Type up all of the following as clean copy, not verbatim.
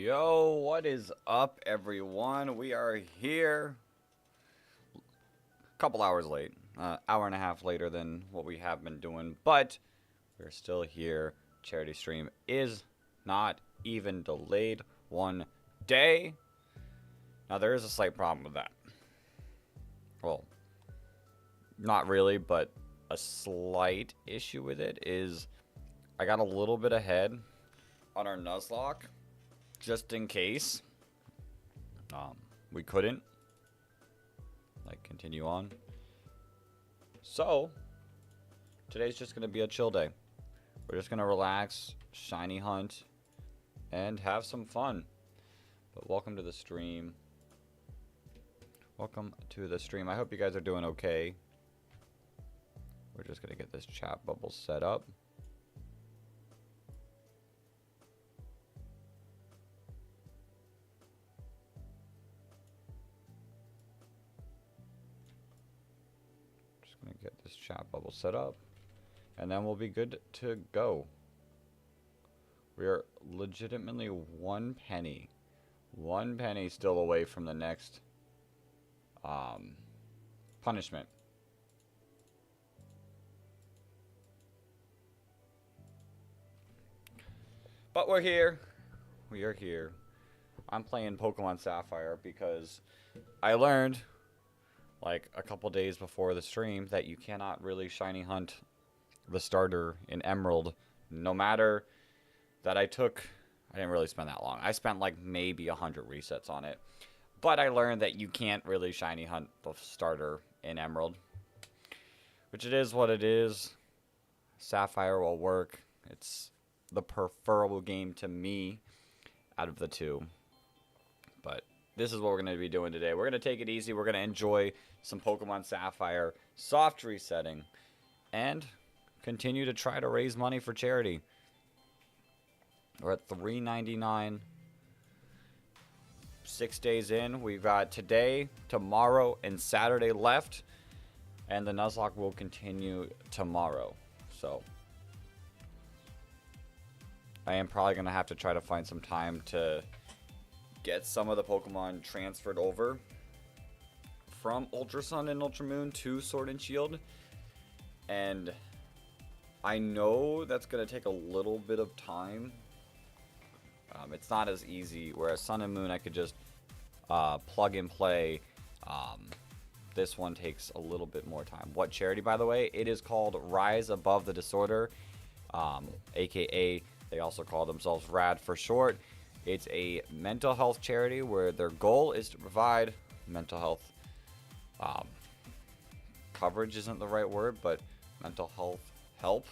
Yo, what is up, everyone? We are here a couple hours late, hour and a half later than what we have been doing, but we're still here. Charity stream is not even delayed one day. Now, there is a slight problem with that. Well, not really, but a slight issue with it is I got a little bit ahead on our Nuzlocke. Just in case we couldn't continue on. So today's just gonna be a chill day. We're just gonna relax, shiny hunt, and have some fun. But welcome to the stream. Welcome to the stream. I hope you guys are doing okay. We're just gonna get this chat bubble set up. Get this chat bubble set up, and then we'll be good to go. We are legitimately one penny still away from the next punishment. But we're here. We are here. I'm playing Pokemon Sapphire because I learned like a couple days before the stream that you cannot really shiny hunt the starter in Emerald. No matter that I didn't really spend that long. I spent like maybe 100 resets on it. But I learned that you can't really shiny hunt the starter in Emerald. Which it is what it is. Sapphire will work. It's the preferable game to me out of the two. But this is what we're going to be doing today. We're going to take it easy. We're going to enjoy some Pokemon Sapphire soft resetting and continue to try to raise money for charity. We're at $3.99. 6 days in. We've got today, tomorrow, and Saturday left. And the Nuzlocke will continue tomorrow. So I am probably going to have to try to find some time to get some of the Pokemon transferred over from Ultra Sun and Ultra Moon to Sword and Shield. And I know that's going to take a little bit of time. It's not as easy, whereas Sun and Moon I could just plug and play. This one takes a little bit more time. What charity, by the way? It is called Rise Above the Disorder, aka they also call themselves RAD for short. It's a mental health charity where their goal is to provide mental health coverage isn't the right word, but mental health help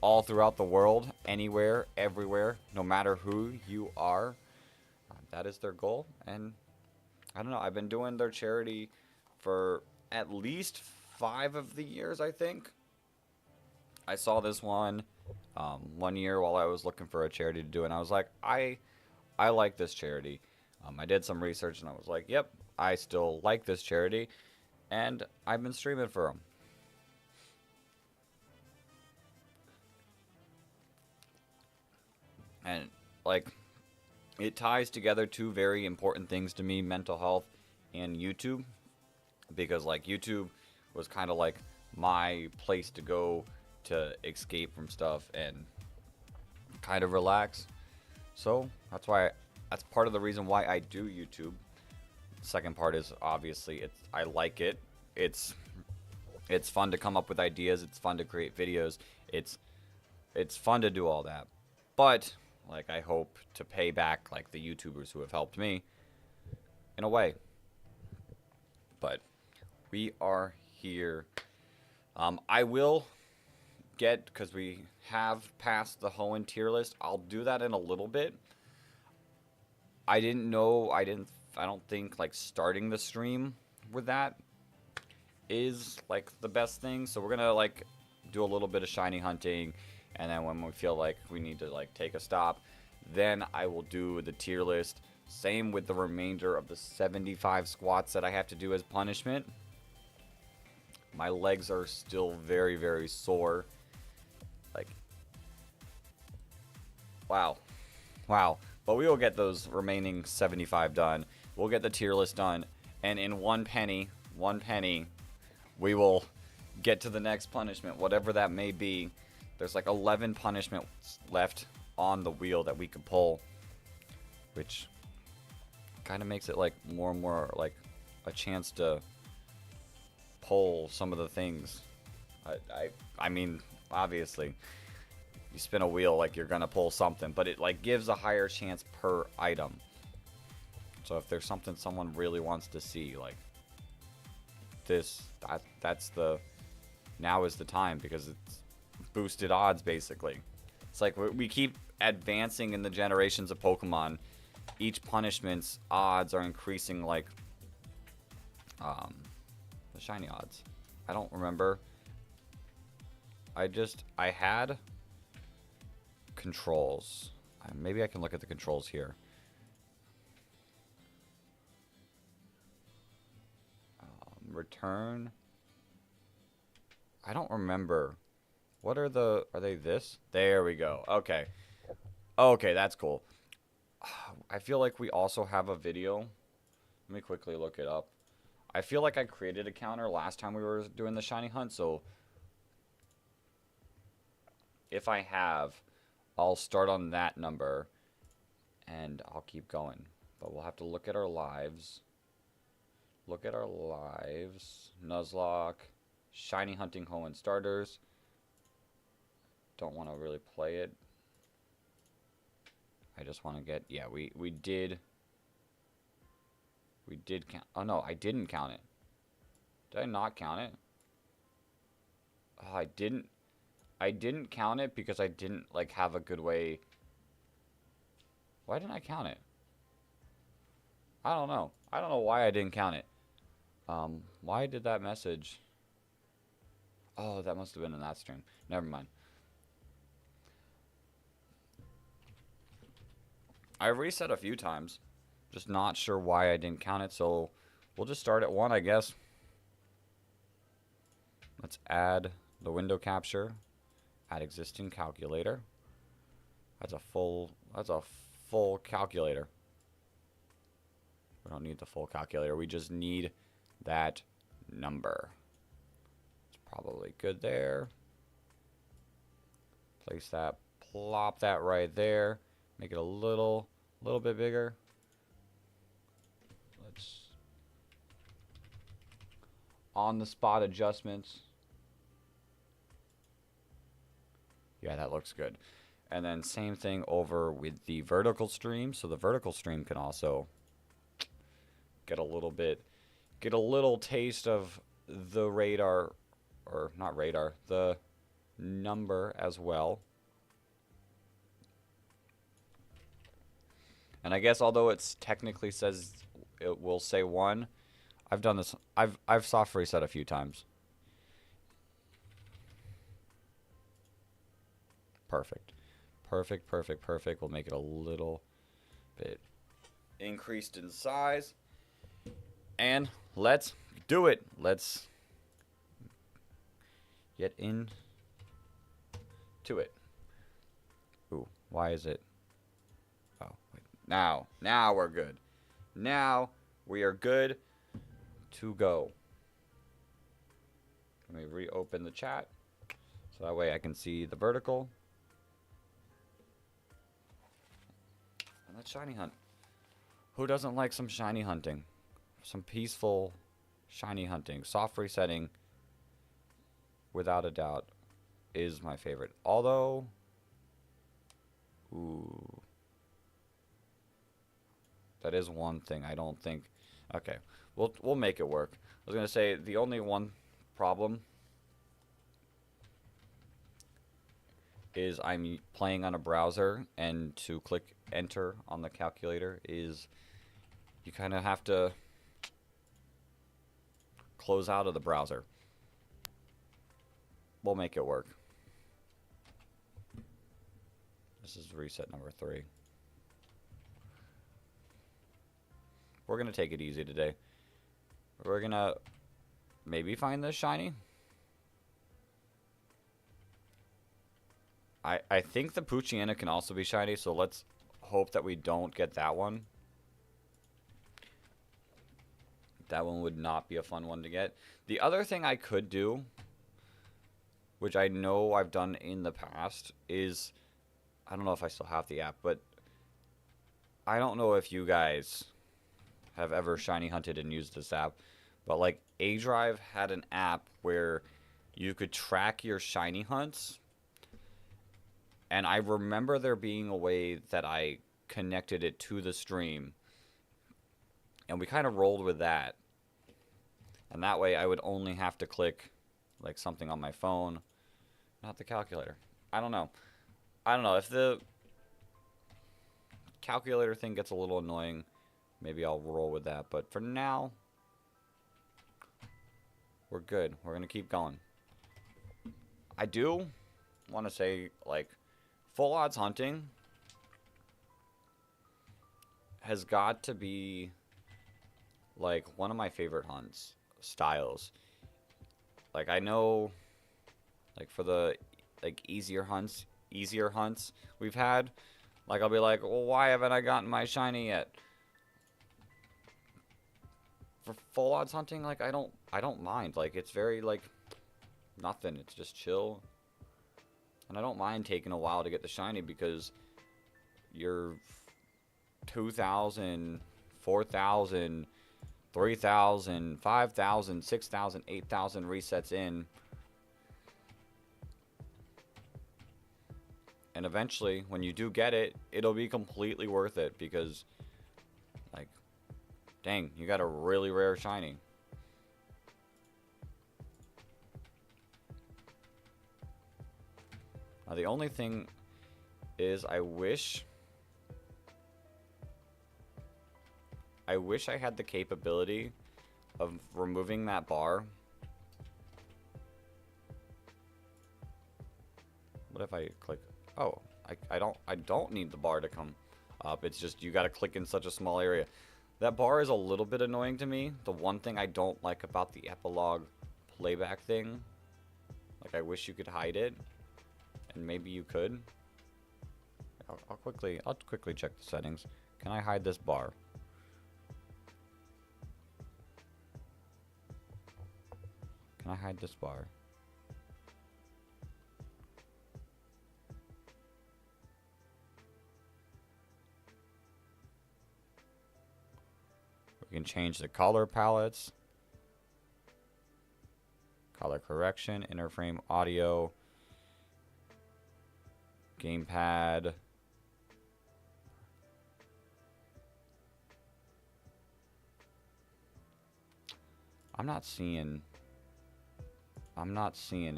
all throughout the world, anywhere, everywhere, no matter who you are. That is their goal. And I don't know, I've been doing their charity for at least 5 of the years, I think. I saw this one year while I was looking for a charity to do, and I was like, I like this charity. I did some research and I was like, yep, I still like this charity. And I've been streaming for them. And like, it ties together two very important things to me, mental health and YouTube. Because like YouTube was kind of like my place to go to escape from stuff and kind of relax. So that's part of the reason why I do YouTube. Second part is obviously I like it. It's fun to come up with ideas. It's fun to create videos. It's fun to do all that. But like I hope to pay back like the YouTubers who have helped me in a way. But we are here. I will get, because we have passed the Hoenn tier list. I'll do that in a little bit. I don't think like starting the stream with that is like the best thing. So we're gonna like do a little bit of shiny hunting, and then when we feel like we need to like take a stop, then I will do the tier list. Same with the remainder of the 75 squats that I have to do as punishment. My legs are still very, very sore. Like, wow. But we will get those remaining 75 done. We'll get the tier list done. And in one penny, we will get to the next punishment, whatever that may be. There's like 11 punishments left on the wheel that we could pull, which kind of makes it like more and more like a chance to pull some of the things. I mean, obviously, you spin a wheel, like you're gonna pull something, but it like gives a higher chance per item. So if there's something someone really wants to see, like this, that's the, now is the time, because it's boosted odds basically. It's like we keep advancing in the generations of Pokemon. Each punishment's odds are increasing, like the shiny odds. I don't remember. I had controls. Maybe I can look at the controls here. Return. I don't remember. What are they this? There we go. Okay. Okay, that's cool. I feel like we also have a video. Let me quickly look it up. I feel like I created a counter last time we were doing the shiny hunt, so if I have, I'll start on that number and I'll keep going. But we'll have to look at our lives. Look at our lives. Nuzlocke. Shiny hunting Hoenn starters. Don't want to really play it. I just want to get, yeah, we did count. Oh no, I didn't count it. Did I not count it? Oh, I didn't count it because I didn't like have a good way. Why didn't I count it? I don't know. I don't know why I didn't count it. Why did that message? Oh, that must have been in that stream. Never mind. I reset a few times. Just not sure why I didn't count it, so we'll just start at 1, I guess. Let's add the window capture. Add existing calculator. That's a full calculator. We don't need the full calculator. We just need that number. It's probably good there. Place that, plop that right there. Make it a little bit bigger. Let's on the spot adjustments. Yeah, that looks good. And then same thing over with the vertical stream. So the vertical stream can also get a little taste of the radar, or not radar, the number as well. And I guess although it's technically says it will say 1, I've done this. I've soft reset a few times. Perfect. Perfect, perfect, perfect. We'll make it a little bit increased in size. And let's do it. Let's get in to it. Ooh, why is it? Oh, wait. Now we're good. Now we are good to go. Let me reopen the chat so that way I can see the vertical. And let's shiny hunt. Who doesn't like some shiny hunting? Some peaceful shiny hunting. Soft resetting, without a doubt, is my favorite. Although, ooh, that is one thing I don't think. Okay, we'll make it work. I was gonna say the only one problem is I'm playing on a browser, and to click enter on the calculator is you kind of have to close out of the browser. We'll make it work. This is reset number 3. We're gonna take it easy today. We're gonna maybe find this shiny. I think the Poochyena can also be shiny, so let's hope that we don't get that one. That one would not be a fun one to get. The other thing I could do, which I know I've done in the past, is, I don't know if I still have the app, but I don't know if you guys have ever shiny hunted and used this app, but like A-Drive had an app where you could track your shiny hunts, and I remember there being a way that I connected it to the stream, and we kind of rolled with that. And that way I would only have to click like something on my phone, not the calculator. I don't know. If the calculator thing gets a little annoying, maybe I'll roll with that. But for now, we're good. We're going to keep going. I do want to say, like, full odds hunting has got to be, like, one of my favorite hunts styles. Like, I know, like, for the, like, easier hunts we've had, like, I'll be like, well, why haven't I gotten my shiny yet? For full odds hunting, like, I don't mind. Like, it's very, like, nothing. It's just chill. And I don't mind taking a while to get the shiny because you're 2,000, 4,000, 3,000, 5,000, 6,000, 8,000 resets in. And eventually, when you do get it, it'll be completely worth it because, like, dang, you got a really rare shiny. Now, the only thing is I wish I had the capability of removing that bar. What if I click? Oh, I don't need the bar to come up. It's just you got to click in such a small area. That bar is a little bit annoying to me. The one thing I don't like about the epilogue playback thing, like, I wish you could hide it, and maybe you could. I'll quickly check the settings. Can I hide this bar? Can I hide this bar? We can change the color palettes, color correction, inner frame audio, gamepad. I'm not seeing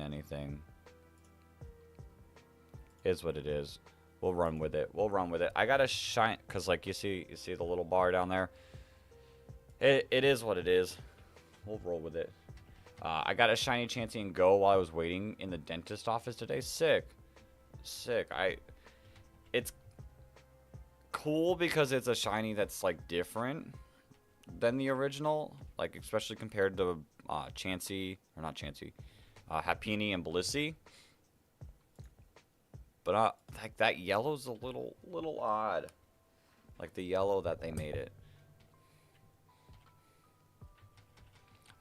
anything. Is what it is. We'll run with it. I gotta shine, cause like you see the little bar down there. It is what it is. We'll roll with it. I got a shiny Chansey and Go while I was waiting in the dentist office today. Sick. It's cool because it's a shiny that's like different than the original, like especially compared to Chansey, or not Chansey, Happiny and Blissey. But like that yellow's a little odd, like the yellow that they made it.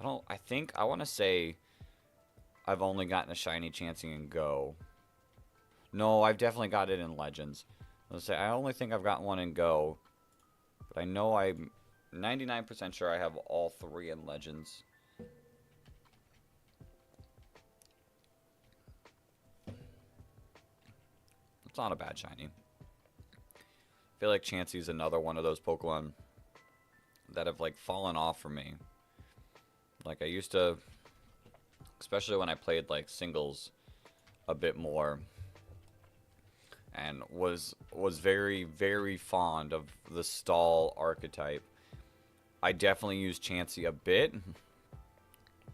I want to say I've only gotten a shiny Chansey and Go. No, I've definitely got it in Legends. Let's say I only think I've gotten one in Go, but I know I'm 99% sure I have all three in Legends. It's not a bad shiny. I feel like Chansey's another one of those Pokemon that have like fallen off for me. Like I used to, especially when I played like singles a bit more, and was very, very fond of the stall archetype. I definitely use Chansey a bit,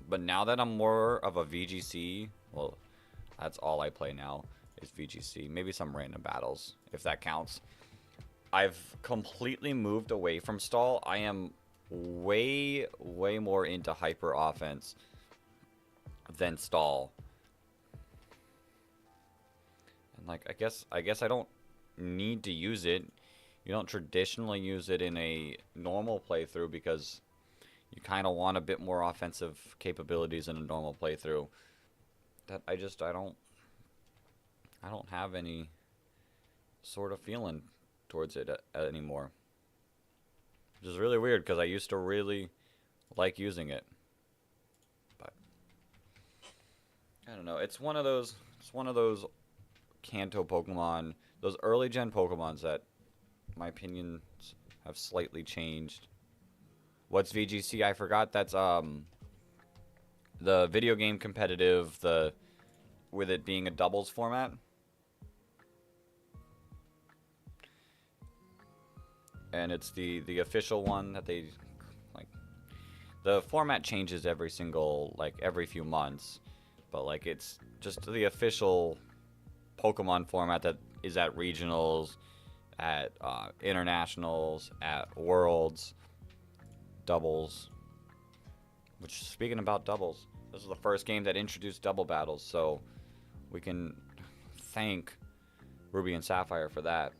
but now that I'm more of a VGC, well, that's all I play now is VGC. Maybe some random battles, if that counts. I've completely moved away from stall. I am way more into hyper offense than stall. And like I guess I don't need to use it You don't traditionally use it in a normal playthrough because you kind of want a bit more offensive capabilities in a normal playthrough. That I don't have any sort of feeling towards it anymore. Which is really weird because I used to really like using it. But I don't know. It's one of those Kanto Pokemon, those early gen Pokemons that my opinions have slightly changed. What's VGC? I forgot. That's the video game competitive, with it being a doubles format. And it's the official one that they like. The format changes every few months, but like it's just the official Pokemon format that is at regionals, at internationals, at worlds, doubles. Which, speaking about doubles, this is the first game that introduced double battles, so we can thank Ruby and Sapphire for that.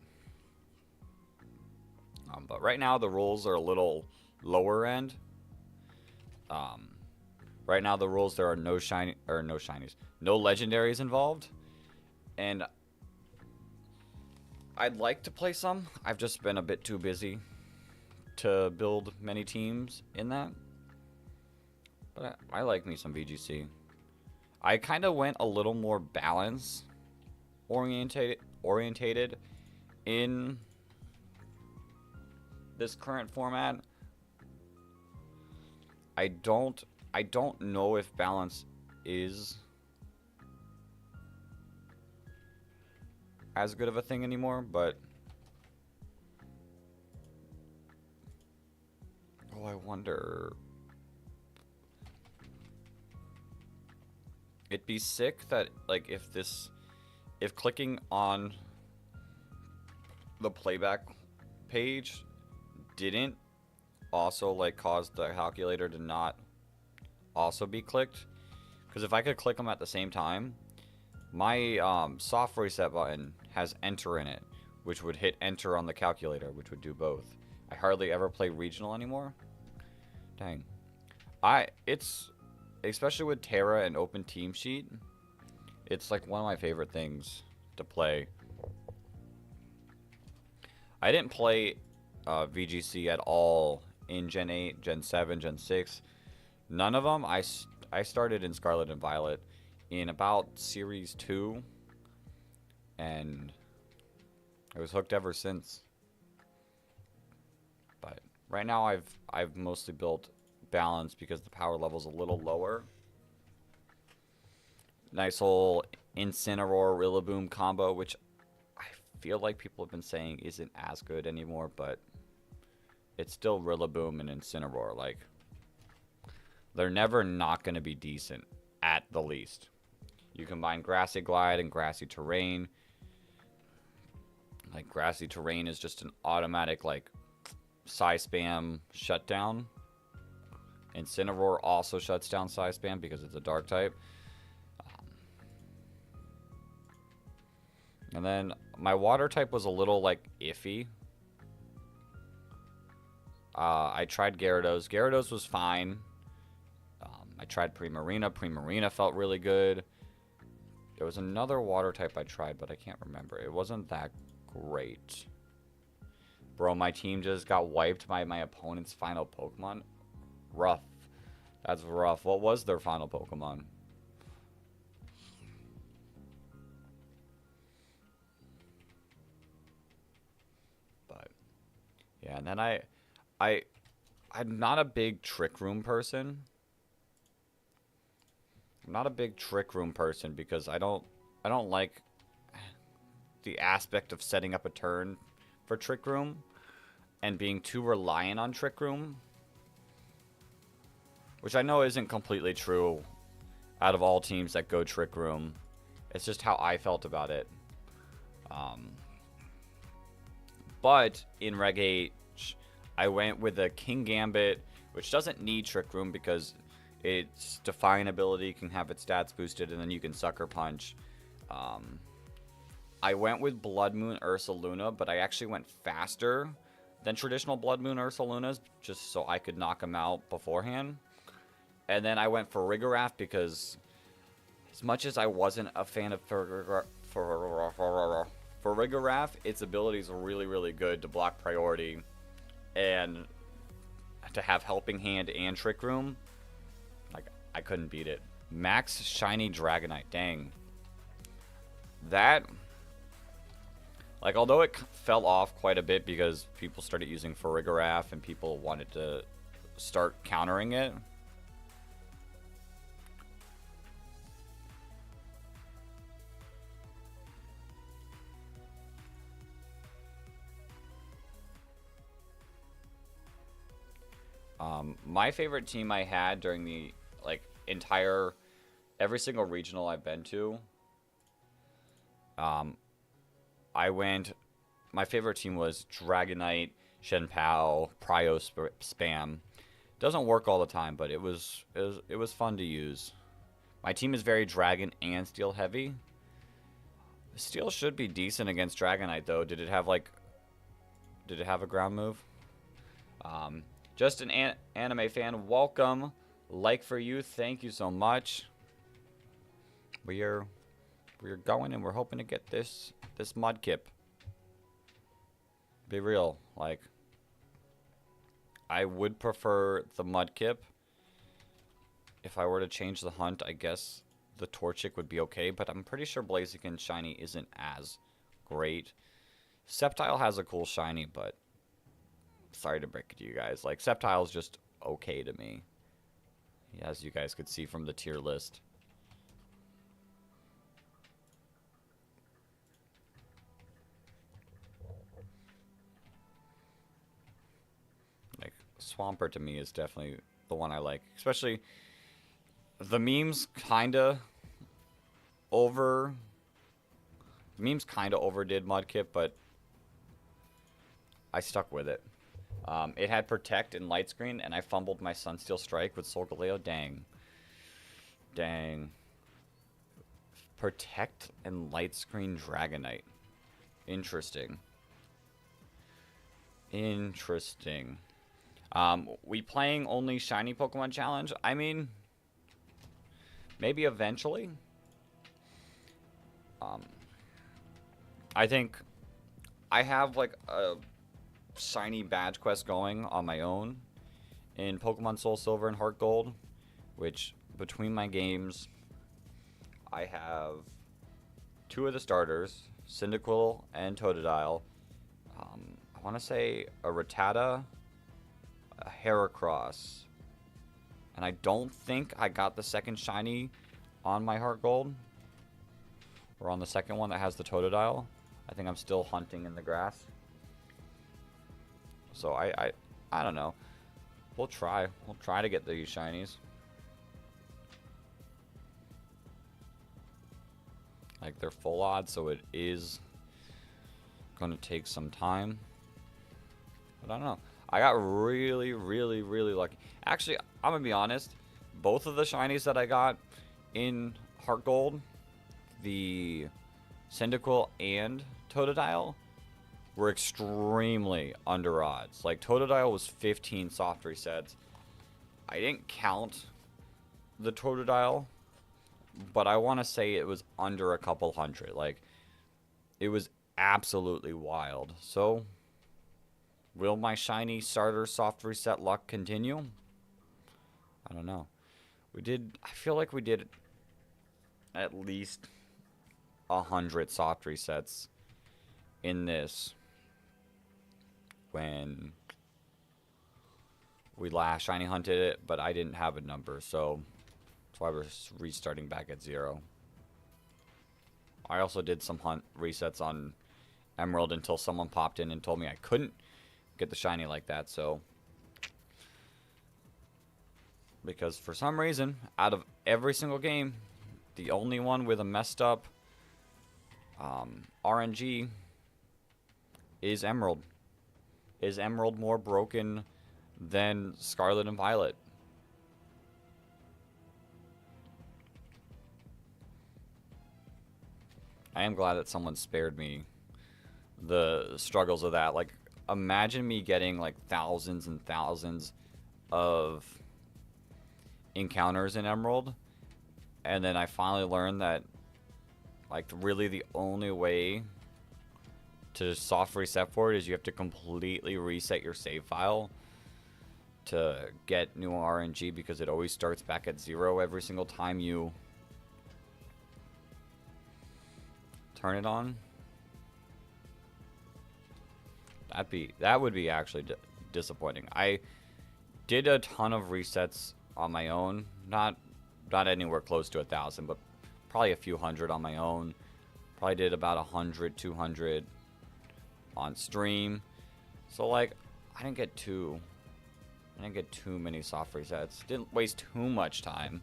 But right now the rules are a little lower end. Right now the rules, there are no shinies, no legendaries involved, and I'd like to play some. I've just been a bit too busy to build many teams in that. But I like me some VGC. I kind of went a little more balance orientated in this current format. I don't know if balance is as good of a thing anymore, but oh, I wonder. It'd be sick that like if clicking on the playback page didn't also like cause the calculator to not also be clicked, because if I could click them at the same time, my soft reset button has enter in it, which would hit enter on the calculator, which would do both. I hardly ever play regional anymore. Dang. It's especially with Terra and Open Team Sheet, it's like one of my favorite things to play. I didn't play VGC at all in Gen 8, Gen 7, Gen 6. None of them. I started in Scarlet and Violet in about Series 2, and I was hooked ever since. But right now I've mostly built balance because the power level's a little lower. Nice whole Incineroar Rillaboom combo, which I feel like people have been saying isn't as good anymore, but it's still Rillaboom and Incineroar. Like, they're never not going to be decent, at the least. You combine Grassy Glide and Grassy Terrain. Like, Grassy Terrain is just an automatic, like, Psy-Spam shutdown. Incineroar also shuts down Psy-Spam because it's a dark type. And then my water type was a little, like, iffy. I tried Gyarados. Gyarados was fine. I tried Primarina. Primarina felt really good. There was another water type I tried, but I can't remember. It wasn't that great. Bro, my team just got wiped by my opponent's final Pokemon. Rough. That's rough. What was their final Pokemon? But yeah, and then I'm not a big Trick Room person. I'm not a big Trick Room person because I don't like the aspect of setting up a turn for Trick Room and being too reliant on Trick Room, which I know isn't completely true out of all teams that go Trick Room. It's just how I felt about it. But in Reg 8, I went with a King Gambit, which doesn't need Trick Room because its Define ability can have its stats boosted, and then you can Sucker Punch. I went with Blood Moon Ursaluna, but I actually went faster than traditional Blood Moon Ursalunas, just so I could knock them out beforehand. And then I went for Farigiraf because as much as I wasn't a fan of Farigiraf, its abilities are really, really good to block priority and to have Helping Hand and Trick Room. Like, I couldn't beat it. Max Shiny Dragonite, dang. That, like, although it fell off quite a bit because people started using Farigiraf and people wanted to start countering it. My favorite team I had during the, like, every single regional I've been to, my favorite team was Dragonite, Shenpao, Prio Spam. Doesn't work all the time, but it was fun to use. My team is very Dragon and Steel heavy. Steel should be decent against Dragonite though. Did it have a ground move? Just an anime fan. Welcome. Like for you. Thank you so much. We're going and we're hoping to get this Mudkip. Be real, like, I would prefer the Mudkip. If I were to change the hunt, I guess the Torchic would be okay, but I'm pretty sure Blaziken shiny isn't as great. Sceptile has a cool shiny, but sorry to break it to you guys. Like, Sceptile's just okay to me, as you guys could see from the tier list. Like, Swampert to me is definitely the one I like. Especially, the memes kinda overdid Mudkip, but I stuck with it. It had Protect and Light Screen, and I fumbled my Sunsteel Strike with Solgaleo. Dang. Protect and Light Screen Dragonite. Interesting. We playing only shiny Pokemon Challenge? I mean, maybe eventually. I think I have like a shiny badge quest going on my own in Pokemon Soul Silver and Heart Gold, which between my games I have 2 of the starters, Cyndaquil and Totodile. I want to say a Rattata, a Heracross, and I don't think I got the second shiny on my Heart Gold, or on the second one that has the Totodile. I think I'm still hunting in the grass. So I don't know. We'll try to get these shinies. Like, they're full odds, so it is going to take some time. But I don't know. I got really, really, really lucky. Actually, I'm going to be honest. Both of the shinies that I got in Heart Gold, the Cyndaquil and Totodile, were extremely under odds. Like, Totodile was 15 soft resets. I didn't count the Totodile, but I want to say it was under a couple hundred. Like, it was absolutely wild. So, will my shiny starter soft reset luck continue? I don't know. I feel like we did at least 100 soft resets in this when we last shiny hunted it, but I didn't have a number, so that's why we're restarting back at 0. I also did some hunt resets on Emerald until someone popped in and told me I couldn't get the shiny like that, so because for some reason, out of every single game, the only one with a messed up RNG is Emerald. Is Emerald more broken than Scarlet and Violet? I am glad that someone spared me the struggles of that. Like, imagine me getting like thousands and thousands of encounters in Emerald, and then I finally learned that like really the only way to soft reset for it is you have to completely reset your save file to get new RNG, because it always starts back at 0 every single time you turn it on. That would be actually disappointing. I did a ton of resets on my own, not anywhere close to 1,000, but probably a few hundred on my own. Probably did about 100, 200 on stream. So like, I didn't get too many soft resets. Didn't waste too much time.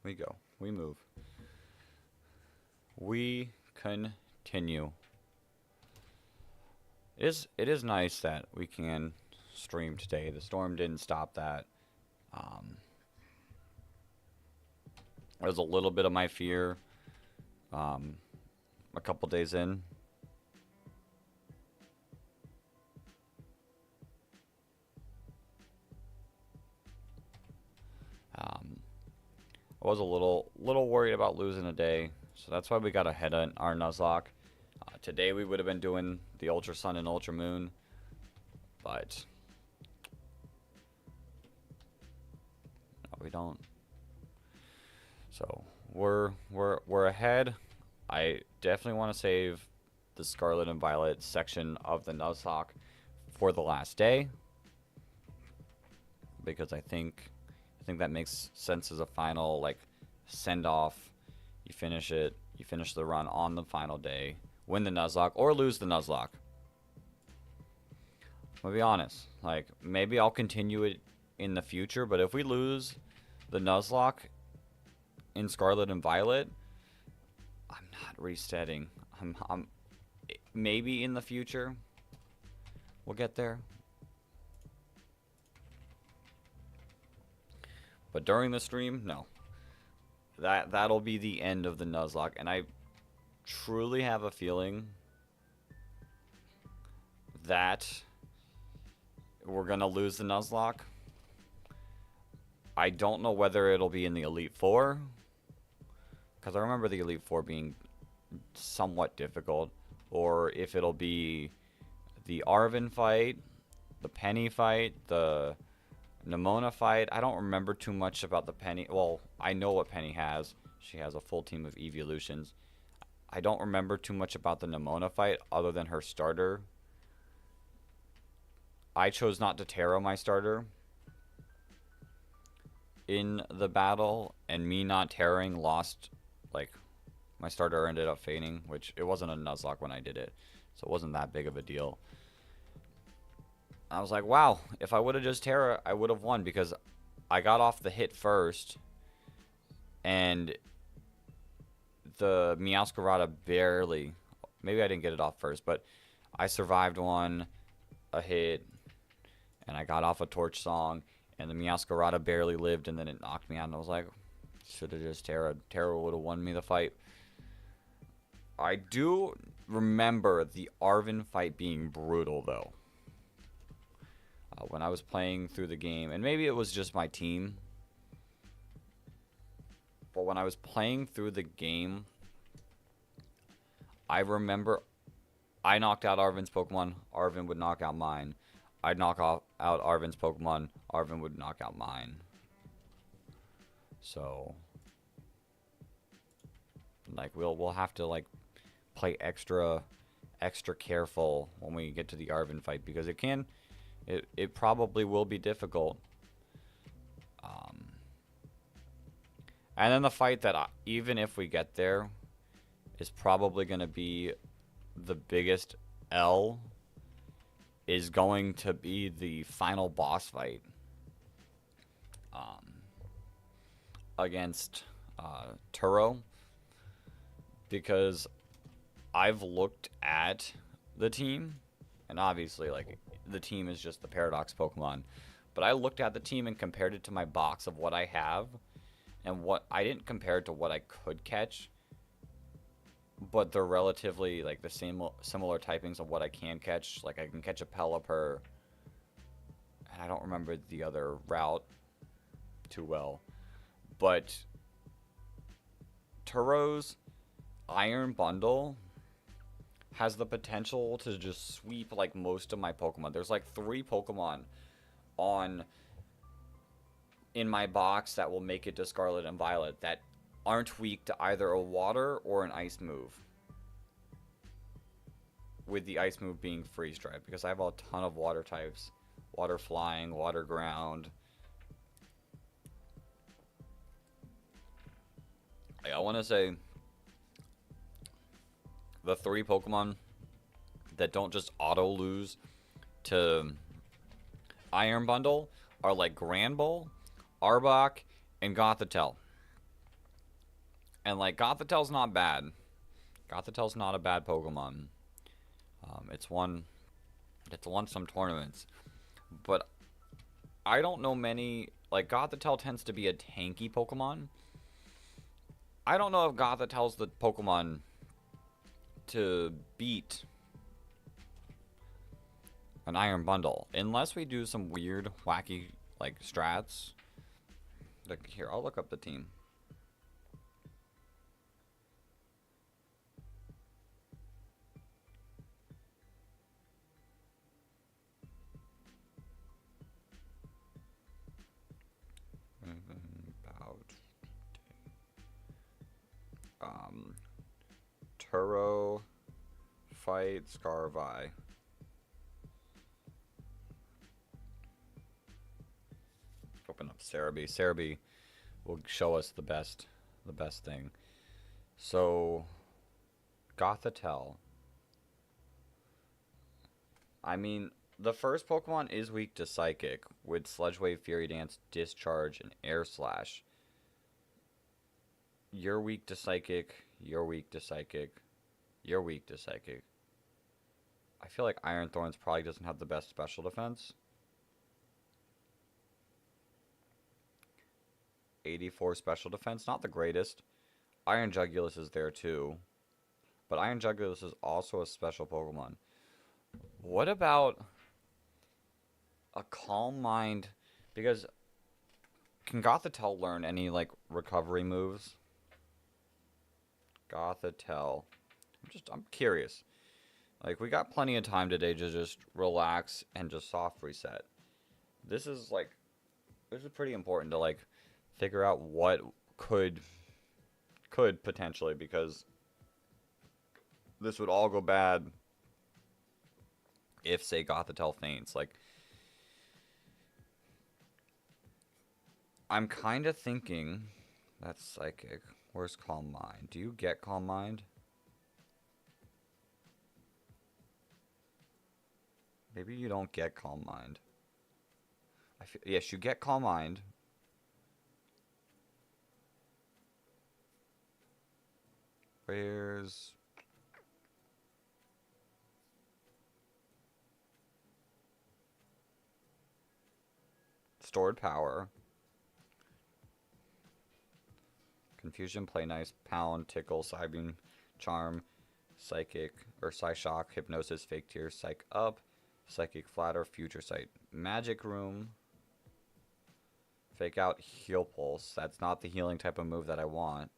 We go. We move. We continue. It is nice that we can stream today. The storm didn't stop that. It was a little bit of my fear a couple days in. I was a little worried about losing a day, so that's why we got ahead on our Nuzlocke. Today we would have been doing the Ultra Sun and Ultra Moon, but no, we don't. So we're ahead. I definitely want to save the Scarlet and Violet section of the Nuzlocke for the last day, because I think that makes sense as a final like send off. You finish it, you finish the run on the final day, win the Nuzlocke or lose the Nuzlocke. I'll be honest, like maybe I'll continue it in the future, but if we lose the Nuzlocke in Scarlet and Violet, I'm not resetting. I'm maybe in the future we'll get there. But during the stream, no. That'll be the end of the Nuzlocke, and I truly have a feeling that we're gonna lose the Nuzlocke. I don't know whether it'll be in the Elite Four, because I remember the Elite Four being somewhat difficult, or if it'll be the Arven fight, the Penny fight, the Nimona fight. I don't remember too much about the Penny. Well, I know what Penny has. She has a full team of evolutions. I don't remember too much about the Nimona fight other than her starter. I chose not to tarot my starter in the battle, and me not tarrying lost, like, my starter ended up fading, which it wasn't a Nuzlocke when I did it, so it wasn't that big of a deal. I was like, wow, if I would have just Terra, I would have won, because I got off the hit first, and the Meowscarada barely, maybe I didn't get it off first, but I survived a hit, and I got off a Torch Song, and the Meowscarada barely lived, and then it knocked me out, and I was like, should have just Terra. Terra would have won me the fight. I do remember the Arven fight being brutal, though. When I was playing through the game, and maybe it was just my team, but when I was playing through the game, I remember I knocked out Arven's Pokemon, Arven would knock out mine. I'd knock out Arven's Pokemon, Arven would knock out mine. So, like, we'll have to, like, play extra careful when we get to the Arven fight, because it probably will be difficult. And then the fight that, even if we get there, is probably going to be the biggest L, is going to be the final boss fight um, against Turo, because I've looked at the team, and obviously, like, the team is just the Paradox Pokemon, but I looked at the team and compared it to my box of what I have, and what I didn't compare it to what I could catch, but they're relatively like the same similar typings of what I can catch. Like I can catch a Pelipper, and I don't remember the other route too well, but Turo's Iron Bundle has the potential to just sweep like most of my Pokemon. There's like 3 Pokemon on in my box that will make it to Scarlet and Violet that aren't weak to either a water or an ice move. With the ice move being Freeze Drive, because I have a ton of water types. Water Flying, Water Ground. I want to say the 3 Pokemon that don't just auto lose to Iron Bundle are like Granbull, Arbok, and Gothitelle. And like Gothitelle's not bad. Gothitelle's not a bad Pokemon. It's won some tournaments, but I don't know many. Like Gothitelle tends to be a tanky Pokemon. I don't know if Gothitelle's the Pokemon to beat an Iron Bundle, unless we do some weird, wacky like strats. Like here, I'll look up the team. Turo fight Scarvi. Open up Cerebi. Cerebi will show us the best thing. So Gothitelle. I mean, the first Pokemon is weak to Psychic with Sludge Wave, Fury Dance, Discharge, and Air Slash. You're weak to Psychic. You're weak to Psychic. You're weak to Psychic. I feel like Iron Thorns probably doesn't have the best special defense. 84 special defense, not the greatest. Iron Jugulus is there too. But Iron Jugulus is also a special Pokemon. What about a Calm Mind? Because can Gothitelle learn any like recovery moves? Gothitelle. I'm curious. Like, we got plenty of time today to just relax and just soft reset. This is pretty important to like figure out what could potentially, because this would all go bad if, say, Gothitelle faints. Like, I'm kind of thinking that's Psychic. Where's Calm Mind? Do you get Calm Mind? Maybe you don't get Calm Mind. Yes, you get Calm Mind. Where's... Stored Power. Confusion, Play Nice, Pound, Tickle, Psybeam, Charm, Psychic, or Psyshock, Hypnosis, Fake Tears, Psych Up, Psychic Flatter, Future Sight, Magic Room, Fake Out, Heal Pulse. That's not the healing type of move that I want.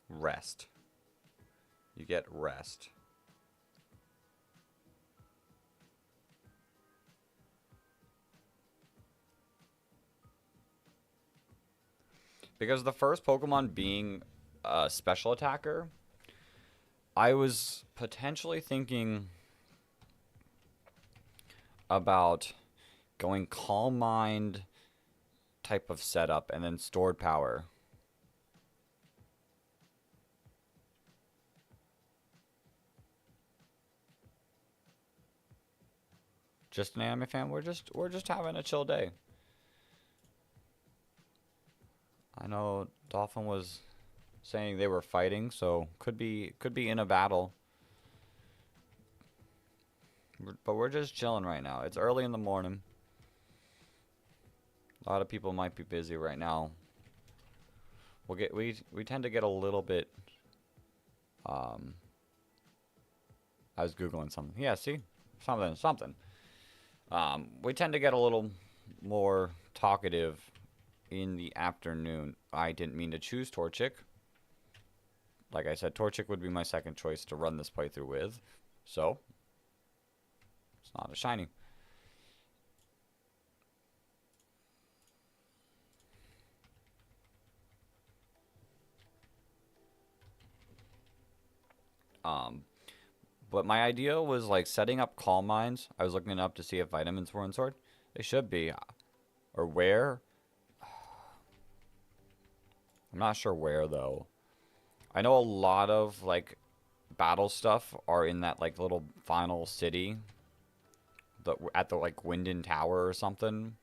Rest. You get Rest. Because the first Pokemon being a special attacker, I was potentially thinking about going Calm Mind type of setup and then stored power. Just an anime fan. We're just having a chill day. I know Dolphin was saying they were fighting, so could be in a battle. But we're just chilling right now. It's early in the morning. A lot of people might be busy right now. We tend to get a little bit. I was googling something. Yeah, see, something. We tend to get a little more talkative in the afternoon. I didn't mean to choose Torchic. Like I said, Torchic would be my second choice to run this playthrough with. So, it's not a shiny. But my idea was like setting up Calm Minds. I was looking it up to see if vitamins were in Sword. They should be. Or where? I'm not sure where though. I know a lot of like battle stuff are in that like little final city. At the like Winden Tower or something.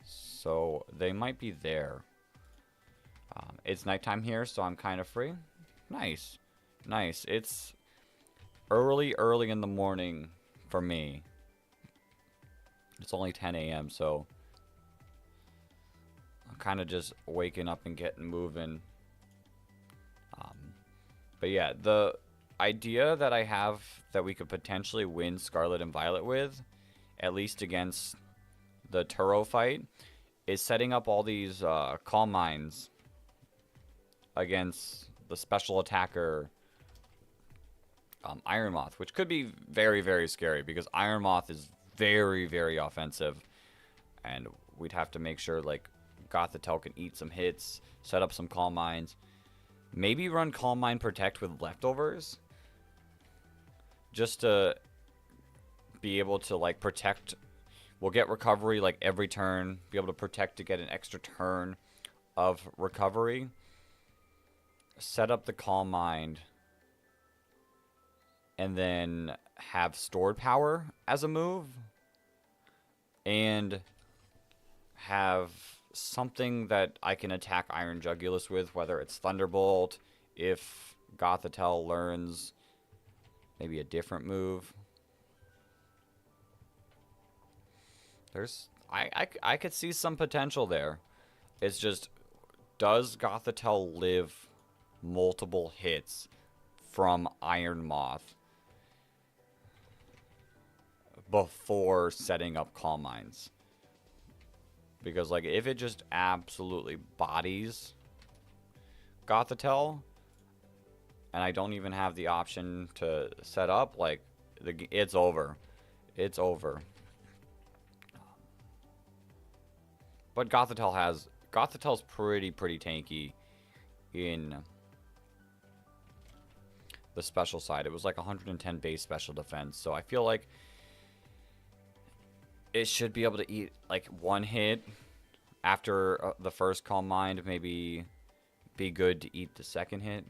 So they might be there. It's nighttime here, so I'm kind of free. Nice. Nice. It's early in the morning for me. It's only 10 a.m., so I'm kind of just waking up and getting moving. But yeah, the idea that I have that we could potentially win Scarlet and Violet with, at least against the Turo fight, is setting up all these Calm Minds against the special attacker Iron Moth, which could be very, very scary because Iron Moth is very, very offensive, and we'd have to make sure like Gothitelle can eat some hits, set up some Calm Minds, maybe run Calm Mind Protect with leftovers, just to be able to like protect. We'll get recovery like every turn, be able to protect to get an extra turn of recovery. Set up the Calm Mind, and then have stored power as a move, and have something that I can attack Iron Jugulus with, whether it's Thunderbolt, if Gothitelle learns maybe a different move. I could see some potential there. It's just, does Gothitelle live multiple hits from Iron Moth before setting up Calm Minds? Because like if it just absolutely bodies Gothitelle and I don't even have the option to set up, like it's over. It's over. But Gothitelle's pretty tanky in the special side. It was like 110 base special defense, so I feel like it should be able to eat like one hit after the first Calm Mind, maybe be good to eat the second hit.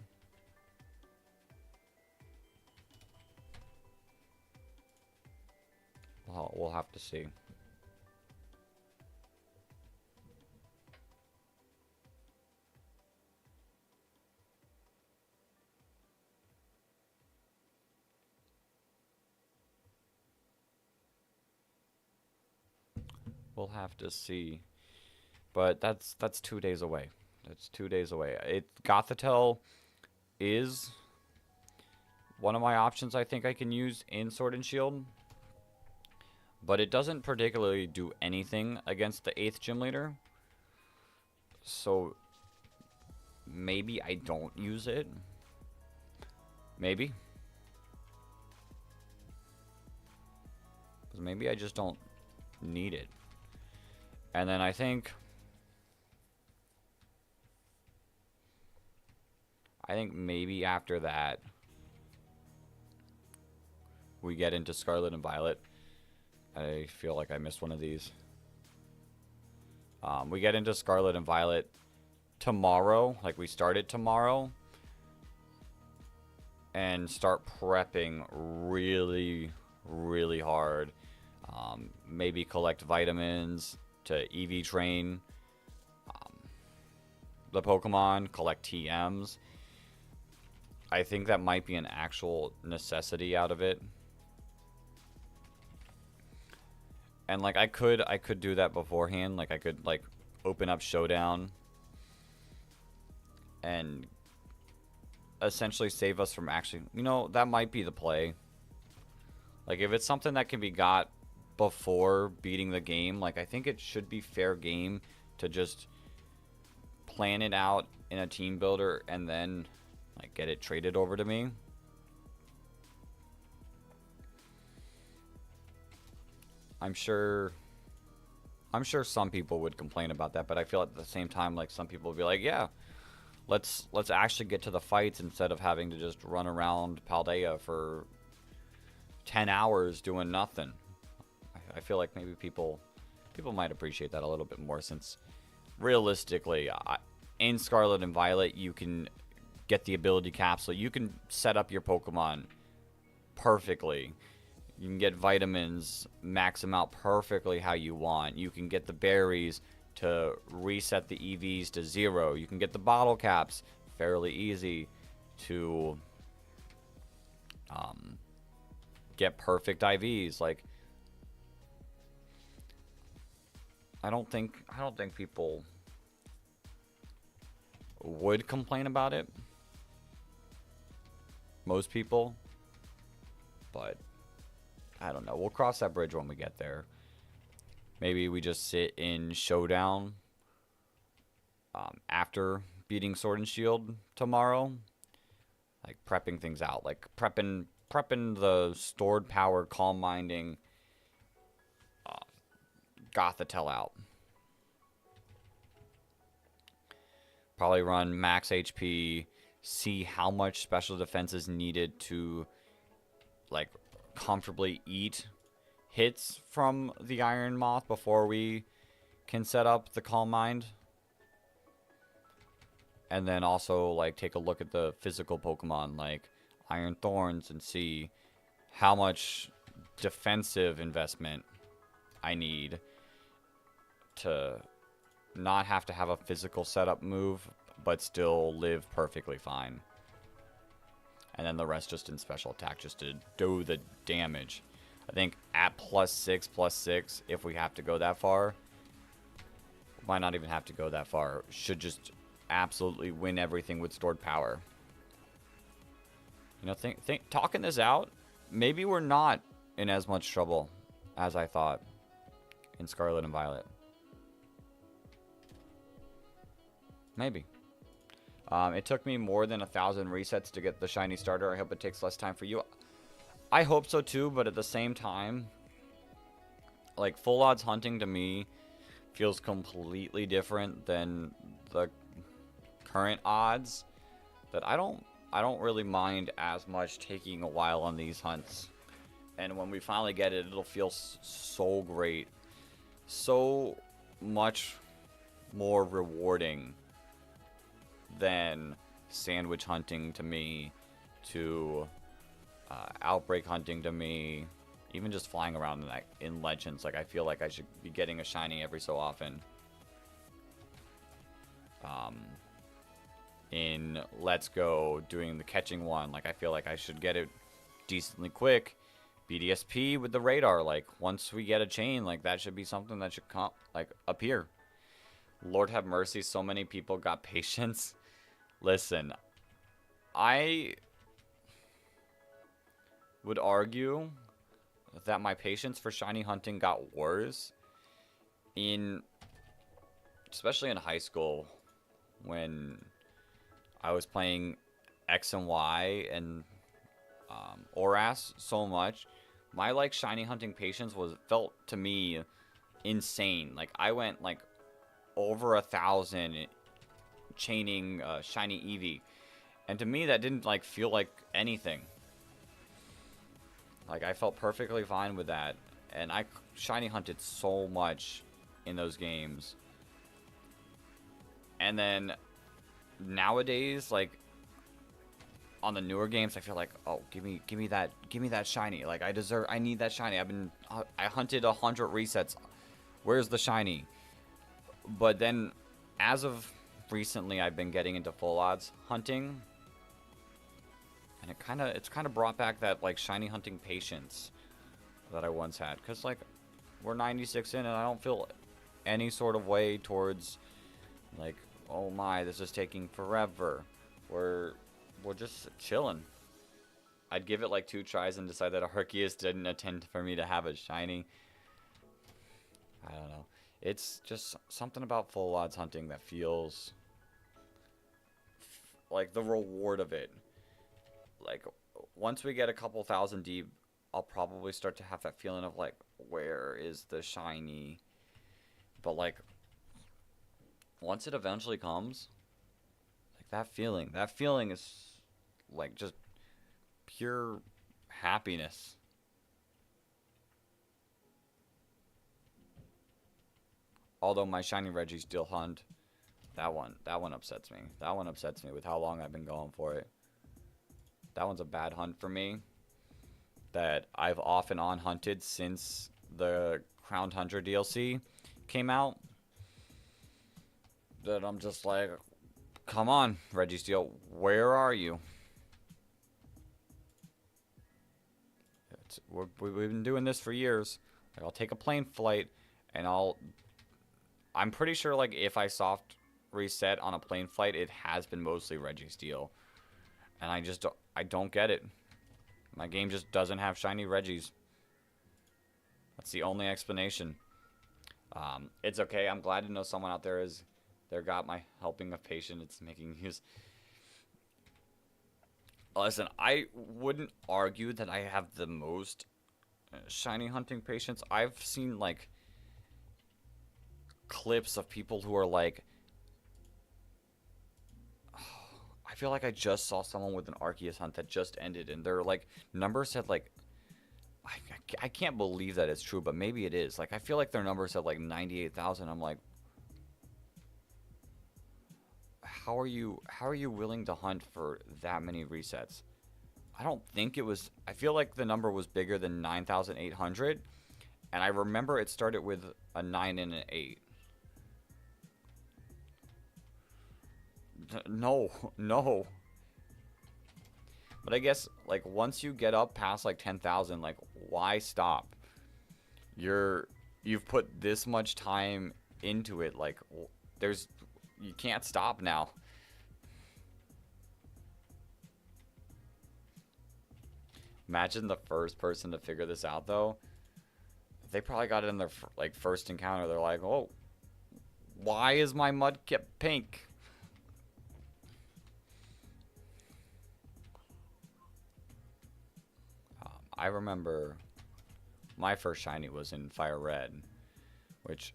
Well, we'll have to see. We'll have to see. But that's 2 days away. That's 2 days away. Gothitelle is one of my options I think I can use in Sword and Shield. But it doesn't particularly do anything against the 8th gym leader. So maybe I don't use it. Maybe. Because maybe I just don't need it. And then I think I think maybe after that, we get into Scarlet and Violet. I feel like I missed one of these. We get into Scarlet and Violet tomorrow. Like, we start it tomorrow. And start prepping really, really hard. Maybe collect vitamins to EV train the Pokemon, collect TMs. I think that might be an actual necessity out of it. And like I could do that beforehand. Like I could like open up Showdown and essentially save us from actually, you know, that might be the play. Like if it's something that can be got before beating the game, like I think it should be fair game to just plan it out in a team builder and then like get it traded over to me. I'm sure some people would complain about that, but I feel at the same time like some people would be like, yeah, let's actually get to the fights instead of having to just run around Paldea for 10 hours doing nothing. I feel like maybe people might appreciate that a little bit more, since realistically in Scarlet and Violet you can get the ability capsule, you can set up your Pokemon perfectly. You can get vitamins, max them out perfectly how you want. You can get the berries to reset the EVs to 0. You can get the bottle caps fairly easy to get perfect IVs. Like I don't think people would complain about it. Most people, but I don't know. We'll cross that bridge when we get there. Maybe we just sit in Showdown after beating Sword and Shield tomorrow. Like prepping things out. Like prepping the stored power, calm minding Gothitelle out. Probably run max HP. See how much special defense is needed to like comfortably eat hits from the Iron Moth before we can set up the Calm Mind. And then also like take a look at the physical Pokemon like Iron Thorns and see how much defensive investment I need to not have to have a physical setup move but still live perfectly fine. And then the rest just in special attack just to do the damage. I think at +6/+6, if we have to go that far, might not even have to go that far, should just absolutely win everything with stored power. You know, talking this out, maybe we're not in as much trouble as I thought in Scarlet and Violet. Maybe. It took me more than 1,000 resets to get the shiny starter. I hope it takes less time for you. I hope so too, but at the same time, like full odds hunting to me feels completely different than the current odds. That I don't really mind as much taking a while on these hunts. And when we finally get it, it'll feel so great. So much more rewarding than sandwich hunting to me, to outbreak hunting to me, even just flying around in Legends. Like I feel like I should be getting a shiny every so often. In Let's Go, doing the catching one, like I feel like I should get it decently quick. BDSP with the radar, like once we get a chain, like that should be something that should come like appear. Lord have mercy, so many people got patience. Listen, I would argue that my patience for shiny hunting got worse especially in high school, when I was playing X and Y and Oras so much. My like shiny hunting patience felt to me insane. Like I went like over 1,000 chaining shiny Eevee, And to me, that didn't like feel like anything. Like I felt perfectly fine with that, and I shiny hunted so much in those games. And then nowadays, like on the newer games, I feel like, oh, give me that shiny. Like I need that shiny. I hunted 100 resets. Where's the shiny? But then, as of recently, I've been getting into full odds hunting, and it's kind of brought back that like shiny hunting patience that I once had. Cause like we're 96 in, and I don't feel any sort of way towards like, oh my, this is taking forever. We're just chilling. I'd give it like 2 tries and decide that Arceus didn't intend for me to have a shiny. I don't know. It's just something about full odds hunting that feels like the reward of it. Like once we get a couple thousand deep, I'll probably start to have that feeling of like, where is the shiny? But like once it eventually comes, like that feeling is like just pure happiness. Although my shiny Registeel hunt, that one upsets me. That one upsets me with how long I've been going for it. That one's a bad hunt for me. That I've off and on hunted since the Crowned Hunter DLC came out. That I'm just like, come on, Registeel, where are you? We've been doing this for years. Like, I'll take a plane flight, and I'm pretty sure like if I soft reset on a plane flight, it has been mostly Registeel, and I don't get it. My game just doesn't have shiny Regis. That's the only explanation. It's okay. I'm glad to know someone out there got my helping of patience. It's making use. Listen, I wouldn't argue that I have the most shiny hunting patience. I've seen like clips of people who are like, I feel like I just saw someone with an Arceus hunt that just ended, and their like number said like, I can't believe that it's true, but maybe it is. Like I feel like their number said like 98,000. I'm like, how are you willing to hunt for that many resets? I don't think it was. I feel like the number was bigger than 9,800, and I remember it started with a 9 and an 8. No, no. But I guess like once you get up past like 10,000, like why stop? You've put this much time into it. Like you can't stop now. Imagine the first person to figure this out though. They probably got it in their like first encounter. They're like, "Oh, why is my Mudkip pink?" I remember my first shiny was in Fire Red, which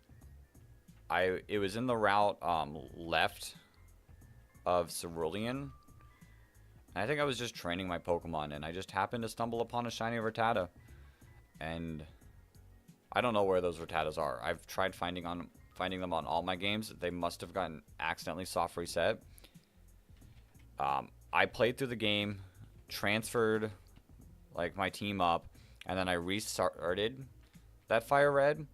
it was in the route left of Cerulean. And I think I was just training my Pokemon, and I just happened to stumble upon a shiny Rattata. And I don't know where those Rattatas are. I've tried finding them on all my games. They must have gotten accidentally soft reset. I played through the game, transferred like my team up, and then I restarted that Fire Red.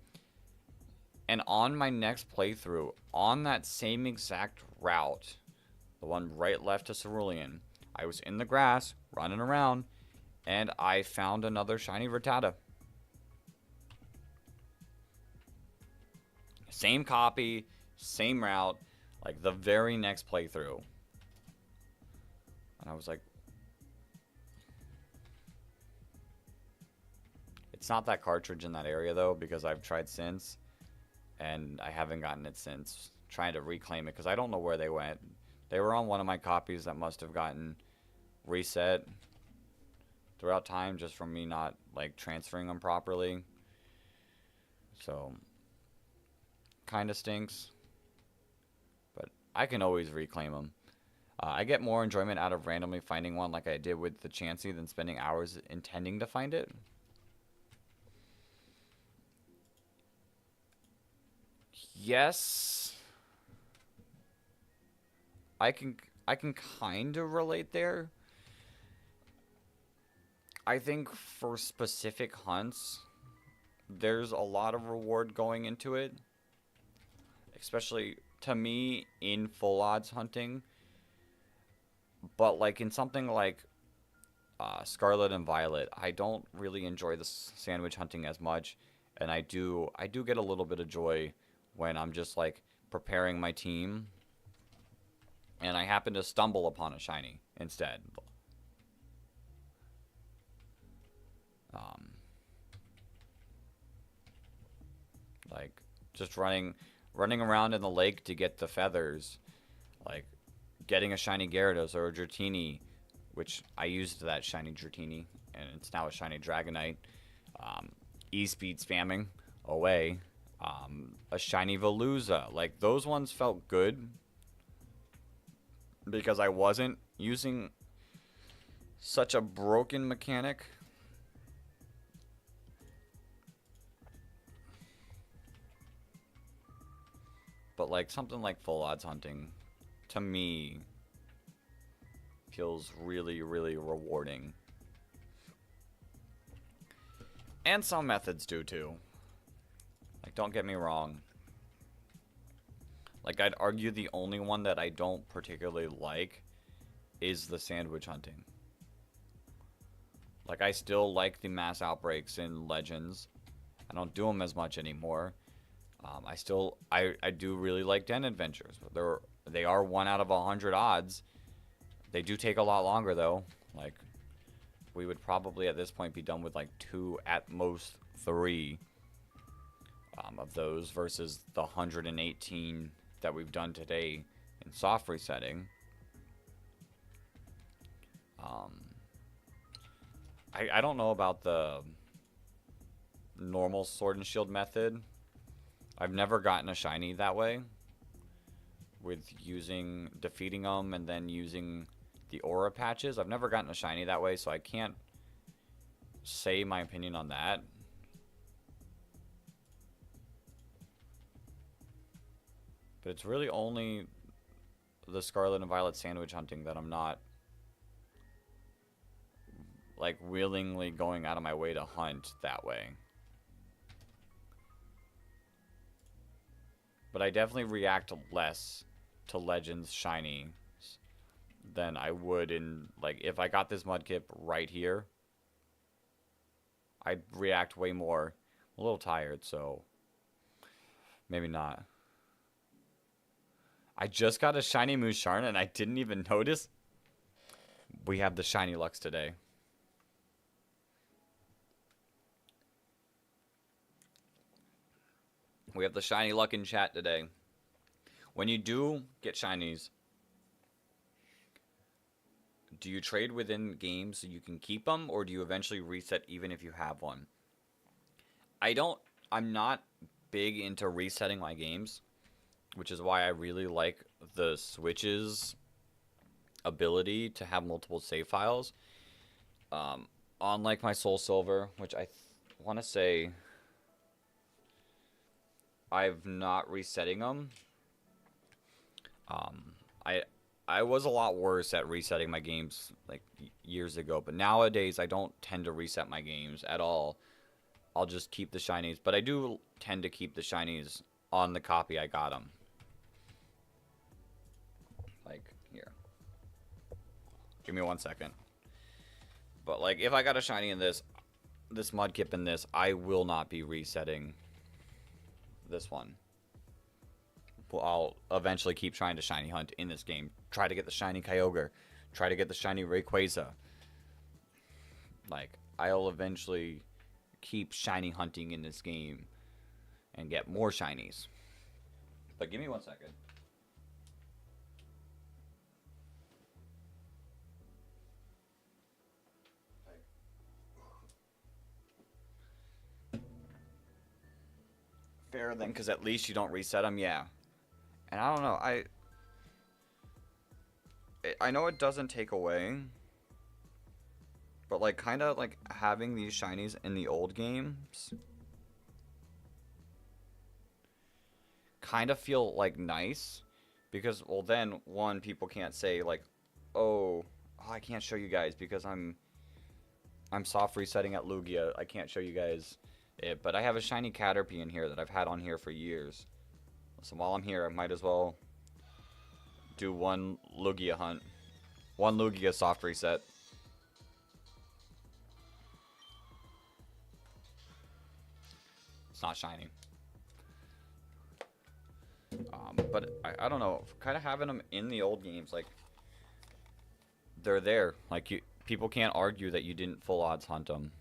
And on my next playthrough, on that same exact route, the one right left to Cerulean, I was in the grass, running around, and I found another shiny Rattata. Same copy, same route, like the very next playthrough. And I was like, it's not that cartridge in that area though, because I've tried since, and I haven't gotten it since. Trying to reclaim it, because I don't know where they went. They were on one of my copies that must have gotten reset throughout time just from me not like transferring them properly. So kind of stinks, but I can always reclaim them. I get more enjoyment out of randomly finding one like I did with the Chansey than spending hours intending to find it. Yes. I can kind of relate there. I think for specific hunts, there's a lot of reward going into it. Especially to me in full odds hunting. But like in something like Scarlet and Violet, I don't really enjoy the sandwich hunting as much, and I do get a little bit of joy when I'm just like preparing my team, and I happen to stumble upon a shiny instead. Like just running around in the lake to get the feathers, like getting a shiny Gyarados or a Dratini, which I used that shiny Dratini, and it's now a shiny Dragonite. E-speed spamming away. A shiny Veluza. Like, those ones felt good because I wasn't using such a broken mechanic. But, like, something like full odds hunting, to me, feels really, really rewarding. And some methods do, too. Like, don't get me wrong. Like, I'd argue the only one that I don't particularly like is the sandwich hunting. Like, I still like the mass outbreaks in Legends. I don't do them as much anymore. I do really like Den Adventures. They are 1 out of 100 odds. They do take a lot longer, though. Like, we would probably at this point be done with like 2, at most 3 of those versus the 118 that we've done today in soft resetting. I don't know about the normal Sword and Shield method. I've never gotten a shiny that way, with defeating them and then using the aura patches. I've never gotten a shiny that way, so I can't say my opinion on that. But it's really only the Scarlet and Violet sandwich hunting that I'm not like willingly going out of my way to hunt that way. But I definitely react less to Legends shiny than I would in, like, if I got this Mudkip right here, I'd react way more. I'm a little tired, so maybe not. I just got a shiny Musharna and I didn't even notice. We have the shiny Lux today. We have the shiny luck in chat today. When you do get shinies, do you trade within games so you can keep them, or do you eventually reset even if you have one? I'm not big into resetting my games, which is why I really like the Switch's ability to have multiple save files. Unlike my Soul Silver, which I want to say I've not resetting them. I was a lot worse at resetting my games like years ago, but nowadays I don't tend to reset my games at all. I'll just keep the shinies, but I do tend to keep the shinies on the copy I got them. Like, here. Give me 1 second. But like, if I got a shiny in this Mudkip in this, I will not be resetting this one. I'll eventually keep trying to shiny hunt in this game. Try to get the shiny Kyogre. Try to get the shiny Rayquaza. Like, I'll eventually keep shiny hunting in this game and get more shinies. But give me 1 second. Fair then, because at least you don't reset them, yeah. And I don't know, I know it doesn't take away, but like kind of like having these shinies in the old games kind of feel like nice because, well, then one, people can't say like, oh, I can't show you guys because I'm soft resetting at Lugia. I can't show you guys it, but I have a shiny Caterpie in here that I've had on here for years. So while I'm here, I might as well do one Lugia hunt. One Lugia soft reset. It's not shiny. But I don't know. Kind of having them in the old games, like, they're there. Like, people can't argue that you didn't full odds hunt them.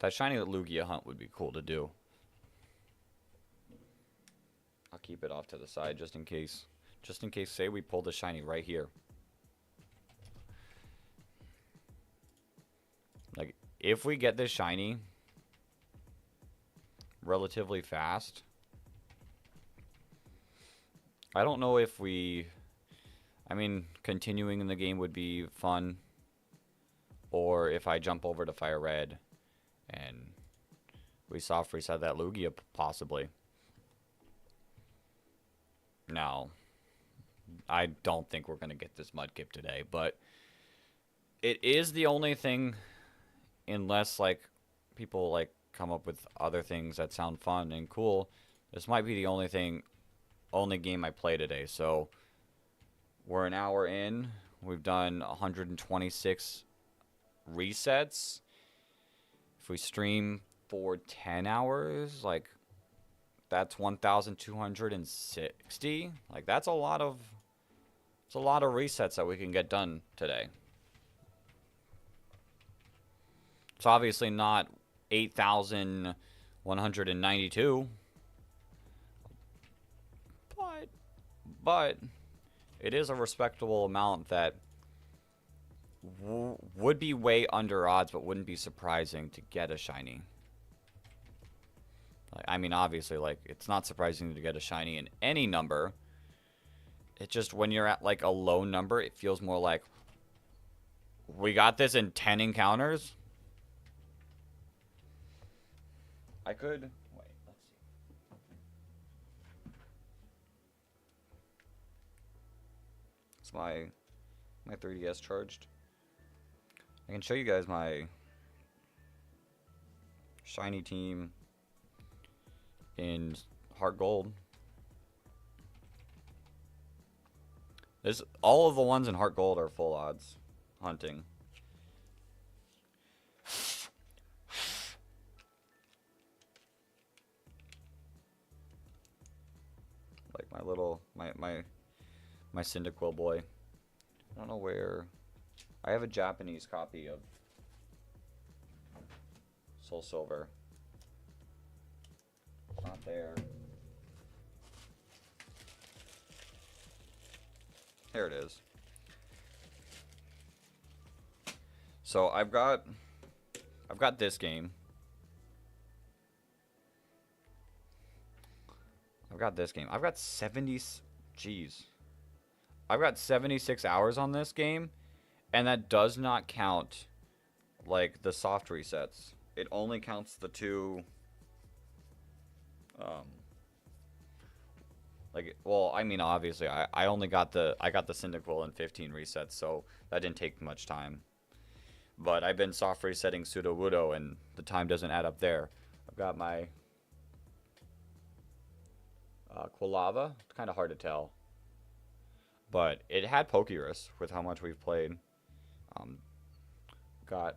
That shiny Lugia hunt would be cool to do. I'll keep it off to the side just in case. Just in case, say we pull the shiny right here. Like, if we get this shiny relatively fast, I don't know if we... I mean, continuing in the game would be fun. Or if I jump over to Fire Red and we soft reset that Lugia, possibly. No. I don't think we're going to get this Mudkip today, but it is the only thing, unless, like, people, like, come up with other things that sound fun and cool. This might be the only game I play today. So we're an hour in. We've done 126 resets. If we stream for 10 hours, like, that's 1,260. Like, that's a lot of resets that we can get done today. It's obviously not 8,192. But it is a respectable amount that would be way under odds, but wouldn't be surprising to get a shiny. Like, I mean, obviously, like, it's not surprising to get a shiny in any number. It's just when you're at, like, a low number, it feels more like, we got this in 10 encounters? I could... Wait, let's see. Is my 3DS charged? I can show you guys my shiny team in Heart Gold. All of the ones in Heart Gold are full odds hunting. Like my little my Cyndaquil boy. I don't know where. I have a Japanese copy of Soul Silver. It's not there. Here it is. So I've got this game. I've got 70. Jeez. I've got 76 hours on this game, and that does not count, like, the soft resets. It only counts the two. Like, well, I mean, obviously, I got the Cyndaquil in 15 resets, so that didn't take much time. But I've been soft resetting Sudowoodo, and the time doesn't add up there. I've got my Quilava. It's kind of hard to tell. But it had Pokerus with how much we've played. Got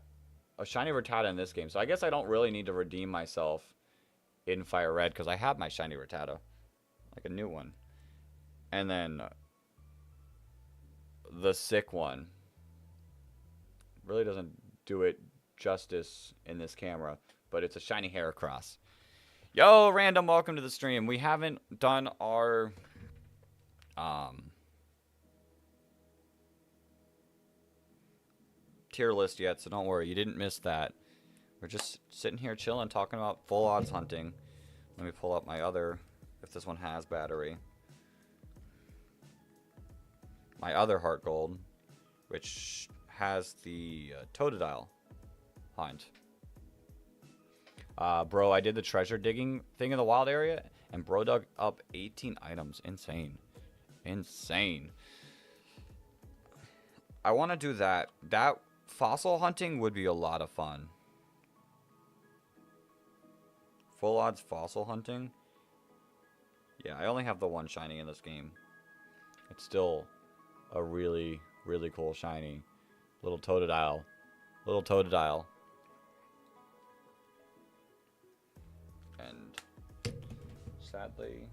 a shiny Rattata in this game, so I guess I don't really need to redeem myself in Fire Red because I have my shiny Rattata. Like a new one. And then the sick one. Really doesn't do it justice in this camera, but it's a shiny Heracross. Yo, Random, welcome to the stream. We haven't done our tier list yet, so don't worry, you didn't miss that. We're just sitting here chilling, talking about full odds hunting. Let me pull up my other if this one has battery. My other heart gold, which has the Totodile hunt. Bro, I did the treasure digging thing in the wild area, and bro dug up 18 items. Insane. Insane. I want to do that. That fossil hunting would be a lot of fun. Full odds fossil hunting. Yeah, I only have the one shiny in this game. It's still a really, really cool shiny. Little Totodile. Little Totodile. And sadly,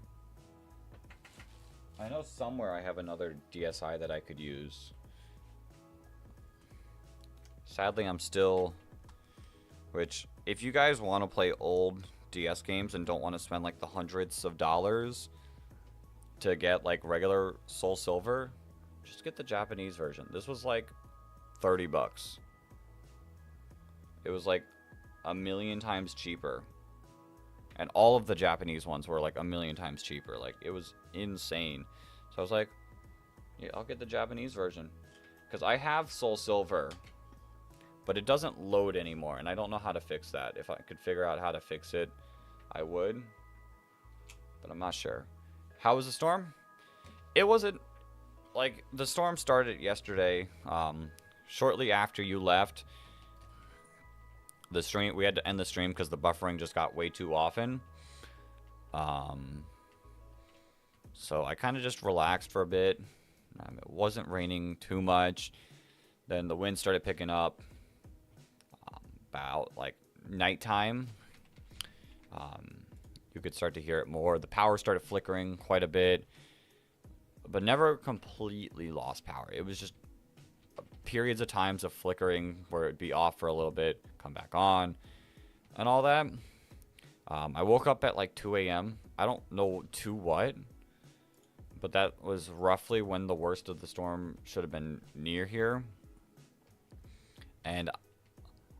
I know somewhere I have another DSI that I could use. Sadly, I'm still... Which, if you guys want to play old DS games and don't want to spend like the hundreds of dollars to get like regular Soul Silver, just get the Japanese version. This was like 30 bucks. It was like a million times cheaper. And all of the Japanese ones were like a million times cheaper. Like, it was insane. So I was like, yeah, I'll get the Japanese version. Because I have Soul Silver, but it doesn't load anymore. And I don't know how to fix that. If I could figure out how to fix it, I would. But I'm not sure. How was the storm? It wasn't... Like, the storm started yesterday. Shortly after you left the stream, we had to end the stream because the buffering just got way too often. So I kind of just relaxed for a bit. It wasn't raining too much. Then the wind started picking up about like nighttime. You could start to hear it more. The power started flickering quite a bit, but never completely lost power. It was just periods of times of flickering where it'd be off for a little bit, come back on, and all that. I woke up at like 2 a.m. I don't know to what, but that was roughly when the worst of the storm should have been near here. And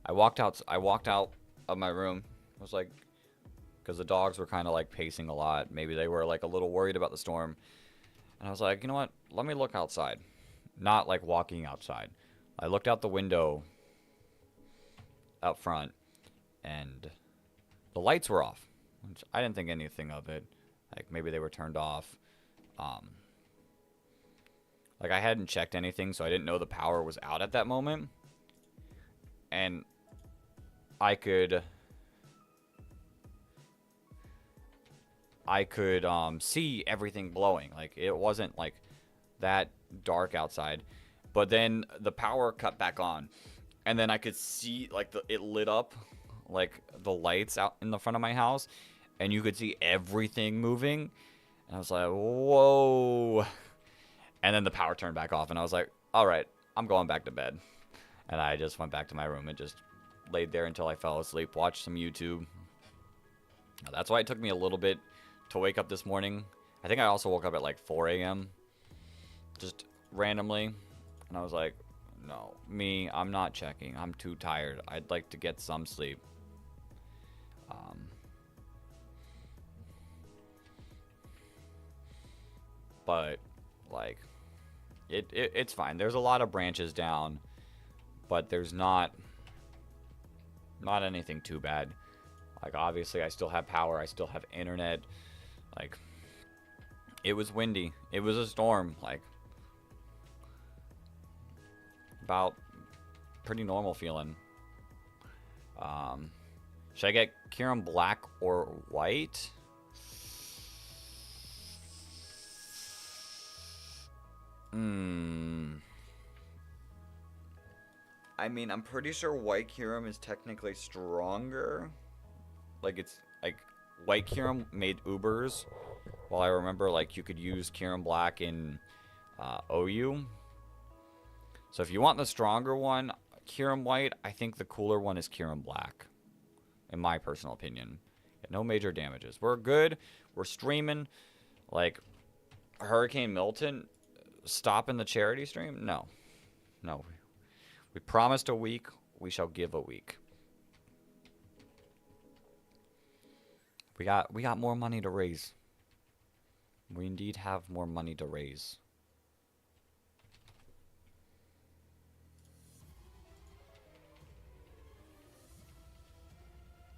I walked out of my room. I was like, because the dogs were kind of like pacing a lot. Maybe they were like a little worried about the storm. And I was like, you know what? Let me look outside. Not like walking outside. I looked out the window up front, and the lights were off. Which I didn't think anything of it. Like, maybe they were turned off. Like, I hadn't checked anything, so I didn't know the power was out at that moment. And I could see everything glowing. Like, it wasn't like that dark outside, but then the power cut back on, and then I could see like it lit up like the lights out in the front of my house, and you could see everything moving, and I was like, whoa. And then the power turned back off, and I was like, all right, I'm going back to bed. And I just went back to my room and just laid there until I fell asleep, watched some YouTube. That's why it took me a little bit to wake up this morning. I think I also woke up at like 4 a.m. just randomly. And I was like, no, I'm not checking. I'm too tired. I'd like to get some sleep. But like, it's fine. There's a lot of branches down, but there's not anything too bad. Like, obviously I still have power. I still have internet. Like, it was windy. It was a storm. Like, about pretty normal feeling. Should I get Kyurem black or white? I mean, I'm pretty sure white Kyurem is technically stronger. Like, it's like white Kyurem made Ubers, while I remember like you could use Kyurem black in OU. So if you want the stronger one, Kyurem white, I think the cooler one is Kyurem black, in my personal opinion. Yeah, no major damages. We're good. We're streaming. Like, Hurricane Milton stopping the charity stream? No. We promised a week. We shall give a week. We got more money to raise. We indeed have more money to raise.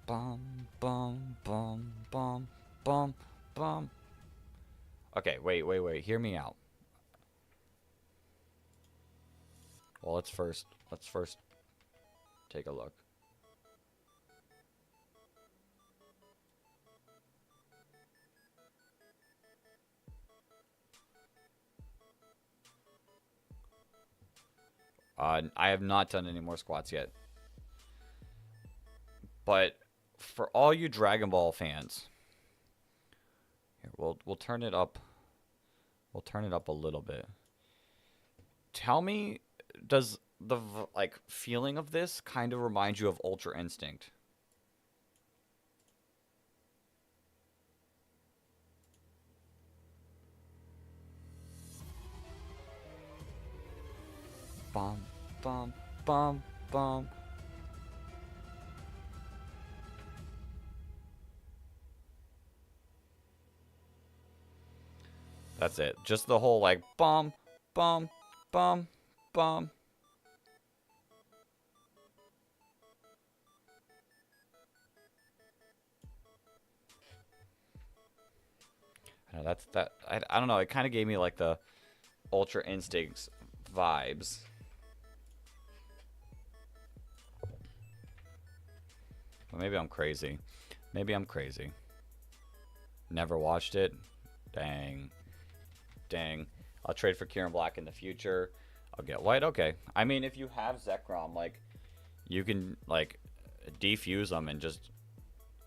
Bum, bum, bum, bum, bum, bum. Okay, wait. Hear me out. Well, let's first take a look. I have not done any more squats yet. But for all you Dragon Ball fans, here, we'll turn it up. We'll turn it up a little bit. Tell me, does the like feeling of this kind of remind you of Ultra Instinct? Bum, bum, bum, bum. That's it. Just the whole like bum, bum, bum, bum. That's that. I don't know. It kind of gave me like the Ultra Instincts vibes. Well, maybe I'm crazy. Maybe I'm crazy. Never watched it. Dang. Dang. I'll trade for Kieran Black in the future. I'll get White. Okay. I mean, if you have Zekrom, like, you can, like, defuse them and just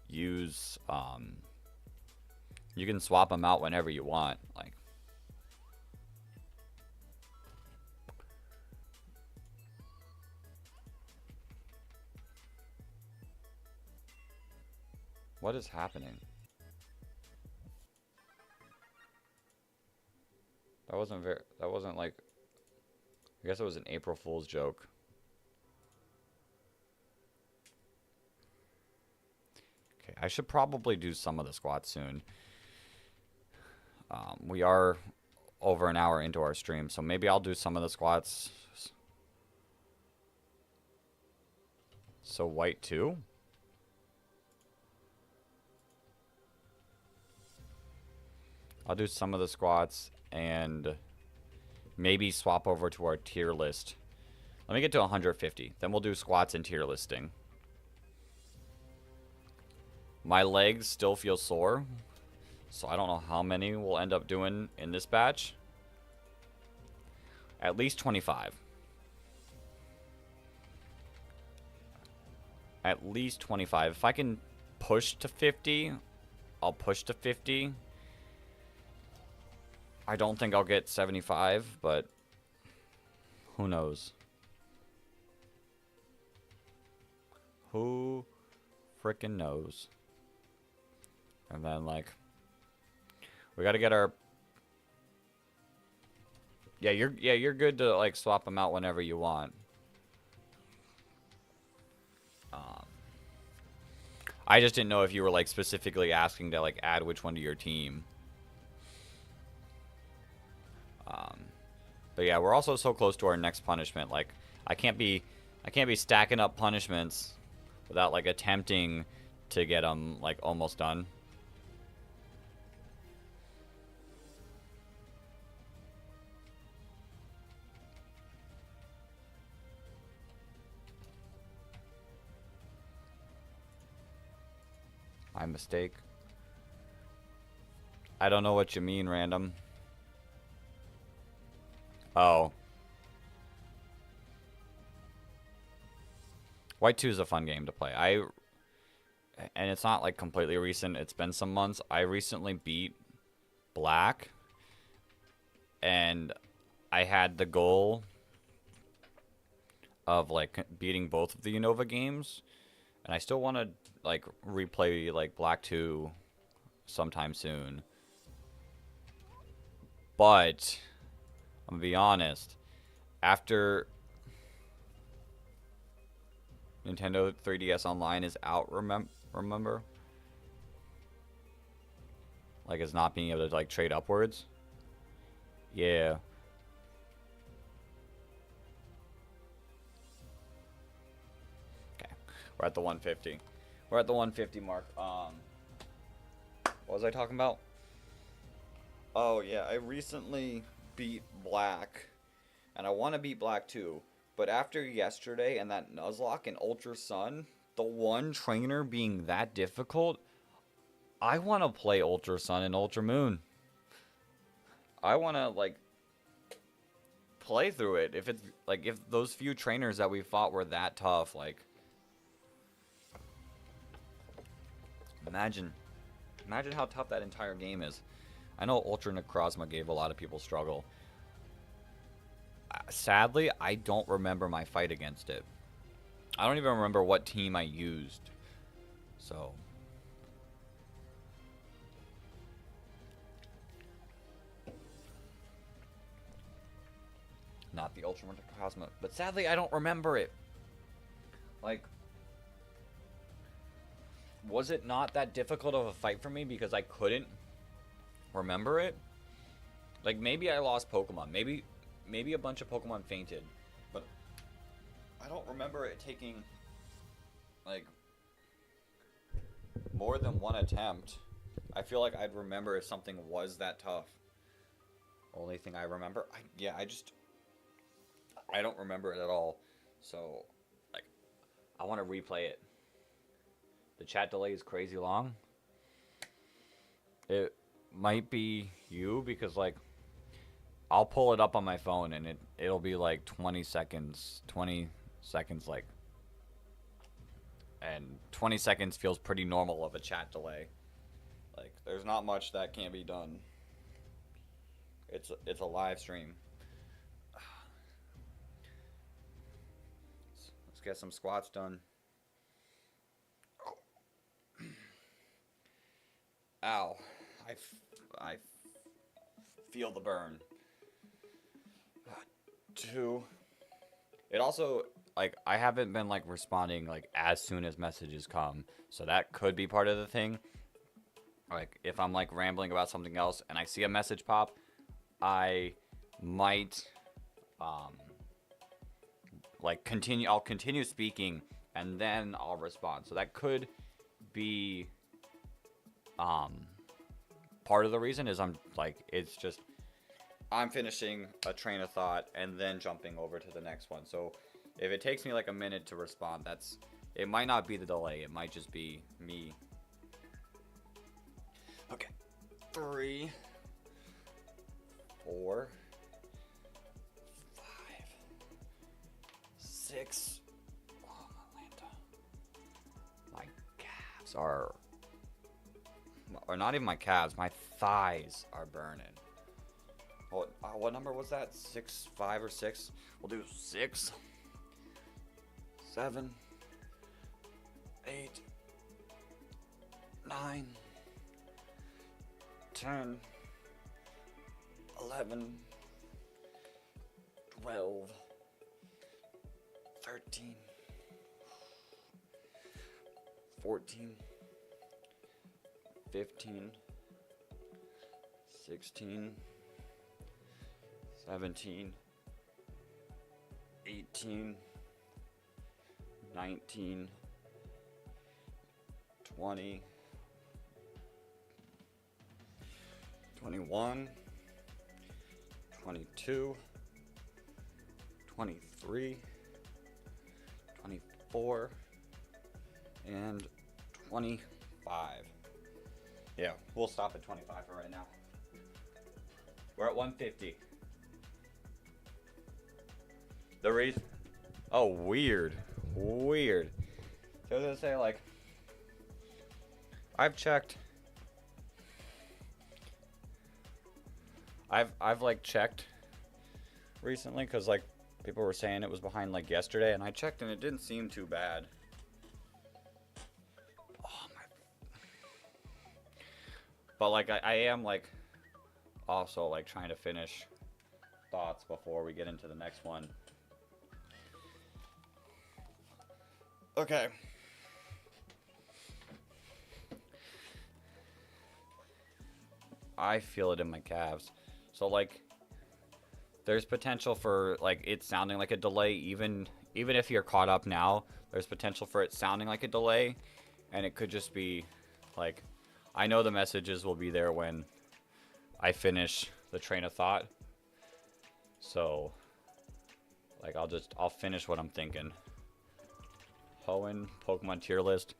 use, you can swap them out whenever you want. Like, what is happening? That wasn't like, I guess it was an April Fool's joke. Okay, I should probably do some of the squats soon. We are over an hour into our stream, so maybe I'll do some of the squats. So White too? I'll do some of the squats and maybe swap over to our tier list. Let me get to 150. Then we'll do squats and tier listing. My legs still feel sore, so I don't know how many we'll end up doing in this batch. At least 25. At least 25. If I can push to 50, I'll push to 50. I don't think I'll get 75, but who knows? Who frickin' knows? And then, like, we gotta get our... Yeah, you're good to, like, swap them out whenever you want. I just didn't know if you were, like, specifically asking to, like, add which one to your team. But yeah, we're also so close to our next punishment. Like, I can't be stacking up punishments without, like, attempting to get them, like, almost done. My mistake. I don't know what you mean, random. Oh. White 2 is a fun game to play. And it's not like completely recent. It's been some months. I recently beat Black. And I had the goal of like beating both of the Unova games. And I still want to like replay like Black 2 sometime soon. But I'm gonna be honest, after Nintendo 3DS Online is out, remember? Like, it's not being able to, like, trade upwards. Yeah. Okay. We're at the 150. We're at the 150 mark. What was I talking about? Oh, yeah. I recently beat Black. And I want to beat Black too. But after yesterday and that Nuzlocke and Ultra Sun, the one trainer being that difficult, I want to play Ultra Sun and Ultra Moon. I want to, like, play through it. If it's, like, if those few trainers that we fought were that tough, like, imagine how tough that entire game is. I know Ultra Necrozma gave a lot of people struggle. Sadly, I don't remember my fight against it. I don't even remember what team I used. So, not the Ultra Necrozma, but sadly I don't remember it. Like, was it not that difficult of a fight for me because I couldn't remember it? Like, maybe I lost Pokemon. Maybe a bunch of Pokemon fainted. But I don't remember it taking, like, more than one attempt. I feel like I'd remember if something was that tough. Only thing I remember, I don't remember it at all. So, like, I want to replay it. The chat delay is crazy long. It might be you because, like, I'll pull it up on my phone and it'll be like 20 seconds, like, and 20 seconds feels pretty normal of a chat delay. Like, there's not much that can be done. It's a live stream. Let's get some squats done. Ow. I feel the burn. 2. It also, like, I haven't been, like, responding, like, as soon as messages come. So that could be part of the thing. Like, if I'm, like, rambling about something else and I see a message pop, I might, like, I'll continue speaking and then I'll respond. So that could be, part of the reason is I'm, like, it's just, I'm finishing a train of thought and then jumping over to the next one. So if it takes me like a minute to respond, it might not be the delay. It might just be me. Okay. 3, 4, 5, 6. Oh, Atlanta. My calves are, or not even my calves, my thighs are burning. What number was that? 6, 5, or 6? We'll do 6, 7, 8, 9, 10, 11, 12, 13, 14, 15, 16, 17, 18, 19, 20, 21, 22, 23, 24, and 25. Yeah, we'll stop at 25 for right now. We're at 150. The reason... Oh, weird. Weird. So I was gonna say, like... I've checked... I've like, checked recently, because, like, people were saying it was behind, like, yesterday, and I checked, and it didn't seem too bad. Oh, my... But, like, I am, like, also, like, trying to finish thoughts before we get into the next one. Okay. I feel it in my calves. So like, there's potential for like it sounding like a delay, even if you're caught up now. There's potential for it sounding like a delay, and it could just be like, I know the messages will be there when I finish the train of thought. So like I'll finish what I'm thinking. Hoenn Pokemon tier list.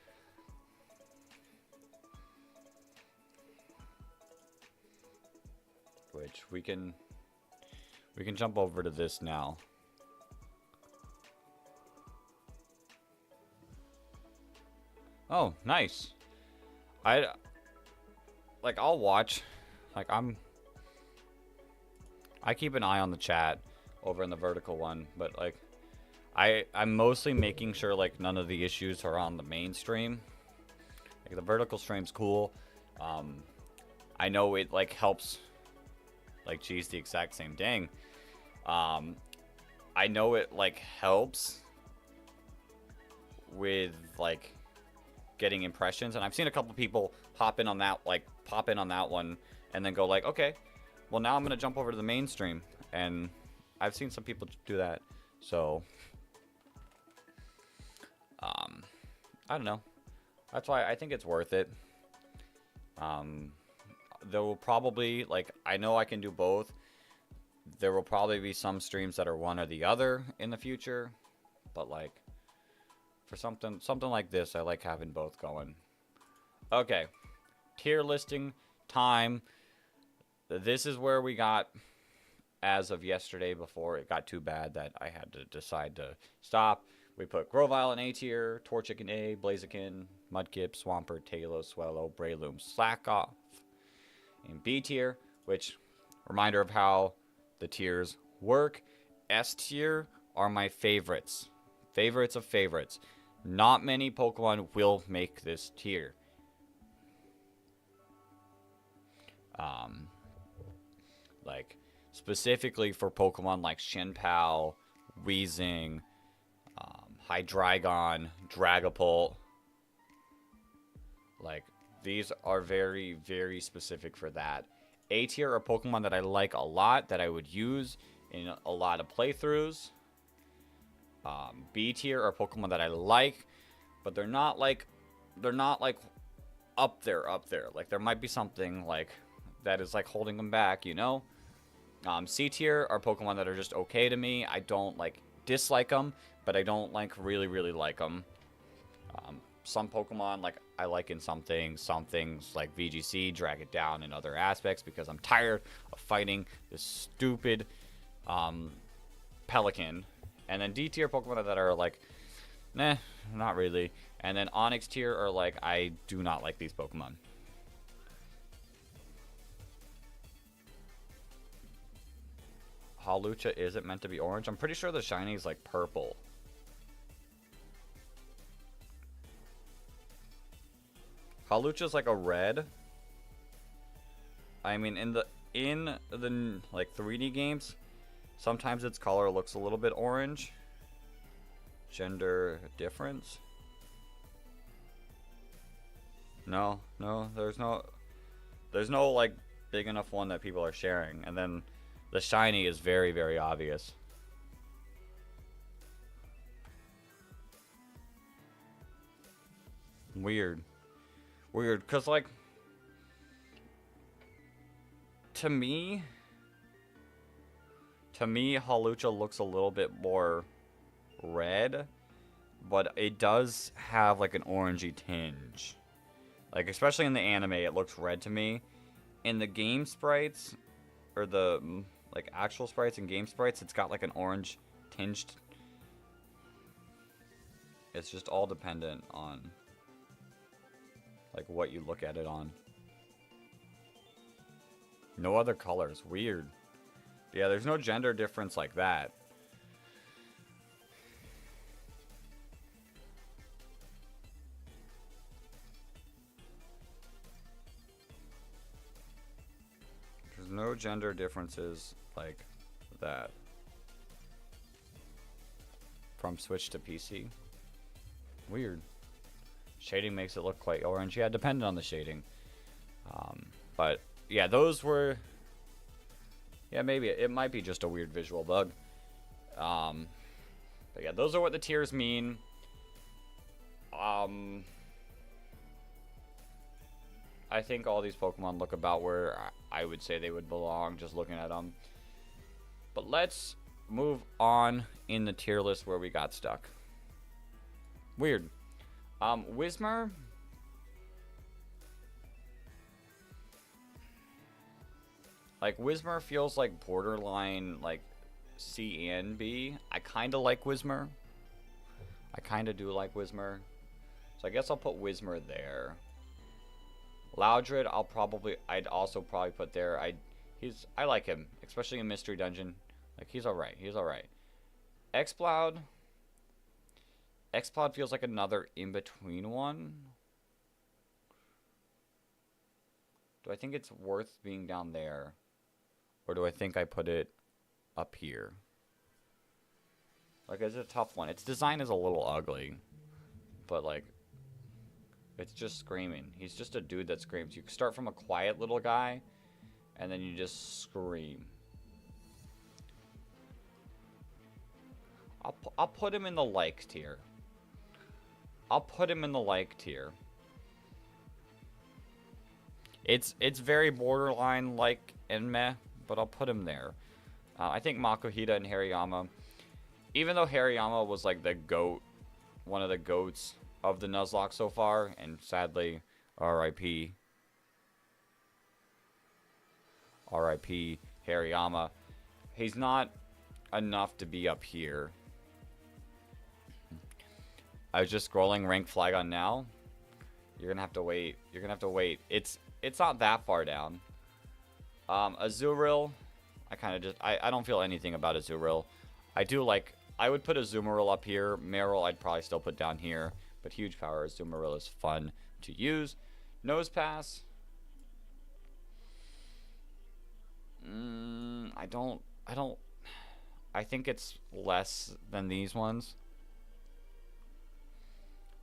Which we can jump over to this now. Oh, nice. I'll watch. I keep an eye on the chat over in the vertical one, but like I'm mostly making sure like none of the issues are on the mainstream. Like the vertical stream's cool. I know it like helps. Like, geez, the exact same thing. I know it like helps with like getting impressions, and I've seen a couple people pop in on that one and then go like, okay, well now I'm gonna jump over to the mainstream, and I've seen some people do that. So I don't know. That's why I think it's worth it. There will probably, like, I know I can do both. There will probably be some streams that are one or the other in the future, but like for something like this, I like having both going. Okay, tier listing time. This is where we got as of yesterday before it got too bad that I had to decide to stop. We put Grovyle in A tier, Torchic in A, Blaziken, Mudkip, Swampert, Talos, Swellow, Breloom, Slackoff in B tier, which, reminder of how the tiers work. S tier are my favorites. Favorites of favorites. Not many Pokemon will make this tier. Like, specifically for Pokemon like Shinpao, Weezing, Hydreigon, Dragapult. Like, these are very, very specific for that. A tier are Pokemon that I like a lot, that I would use in a lot of playthroughs. B tier are Pokemon that I like, but they're not like up there. Like, there might be something like that is like holding them back, you know? C tier are Pokemon that are just okay to me. I don't like dislike them, but I don't like really, really like them. Some Pokemon like I like in some things like VGC drag it down in other aspects because I'm tired of fighting this stupid Pelican. And then D tier Pokemon that are like, nah, not really. And then Onyx tier are like, I do not like these Pokemon. Hawlucha isn't meant to be orange. I'm pretty sure the shiny is like purple. Hawlucha's like a red. I mean, in the like 3D games, sometimes its color looks a little bit orange. Gender difference? No, there's no like big enough one that people are sharing. And then the shiny is very, very obvious. Weird, cause like to me Hawlucha looks a little bit more red, but it does have like an orangey tinge. Like, especially in the anime, it looks red to me. In the game sprites, or the like actual sprites and game sprites, it's got like an orange tinged. It's just all dependent on like what you look at it on. No other colors. Weird. Yeah, there's no gender difference like that. There's no gender differences like that. From Switch to PC. Weird. Shading makes it look quite orange. Yeah, dependent on the shading. But yeah, those were... Yeah, maybe. It might be just a weird visual bug. But yeah, those are what the tiers mean. I think all these Pokemon look about where I would say they would belong, just looking at them. But let's move on in the tier list where we got stuck. Weird. Whismur. Like, Whismur feels like borderline, like, C and B. I kind of like Whismur. I kind of do like Whismur. So I guess I'll put Whismur there. Loudred, I'd also probably put there. I like him, especially in Mystery Dungeon. Like, he's alright. He's alright. Exploud feels like another in-between one. Do I think it's worth being down there? Or do I think I put it up here? Like, it's a tough one. Its design is a little ugly. But, like, it's just screaming. He's just a dude that screams. You start from a quiet little guy, and then you just scream. I'll put him in the like tier. I'll put him in the like tier. It's very borderline like and meh, but I'll put him there. I think Makuhita and Hariyama, even though Hariyama was like the GOAT, one of the GOATs of the Nuzlocke so far, and sadly, R.I.P. R.I.P. Hariyama, he's not enough to be up here. I was just scrolling rank Flygon now. You're gonna have to wait. You're gonna have to wait. It's not that far down. Azurill, I don't feel anything about Azurill. I would put Azumarill up here. Marill I'd probably still put down here. But huge power Azumarill is fun to use. Nosepass. I think it's less than these ones.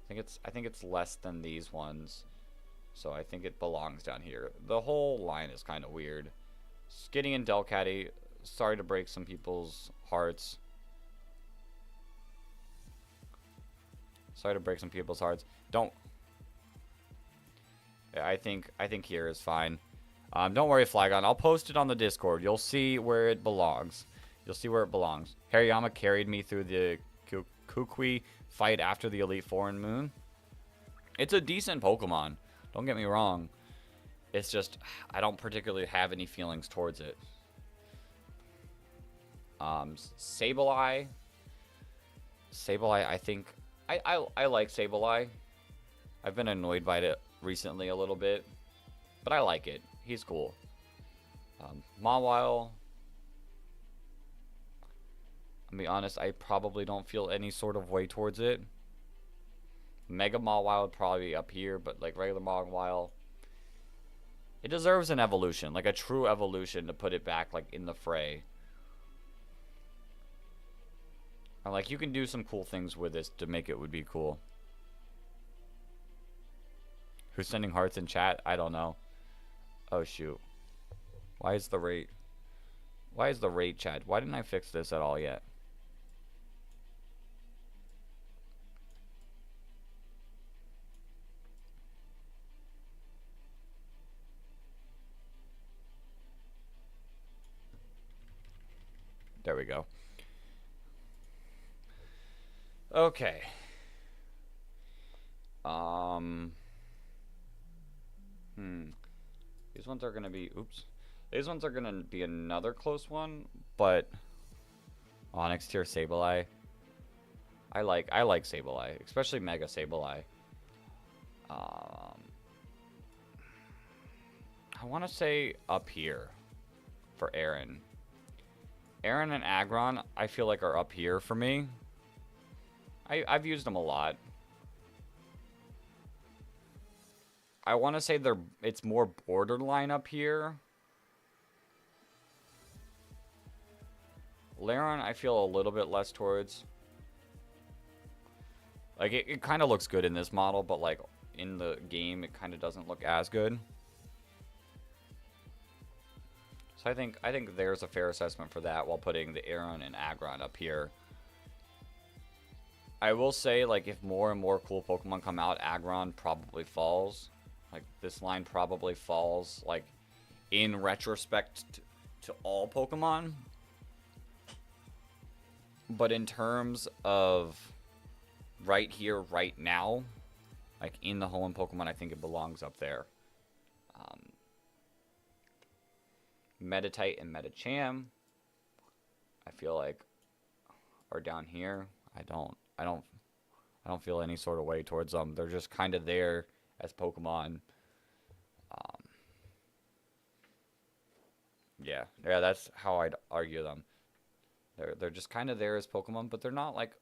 I think it's less than these ones. So I think it belongs down here. The whole line is kind of weird. Skitty and Delcatty, sorry to break some people's hearts. Sorry to break some people's hearts. Don't. Yeah, I think here is fine. Don't worry, Flygon. I'll post it on the Discord. You'll see where it belongs. You'll see where it belongs. Hariyama carried me through the Kukui fight after the Elite Four and Moon. It's a decent Pokemon. Don't get me wrong. It's just, I don't particularly have any feelings towards it. Sableye. Sableye, I think... I like Sableye. I've been annoyed by it recently a little bit. But I like it. He's cool. Mawile. I'll be honest, I probably don't feel any sort of way towards it. Mega Mawile would probably be up here, but like regular Mawile, it deserves an evolution, like a true evolution to put it back like in the fray. And like you can do some cool things with this to make it would be cool. Who's sending hearts in chat? I don't know. Oh shoot. Why is the rate chat? Why didn't I fix this at all yet? There we go. Okay. These ones are gonna be, these ones are gonna be another close one, but Onyx tier Sableye. I like Sableye, especially Mega Sableye. I want to say up here for Aaron. Aaron and Aggron, I feel like are up here for me. I've used them a lot. I want to say it's more borderline up here. Lairon, I feel a little bit less towards. Like, it kind of looks good in this model, but, like, in the game, it kind of doesn't look as good. So I think there's a fair assessment for that while putting the Aron and Aggron up here. I will say, like, if more and more cool Pokemon come out, Aggron probably falls. Like, this line probably falls, like, in retrospect to all Pokemon. But in terms of right here, right now, like, in the Hoenn Pokemon, I think it belongs up there. Meditite and Medicham, I feel like, are down here. I don't feel any sort of way towards them. They're just kind of there as Pokemon. Yeah, that's how I'd argue them. They're just kind of there as Pokemon, but they're not like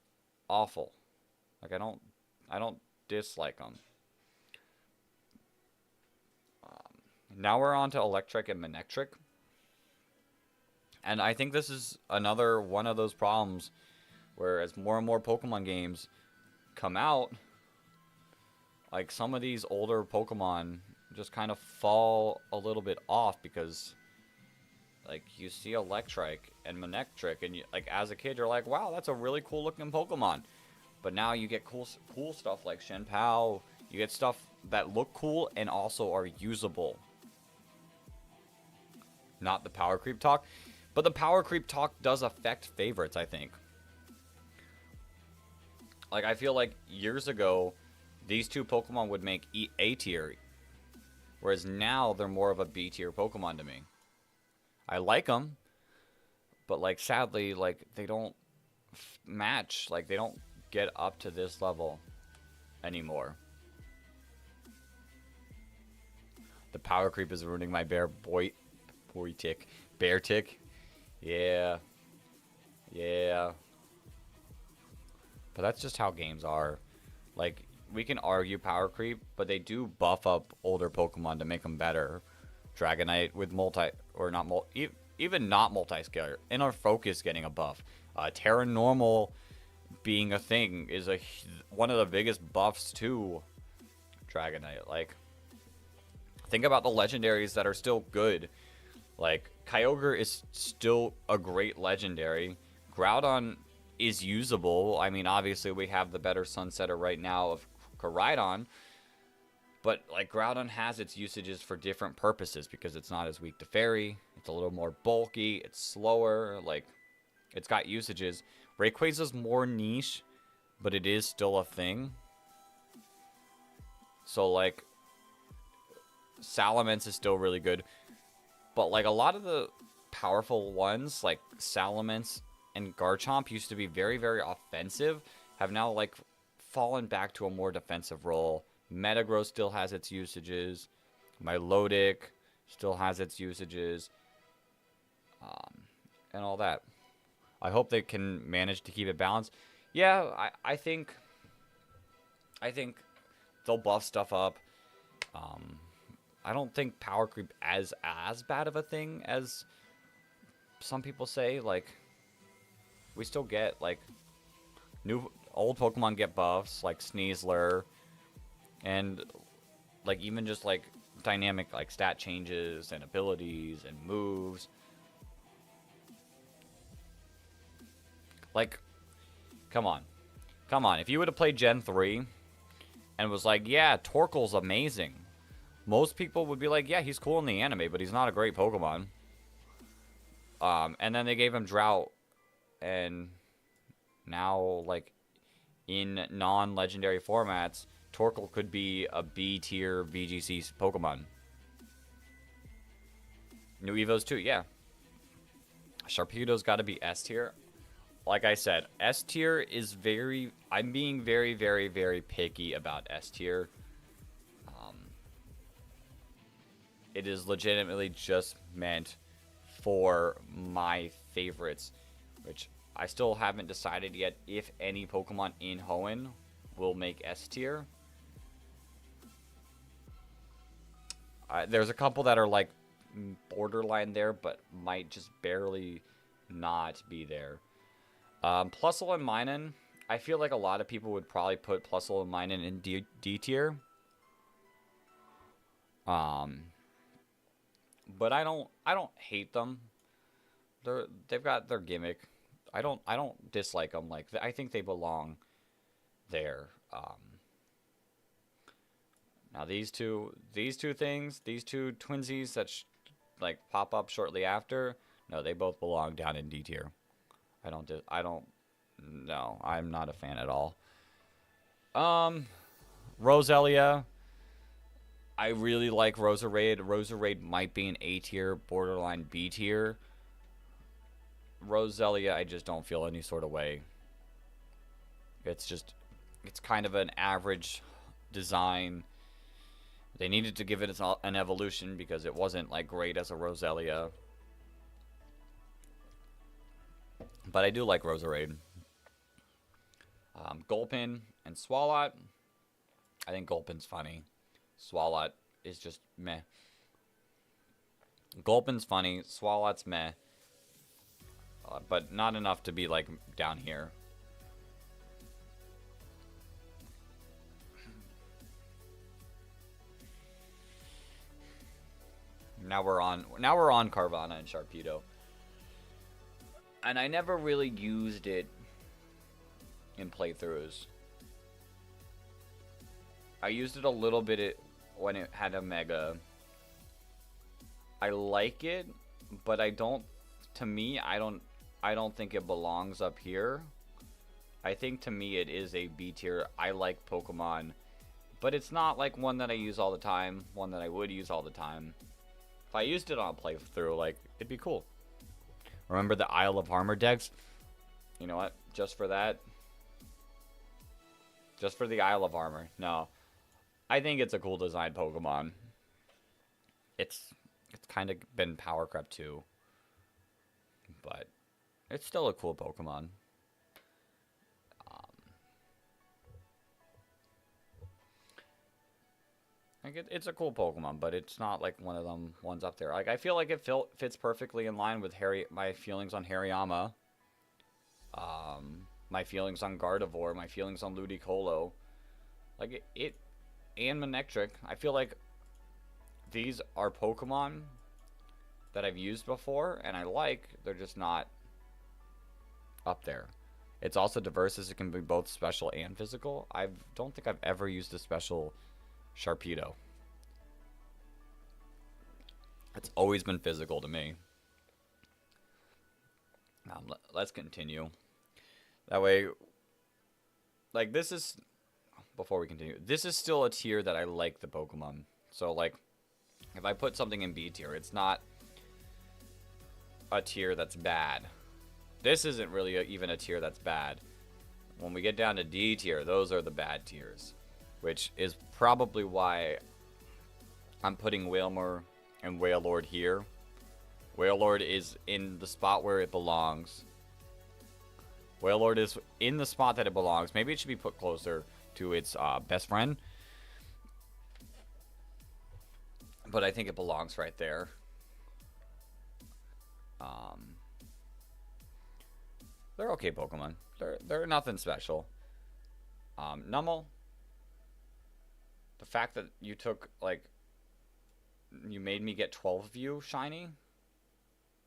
awful. Like I don't dislike them. Now we're on to Electric and Manectric. And I think this is another one of those problems where as more and more Pokemon games come out, like some of these older Pokemon just kind of fall a little bit off because like you see Electric and Manectric and you, like as a kid you're like, wow, that's a really cool looking Pokemon. But now you get cool stuff like Shenpao, you get stuff that look cool and also are usable. Not the power creep talk. But the power creep talk does affect favorites, I think. Like, I feel like years ago, these two Pokemon would make A tier. Whereas now, they're more of a B tier Pokemon to me. I like them. But, like, sadly, like, they don't match. Like, they don't get up to this level anymore. The power creep is ruining my bear boy tick. Bear tick. Yeah. But that's just how games are. Like, we can argue power creep, but they do buff up older Pokemon to make them better. Dragonite with even not multi-scalar. Inner Focus getting a buff. Terra Normal being a thing is one of the biggest buffs to Dragonite. Like, think about the legendaries that are still good. Like, Kyogre is still a great legendary. Groudon is usable. I mean, obviously, we have the better Sunsetter right now of Koraidon. But, like, Groudon has its usages for different purposes because it's not as weak to Fairy. It's a little more bulky. It's slower. Like, it's got usages. Rayquaza's more niche, but it is still a thing. So, like, Salamence is still really good. But, like, a lot of the powerful ones, like Salamence and Garchomp, used to be very, very offensive, have now, like, fallen back to a more defensive role. Metagross still has its usages. Milotic still has its usages. And all that. I hope they can manage to keep it balanced. Yeah, I think they'll buff stuff up. I don't think power creep as bad of a thing as some people say. Like, we still get, like, old Pokemon get buffs, like Sneasler, and, like, even just, like, dynamic, like, stat changes and abilities and moves. Like, come on. If you would have played Gen 3 and was like, yeah, Torkoal's amazing, most people would be like, yeah, he's cool in the anime, but he's not a great Pokemon. And then they gave him Drought. And now, like, in non-legendary formats, Torkoal could be a B-tier VGC Pokemon. New Evos too, yeah. Sharpedo's got to be S-tier. Like I said, S-tier is very... I'm being very, very, very picky about S-tier. It is legitimately just meant for my favorites, which I still haven't decided yet if any Pokemon in Hoenn will make S-tier. There's a couple that are like borderline there, but might just barely not be there. Plusle and Minun, I feel like a lot of people would probably put Plusle and Minun in D tier. but I don't hate them. They've got their gimmick. I don't dislike them. Like I think they belong there. Now these two things, these two twinsies that like pop up shortly after, no, they both belong down in D tier. I don't. No, I'm not a fan at all. Um, Roselia, I really like Roserade. Roserade might be an A tier, borderline B tier. Roselia, I just don't feel any sort of way. It's kind of an average design. They needed to give it an evolution because it wasn't like great as a Roselia. But I do like Roserade. Gulpin and Swalot. I think Gulpin's funny. Swalot is just meh. Gulpin's funny. Swalot's meh. But not enough to be like down here. Now we're on Carvana and Sharpedo. And I never really used it in playthroughs. I used it a little bit when it had a Mega. I like it, but I don't think it belongs up here. I think to me it is a B tier. I like Pokemon, but it's not like one that I use all the time, one that I would use all the time. If I used it on a playthrough, like, it'd be cool. Remember the Isle of Armor decks? You know what? Just for that. Just for the Isle of Armor. No. I think it's a cool design Pokemon. It's kind of been power crept too. But it's still a cool Pokemon. Like it's a cool Pokemon, but it's not like one of them ones up there. Like I feel like it fits perfectly in line with my feelings on Hariyama, my feelings on Gardevoir, my feelings on Ludicolo, like it and Manectric. I feel like these are Pokemon that I've used before and I like. They're just not up there. It's also diverse as it can be both special and physical. I don't think I've ever used a special Sharpedo. It's always been physical to me. Let's continue. That way, like this is, before we continue, this is still a tier that I like the Pokemon. So like, if I put something in B tier, it's not a tier that's bad. This isn't really even a tier that's bad. When we get down to D tier, those are the bad tiers. Which is probably why I'm putting Wailmer and Wailord here. Wailord is in the spot where it belongs. Wailord is in the spot that it belongs. Maybe it should be put closer to its best friend. But I think it belongs right there. They're okay Pokemon. They're nothing special. Numel. The fact that you took, like, you made me get 12 of you shiny.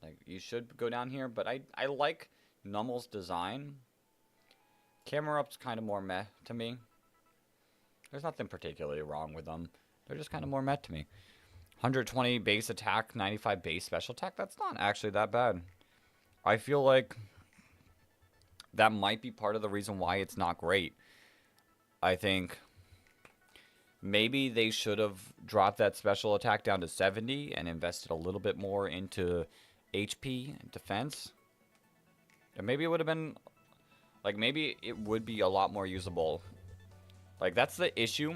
Like, you should go down here. But I like Numel's design. Camerup's kind of more meh to me. There's nothing particularly wrong with them. They're just kind of more meh to me. 120 base attack, 95 base special attack. That's not actually that bad. I feel like that might be part of the reason why it's not great. I think maybe they should have dropped that special attack down to 70 and invested a little bit more into HP and defense. And maybe it would have been, like, maybe it would be a lot more usable. Like, that's the issue.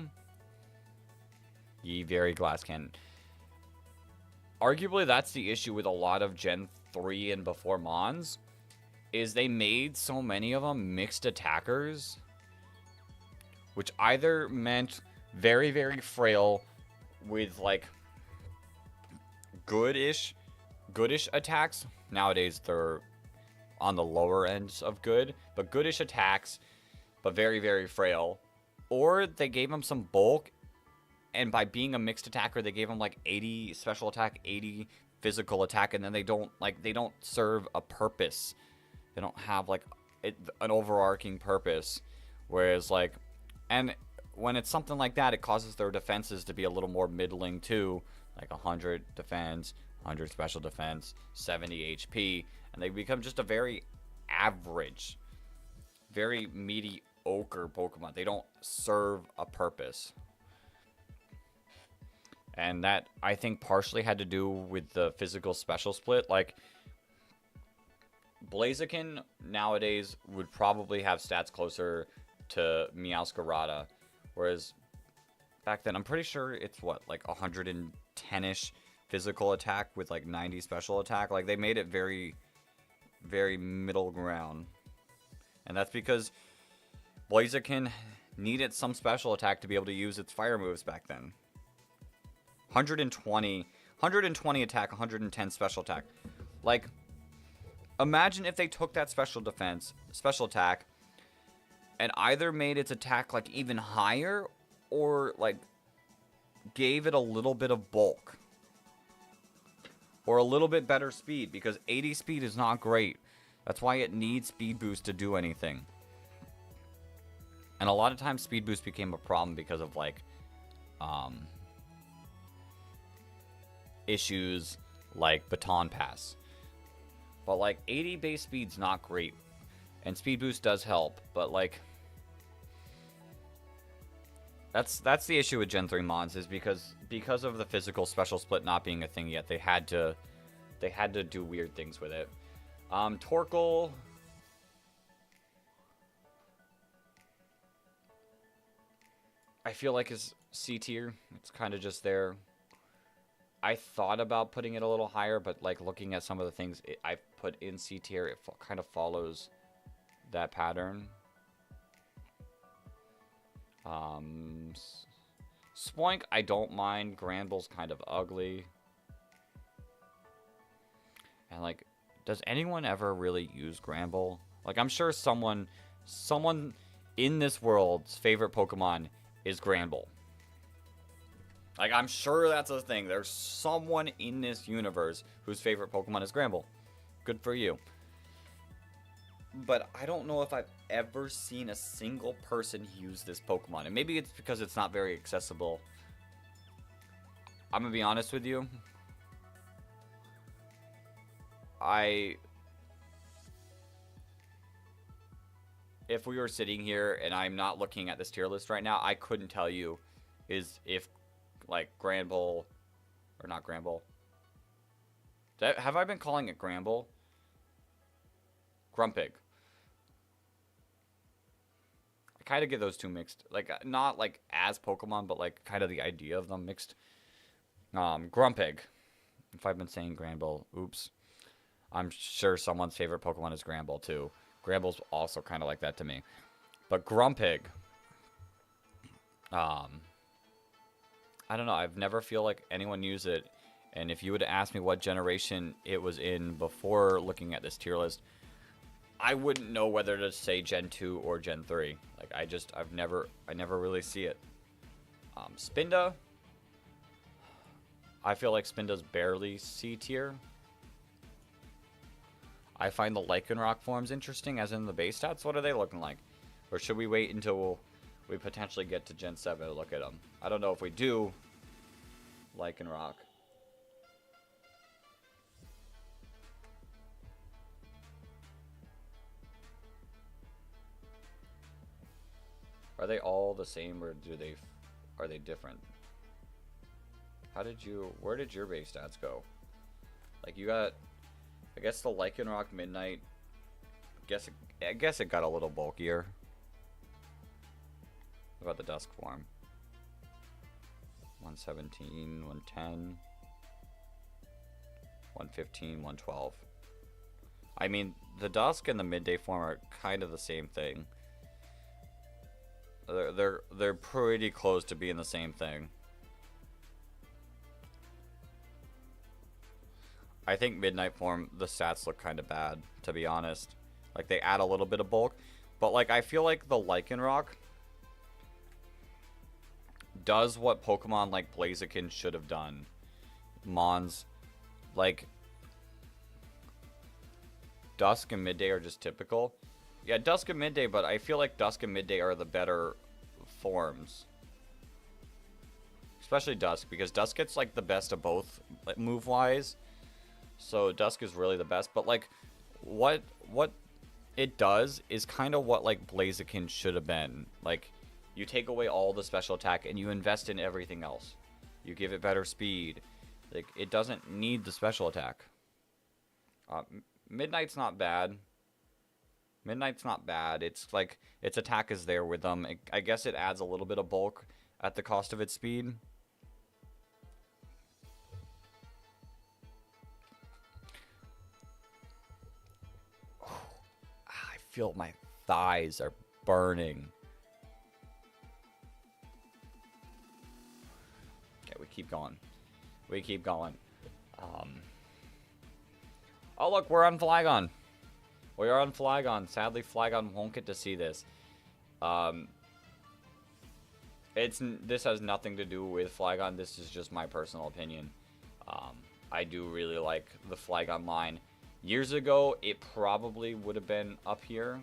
Ye very glass cannon. Arguably, that's the issue with a lot of Gen 3 and before Mons, is they made so many of them mixed attackers, which either meant very, very frail with, like, goodish attacks. Nowadays, they're on the lower ends of good, but goodish attacks, but very, very frail. Or they gave them some bulk and by being a mixed attacker, they gave him like 80 special attack, 80 physical attack, and then they don't serve a purpose. They don't have like an overarching purpose. Whereas like, and when it's something like that, it causes their defenses to be a little more middling too, like 100 defense, 100 special defense, 70 HP, and they become just a very average, very mediocre Pokemon. They don't serve a purpose. And that, I think, partially had to do with the physical special split. Like, Blaziken nowadays would probably have stats closer to Meowscarada. Whereas back then, I'm pretty sure it's what, like 110-ish physical attack with like 90 special attack. Like, they made it very, very middle ground. And that's because Blaziken needed some special attack to be able to use its fire moves back then. 120 attack, 110 special attack. Like, imagine if they took that special defense, special attack, and either made its attack like even higher, or like gave it a little bit of bulk, or a little bit better speed, because 80 speed is not great. That's why it needs speed boost to do anything. And a lot of times speed boost became a problem because of like issues like baton pass. But like 80 base speed's not great, and speed boost does help, but like that's the issue with Gen 3 mods, is because of the physical special split not being a thing yet, they had to do weird things with it. Torkoal, I feel like is C tier. It's kind of just there. I thought about putting it a little higher, but like looking at some of the things I've put in C tier, it kind of follows that pattern. Spoink, I don't mind. Granbull's kind of ugly. And like, does anyone ever really use Granbull? Like, I'm sure someone in this world's favorite Pokemon is Granbull. Like, I'm sure that's a thing. There's someone in this universe whose favorite Pokemon is Granbull. Good for you. But I don't know if I've ever seen a single person use this Pokemon. And maybe it's because it's not very accessible. I'm going to be honest with you. If we were sitting here and I'm not looking at this tier list right now, I couldn't tell you if like Granbull, or not Granbull. Have I been calling it Granbull? Grumpig. I kind of get those two mixed. Like, not like as Pokemon, but like kind of the idea of them mixed. Grumpig. If I've been saying Granbull, oops. I'm sure someone's favorite Pokemon is Granbull too. Granbull's also kind of like that to me. But Grumpig, I don't know. I've never feel like anyone used it. And if you would ask me what generation it was in before looking at this tier list, I wouldn't know whether to say Gen 2 or Gen 3. Like, I never really see it. Spinda, I feel like Spinda's barely C tier. I find the Lycanroc forms interesting, as in the base stats. What are they looking like? Or should we wait until we potentially get to Gen 7 to look at them? I don't know if we do Lycanroc. Are they all the same, or are they different? Where did your base stats go? Like, you got, I guess the Lycanroc Midnight, I guess it got a little bulkier. What about the Dusk form? 117, 110, 115, 112. I mean, the Dusk and the Midday form are kind of the same thing. They're pretty close to being the same thing. I think Midnight form, the stats look kind of bad, to be honest. Like, they add a little bit of bulk, but like, I feel like the Lycanroc does what Pokemon like Blaziken should have done. Mons, like, Dusk and Midday are just typical. Yeah, Dusk and Midday, but I feel like Dusk and Midday are the better forms. Especially Dusk, because Dusk gets, like, the best of both, like, move-wise. So Dusk is really the best. But, like, what it does is kind of what, like, Blaziken should have been. Like, you take away all the special attack and you invest in everything else. You give it better speed. Like, it doesn't need the special attack. Midnight's not bad. Midnight's not bad. It's like, its attack is there with them. I guess it adds a little bit of bulk at the cost of its speed. I feel my thighs are burning. Okay, we keep going. We keep going. Oh, look, we're on Flygon. We are on Flygon. Sadly, Flygon won't get to see this. This has nothing to do with Flygon. This is just my personal opinion. I do really like the Flygon line. Years ago, it probably would have been up here.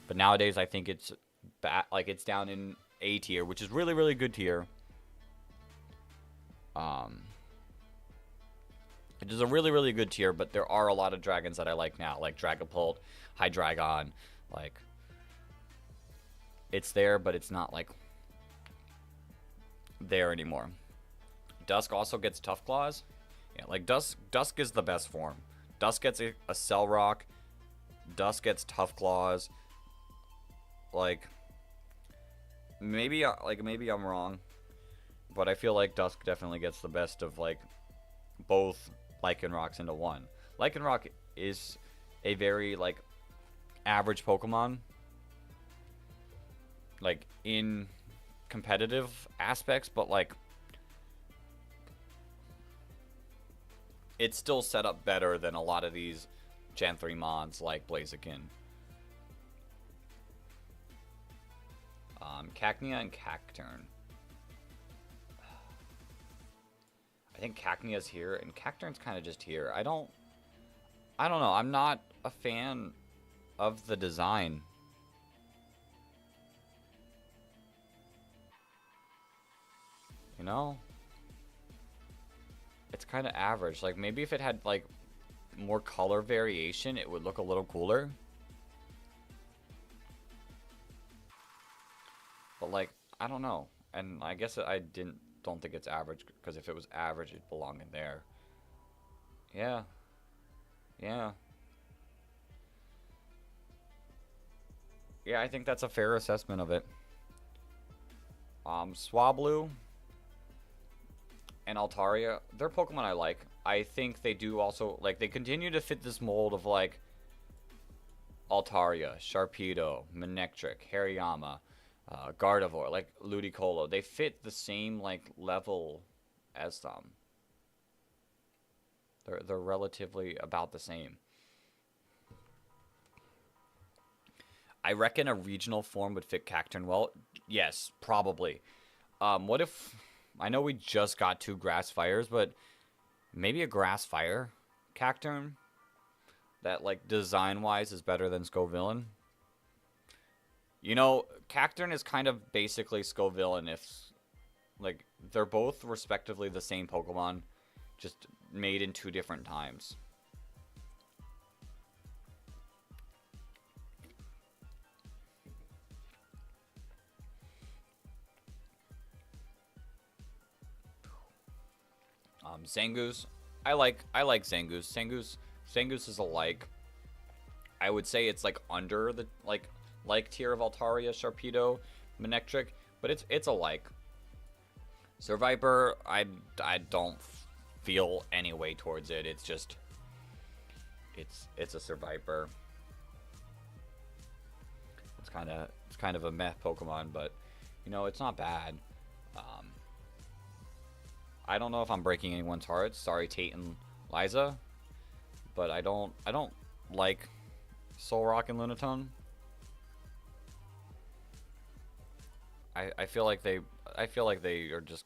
But nowadays, I think it's it's down in A tier, which is really, really good tier. It is a really, really good tier, but there are a lot of dragons that I like now, like Dragapult, Hydreigon, like, it's there, but it's not, like, there anymore. Dusk also gets Tough Claws. Yeah, like, Dusk is the best form. Dusk gets a Cell Rock. Dusk gets Tough Claws. Like, maybe I'm wrong, but I feel like Dusk definitely gets the best of, like, both Lycanrocs into one. Lycanroc is a very, like, average Pokemon, like, in competitive aspects, but, like, it's still set up better than a lot of these Gen 3 mons like Blaziken. Cacnea and Cacturne. I think Cacnea's here, and Cacturne's kind of just here. I don't know. I'm not a fan of the design. You know? It's kind of average. Like, maybe if it had, like, more color variation, it would look a little cooler. But, like, I don't know. And I guess I don't think it's average, because if it was average, it'd belong in there. Yeah. Yeah. Yeah, I think that's a fair assessment of it. Swablu and Altaria, they're Pokemon I like. I think they do also, like, they continue to fit this mold of, like, Altaria, Sharpedo, Manectric, Hariyama, Gardevoir, like Ludicolo. They fit the same, like, level as them. They're relatively about the same. I reckon a regional form would fit Cacturne well. Yes, probably. What if... I know we just got 2 Grass Fires, but maybe a Grass Fire Cacturne that, like, design-wise is better than Scovillain. You know, Cacturne is kind of basically Scovillain if, like, they're both respectively the same Pokemon, just made in 2 different times. Zangoose. I like Zangoose. Zangoose is a like. I would say it's like under the like tier of Altaria, Sharpedo, Manectric, but it's a like. Survivor, I don't feel any way towards it. It's just it's a Survivor. It's kind of a meh Pokemon, but you know, it's not bad. I don't know if I'm breaking anyone's hearts. Sorry, Tate and Liza, but I don't like Solrock and Lunatone. I feel like they I feel like they are just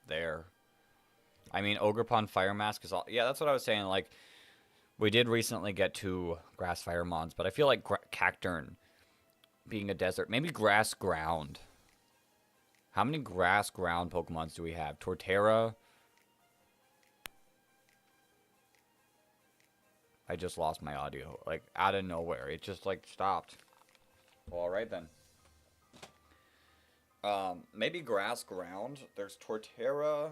there. I mean, Ogerpon Fire Mask is all. Yeah, that's what I was saying. Like, we did recently get 2 Grass Fire Mons, but I feel like Cacturn being a desert, maybe Grass Ground. How many Grass Ground Pokemons do we have? Torterra. I just lost my audio, like out of nowhere. It just like stopped. Well, all right then. Maybe Grass Ground. There's Torterra.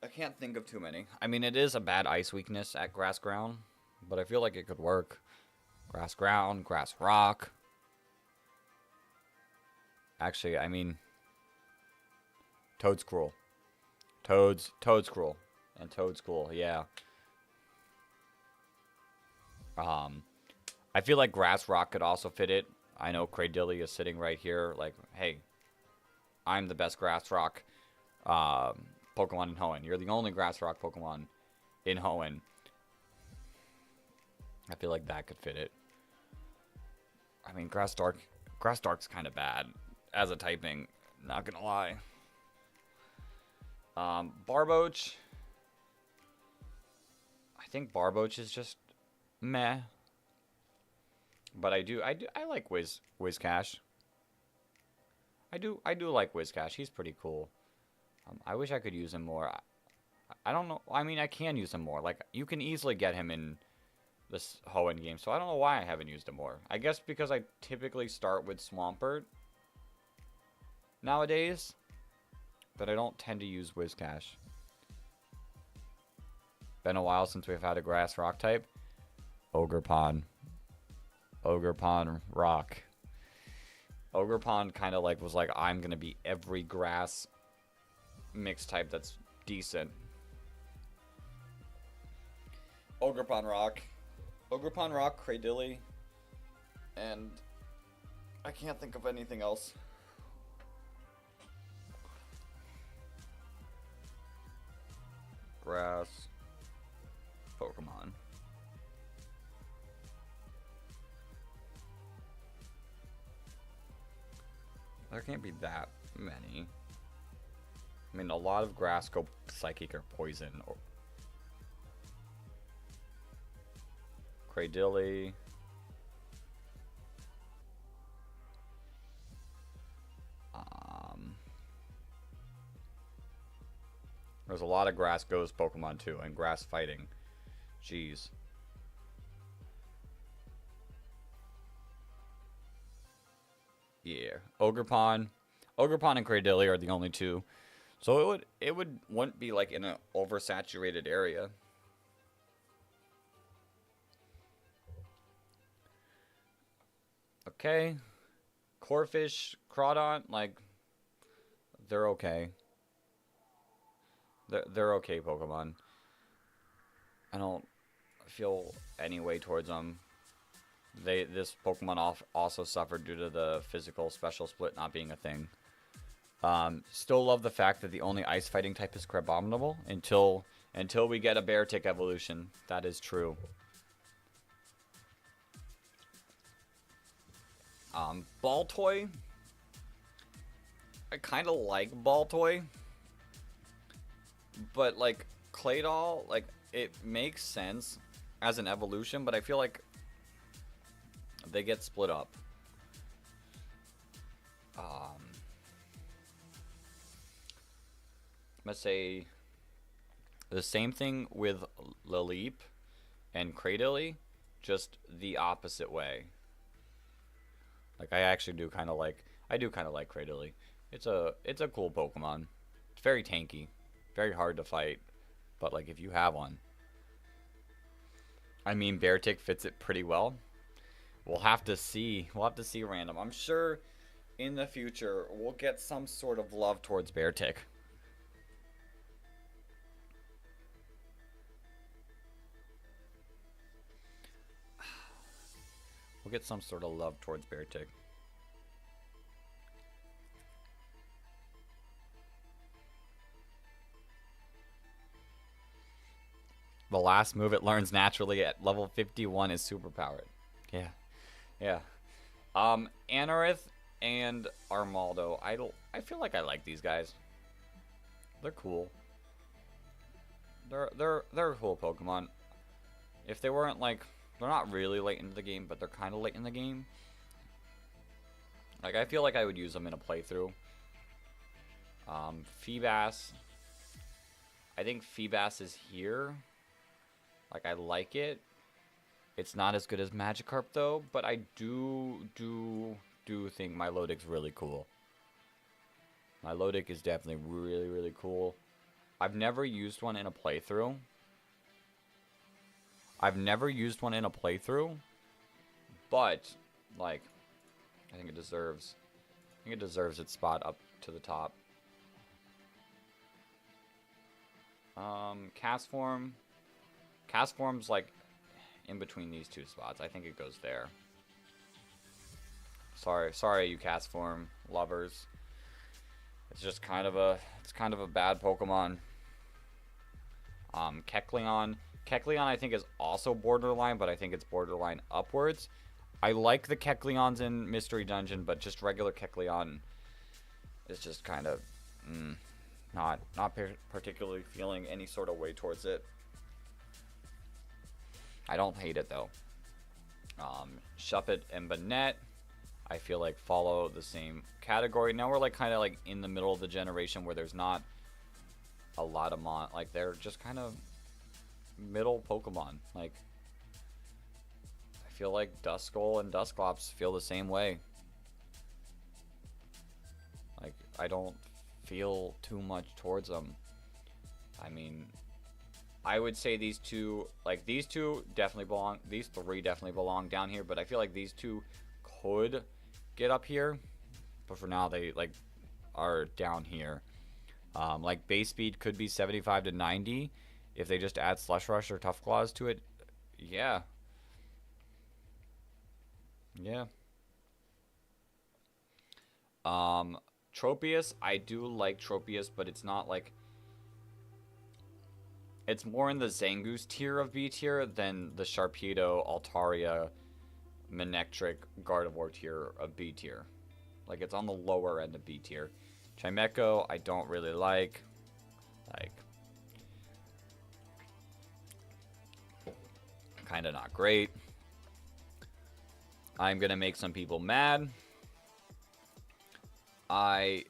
I can't think of too many. I mean, it is a bad ice weakness at Grass Ground, but I feel like it could work. Grass Ground, Grass Rock. Actually, I mean, Toedscruel. Toedscruel. And Toedscruel, yeah. I feel like Grass Rock could also fit it. I know Cradilly is sitting right here. Like, hey, I'm the best Grass Rock Pokemon in Hoenn. You're the only Grass Rock Pokemon in Hoenn. I feel like that could fit it. I mean, Grass Dark's kind of bad as a typing. Not gonna lie. Barboach. I think Barboach is just meh. But I like Whiscash. I do like Whiscash. He's pretty cool. I wish I could use him more. I don't know. I mean, I can use him more. Like, you can easily get him in this Hoenn game, so I don't know why I haven't used him more. I guess because I typically start with Swampert nowadays, but I don't tend to use Whiscash. Been a while since we've had a Grass Rock type. Ogerpon Rock. Ogerpon kind of like was like, I'm gonna be every grass mixed type that's decent. Ogerpon Rock, Cradilly, and I can't think of anything else. Grass Pokemon. There can't be that many. I mean, a lot of grass go psychic or poison. Or Cradilly. There's a lot of grass goes Pokemon too, and grass fighting. Jeez. Yeah, Ogerpon and Cradilly are the only 2, so wouldn't be like in an oversaturated area. Okay, Corphish, Crawdont, like they're okay. They're okay Pokemon. I don't feel any way towards them. This Pokemon also suffered due to the physical special split not being a thing. Still love the fact that the only ice fighting type is Crabominable until we get a Beartic evolution. That is true. Baltoy. I kind of like Baltoy, but like Claydol, like it makes sense as an evolution, but I feel like they get split up. Let's say the same thing with Lileep and Cradilly, just the opposite way. Like I actually do kind of like Cradilly. It's a cool Pokemon. It's very tanky, very hard to fight, but like if you have one, I mean Beartic fits it pretty well. We'll have to see. Random. I'm sure in the future we'll get some sort of love towards Beartic. We'll get some sort of love towards Beartic. The last move it learns naturally at level 51 is superpowered. Yeah. Yeah. Anorith, and Armaldo. I feel like I like these guys. They're cool. They're a cool Pokemon. If they weren't like, they're not really late into the game, but they're kind of late in the game. Like, I feel like I would use them in a playthrough. Feebas. I think Feebas is here. Like, I like it. It's not as good as Magikarp, though, but I do think Milotic's really cool. Milotic is definitely really, really cool. I've never used one in a playthrough. But, like, I think it deserves its spot up to the top. Castform. Castform's like in between these two spots. I think it goes there. Sorry, you Castform lovers. It's just kind of a bad Pokemon. Kecleon. Kecleon I think is also borderline, but I think it's borderline upwards. I like the Kecleons in Mystery Dungeon, but just regular Kecleon is just kind of not particularly feeling any sort of way towards it. I don't hate it though. Shuppet and Banette, I feel like follow the same category. Now we're like kind of like in the middle of the generation where there's not a lot of like they're just kind of middle Pokemon. Like I feel like Duskull and Dusclops feel the same way. Like I don't feel too much towards them. I mean, I would say these two definitely belong. These three definitely belong down here, but I feel like these two could get up here. But for now, they like are down here. Like base speed could be 75 to 90 if they just add Slush Rush or Tough Claws to it. Yeah. Yeah. Tropius, I do like Tropius, but it's not like... It's more in the Zangoose tier of B tier than the Sharpedo, Altaria, Manectric, Gardevoir tier of B tier. Like, it's on the lower end of B tier. Chimecho, I don't really like. Like, kind of not great. I'm going to make some people mad. I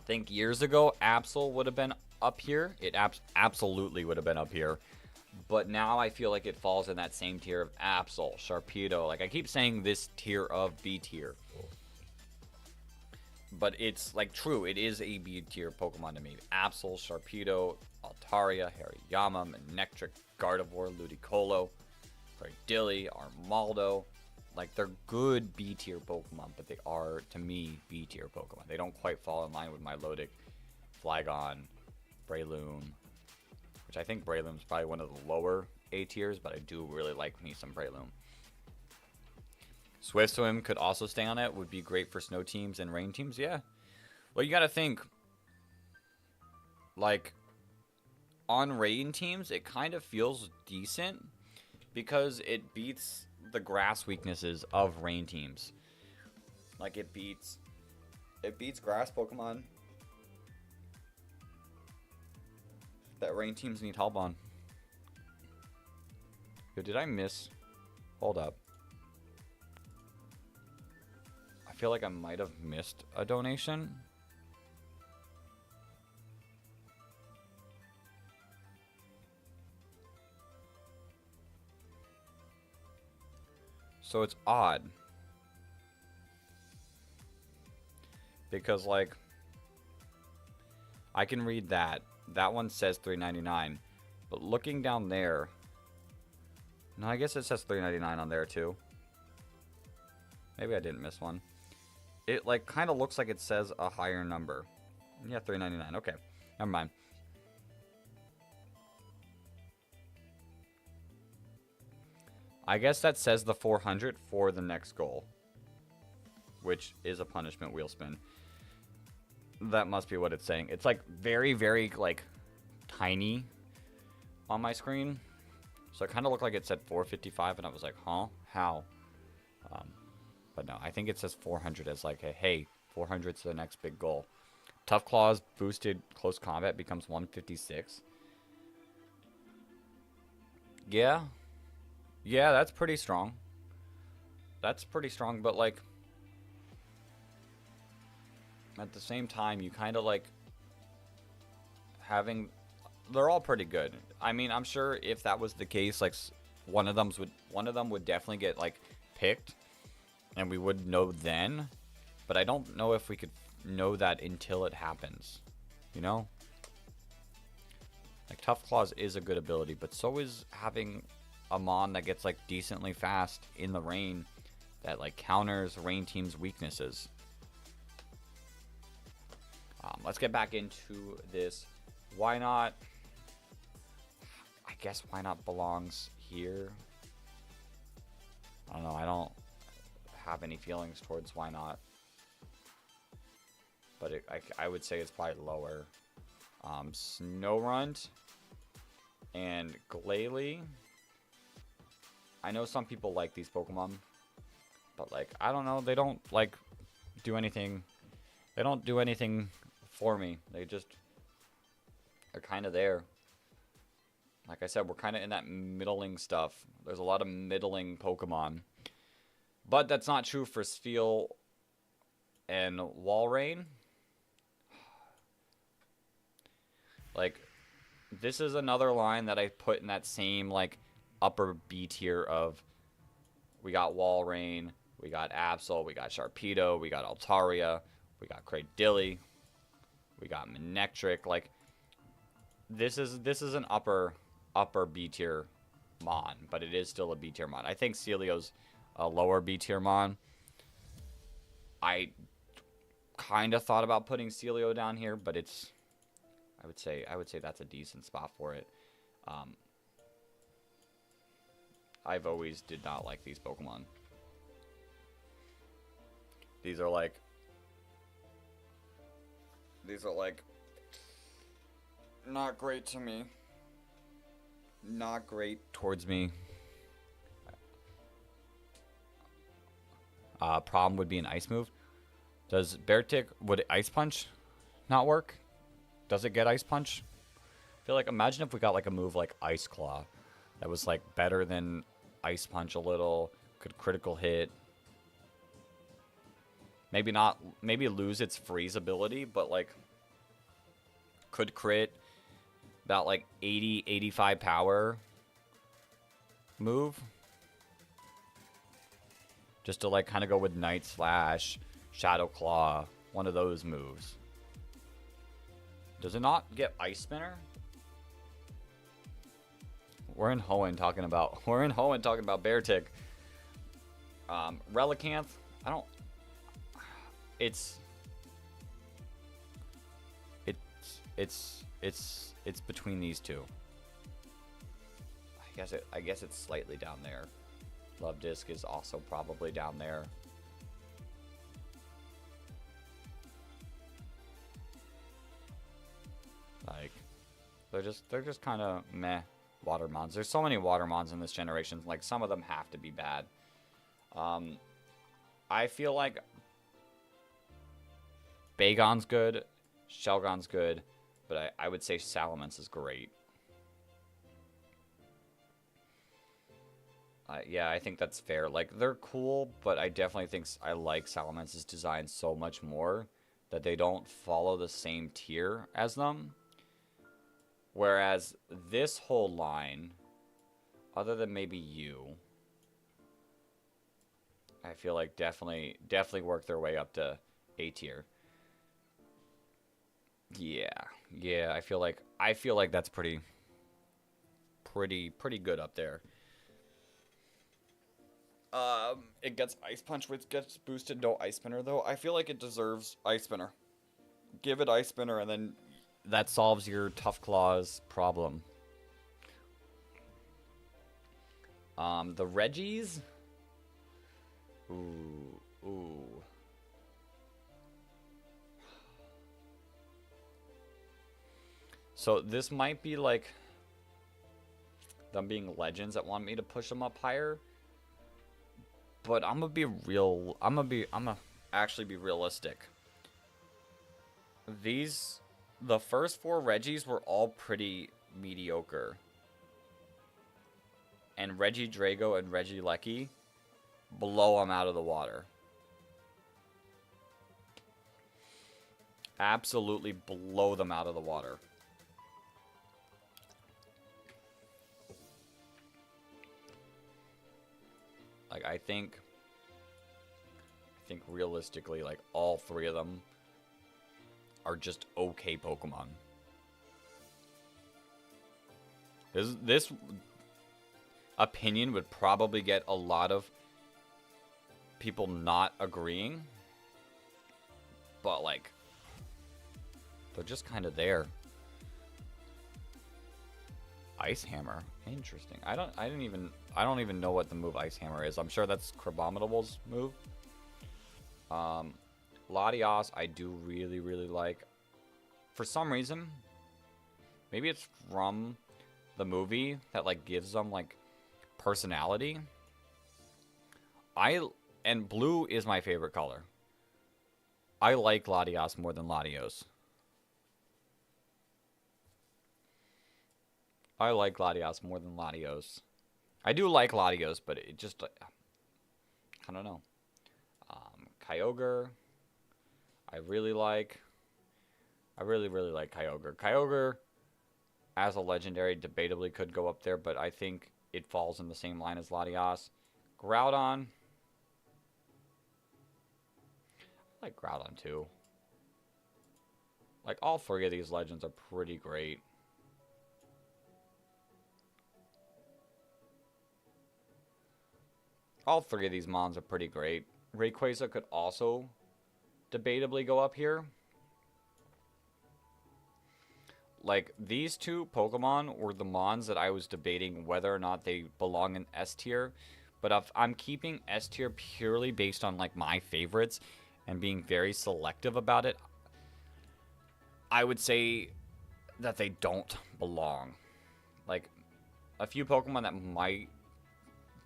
think years ago, Absol would have been up here. It absolutely would have been up here. But now I feel like it falls in that same tier of Absol, Sharpedo. Like, I keep saying this tier of B tier. But it's, like, true. It is a B tier Pokemon to me. Absol, Sharpedo, Altaria, Hariyama, Manectric, Gardevoir, Ludicolo, Cradilly, Armaldo. Like, they're good B tier Pokemon, but they are, to me, B tier Pokemon. They don't quite fall in line with Milotic, Flygon, Breloom, which I think Breloom's probably one of the lower A tiers, but I do really like me some Breloom. Swift Swim could also stay on it. Would be great for snow teams and rain teams. Yeah. Well, you got to think, like, on rain teams, it kind of feels decent because it beats the grass weaknesses of rain teams. Like, it beats grass Pokemon that rain teams need help on. Yo, did I miss? Hold up. I feel like I might have missed a donation. So it's odd. Because, like, I can read that. That one says $3.99. But looking down there... No, I guess it says $3.99 on there, too. Maybe I didn't miss one. It, like, kind of looks like it says a higher number. Yeah, $3.99. Okay. Never mind. I guess that says the 400 for the next goal, which is a punishment wheel spin. That must be what it's saying. It's like very, very like tiny on my screen. So it kind of looked like it said 455 and I was like, huh? How? But no, I think it says 400 as like, hey, 400's the next big goal. Tough Claws boosted close combat becomes 156. Yeah. Yeah, that's pretty strong. That's pretty strong, but like at the same time, you kind of like having, they're all pretty good. I mean, I'm sure if that was the case, like one of them would definitely get like picked and we would know then, but I don't know if we could know that until it happens, you know? Like Tough Claws is a good ability, but so is having a mon that gets like decently fast in the rain that like counters rain team's weaknesses. Let's get back into this. Why not? I guess why not belongs here. I don't know. I don't have any feelings towards why not. But I would say it's probably lower. Snowrunt and Glalie. I know some people like these Pokemon, but like I don't know. They don't like do anything. They don't do anything for me. They just are kind of there. Like I said, we're kind of in that middling stuff. There's a lot of middling Pokemon. But that's not true for Spheal and Walrein. Like, this is another line that I put in that same, like, upper B tier of we got Walrein, we got Absol, we got Sharpedo, we got Altaria, we got Cradilly, we got Manectric. Like, this is an upper B tier mon, but it is still a B tier mon. I think Celio's a lower B tier mon. I kind of thought about putting Celio down here, but it's I would say that's a decent spot for it. I've always did not like these Pokemon. These are like not great to me. Not great towards me. Problem would be an ice move. Does Beartic, would Ice Punch not work? Does it get Ice Punch? I feel like, imagine if we got like a move like Ice Claw that was like better than Ice Punch a little, could critical hit. Maybe not, maybe lose its freeze ability, but like could crit about like 80, 85 power move. Just to like kind of go with Night Slash, Shadow Claw, one of those moves. Does it not get Ice Spinner? We're in Hoenn talking about Beartic. Relicanth, I don't. It's between these two. I guess it's slightly down there. Love Disc is also probably down there. Like, they're just kind of meh water mons. There's so many water mons in this generation. Like, some of them have to be bad. I feel like Bagon's good, Shelgon's good, but I would say Salamence is great. Yeah, I think that's fair. Like, they're cool, but I definitely think I like Salamence's design so much more that they don't follow the same tier as them. Whereas this whole line, other than maybe you, I feel like definitely work their way up to A tier. Yeah, I feel like that's pretty good up there. It gets Ice Punch, which gets boosted. No Ice Spinner though. I feel like it deserves Ice Spinner. Give it Ice Spinner, and then that solves your Tough Claws problem. The Reggies. Ooh. So this might be like them being legends that want me to push them up higher. But I'm gonna be real. I'm gonna actually be realistic. The first 4 Reggies were all pretty mediocre. And Reggie Drago and Reggie Lecky blow them out of the water. Absolutely blow them out of the water. Like, I think realistically, like, all 3 of them are just okay Pokemon. This opinion would probably get a lot of people not agreeing, but like, they're just kind of there. Ice Hammer, interesting. I don't even know what the move Ice Hammer is. I'm sure that's Crabominable's move. Latios, I do really like. For some reason, maybe it's from the movie that like gives them like personality. And blue is my favorite color. I like Latios more than Latios. I like Latios more than Latios. I do like Latios, but it just, I don't know. Kyogre, I really like. I really like Kyogre. Kyogre, as a legendary, debatably could go up there, but I think it falls in the same line as Latios. Groudon, I like Groudon too. Like, all 3 of these legends are pretty great. All 3 of these mons are pretty great. Rayquaza could also debatably go up here. Like, these 2 Pokemon were the mons that I was debating whether or not they belong in S tier. But if I'm keeping S tier purely based on, like, my favorites and being very selective about it, I would say that they don't belong. Like, a few Pokemon that might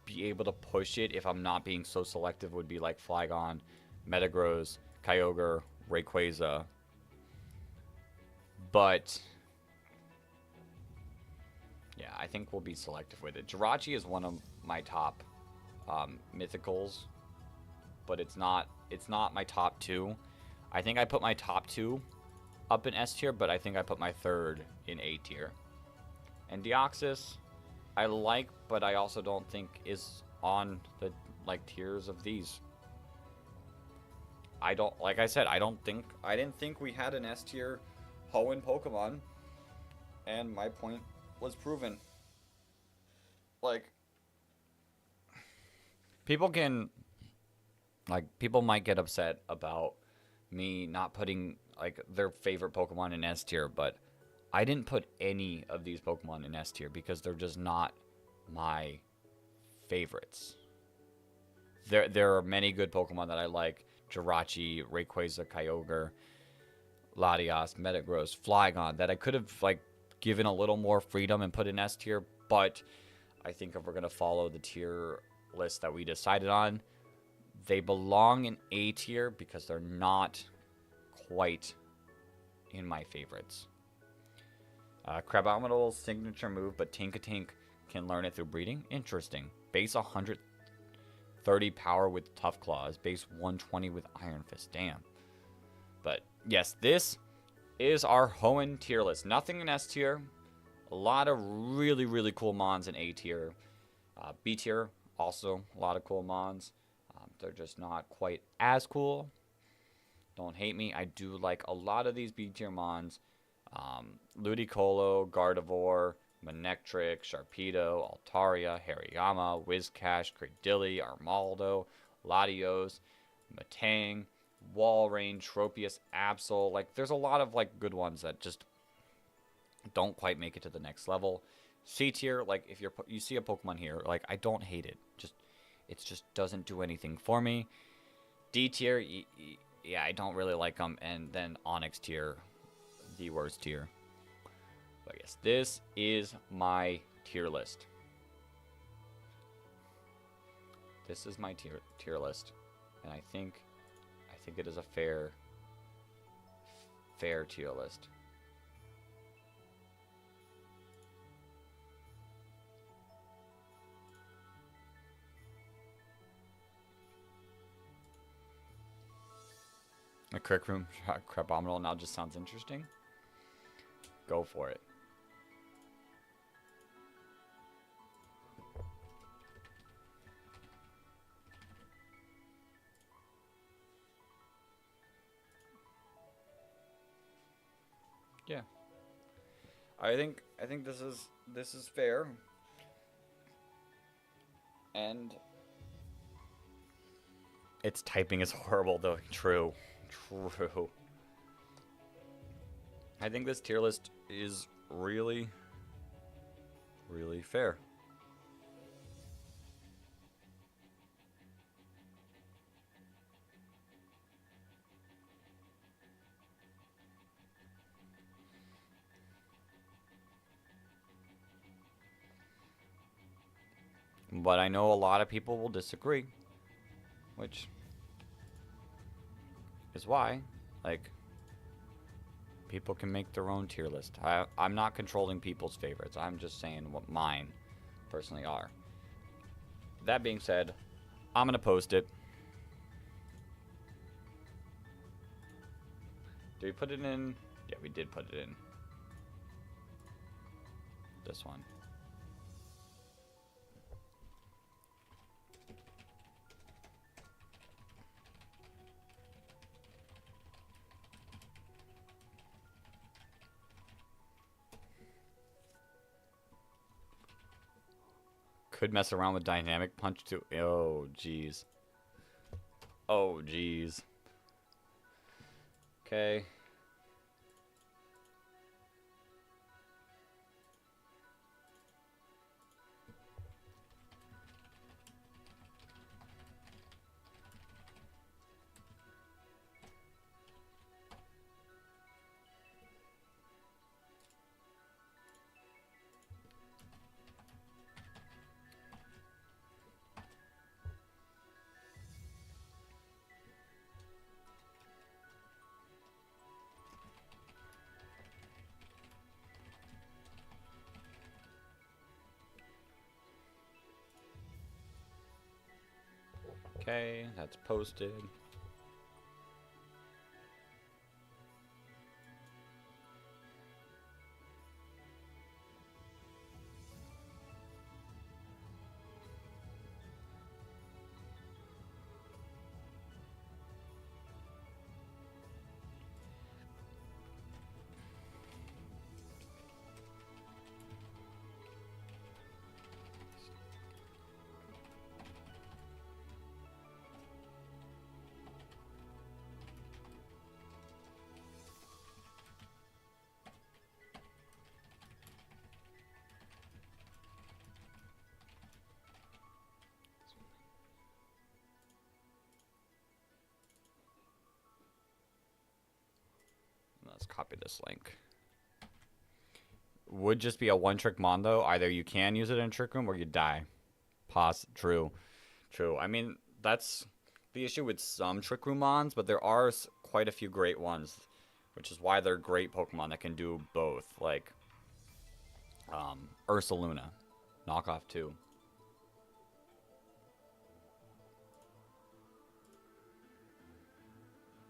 be able to push it if I'm not being so selective would be like Flygon, Metagross, Kyogre, Rayquaza. But yeah, I think we'll be selective with it. Jirachi is one of my top mythicals, but it's not my top 2. I think I put my top 2 up in S tier, but I think I put my 3rd in A tier. And Deoxys, I like, but I also don't think is on the like tiers of these. Like I said, I didn't think we had an S tier Hoenn Pokemon, and my point was proven. Like, people might get upset about me not putting like their favorite Pokemon in S tier, but I didn't put any of these Pokemon in S tier because they're just not my favorites. There are many good Pokemon that I like. Jirachi, Rayquaza, Kyogre, Latios, Metagross, Flygon, that I could have like given a little more freedom and put in S tier, but I think if we're going to follow the tier list that we decided on, they belong in A tier because they're not quite in my favorites. Crabominable's signature move, but Tinkatink can learn it through breeding. Interesting. Base 130 power with Tough Claws. Base 120 with Iron Fist. Damn. But yes, this is our Hoenn tier list. Nothing in S tier. A lot of really cool mons in A tier. B tier, also a lot of cool mons. They're just not quite as cool. Don't hate me. I do like a lot of these B tier mons. Ludicolo, Gardevoir, Manectric, Sharpedo, Altaria, Hariyama, Whiscash, Cradilly, Armaldo, Latios, Matang, Walrein, Tropius, Absol. Like, there's a lot of like good ones that just don't quite make it to the next level. C tier, like if you see a Pokemon here, like I don't hate it. It just doesn't do anything for me. D tier, yeah, I don't really like them. And then Onyx tier, the worst tier. But yes, this is my tier list. this is my tier list, and I think it is a fair tier list. A Crick Room Crabominal now just sounds interesting. Go for it. Yeah. I think this is fair. And its typing is horrible though. True. I think this tier list is really fair. But I know a lot of people will disagree, which is why, like, people can make their own tier list. I'm not controlling people's favorites. I'm just saying what mine personally are. That being said, I'm going to post it. Did we put it in? Yeah, we did put it in. This one. Could mess around with dynamic punch too. Oh, jeez. Oh, jeez. Okay. Okay, that's posted. Let's copy this link. Would just be a one-trick mon though. Either you can use it in Trick Room or you die. True. I mean, that's the issue with some Trick Room mons, but there are quite a few great ones, which is why they're great Pokemon that can do both. Like Ursaluna, knockoff 2.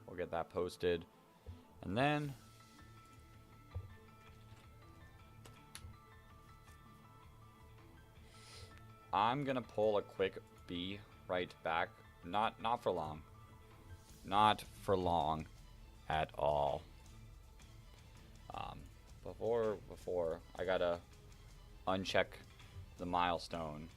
We'll get that posted. And then I'm gonna pull a quick B right back. Not for long. Not for long at all. Before I gotta uncheck the milestone.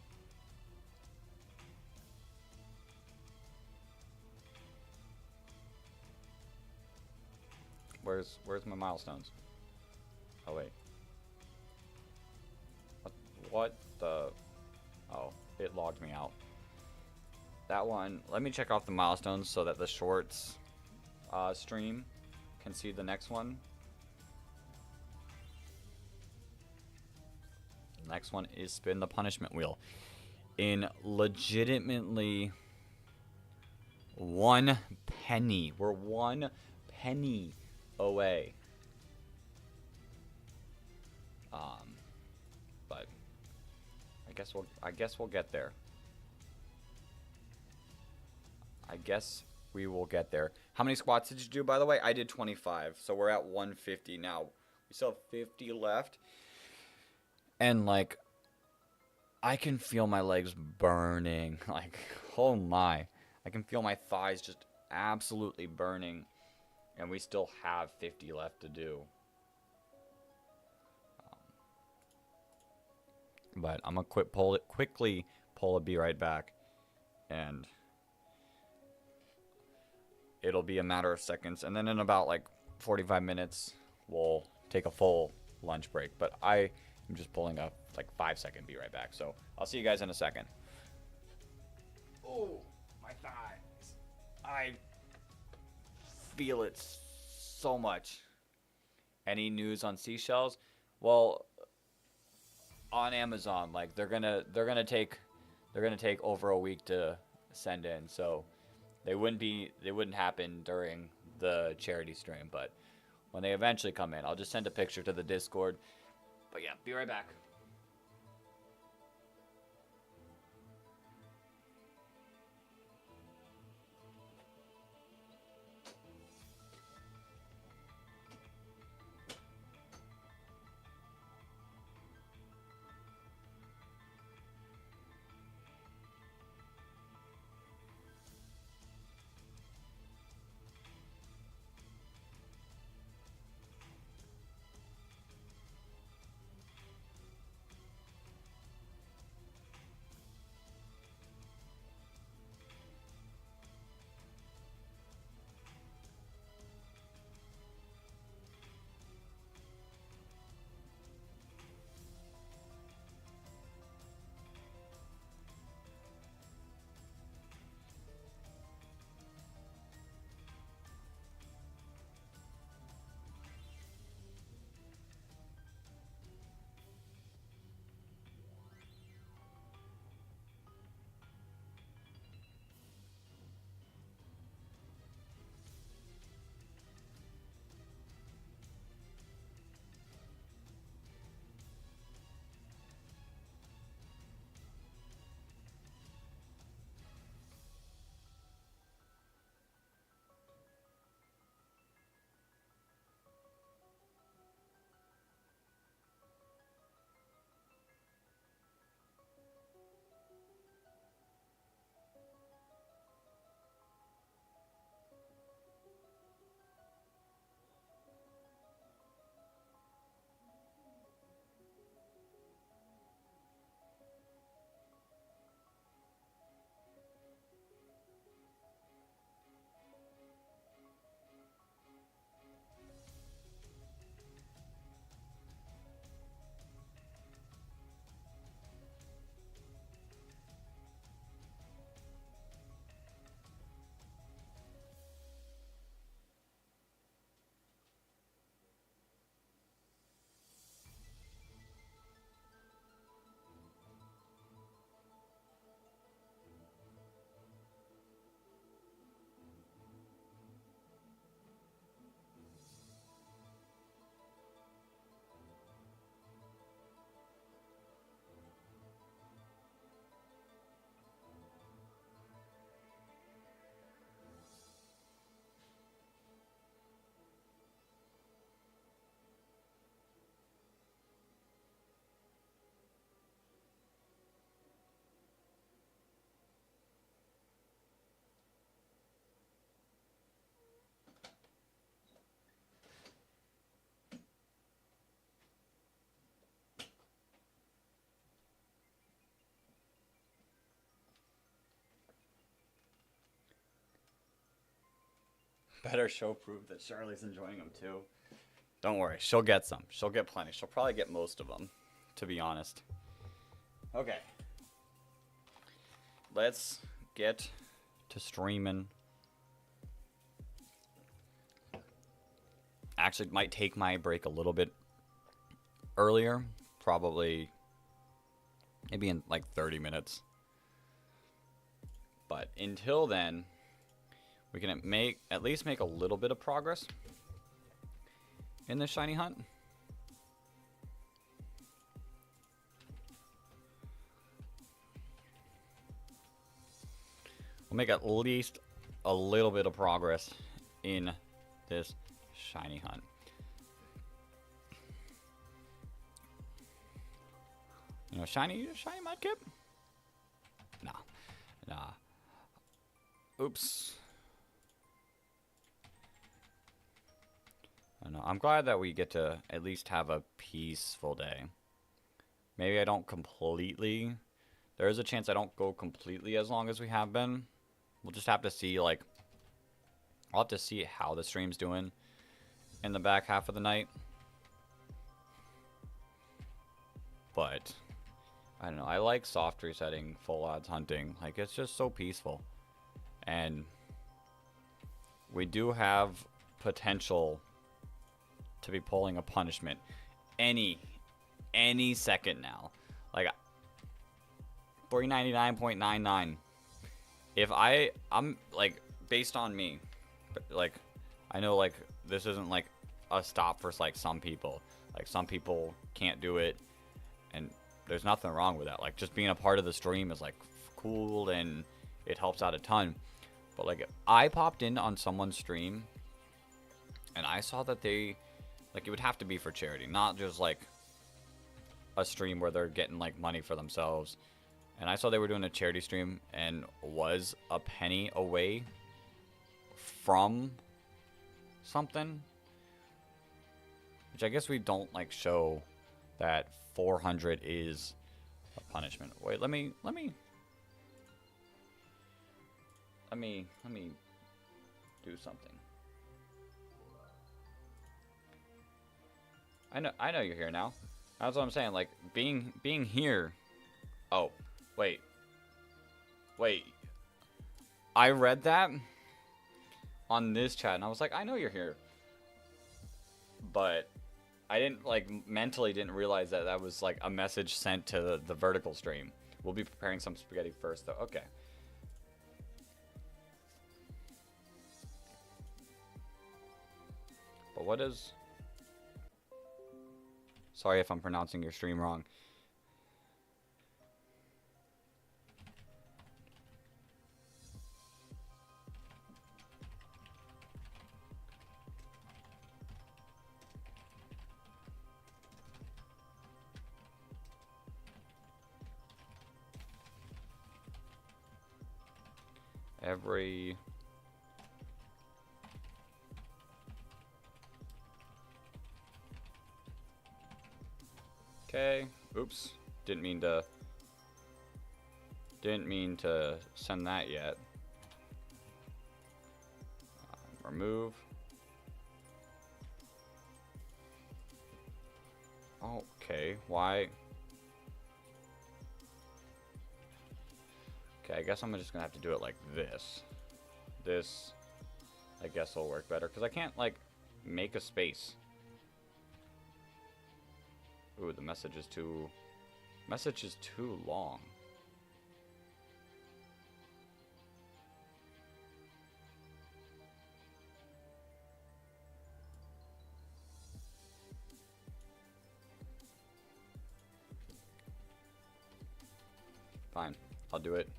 Where's my milestones? Oh wait. What the? Oh, it logged me out. That one. Let me check off the milestones so that the shorts stream can see the next one. The next one is spin the punishment wheel. in legitimately 1 penny. We're 1 penny away. But I guess we'll get there. I guess we will get there. How many squats did you do, by the way? I did 25, so we're at 150 now. We still have 50 left. And, like, I can feel my legs burning. Like, oh my. I can feel my thighs just absolutely burning. And we still have 50 left to do. But I'm going to quickly pull a be right back. And it'll be a matter of seconds. And then in about, like, 45 minutes, we'll take a full lunch break. But I am just pulling a, like, 5-second be right back. So I'll see you guys in a second. Oh, my thighs. I feel it so much. Any news on seashells? Well, on Amazon, like they're gonna take over a week to send in, so they wouldn't happen during the charity stream, but when they eventually come in, I'll just send a picture to the Discord. But yeah, be right back. Better show proof that Charlie's enjoying them too. Don't worry, she'll get some. She'll get plenty. She'll probably get most of them, to be honest. Okay. Let's get to streaming. Actually, might take my break a little bit earlier. Probably maybe in like 30 minutes. But until then, we can at least make a little bit of progress in this shiny hunt. We'll make at least a little bit of progress in this shiny hunt. You know, shiny Mudkip? Nah. Oops. I don't know. I'm glad that we get to at least have a peaceful day. Maybe I don't completely. There is a chance I don't go completely as long as we have been. We'll just have to see, like, I'll have to see how the stream's doing in the back half of the night. But I don't know. I like soft resetting, full odds hunting. Like, it's just so peaceful. And we do have potential to be pulling a punishment any second now. Like 499.99. If I'm like, based on me, like, I know, like, this isn't like a stop for like some people. Like, some people can't do it, and there's nothing wrong with that. Like, just being a part of the stream is like cool and it helps out a ton. But like, I popped in on someone's stream and I saw that they, like, it would have to be for charity, not just like a stream where they're getting like money for themselves. And I saw they were doing a charity stream and was a penny away from something, which I guess we don't like show that 400 is a punishment. Wait, let me do something. I know you're here now. That's what I'm saying. Like, being here. Oh, wait. I read that on this chat and I was like, I know you're here. But I didn't, like, mentally didn't realize that that was like a message sent to the vertical stream. We'll be preparing some spaghetti first though. Okay. But what is... Sorry if I'm pronouncing your stream wrong. Every... Okay. Oops. Didn't mean to send that yet. Remove. Okay. Why? Okay, I guess I'm just gonna have to do it like this. This, I guess, will work better because I can't like make a space. Ooh, the message is too long. Fine, I'll do it.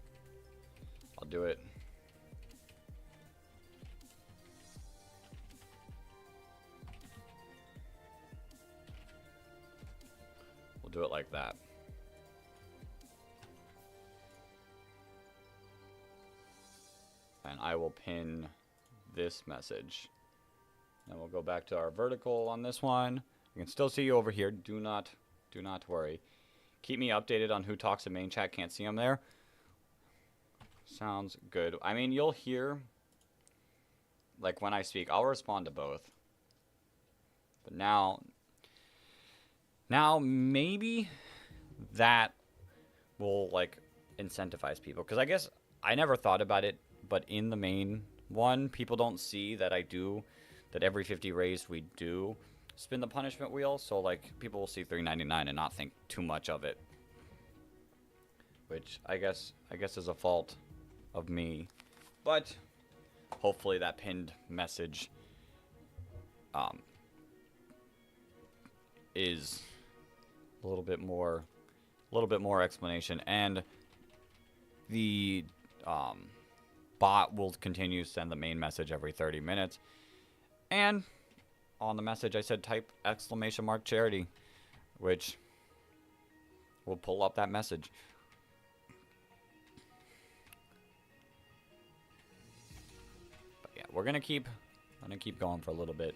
We'll do it like that. And I will pin this message. And we'll go back to our vertical on this one. I can still see you over here. Do not worry. Keep me updated on who talks in main chat. Can't see them there. Sounds good. I mean, you'll hear, like, when I speak, I'll respond to both. But now maybe that will, like, incentivize people. Because I guess I never thought about it, but in the main one, people don't see that that every 50 raised we do spin the punishment wheel. So, like, people will see $3.99 and not think too much of it. Which I guess is a fault of me. But hopefully that pinned message is a little bit more explanation, and the bot will continue to send the main message every 30 minutes. And on the message I said type !charity, which will pull up that message. But yeah, I'm gonna keep going for a little bit,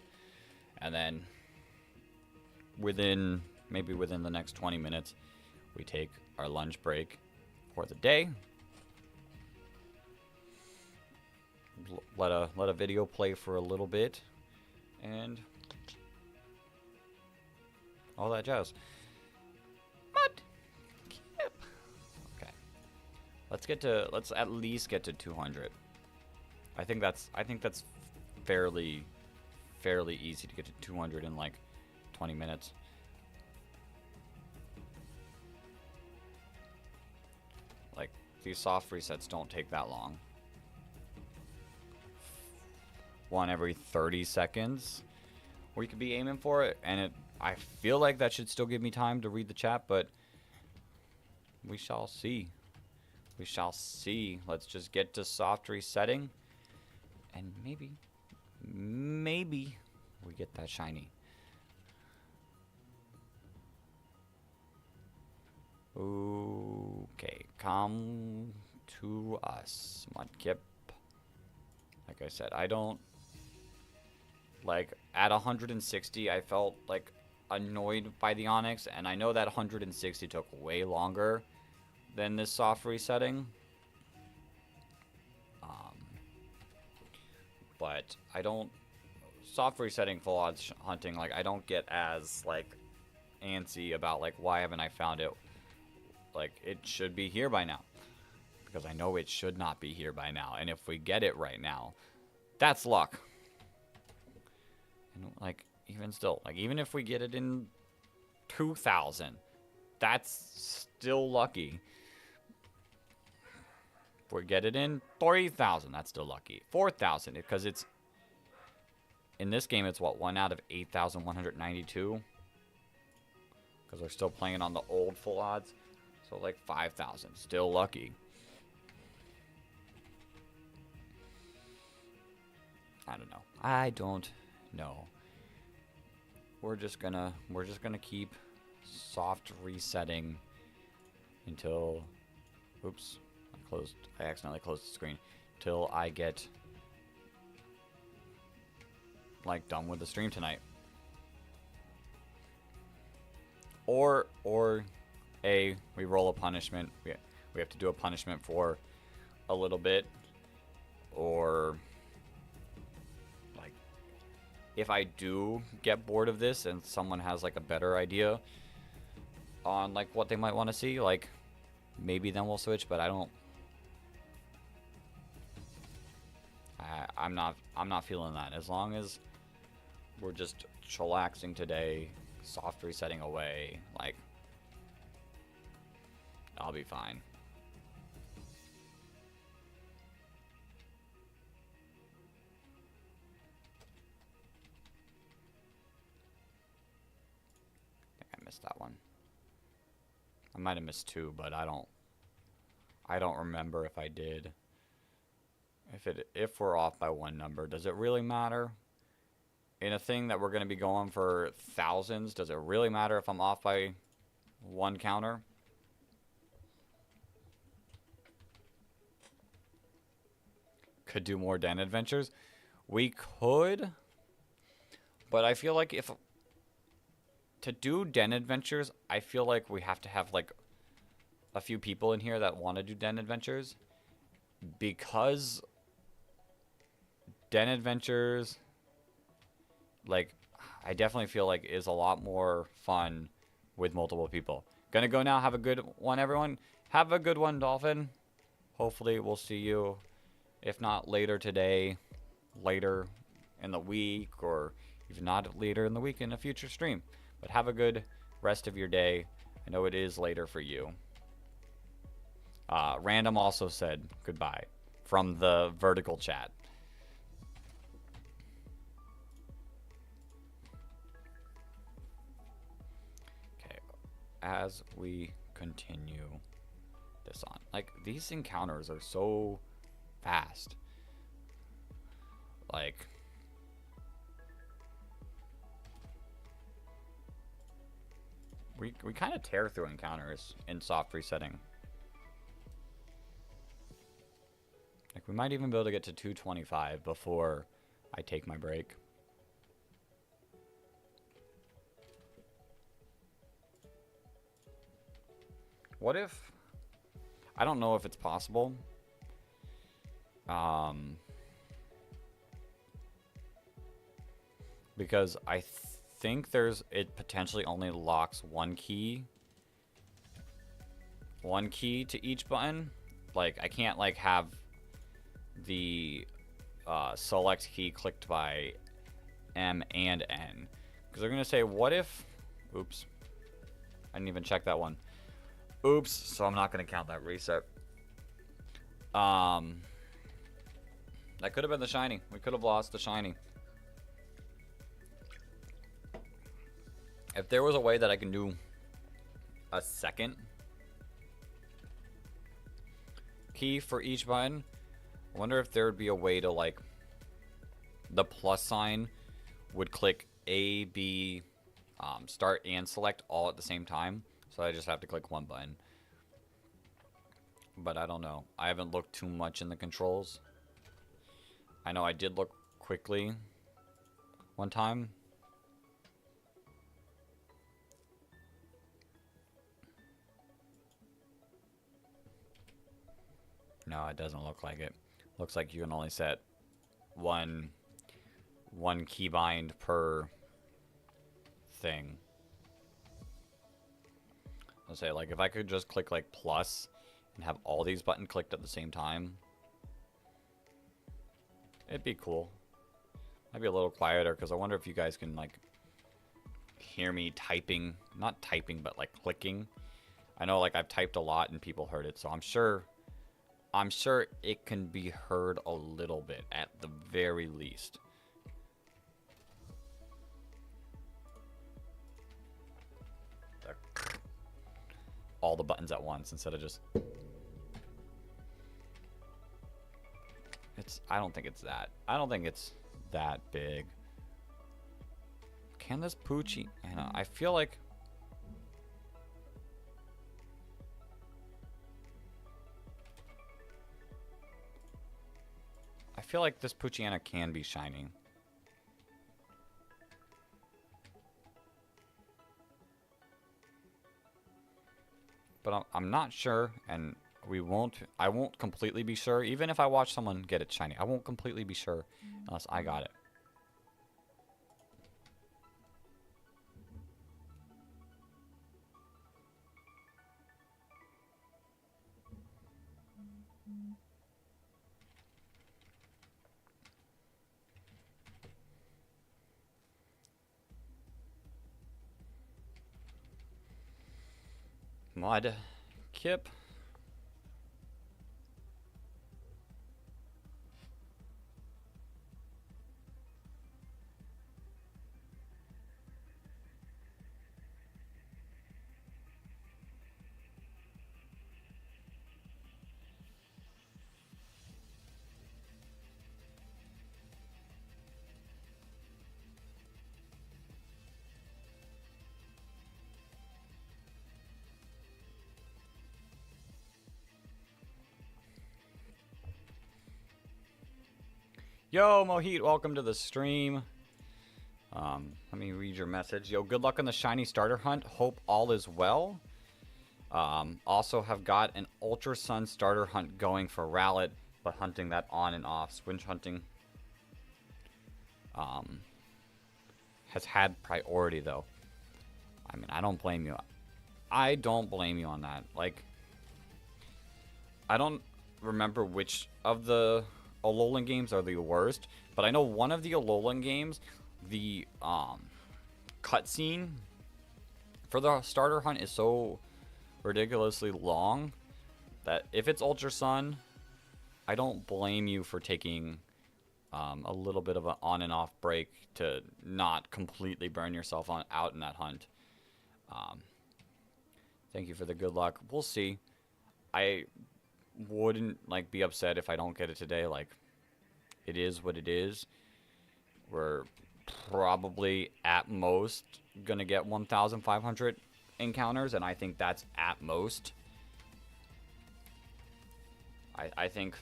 and then maybe within the next 20 minutes we take our lunch break for the day. Let a video play for a little bit, and all that jazz. But okay, let's at least get to 200. I think that's fairly easy to get to 200 in like 20 minutes. Like, these soft resets don't take that long. One every 30 seconds we could be aiming for it, and I feel like that should still give me time to read the chat, but we shall see. We shall see. Let's just get to soft resetting, and maybe we get that shiny. Okay, come to us, Mudkip. Like I said, I don't like at 160. I felt like annoyed by the Onyx, and I know that 160 took way longer than this soft resetting. But I don't soft resetting full odds hunting. Like, I don't get as like antsy about like, why haven't I found it? Like, it should be here by now, because I know it should not be here by now. And if we get it right now, that's luck. And like, even still, like, even if we get it in 2,000, that's still lucky. If we get it in 3,000, that's still lucky. 4,000, because it's in this game, it's what, 1 out of 8,192, because we're still playing on the old full odds. So like 5,000, still lucky. I don't know. We're just gonna keep soft resetting until, oops, I accidentally closed the screen, till I get like done with the stream tonight. Or we roll a punishment. We have to do a punishment for a little bit, or like, if I do get bored of this and someone has like a better idea on like what they might want to see, like maybe then we'll switch. But I'm not feeling that. As long as we're just chillaxing today, soft resetting away, like, I'll be fine. I think I missed that one. I might have missed 2, but I don't remember if I did. If we're off by 1 number, does it really matter? In a thing that we're going to be going for thousands, does it really matter if I'm off by 1 counter? Could do more den adventures. We could, but I feel like to do den adventures, I feel like we have to have like a few people in here that want to do den adventures, because den adventures, like, I definitely feel like is a lot more fun with multiple people. Gonna go now. Have a good one, everyone. Have a good one, Dolphin. Hopefully we'll see you, if not later today, later in the week, or if not later in the week in a future stream. But have a good rest of your day. I know it is later for you. Random also said goodbye. from the vertical chat. Okay, as we continue this on, like, these encounters are so fast. Like, we kind of tear through encounters in soft resetting. Like, we might even be able to get to 225 before I take my break. What if... I don't know if it's possible. Because I think it potentially only locks one key to each button. Like, I can't, like, have the select key clicked by M and N. Because they're going to say, what if... Oops. I didn't even check that one. Oops. So I'm not going to count that reset. That could have been the shiny. We could have lost the shiny. If there was a way that I can do a second key for each button, I wonder if there would be a way to, like, the plus sign would click A, B, start and select all at the same time. So I just have to click one button. But I don't know. I haven't looked too much in the controls. I know I did look quickly one time. No, it doesn't look like it. Looks like you can only set one keybind per thing. I'll say, like, if I could just click, like, plus and have all these buttons clicked at the same time, it'd be cool. Might be a little quieter, because I wonder if you guys can, like, hear me typing. Not typing, but, like, clicking. I know, like, I've typed a lot and people heard it, so I'm sure it can be heard a little bit at the very least. All the buttons at once instead of just... I don't think it's that big. Can this Poochie... I feel like... I feel like this Poochyena can be shiny. But I'm not sure, and I won't completely be sure. Even if I watch someone get it shiny, I won't completely be sure unless I got it. Mud. Kip. Yo, Mohit, welcome to the stream. Let me read your message. Yo, good luck on the shiny starter hunt. Hope all is well. Also have got an Ultra Sun starter hunt going for Rowlet, but hunting that on and off. Swinch hunting has had priority, though. I mean, I don't blame you. I don't blame you on that. Like, I don't remember which of the Alolan games are the worst, but I know one of the Alolan games, the cutscene for the starter hunt is so ridiculously long that if it's Ultra Sun, I don't blame you for taking a little bit of an on and off break to not completely burn yourself out in that hunt. Um, Thank you for the good luck. We'll see. I wouldn't like be upset if I don't get it today. Like, it is what it is. We're probably at most gonna get 1,500 encounters, and I think that's at most. I think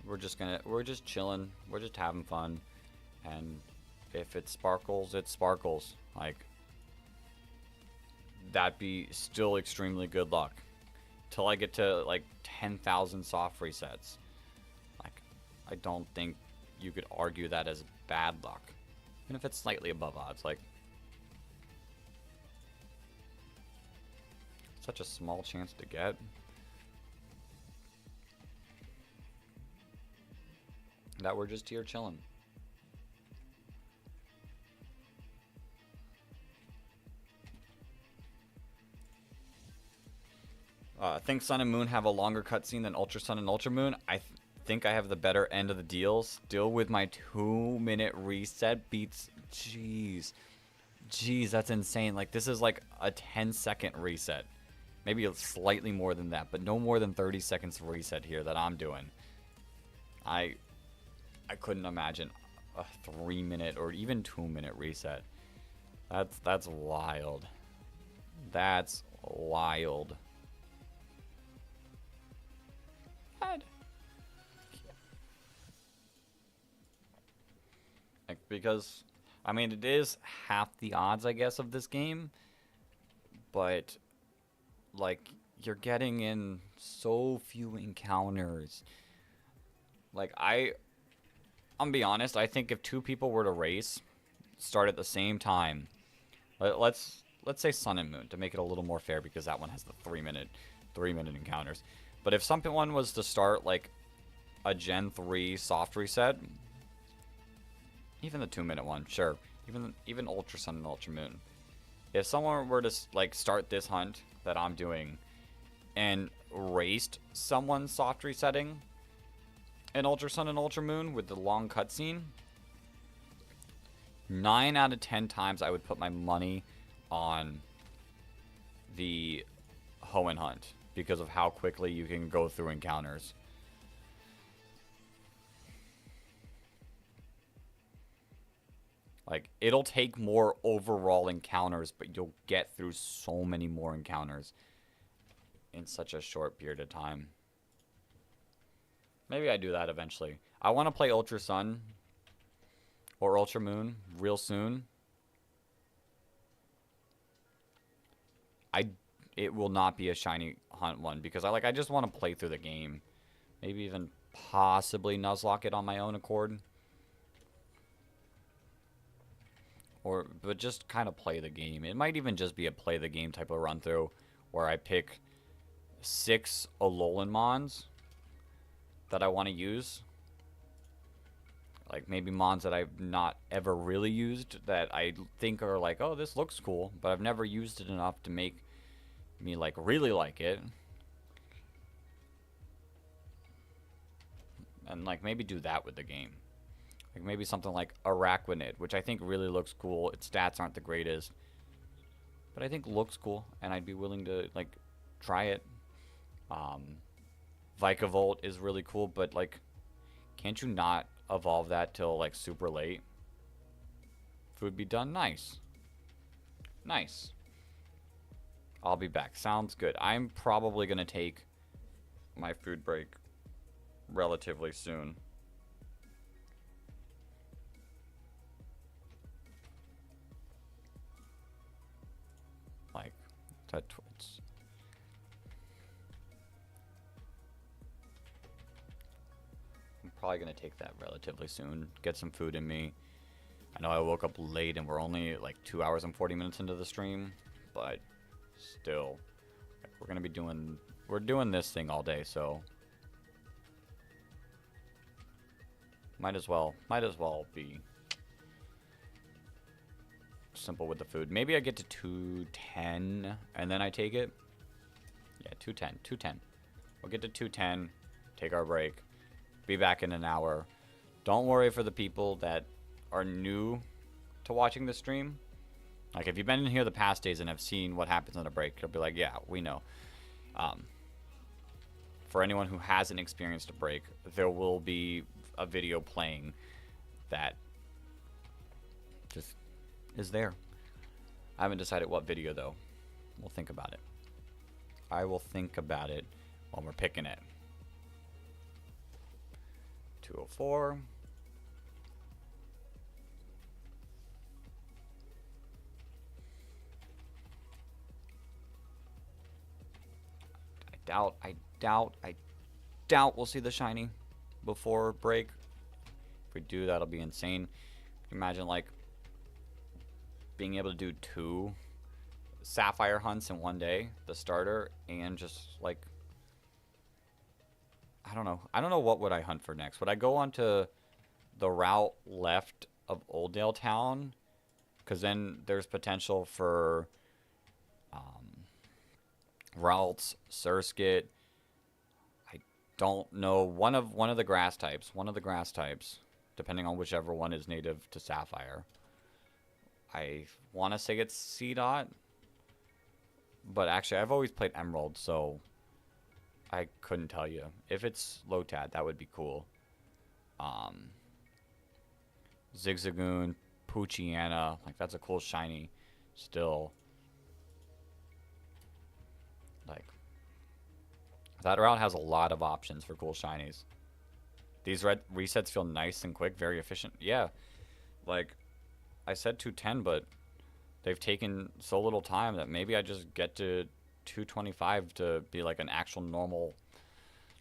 we're just chilling. We're just having fun, and if it sparkles, it sparkles. Like, that'd be still extremely good luck. Till I get to like 10,000 soft resets. Like, I don't think you could argue that as bad luck. Even if it's slightly above odds. Like, such a small chance to get. That we're just here chilling. I think Sun and Moon have a longer cutscene than Ultra Sun and Ultra Moon. I think I have the better end of the deal. Still with my 2-minute reset beats. Jeez, that's insane. Like, this is like a 10-second reset. Maybe slightly more than that, but no more than 30 seconds reset here that I'm doing. I couldn't imagine a 3-minute or even 2-minute reset. That's wild. That's wild. Like, because, I mean, it is half the odds, I guess, of this game, but, like, you're getting in so few encounters. Like, I'm gonna be honest, I think if 2 people were to race, start at the same time, let's say Sun and Moon to make it a little more fair, because that one has the 3-minute encounters. But if someone was to start like a Gen 3 soft reset, even the 2-minute one, sure, even Ultra Sun and Ultra Moon, if someone were to like start this hunt that I'm doing and raced someone soft resetting in Ultra Sun and Ultra Moon with the long cutscene, 9 out of 10 times I would put my money on the Hoenn hunt because of how quickly you can go through encounters. Like, it'll take more overall encounters, but you'll get through so many more encounters in such a short period of time. Maybe I do that eventually. I want to play Ultra Sun or Ultra Moon real soon. It will not be a shiny hunt one because I just want to play through the game. Maybe even possibly Nuzlocke it on my own accord. But just kind of play the game. It might even just be a play the game type of run through where I pick 6 Alolan Mons that I want to use. Like, maybe Mons that I've not ever really used that I think are like, oh, this looks cool, but I've never used it enough to make me like really like it. And like maybe do that with the game. Like maybe something like Araquanid, which I think really looks cool. Its stats aren't the greatest, but I think looks cool, and I'd be willing to like try it. Vikavolt is really cool, but like, can't you not evolve that till like super late? Food be done. Nice. I'll be back. Sounds good. I'm probably gonna take my food break relatively soon. Like, it's I'm probably gonna take that relatively soon. Get some food in me. I know I woke up late and we're only like 2 hours and 40 minutes into the stream, but still, like, we're doing this thing all day, so might as well be simple with the food. Maybe I get to 210 and then I take it. Yeah, 210. We'll get to 210, take our break, be back in an hour. Don't worry for the people that are new to watching the stream. Like, if you've been in here the past days and have seen what happens on a break, you'll be like, yeah, we know. For anyone who hasn't experienced a break, there will be a video playing that just is there. I haven't decided what video, though. We'll think about it. I will think about it when we're picking it. 204. I doubt we'll see the shiny before break. If we do, that'll be insane. Imagine, like, being able to do 2 Sapphire hunts in one day, the starter, and just, like, I don't know what would I hunt for next. Would I go onto the route left of Oldale Town? Because then there's potential for routes, Surskit. I don't know. One of the grass types, depending on whichever one is native to Sapphire. I want to say it's C-Dot, but actually I've always played Emerald, so I couldn't tell you. If it's Lotad, that would be cool. Zigzagoon, Poochyena, like, that's a cool shiny still. Like, that route has a lot of options for cool shinies. These red resets feel nice and quick, very efficient. Yeah, like, I said 210, but they've taken so little time that maybe I just get to 225 to be like an actual normal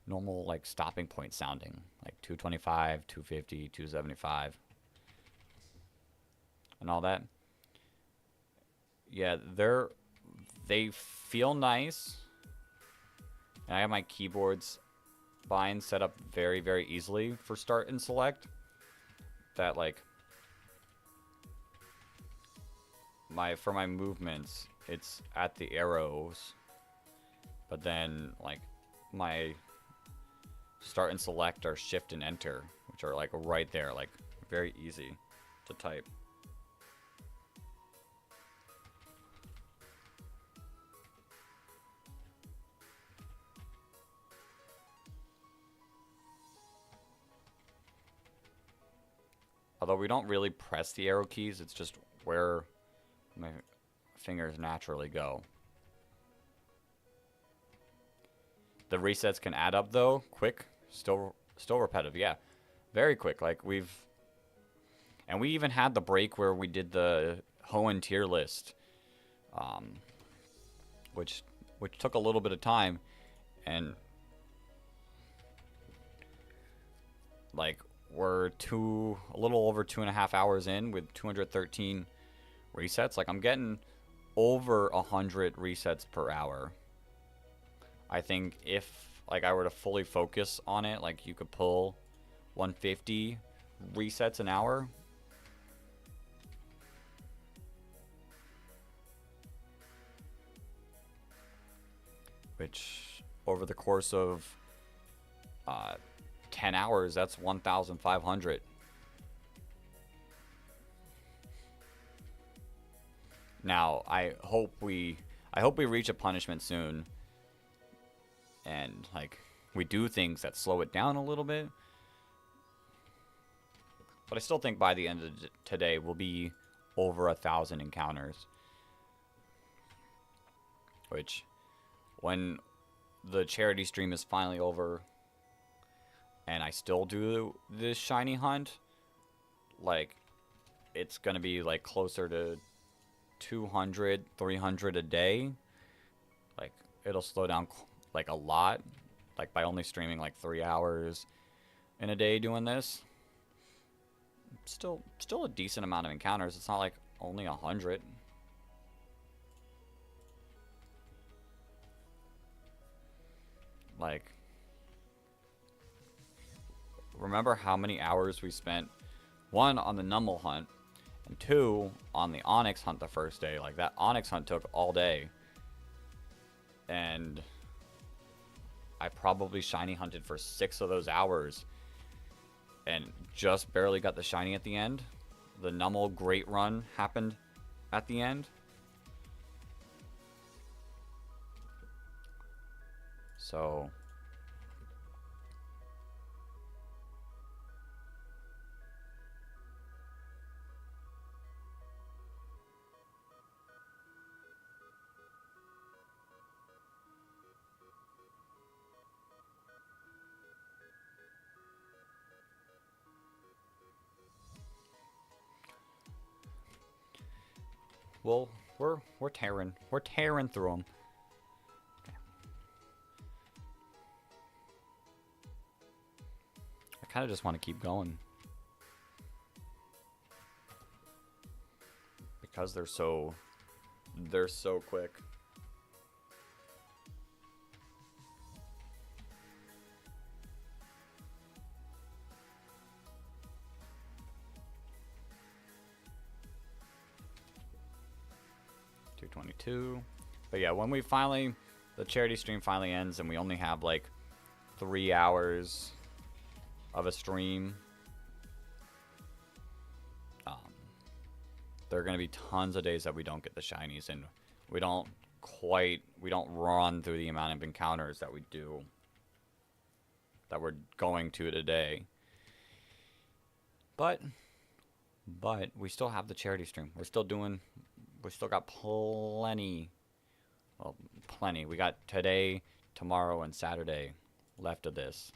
like stopping point sounding. Like 225, 250, 275. And all that. Yeah, they feel nice. And I have my keyboards bind set up very, very easily for start and select. That, like, for my movements, it's at the arrows. But then, like, my start and select are shift and enter, which are, like, right there, like, very easy to type. Although we don't really press the arrow keys, it's just where my fingers naturally go. The resets can add up, though, quick, still repetitive, yeah, very quick. Like, we even had the break where we did the Hoenn tier list, which took a little bit of time, and like, we're a little over 2.5 hours in with 213 resets. Like, I'm getting over 100 resets per hour. I think if, like, I were to fully focus on it, like, you could pull 150 resets an hour. Which, over the course of 10 hours, that's 1,500. Now, I hope we reach a punishment soon, and, like, we do things that slow it down a little bit. But I still think by the end of today we'll be over 1,000 encounters. Which, when the charity stream is finally over and I still do this shiny hunt, like, it's gonna be, like, closer to 200, 300 a day. Like, it'll slow down, like, a lot. Like, by only streaming, like, 3 hours in a day doing this. Still a decent amount of encounters. It's not, like, only 100. Like, remember how many hours we spent, 1, on the Numble hunt, and 2, on the Onyx hunt the first day. Like, that Onyx hunt took all day. And I probably shiny hunted for 6 of those hours and just barely got the shiny at the end. The Nummel Great Run happened at the end. So well, we're tearing through them. I kind of just want to keep going because they're so quick. $222. But yeah, when we finally, the charity stream finally ends and we only have like 3 hours of a stream, there are going to be tons of days that we don't get the shinies, and we don't run through the amount of encounters that we do, that we're going to today. But we still have the charity stream. We still got plenty. Well, plenty. We got today, tomorrow, and Saturday left of this.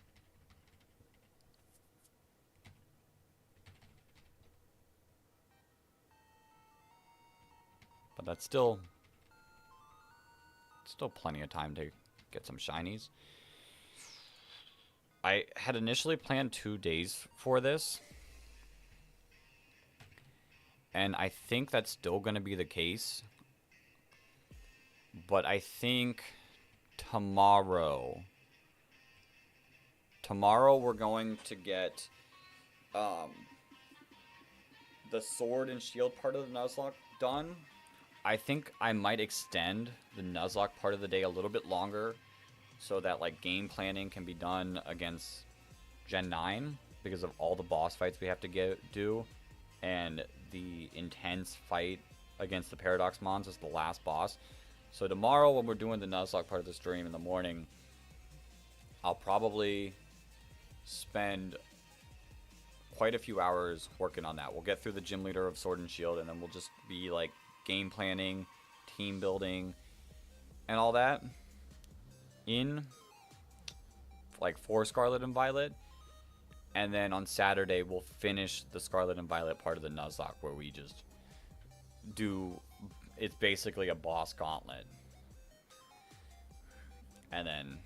But that's still plenty of time to get some shinies. I had initially planned 2 days for this, and I think that's still going to be the case. But I think tomorrow we're going to get the sword and shield part of the Nuzlocke done. I think I might extend the Nuzlocke part of the day a little bit longer so that like game planning can be done against Gen 9 because of all the boss fights we have to do, and the intense fight against the Paradox Mons is the last boss. So tomorrow when we're doing the Nuzlocke part of the stream in the morning, I'll probably spend quite a few hours working on that. We'll get through the gym leader of Sword and Shield, and then we'll just be like game planning, team building, and all that in like for Scarlet and Violet. And then on Saturday we'll finish the Scarlet and Violet part of the Nuzlocke, where we just do, it's basically a boss gauntlet. And then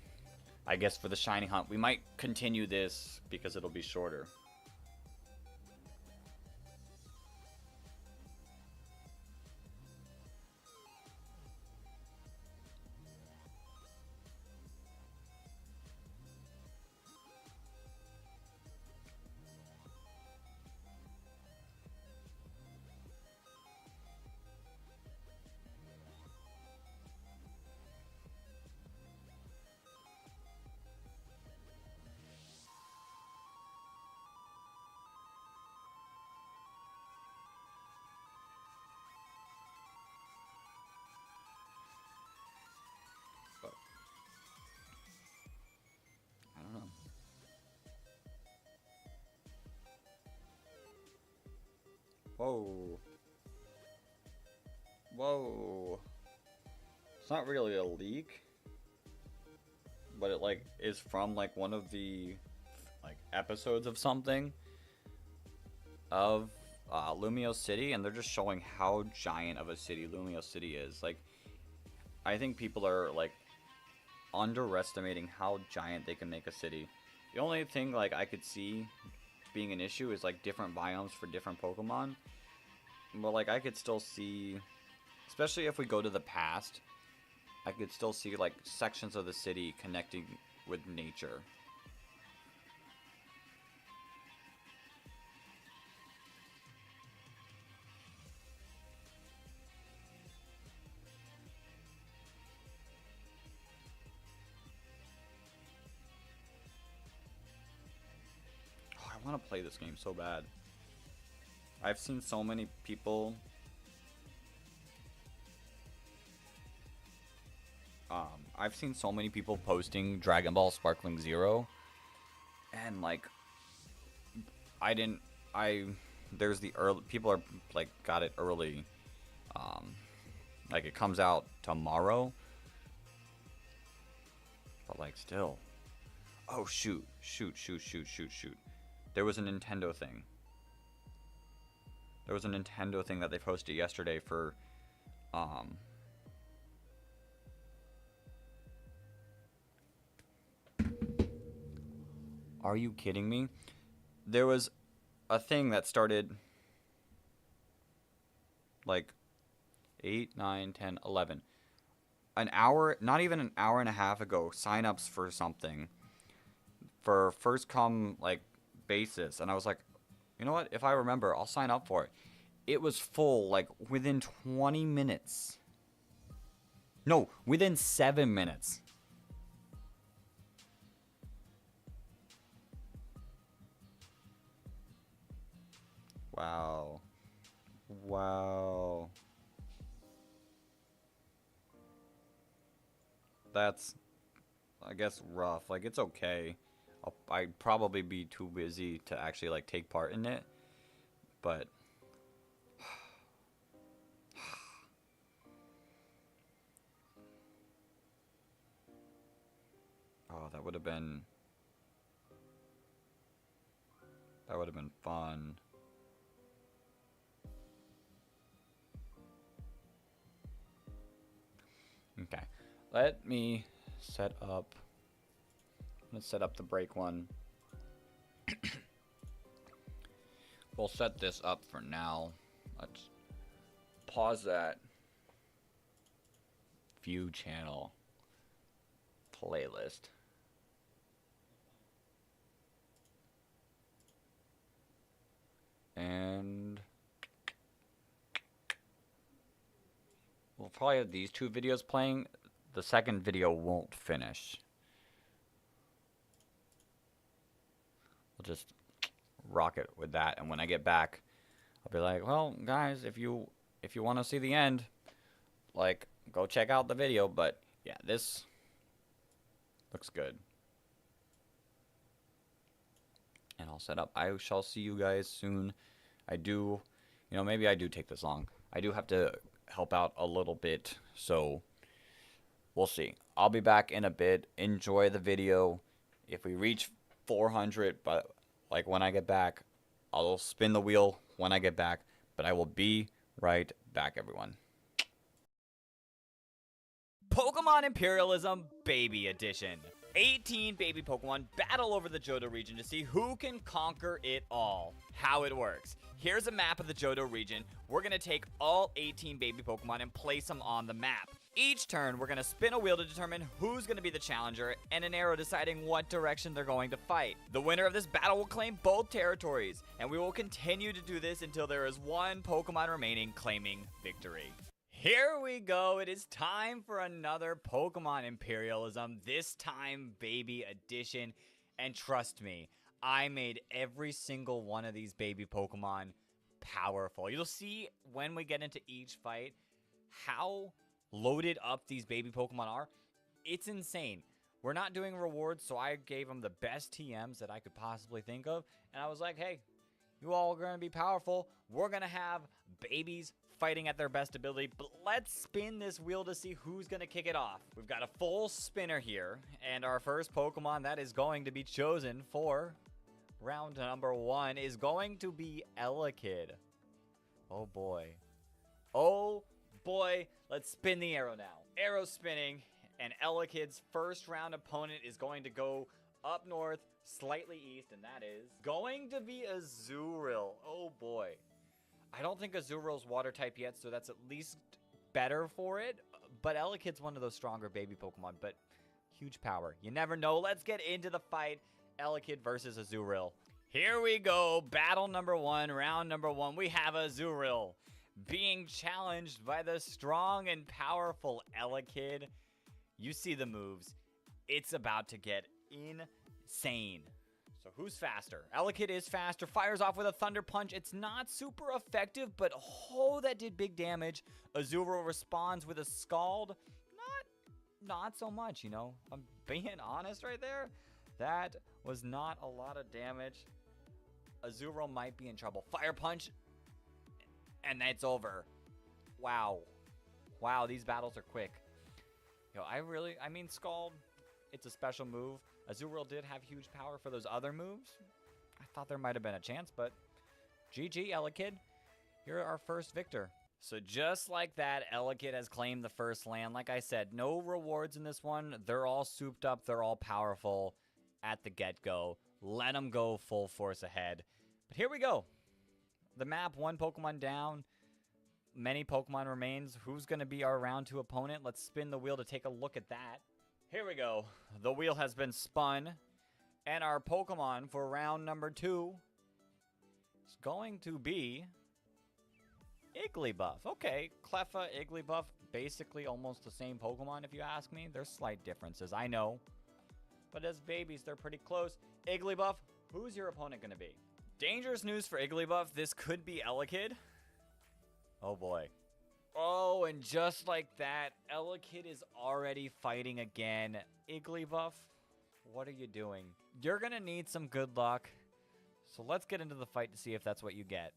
I guess for the shiny hunt we might continue this because it'll be shorter. Whoa. Whoa. It's not really a leak, but it like is from like one of the like episodes of something of Lumio City, and they're just showing how giant of a city Lumio City is. Like, I think people are like underestimating how giant they can make a city. The only thing like I could see being an issue is like different biomes for different Pokemon. But like I could still see, especially if we go to the past, I could still see like sections of the city connecting with nature. want to play this game so bad. I've seen so many people posting Dragon Ball Sparkling Zero, and like there's the early people are like got it early, like it comes out tomorrow, but like still, oh shoot, there was a Nintendo thing. There was a Nintendo thing that they posted yesterday for, are you kidding me? There was a thing that started like 8, 9, 10, 11. An hour, not even an hour and a half ago, signups for something for first come like basis. And I was like, you know what? If I remember, I'll sign up for it. It was full like within 20 minutes. No, within 7 minutes. Wow. Wow. That's, I guess, rough. Like, it's okay. I'd probably be too busy to actually, like, take part in it. But... oh, that would have been... that would have been fun. Okay. Let me set up... let's set up the break one. We'll set this up for now. Let's pause that. View channel. Playlist. And we'll probably have these two videos playing. The second video won't finish. We'll just rock it with that, and when I get back, I'll be like, well, guys, if you want to see the end, like, go check out the video. But yeah, this looks good. And I'll set up. I shall see you guys soon. Maybe I do take this long. I do have to help out a little bit, so we'll see. I'll be back in a bit. Enjoy the video. If we reach 400, but like when I get back, I'll spin the wheel when I get back, but I will be right back, everyone. Pokemon Imperialism Baby Edition. 18 baby Pokemon battle over the Johto region to see who can conquer it all. How it works. Here's a map of the Johto region. We're going to take all 18 baby Pokemon and place them on the map. Each turn, we're going to spin a wheel to determine who's going to be the challenger, and an arrow deciding what direction they're going to fight. The winner of this battle will claim both territories, and we will continue to do this until there is one Pokemon remaining claiming victory. Here we go. It is time for another Pokemon Imperialism, this time Baby Edition. And trust me, I made every single one of these baby Pokemon powerful. You'll see when we get into each fight how loaded up these baby Pokemon are. It's insane. We're not doing rewards, so I gave them the best TMs that I could possibly think of. And I was like, hey, you all are going to be powerful. We're going to have babies fighting at their best ability, but let's spin this wheel to see who's going to kick it off. We've got a full spinner here, and our first Pokemon that is going to be chosen for round number 1 is going to be Elekid. Oh boy. Oh boy. Let's spin the arrow now. Arrow spinning, and Elekid's first round opponent is going to go up north, slightly east, and that is going to be Azurill. Oh boy. I don't think Azuril's water type yet, so that's at least better for it. But Elekid's one of those stronger baby Pokemon, but huge power. You never know. Let's get into the fight. Elekid versus Azurill. Here we go. Battle number 1, round number 1. We have Azurill being challenged by the strong and powerful Elekid. You see the moves. It's about to get insane. So who's faster? Elekid is faster, fires off with a Thunder Punch. It's not super effective, but oh, that did big damage. Azurill responds with a Scald. Not so much, you know. I'm being honest right there. That was not a lot of damage. Azurill might be in trouble. Fire Punch, and that's over. Wow. Wow, these battles are quick. Yo, I mean, Scald, it's a special move. Azurill did have huge power for those other moves. I thought there might have been a chance, but GG, Elekid. You're our first victor. So just like that, Elekid has claimed the first land. Like I said, no rewards in this one. They're all souped up. They're all powerful at the get-go. Let them go full force ahead. But here we go. The map, one Pokemon down. Many Pokemon remains. Who's going to be our round 2 opponent? Let's spin the wheel to take a look at that. Here we go. The wheel has been spun. And our Pokemon for round number 2 is going to be Igglybuff. Okay, Cleffa, Igglybuff, basically almost the same Pokemon if you ask me. There's slight differences, I know. But as babies, they're pretty close. Igglybuff, who's your opponent going to be? Dangerous news for Igglybuff. This could be Elekid. Oh boy. Oh, and just like that, Elekid is already fighting again. Igglybuff, what are you doing? You're going to need some good luck. So let's get into the fight to see if that's what you get.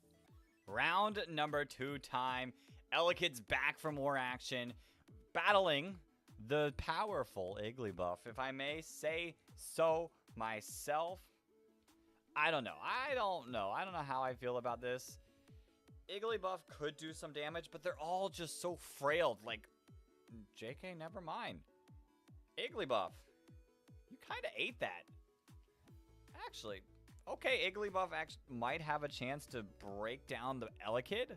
Round number 2 time. Elekid's back from war action, battling the powerful Igglybuff, if I may say so myself. I don't know. I don't know how I feel about this. Igglybuff could do some damage, but they're all just so frail. Like, JK, never mind. Igglybuff, you kind of ate that. Actually, okay, Igglybuff actually might have a chance to break down the Elekid.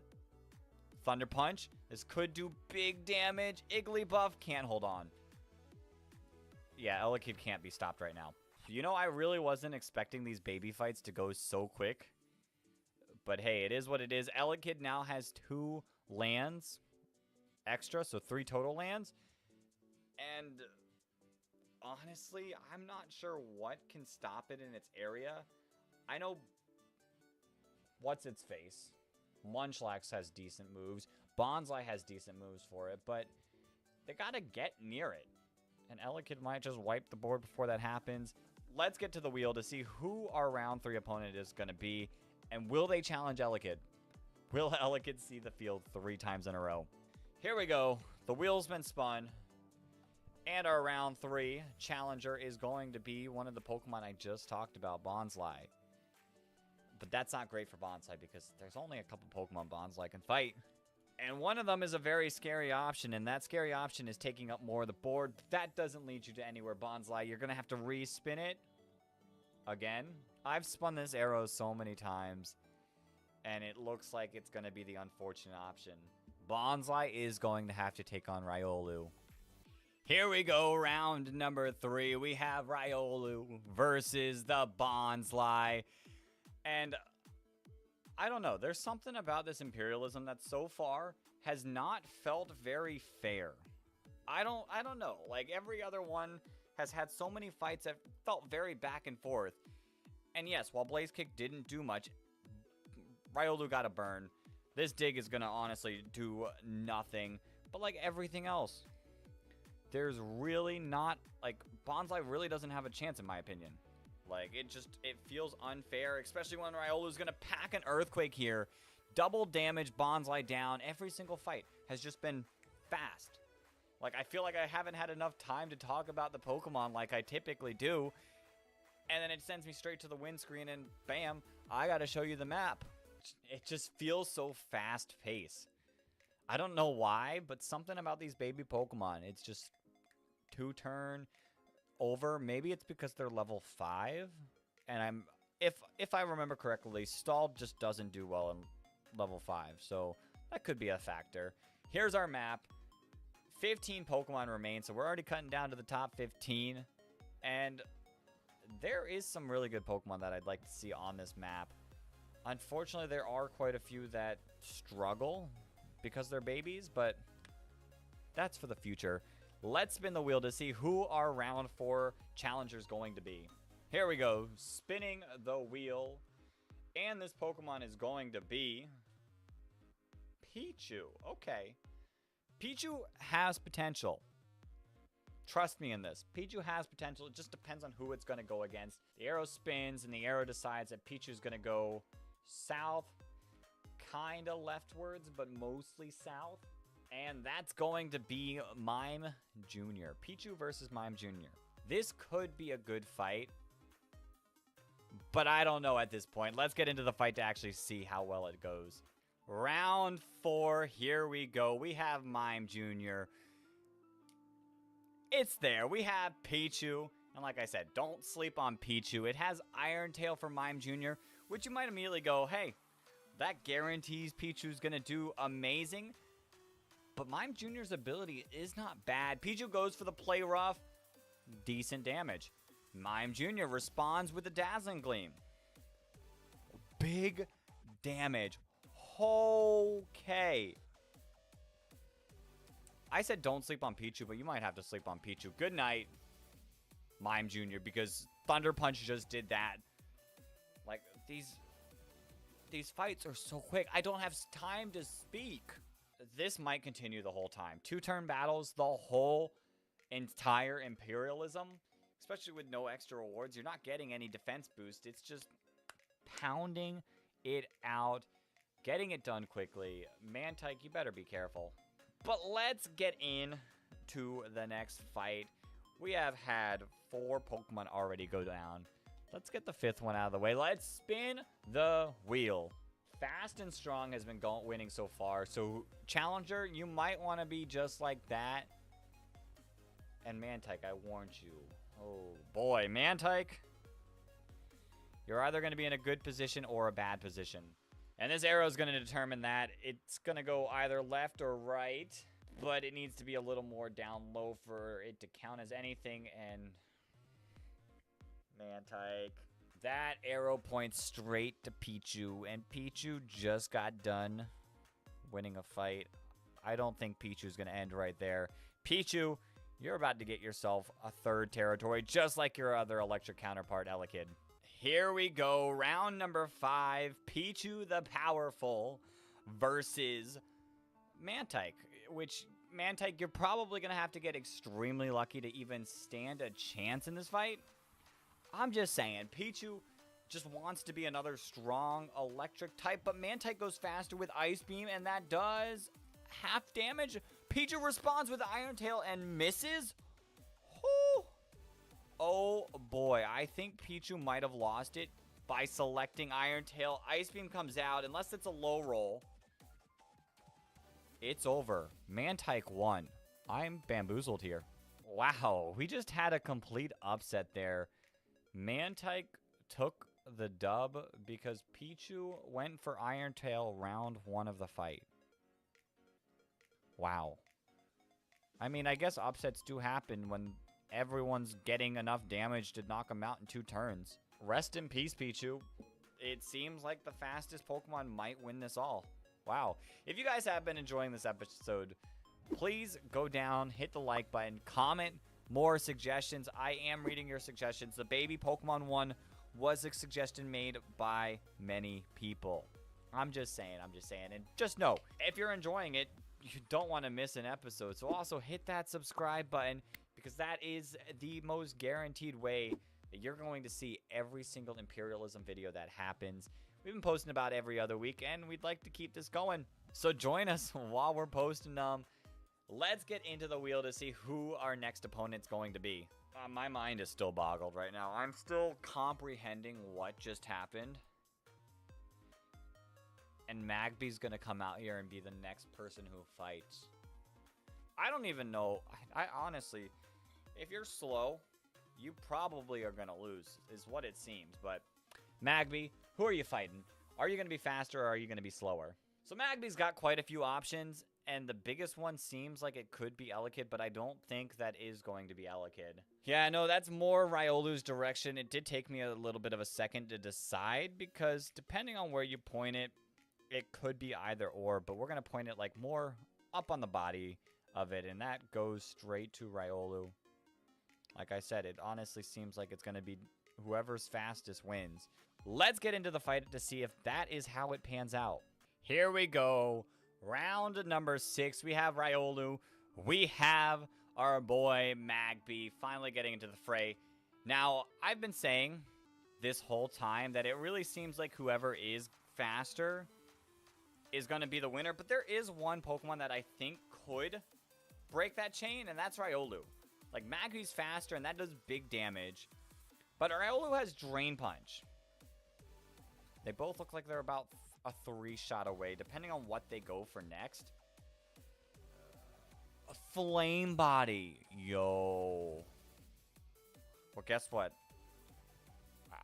Thunder Punch. This could do big damage. Igglybuff can't hold on. Yeah, Elekid can't be stopped right now. You know, I really wasn't expecting these baby fights to go so quick. But hey, it is what it is. Elekid now has 2 lands extra, so 3 total lands. And honestly, I'm not sure what can stop it in its area. I know what's its face. Munchlax has decent moves. Bonsai has decent moves for it, but they gotta get near it. And Elekid might just wipe the board before that happens. Let's get to the wheel to see who our round 3 opponent is gonna be. And will they challenge Elekid? Will Elekid see the field 3 times in a row? Here we go. The wheel's been spun. And our round 3 challenger is going to be one of the Pokemon I just talked about, Bonsai. But that's not great for Bonsai because there's only a couple Pokemon Bonsai can fight. And one of them is a very scary option, and that scary option is taking up more of the board. That doesn't lead you to anywhere, Bonsai. You're going to have to re-spin it again. I've spun this arrow so many times, and it looks like it's going to be the unfortunate option. Bonsai is going to have to take on Riolu. Here we go, round number 3. We have Riolu versus the Bonsai. And I don't know, there's something about this Imperialism that so far has not felt very fair. I don't know. Like, every other one has had so many fights that felt very back and forth. And yes, while Blaze Kick didn't do much, Riolu got a burn. This dig is going to honestly do nothing. But like everything else, there's really not, like, Bonsai really doesn't have a chance in my opinion. Like, it feels unfair, especially when Riolu's going to pack an Earthquake here. Double damage, Bonsai down. Every single fight has just been fast. Like, I feel like I haven't had enough time to talk about the Pokemon like I typically do. And then it sends me straight to the win screen and bam, I got to show you the map. It just feels so fast-paced. I don't know why, but something about these baby Pokemon, it's just 2-turn over. Maybe it's because they're level 5. And if I remember correctly, Stall just doesn't do well in level 5. So that could be a factor. Here's our map. 15 Pokemon remain, so we're already cutting down to the top 15. And there is some really good Pokemon that I'd like to see on this map. Unfortunately, there are quite a few that struggle because they're babies, but that's for the future. Let's spin the wheel to see who our round 4 challenger is going to be. Here we go. Spinning the wheel. And this Pokemon is going to be Pichu. Okay. Pichu has potential. Trust me in this. Pichu has potential. It just depends on who it's going to go against. The arrow spins, and the arrow decides that Pichu's going to go south, kind of leftwards, but mostly south. And that's going to be Mime Jr. Pichu versus Mime Jr. This could be a good fight, but I don't know at this point. Let's get into the fight to actually see how well it goes. Round 4, here we go. We have Mime Jr. It's there. We have Pichu. And like I said, don't sleep on Pichu. It has Iron Tail for Mime Jr., which you might immediately go, hey, that guarantees Pichu's going to do amazing. But Mime Jr.'s ability is not bad. Pichu goes for the play rough. Decent damage. Mime Jr. responds with a Dazzling Gleam. Big damage. Okay. I said don't sleep on Pichu, but you might have to sleep on Pichu. Good night, Mime Jr., because Thunder Punch just did that. Like, these fights are so quick. I don't have time to speak. This might continue the whole time. 2-turn battles, the whole entire Imperialism, especially with no extra rewards. You're not getting any defense boost. It's just pounding it out, getting it done quickly. Mantike, you better be careful. But let's get into the next fight. We have had 4 Pokemon already go down. Let's get the 5th one out of the way. Let's spin the wheel. Fast and Strong has been winning so far. So, Challenger, you might want to be just like that. And Mantike, I warned you. Oh, boy. Mantike, you're either going to be in a good position or a bad position. And this arrow is going to determine that. It's going to go either left or right. But it needs to be a little more down low for it to count as anything. And Mantike. That arrow points straight to Pichu. And Pichu just got done winning a fight. I don't think Pichu's going to end right there. Pichu, you're about to get yourself a 3rd territory, just like your other electric counterpart, Elekid. Here we go. Round number 5. Pichu the Powerful versus Mantike. Which, Mantike, you're probably going to have to get extremely lucky to even stand a chance in this fight. I'm just saying, Pichu just wants to be another strong electric type, but Mantike goes faster with Ice Beam, and that does half damage. Pichu responds with Iron Tail and misses. Whew. Oh boy, I think Pichu might have lost it by selecting Iron Tail. Ice Beam comes out, unless it's a low roll. It's over. Mantike won. I'm bamboozled here. Wow, we just had a complete upset there. Mantike took the dub because Pichu went for Iron Tail round 1 of the fight. Wow. I mean, I guess upsets do happen when everyone's getting enough damage to knock them out in 2 turns. Rest in peace, Pichu. It seems like the fastest Pokemon might win this all. Wow. If you guys have been enjoying this episode, please go down, hit the like button, comment more suggestions. I am reading your suggestions. The baby Pokemon one was a suggestion made by many people. I'm just saying. And just know, if you're enjoying it, you don't want to miss an episode. So also hit that subscribe button, because that is the most guaranteed way that you're going to see every single Imperialism video that happens. We've been posting about every other week, and we'd like to keep this going. So join us while we're posting them. Let's get into the wheel to see who our next opponent's going to be. My mind is still boggled right now. I'm still comprehending what just happened. And Magby's going to come out here and be the next person who fights. I don't even know. I honestly, if you're slow, you probably are going to lose, is what it seems. But Magby, who are you fighting? Are you going to be faster or are you going to be slower? So Magby's got quite a few options. And the biggest one seems like it could be Elekid, but I don't think that is going to be Elekid. Yeah, no, that's more Riolu's direction. It did take me a little bit of a second to decide, because depending on where you point it, it could be either or, but we're going to point it like more up on the body of it, and that goes straight to Riolu. Like I said, it honestly seems like it's going to be whoever's fastest wins. Let's get into the fight to see if that is how it pans out. Here we go. Round number 6. We have Riolu. We have our boy Magby finally getting into the fray. Now, I've been saying this whole time that it really seems like whoever is faster is going to be the winner. But there is one Pokemon that I think could break that chain, and that's Riolu. Like, Magby's faster, and that does big damage. But Riolu has Drain Punch. They both look like they're about a 3-shot away, depending on what they go for next. A Flame Body. Yo. Well, guess what?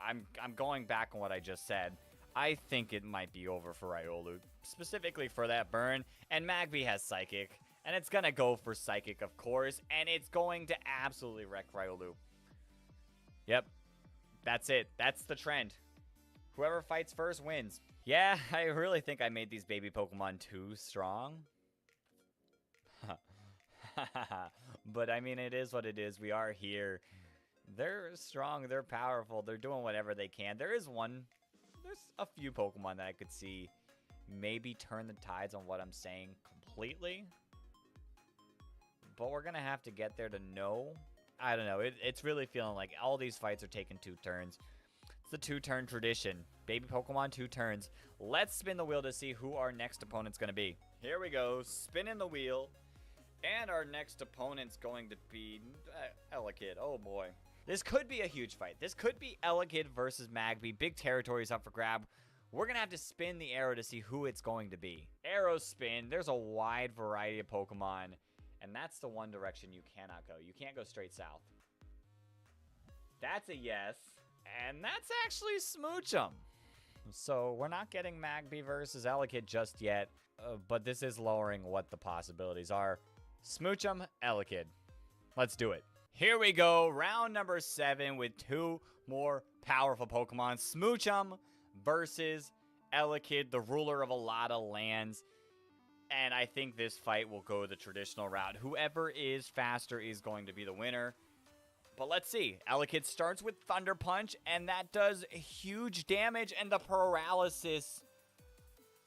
I'm going back on what I just said. I think it might be over for Riolu, specifically for that burn. And Magby has Psychic, and it's going to go for Psychic, of course, and it's going to absolutely wreck Riolu. Yep. That's it. That's the trend. Whoever fights first wins. Yeah, I really think I made these baby Pokemon too strong. But, I mean, it is what it is. We are here. They're strong. They're powerful. They're doing whatever they can. There's a few Pokemon that I could see maybe turn the tides on what I'm saying completely. But we're going to have to get there to know. I don't know. It's really feeling like all these fights are taking 2 turns. It's the 2-turn tradition. Baby Pokemon, 2 turns. Let's spin the wheel to see who our next opponent's going to be. Here we go. Spinning the wheel. And our next opponent's going to be Elekid. Oh, boy. This could be a huge fight. This could be Elekid versus Magby. Big territories up for grab. We're going to have to spin the arrow to see who it's going to be. Arrow spin. There's a wide variety of Pokemon. And that's the one direction you cannot go. You can't go straight south. That's a yes. And that's actually Smoochum. So we're not getting Magby versus Elekid just yet. But this is lowering what the possibilities are. Smoochum, Elekid. Let's do it. Here we go. Round number 7 with 2 more powerful Pokemon. Smoochum versus Elekid, the ruler of a lot of lands. And I think this fight will go the traditional route. Whoever is faster is going to be the winner. But let's see. Elekid starts with Thunder Punch, and that does huge damage, and the paralysis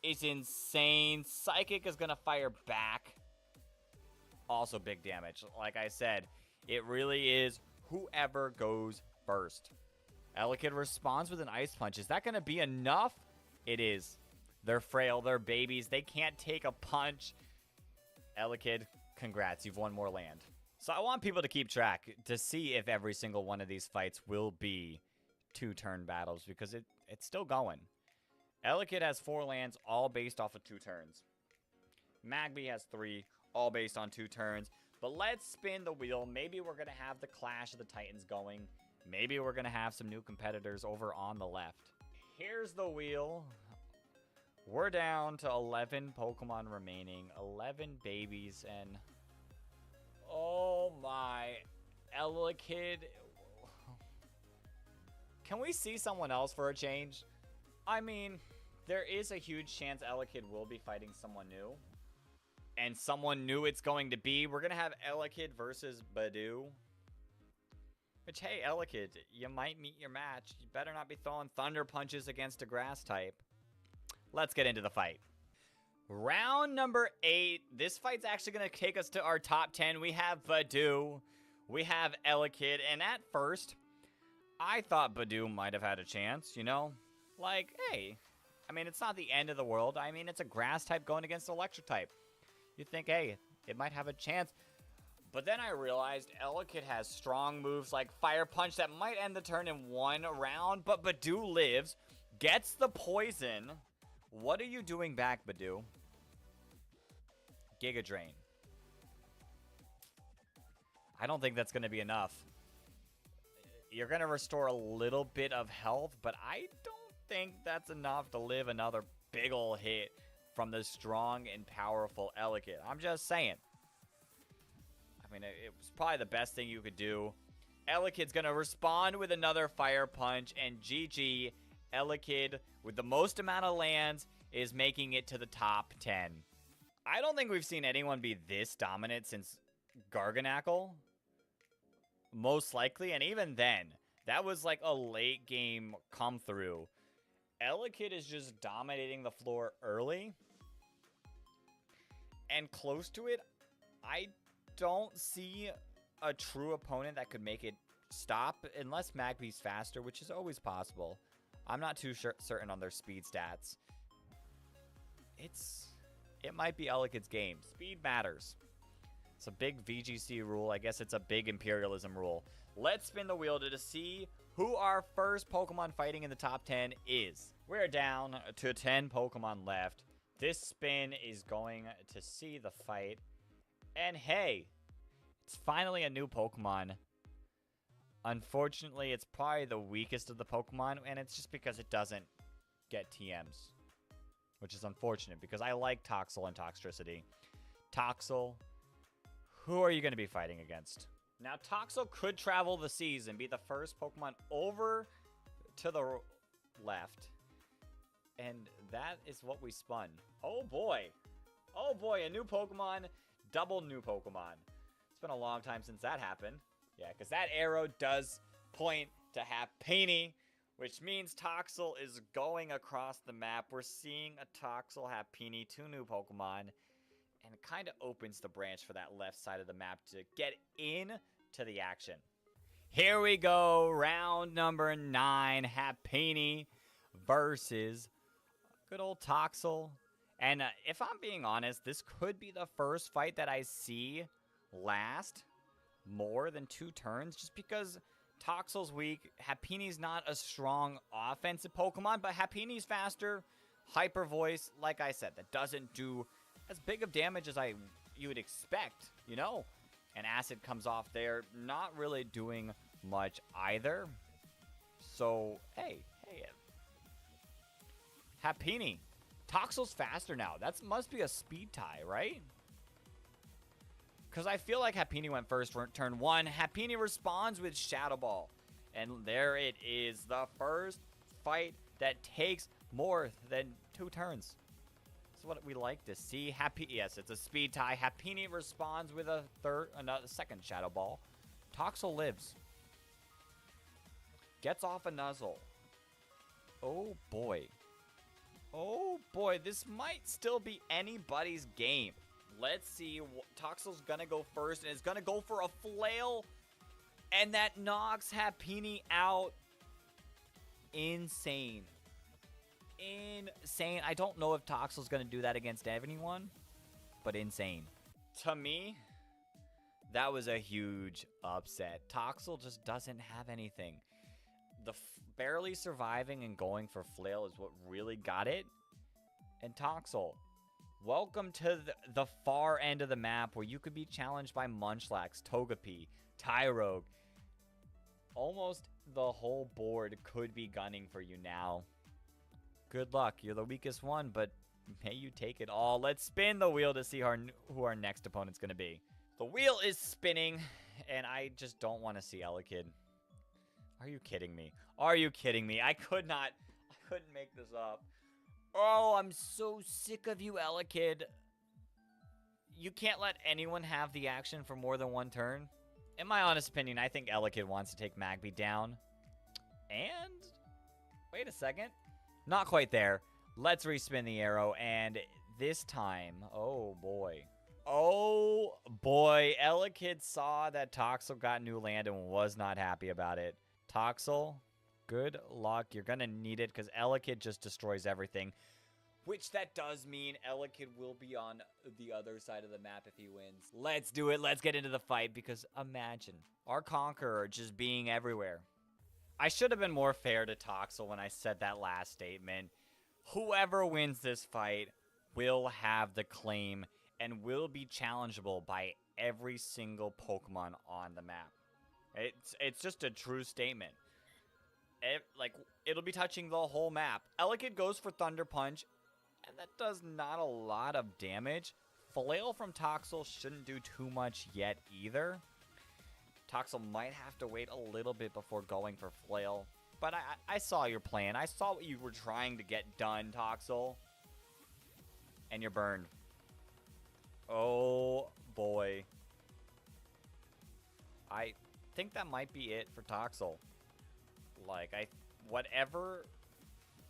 is insane. Psychic is going to fire back. Also big damage. Like I said, it really is whoever goes first. Elekid responds with an Ice Punch. Is that going to be enough? It is. They're frail. They're babies. They can't take a punch. Elekid, congrats. You've won more land. So I want people to keep track to see if every single one of these fights will be 2-turn battles, because it's still going. Elekid has 4 lands, all based off of 2 turns. Magby has 3, all based on 2 turns. But let's spin the wheel. Maybe we're going to have the Clash of the Titans going. Maybe we're going to have some new competitors over on the left. Here's the wheel. We're down to 11 Pokemon remaining. 11 babies, and oh my, Elekid. Can we see someone else for a change? I mean, there is a huge chance Elekid will be fighting someone new. And someone new it's going to be. We're going to have Elekid versus Badoo. Which, hey, Elekid, you might meet your match. You better not be throwing Thunder Punches against a Grass type. Let's get into the fight. Round number 8. This fight's actually going to take us to our top 10. We have Badoo. We have Elekid. And at first, I thought Badoo might have had a chance, you know? Like, hey, I mean, it's not the end of the world. I mean, it's a Grass type going against Electric type. You think, hey, it might have a chance. But then I realized Elekid has strong moves like Fire Punch that might end the turn in 1 round. But Badoo lives, gets the poison. What are you doing back, Badoo? Giga Drain. I don't think that's going to be enough. You're going to restore a little bit of health, but I don't think that's enough to live another big ol' hit from the strong and powerful Elekid. I'm just saying. I mean, it was probably the best thing you could do. Elekid's going to respond with another Fire Punch, and GG, Elekid, with the most amount of lands, is making it to the top 10. I don't think we've seen anyone be this dominant since Garganacl. Most likely, and even then, That was like a late game come through. Elekid is just dominating the floor early. And close to it, I don't see a true opponent that could make it stop unless Magby's faster, which is always possible. I'm not too certain on their speed stats. It might be Elekid's game. Speed matters. It's a big VGC rule. I guess it's a big imperialism rule. Let's spin the wheel to see who our first Pokemon fighting in the top 10 is. We're down to 10 Pokemon left. This spin is going to see the fight. And hey, it's finally a new Pokemon. Unfortunately, it's probably the weakest of the Pokemon, and it's just because it doesn't get TMs. Which is unfortunate, because I like Toxel and Toxtricity. Toxel, who are you going to be fighting against? Now, Toxel could travel the seas and be the first Pokemon over to the left. And that is what we spun. Oh boy. Oh boy, a new Pokemon, double new Pokemon. It's been a long time since that happened. Yeah, because that arrow does point to Happiny, which means Toxel is going across the map. We're seeing a Toxel, Happiny, two new Pokemon, and it kind of opens the branch for that left side of the map to get in to the action. Here we go, round number 9, Happiny versus good old Toxel. And if I'm being honest, this could be the first fight that I see last more than 2 turns, just because Toxel's weak. Happiny's not a strong offensive Pokemon, but Happiny's faster. Hyper Voice, like I said, that doesn't do as big of damage as you would expect, you know? And Acid comes off there, not really doing much either. So, hey. Happiny. Toxel's faster now. That must be a speed tie, right? Because I feel like Happiny went first for turn 1. Happiny responds with Shadow Ball. And there it is. The first fight that takes more than 2 turns. That's what we like to see. Yes, it's a speed tie. Happiny responds with another second Shadow Ball. Toxel lives. Gets off a Nuzzle. Oh boy. Oh boy, this might still be anybody's game. Let's see. Toxel's gonna go first, and it's gonna go for a flail. And that knocks Happiny out. Insane. Insane. I don't know if Toxel's gonna do that against anyone, but insane. To me, that was a huge upset. Toxel just doesn't have anything. The barely surviving and going for flail is what really got it. And Toxel, welcome to the far end of the map where you could be challenged by Munchlax, Togepi, Tyrogue. Almost the whole board could be gunning for you now. Good luck. You're the weakest one, but may you take it all. Let's spin the wheel to see who our next opponent's going to be. The wheel is spinning, and I just don't want to see Elekid. Are you kidding me? Are you kidding me? I couldn't make this up. Oh, I'm so sick of you, Elekid. You can't let anyone have the action for more than 1 turn. In my honest opinion, I think Elekid wants to take Magby down. And wait a second. Not quite there. Let's respin the arrow, and this time, oh boy. Oh boy, Elekid saw that Toxel got new land and was not happy about it. Toxel, good luck. You're going to need it because Elekid just destroys everything. Which that does mean Elekid will be on the other side of the map if he wins. Let's do it. Let's get into the fight because imagine our Conqueror just being everywhere. I should have been more fair to Toxel when I said that last statement. Whoever wins this fight will have the claim and will be challengeable by every single Pokemon on the map. It's just a true statement. It'll be touching the whole map. Elekid goes for Thunder Punch, and that does not a lot of damage. Flail from Toxel shouldn't do too much yet either. Toxel might have to wait a little bit before going for Flail. But I saw your plan. I saw what you were trying to get done, Toxel. And you're burned. Oh, boy. I think that might be it for Toxel. Like, whatever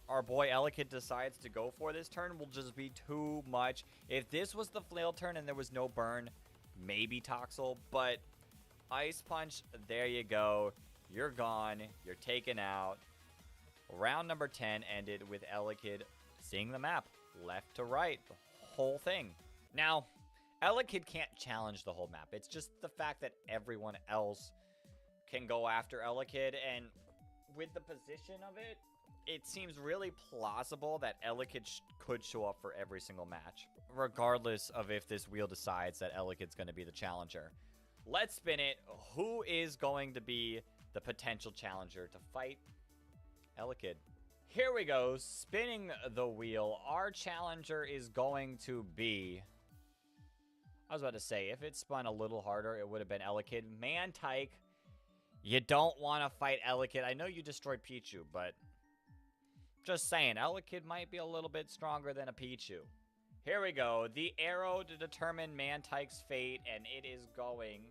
our boy Elekid decides to go for this turn will just be too much. If this was the flail turn and there was no burn, maybe Toxel, but Ice Punch, there you go. You're gone. You're taken out. Round number 10 ended with Elekid seeing the map left to right, the whole thing. Now, Elekid can't challenge the whole map. It's just the fact that everyone else can go after Elekid, and with the position of it, it seems really plausible that Elekid could show up for every single match, regardless of if this wheel decides that Elekid's going to be the challenger. Let's spin it. Who is going to be the potential challenger to fight Elekid? Here we go. Spinning the wheel. Our challenger is going to be... I was about to say, if it spun a little harder, it would have been Elekid. Mantike, you don't want to fight Elekid. I know you destroyed Pichu, but just saying, Elekid might be a little bit stronger than a Pichu. Here we go. The arrow to determine Mantike's fate, and it is going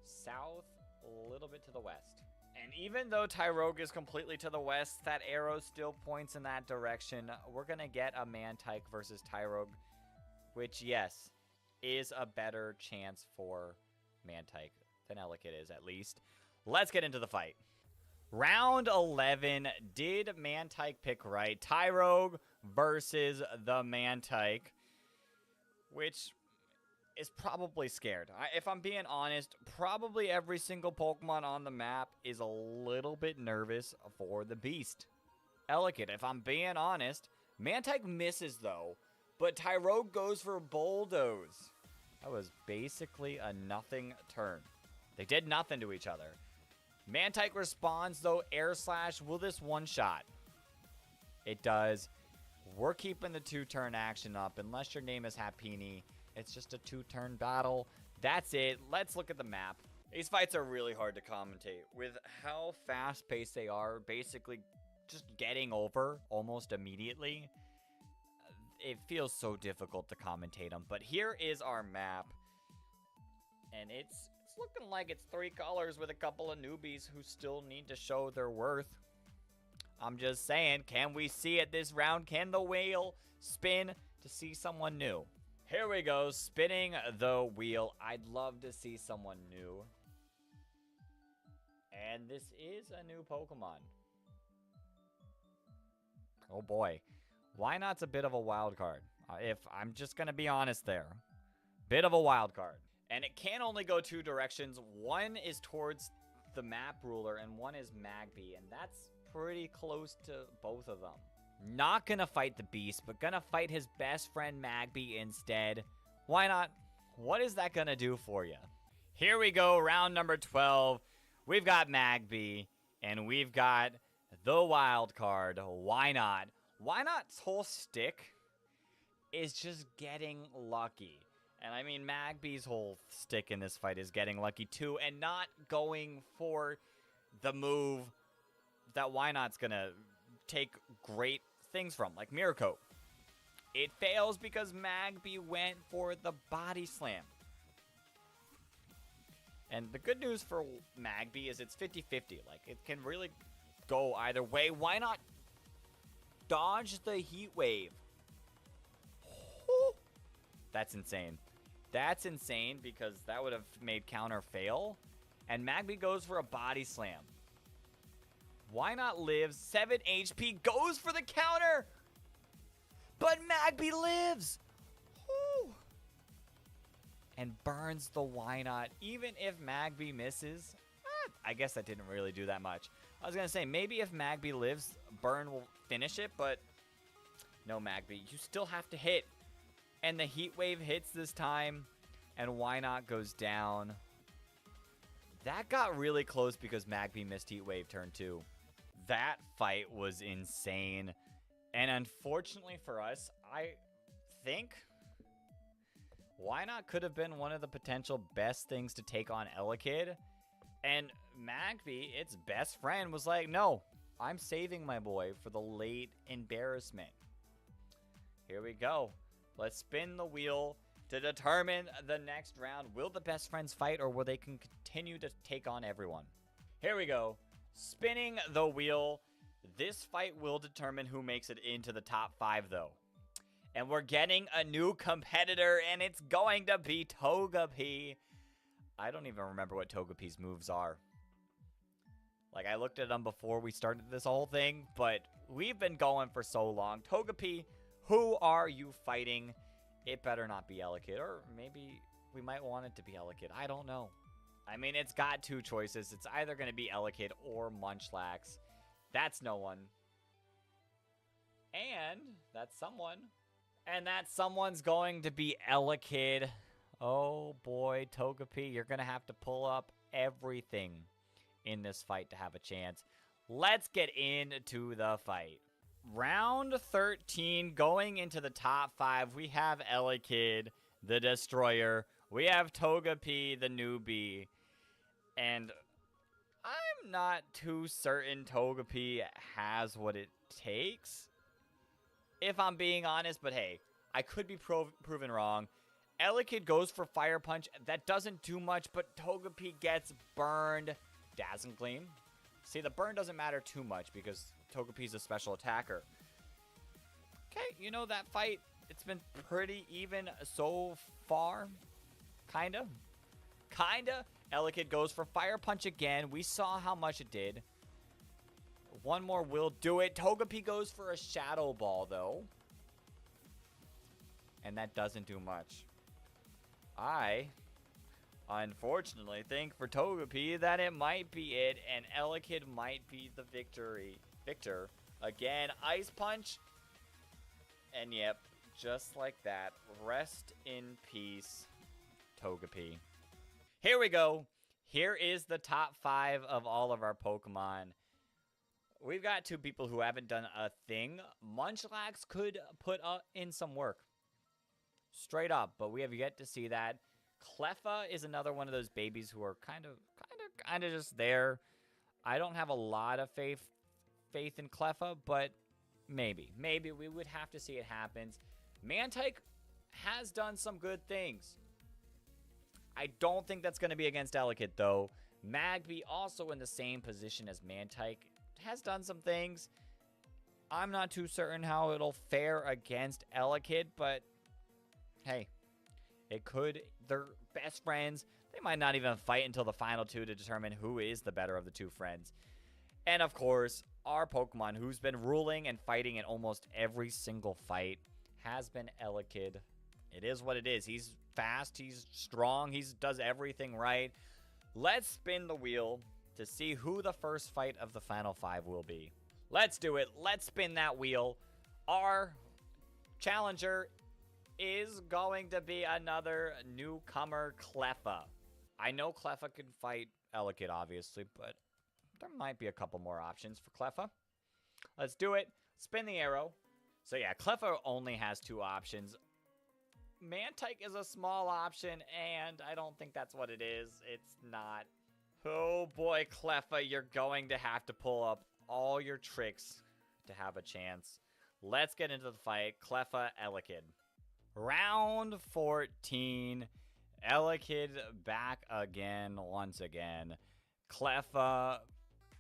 south, a little bit to the west. And even though Tyrogue is completely to the west, that arrow still points in that direction. We're going to get a Mantike versus Tyrogue, which, yes, is a better chance for Mantike than Elekid is, at least. Let's get into the fight. Round 11, did Mantike pick right? Tyrogue versus the Mantike, which is probably scared. If I'm being honest, probably every single Pokemon on the map is a little bit nervous for the beast. Elekid, if I'm being honest. Mantike misses, though, but Tyrogue goes for Bulldoze. That was basically a nothing turn. They did nothing to each other. Mantike responds, though, Air Slash. Will this one-shot? It does. We're keeping the 2-turn action up. Unless your name is Happini, it's just a 2-turn battle. That's it. Let's look at the map. These fights are really hard to commentate. With how fast-paced they are, basically just getting over almost immediately, it feels so difficult to commentate them. But here is our map. And it's looking like it's 3 colors with a couple of newbies who still need to show their worth. I'm just saying, can we see it this round? Can the wheel spin to see someone new? Here we go, spinning the wheel. I'd love to see someone new. And this is a new Pokemon. Oh boy. Why not's a bit of a wild card? If I'm just going to be honest there. Bit of a wild card. And it can only go 2 directions. One is towards the map ruler and one is Magby. And that's pretty close to both of them. Not gonna fight the beast, but gonna fight his best friend Magby instead. Why not? What is that gonna do for you? Here we go, round number 12. We've got Magby and we've got the wild card. Why not? Why not's whole stick is just getting lucky. And I mean, Magby's whole stick in this fight is getting lucky too, and not going for the move that Why Not's gonna take great things from, like Mirror Coat. It fails because Magby went for the body slam. And the good news for Magby is it's 50-50. Like, it can really go either way. Why not dodge the Heat Wave? That's insane. That's insane because that would have made counter fail. And Magby goes for a body slam. Why not lives? 7 HP goes for the counter. But Magby lives. Whew. And burns the Why Not. Even if Magby misses, I guess that didn't really do that much. I was going to say, maybe if Magby lives, Burn will finish it. But no, Magby, you still have to hit. And the Heat Wave hits this time. And Why Not goes down. That got really close because Magby missed Heat Wave turn 2. That fight was insane. And unfortunately for us, I think Why Not could have been one of the potential best things to take on Elekid. And Magby, its best friend, was like, no, I'm saving my boy for the late embarrassment. Here we go. Let's spin the wheel to determine the next round. Will the best friends fight or will they continue to take on everyone? Here we go. Spinning the wheel. This fight will determine who makes it into the top 5, though. And we're getting a new competitor, and it's going to be Togepi. I don't even remember what Togepi's moves are. Like, I looked at them before we started this whole thing, but we've been going for so long. Togepi, who are you fighting? It better not be Elekid, or maybe we might want it to be Elekid. I don't know. I mean, it's got 2 choices. It's either going to be Elekid or Munchlax. That's no one. And that's someone. And that someone's going to be Elekid. Oh boy, Togepi, you're going to have to pull up everything in this fight to have a chance. Let's get into the fight. Round 13, going into the top 5, we have Elekid, the Destroyer. We have Togepi, the newbie. And I'm not too certain Togepi has what it takes, if I'm being honest, but hey, I could be proven wrong. Elekid goes for Fire Punch. That doesn't do much, but Togepi gets burned. Dazzling Gleam. See, the burn doesn't matter too much because Togepi's a special attacker. Okay, you know, that fight, it's been pretty even so far. Kinda. Elekid goes for Fire Punch again. We saw how much it did. One more will do it. Togepi goes for a Shadow Ball, though. And that doesn't do much. I, unfortunately, think for Togepi that it might be it, and Elekid might be the victor. Again, Ice Punch. And yep, just like that. Rest in peace, Togepi. Here we go. Here is the top 5 of all of our Pokemon. We've got 2 people who haven't done a thing. Munchlax could put in some work. Straight up, but we have yet to see that. Cleffa is another one of those babies who are kind of just there. I don't have a lot of faith in Cleffa, but maybe we would have to see it happens. Mantike has done some good things. I don't think that's going to be against Elekid, though. Magby, also in the same position as Mantike, has done some things. I'm not too certain how it'll fare against Elekid, but hey, it could. They're best friends. They might not even fight until the final 2 to determine who is the better of the 2 friends. And of course, our Pokemon, who's been ruling and fighting in almost every single fight, has been Elekid. It is what it is. He's fast, he's strong, he does everything right. Let's spin the wheel to see who the first fight of the final 5 will be. Let's do it. Let's spin that wheel. Our challenger is going to be another newcomer, Cleffa. I know Cleffa can fight Elekid, obviously, but there might be a couple more options for Cleffa. Let's do it. Spin the arrow. So yeah, Cleffa only has 2 options. Mantike is a small option, and I don't think that's what it is. It's not. Oh boy, Cleffa, you're going to have to pull up all your tricks to have a chance. Let's get into the fight. Cleffa, Elekid. Round 14. Elekid back again, once again. Cleffa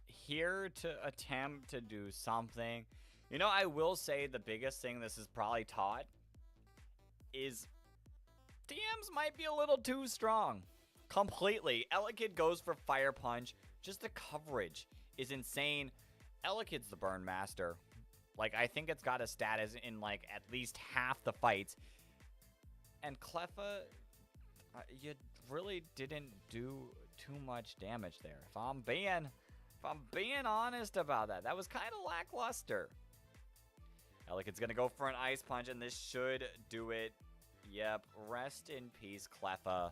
here to attempt to do something. You know, I will say the biggest thing this has probably taught is DMs might be a little too strong. Completely. Elekid goes for Fire Punch. Just the coverage is insane. Elekid's the burn master. Like, I think it's got a status in, like, at least half the fights. And Cleffa, you really didn't do too much damage there. If I'm being honest about that, that was kind of lackluster. Elekid's gonna go for an Ice Punch, and this should do it. Yep, rest in peace, Cleffa.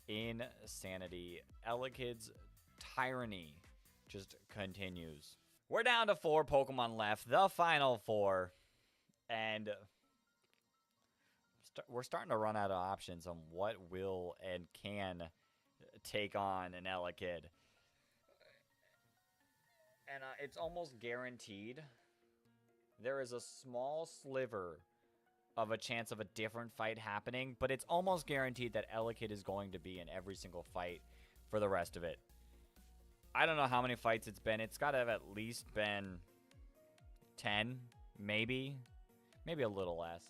Insanity. Elekid's tyranny just continues. We're down to 4 Pokemon left, the final 4. And we're starting to run out of options on what will and can take on an Elekid. And it's almost guaranteed there is a small sliver of a chance of a different fight happening, but it's almost guaranteed that Elekid is going to be in every single fight for the rest of it. I don't know how many fights it's been. It's got to have at least been 10, maybe. Maybe a little less.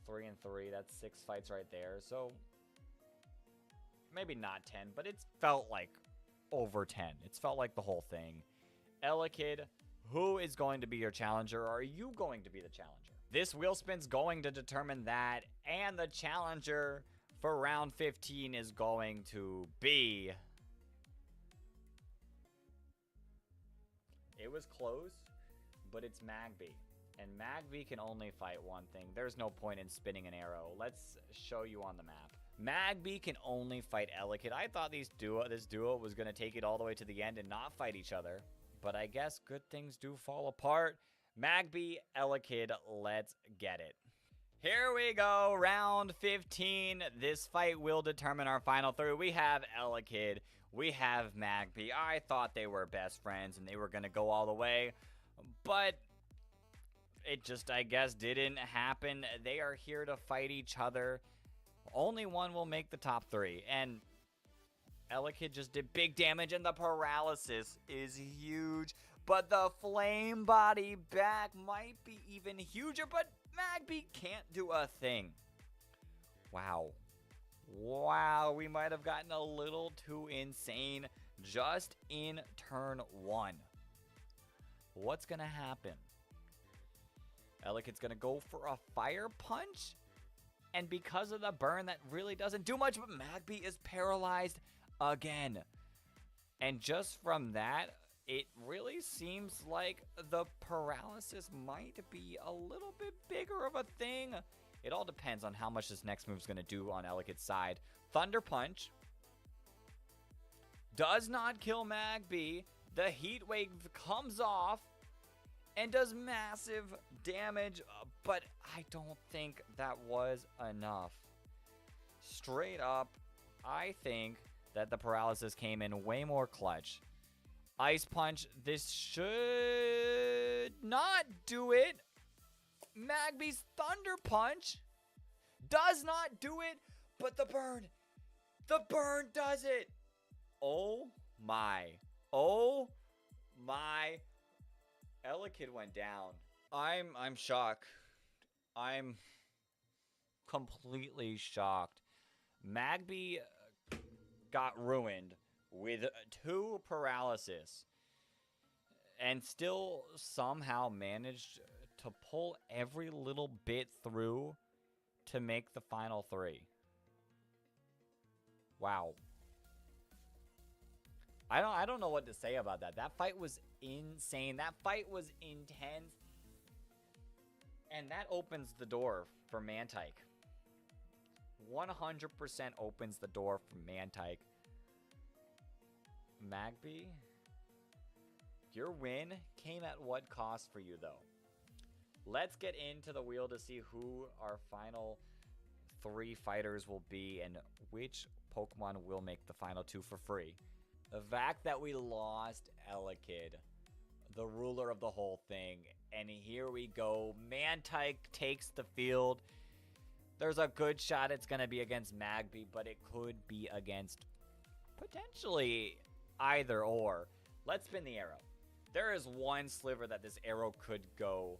3 and 3, that's 6 fights right there. So, maybe not 10, but it's felt like over 10. It's felt like the whole thing. Elekid, who is going to be your challenger? Or are you going to be the challenger? This wheel spin's going to determine that, and the challenger for round 15 is going to be... It was close, but it's Magby. And Magby can only fight one thing. There's no point in spinning an arrow. Let's show you on the map. Magby can only fight Elekid. I thought this duo was going to take it all the way to the end and not fight each other. But I guess good things do fall apart. Magby, Elekid, let's get it. Here we go, round 15. This fight will determine our final 3. We have Elekid, we have Magby. I thought they were best friends and they were going to go all the way. But it just, I guess, didn't happen. They are here to fight each other. Only one will make the top 3. And Elekid just did big damage, and the paralysis is huge. But the flame body back might be even huger, but Magby can't do a thing. Wow. Wow, we might have gotten a little too insane just in turn 1. What's going to happen? Elekid's going to go for a fire punch. And because of the burn, that really doesn't do much, but Magby is paralyzed again. And just from that, it really seems like the paralysis might be a little bit bigger of a thing. It all depends on how much this next move is going to do on Elekid's side. Thunder Punch does not kill Magby. The Heat Wave comes off and does massive damage, but I don't think that was enough. Straight up, I think that the paralysis came in way more clutch. Ice Punch, this should not do it. Magby's Thunder Punch does not do it, but the burn does it. Oh my. Elekid went down. I'm shocked. I'm completely shocked. Magby got ruined with 2 paralysis and still somehow managed to pull every little bit through to make the final 3. Wow. I don't know what to say about that. That fight was insane. That fight was intense. And that opens the door for Mantike. 100% opens the door for Mantike. Magby, your win came at what cost for you, though? Let's get into the wheel to see who our final 3 fighters will be and which Pokemon will make the final 2 for free. The fact that we lost Elekid, the ruler of the whole thing, and here we go. Mantike takes the field. There's a good shot it's going to be against Magby, but it could be against potentially either or. Let's spin the arrow. There is one sliver that this arrow could go,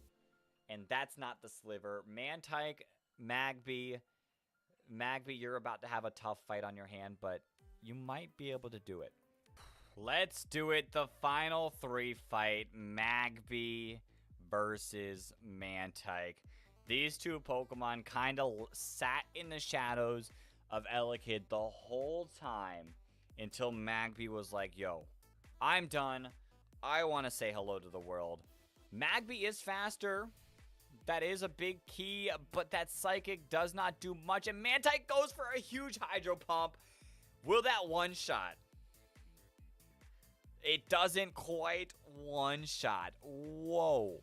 and that's not the sliver. Mantike, Magby, you're about to have a tough fight on your hand, but you might be able to do it. Let's do it. The final 3 fight, Magby versus Mantike. These 2 Pokemon kind of sat in the shadows of Elekid the whole time until Magby was like, yo, I'm done. I want to say hello to the world. Magby is faster. That is a big key, but that Psychic does not do much, and Mantike goes for a huge Hydro Pump. Will that one-shot? It doesn't quite one-shot. Whoa.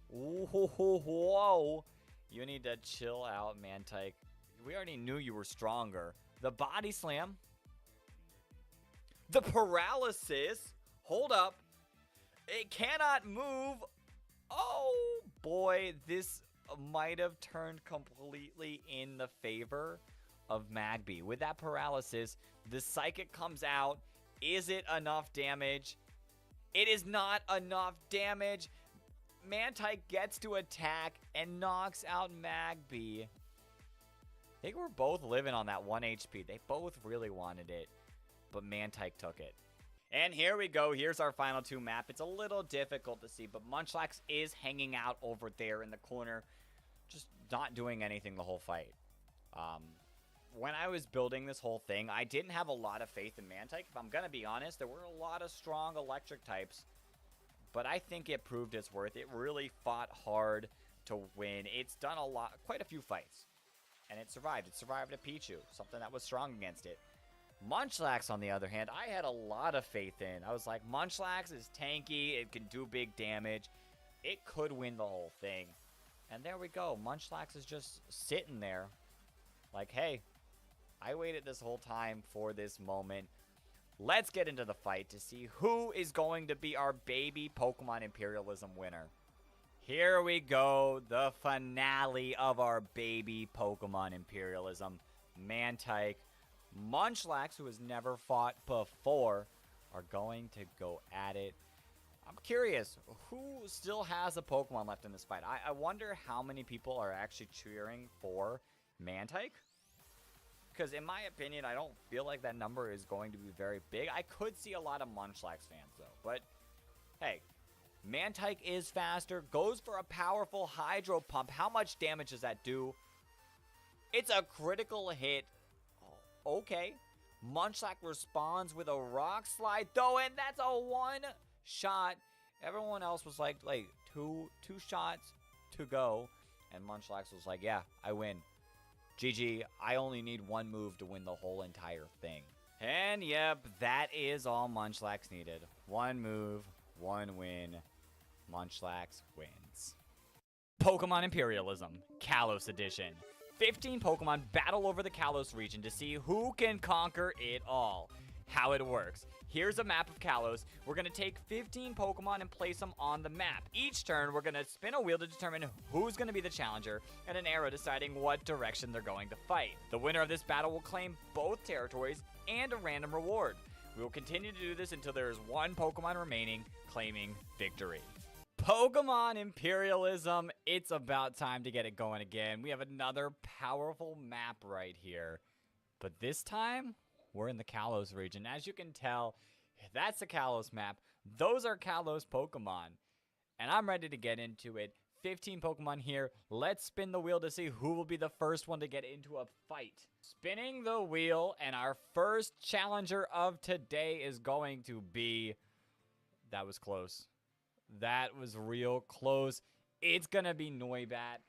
Whoa. You need to chill out, Mantike. We already knew you were stronger. The Body Slam. The Paralysis. Hold up. It cannot move. Oh, boy. This might have turned completely in the favor of Magby. With that Paralysis, the Psychic comes out, Is it enough damage? It is not enough damage. Mantike gets to attack and knocks out Magby. I think we're both living on that 1 HP. They both really wanted it, but Mantike took it. And here we go. Here's our final 2 map. It's a little difficult to see, but Munchlax is hanging out over there in the corner, just not doing anything the whole fight. When I was building this whole thing, I didn't have a lot of faith in Mantike. If I'm going to be honest, there were a lot of strong electric types, but I think it proved its worth. It really fought hard to win. It's done quite a few fights, and it survived. It survived a Pichu, something that was strong against it. Munchlax, on the other hand, I had a lot of faith in. I was like, Munchlax is tanky. It can do big damage. It could win the whole thing. And there we go. Munchlax is just sitting there like, hey, I waited this whole time for this moment. Let's get into the fight to see who is going to be our baby Pokemon Imperialism winner. Here we go, the finale of our baby Pokemon Imperialism. Mantike, Munchlax, who has never fought before, are going to go at it. I'm curious, who still has a Pokemon left in this fight? I wonder how many people are actually cheering for Mantike. Because in my opinion, I don't feel like that number is going to be very big. I could see a lot of Munchlax fans, though. But, hey, Mantike is faster. Goes for a powerful Hydro Pump. How much damage does that do? It's a critical hit. Oh, okay. Munchlax responds with a Rock Slide, though, and that's a 1 shot. Everyone else was like two shots to go. And Munchlax was like, yeah, I win. GG, I only need 1 move to win the whole entire thing. And yep, that is all Munchlax needed. 1 move, 1 win. Munchlax wins. Pokemon Imperialism, Kalos Edition. 15 Pokemon battle over the Kalos region to see who can conquer it all. How it works. Here's a map of Kalos. We're going to take 15 Pokemon and place them on the map. Each turn, we're going to spin a wheel to determine who's going to be the challenger, and an arrow deciding what direction they're going to fight. The winner of this battle will claim both territories and a random reward. We will continue to do this until there is 1 Pokemon remaining, claiming victory. Pokemon Imperialism, it's about time to get it going again. We have another powerful map right here. But this time, we're in the Kalos region. As you can tell, that's the Kalos map. Those are Kalos Pokemon. And I'm ready to get into it. 15 Pokemon here. Let's spin the wheel to see who will be the first one to get into a fight. Spinning the wheel, and our first challenger of today is going to be... That was close. That was real close. It's going to be Noibat.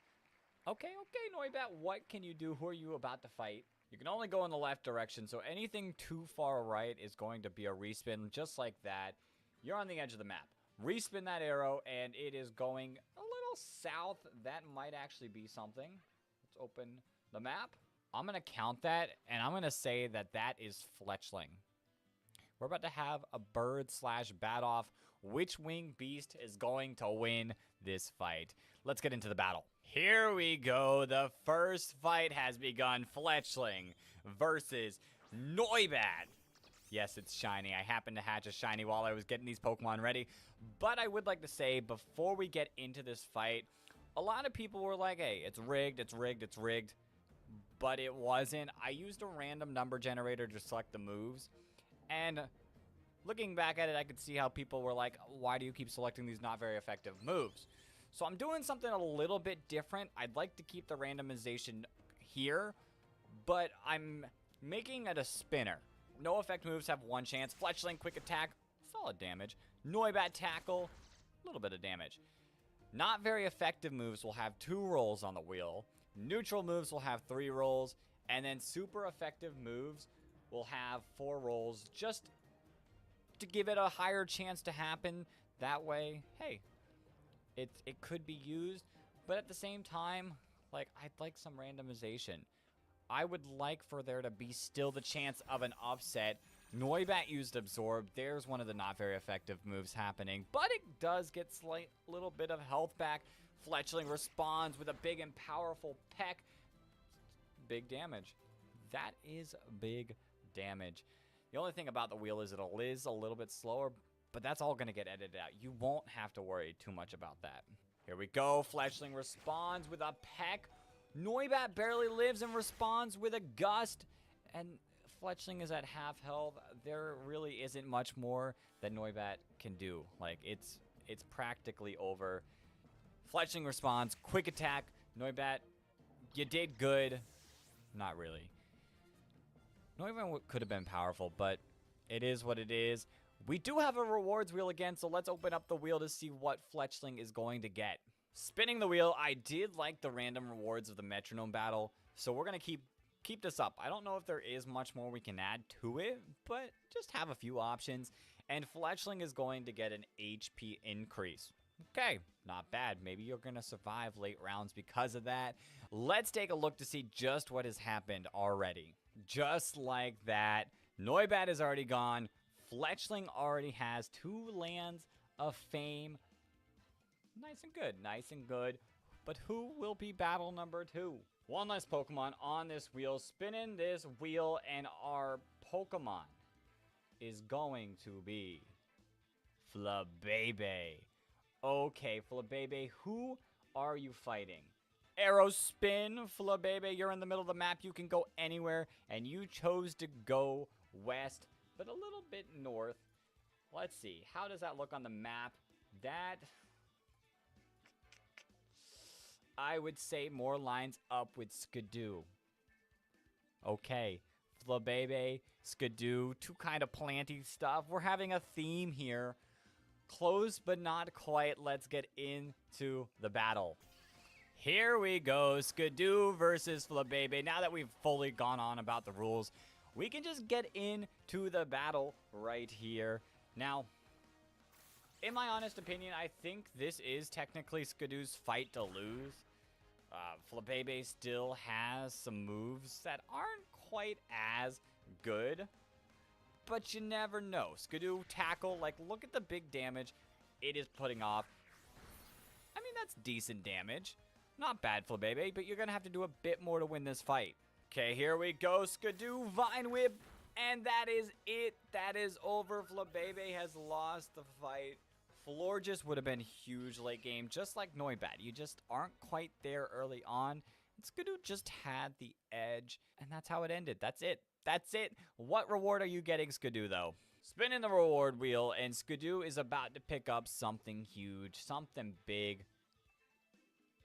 Okay, Noibat, what can you do? Who are you about to fight? You can only go in the left direction, so anything too far right is going to be a respin, just like that. You're on the edge of the map. Respin that arrow, and it is going a little south. That might actually be something. Let's open the map. I'm going to count that, and I'm going to say that that is Fletchling. We're about to have a bird/bat-off. Which winged beast is going to win this fight? Let's get into the battle. Here we go. The first fight has begun. Fletchling versus Noibat. Yes, it's shiny. I happened to hatch a shiny while I was getting these Pokemon ready. But I would like to say, before we get into this fight, a lot of people were like, hey, it's rigged, it's rigged, it's rigged. But it wasn't. I used a random number generator to select the moves. And looking back at it, I could see how people were like, why do you keep selecting these not very effective moves? So I'm doing something a little bit different. I'd like to keep the randomization here, but I'm making it a spinner. No effect moves have 1 chance. Fletchling, quick attack, solid damage. Noibat, tackle, a little bit of damage. Not very effective moves will have 2 rolls on the wheel. Neutral moves will have 3 rolls. And then super effective moves will have 4 rolls, just to give it a higher chance to happen. That way, hey, it could be used, but at the same time, like, I'd like some randomization. I would like for there to be still the chance of an upset. Noibat used Absorb. There's one of the not very effective moves happening, but it does get slight little bit of health back. Fletchling responds with a big and powerful peck. Big damage. That is big damage. The only thing about the wheel is it is a little bit slower, but that's all going to get edited out. You won't have to worry too much about that. Here we go. Fletchling responds with a peck. Noibat barely lives and responds with a gust. And Fletchling is at half health. There really isn't much more that Noibat can do. Like, it's practically over. Fletchling responds. Quick attack. Noibat, you did good. Not really. Noibat could have been powerful, but it is what it is. We do have a rewards wheel again, so let's open up the wheel to see what Fletchling is going to get. Spinning the wheel, I did like the random rewards of the metronome battle, so we're going to keep this up. I don't know if there is much more we can add to it, but just have a few options. And Fletchling is going to get an HP increase. Okay, not bad. Maybe you're going to survive late rounds because of that. Let's take a look to see just what has happened already. Just like that, Noibat is already gone. Fletchling already has 2 lands of fame. Nice and good, nice and good. But who will be battle number 2? One less Pokemon on this wheel. Spinning this wheel, and our Pokemon is going to be Flabebe. Okay, Flabebe, who are you fighting? Arrow spin, Flabebe. You're in the middle of the map. You can go anywhere, and you chose to go west, but a little bit north. Let's see. How does that look on the map? That, I would say, more lines up with Skidoo. Okay, Flabebe, Skidoo, 2 kind of planty stuff. We're having a theme here. Close, but not quite. Let's get into the battle. Here we go, Skidoo versus Flabebe. Now that we've fully gone on about the rules, we can just get into the battle right here. Now, in my honest opinion, I think this is technically Skidoo's fight to lose. Flabebe still has some moves that aren't quite as good, but you never know. Skidoo tackle, like, look at the big damage it is putting off. I mean, that's decent damage. Not bad, Flabebe, but you're going to have to do a bit more to win this fight. Okay, here we go. Skidoo, Vine Whip, and that is it. That is over. Flabebe has lost the fight. Florges would have been huge late game, just like Noibat. You just aren't quite there early on. And Skidoo just had the edge, and that's how it ended. That's it. That's it. What reward are you getting, Skidoo, though? Spinning the reward wheel, and Skidoo is about to pick up something huge, something big.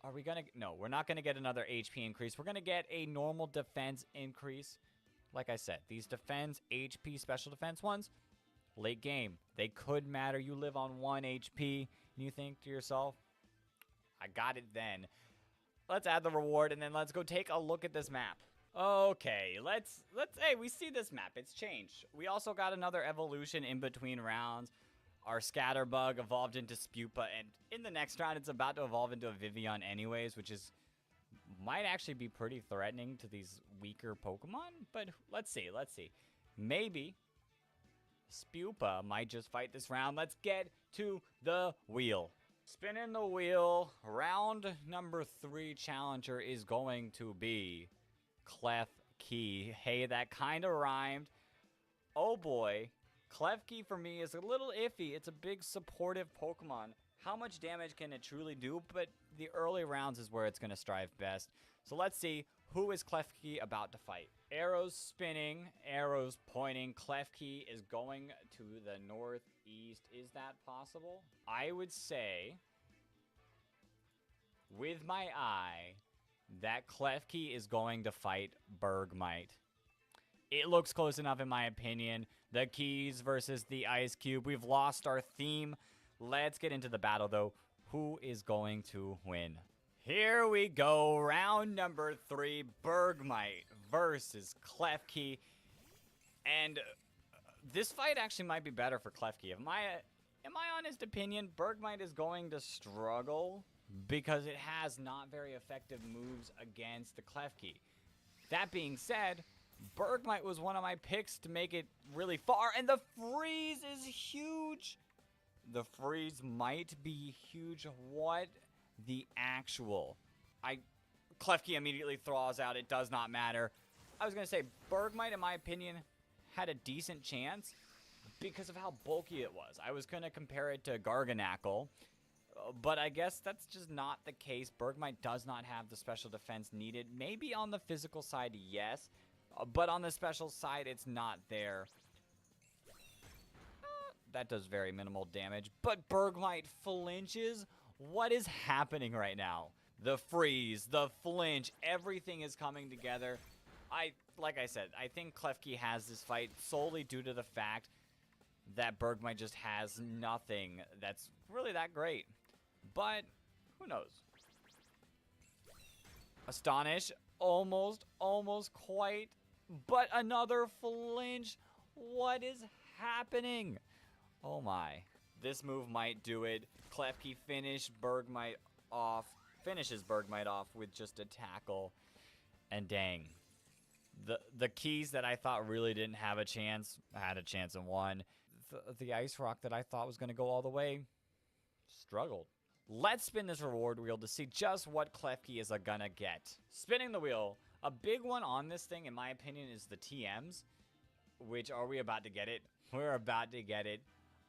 Are we gonna... No, we're not gonna get another HP increase. We're gonna get a normal defense increase. Like I said, these defense HP special defense ones, late game, they could matter. You live on 1 HP, and you think to yourself, I got it then. Let's add the reward, and then let's go take a look at this map. Okay, let's hey, we see this map. It's changed. We also got another evolution in between rounds. Our Scatterbug evolved into Spupa, and in the next round, it's about to evolve into a Vivian anyways, which is might actually be pretty threatening to these weaker Pokemon, but let's see. Maybe Spupa might just fight this round. Let's get to the wheel. Spinning the wheel, round number 3 challenger is going to be Klefki. Hey, that kind of rhymed. Oh boy. Klefki for me is a little iffy. It's a big supportive Pokemon. How much damage can it truly do? But the early rounds is where it's going to strive best. So let's see, who is Klefki about to fight? Arrows spinning, arrows pointing. Klefki is going to the northeast. Is that possible? I would say, with my eye, that Klefki is going to fight Bergmite. It looks close enough in my opinion. The keys versus the ice cube. We've lost our theme. Let's get into the battle though. Who is going to win? Here we go. Round number 3. Bergmite versus Klefki. And this fight actually might be better for Klefki. In my honest opinion, Bergmite is going to struggle because it has not very effective moves against the Klefki. That being said, Bergmite was one of my picks to make it really far, and the freeze is huge. The freeze might be huge. What the actual? Klefki immediately thaws out. It does not matter. I was going to say, Bergmite, in my opinion, had a decent chance because of how bulky it was. I was going to compare it to Garganackle, but I guess that's just not the case. Bergmite does not have the special defense needed. Maybe on the physical side, yes, but on the special side, it's not there. That does very minimal damage, but Bergmite flinches? What is happening right now? The freeze, the flinch, everything is coming together. Like I said, I think Klefki has this fight solely due to the fact that Bergmite just has nothing that's really that great. But, who knows? Astonish, almost quite, but another flinch. What is happening? Oh my. This move might do it. Klefki finishes Bergmite off with just a tackle. And dang. The keys that I thought really didn't have a chance, had a chance and won. The Ice Rock that I thought was going to go all the way, struggled. Let's spin this reward wheel to see just what Klefki is gonna get. Spinning the wheel. A big one on this thing, in my opinion, is the TMs. Which, are we about to get it? We're about to get it.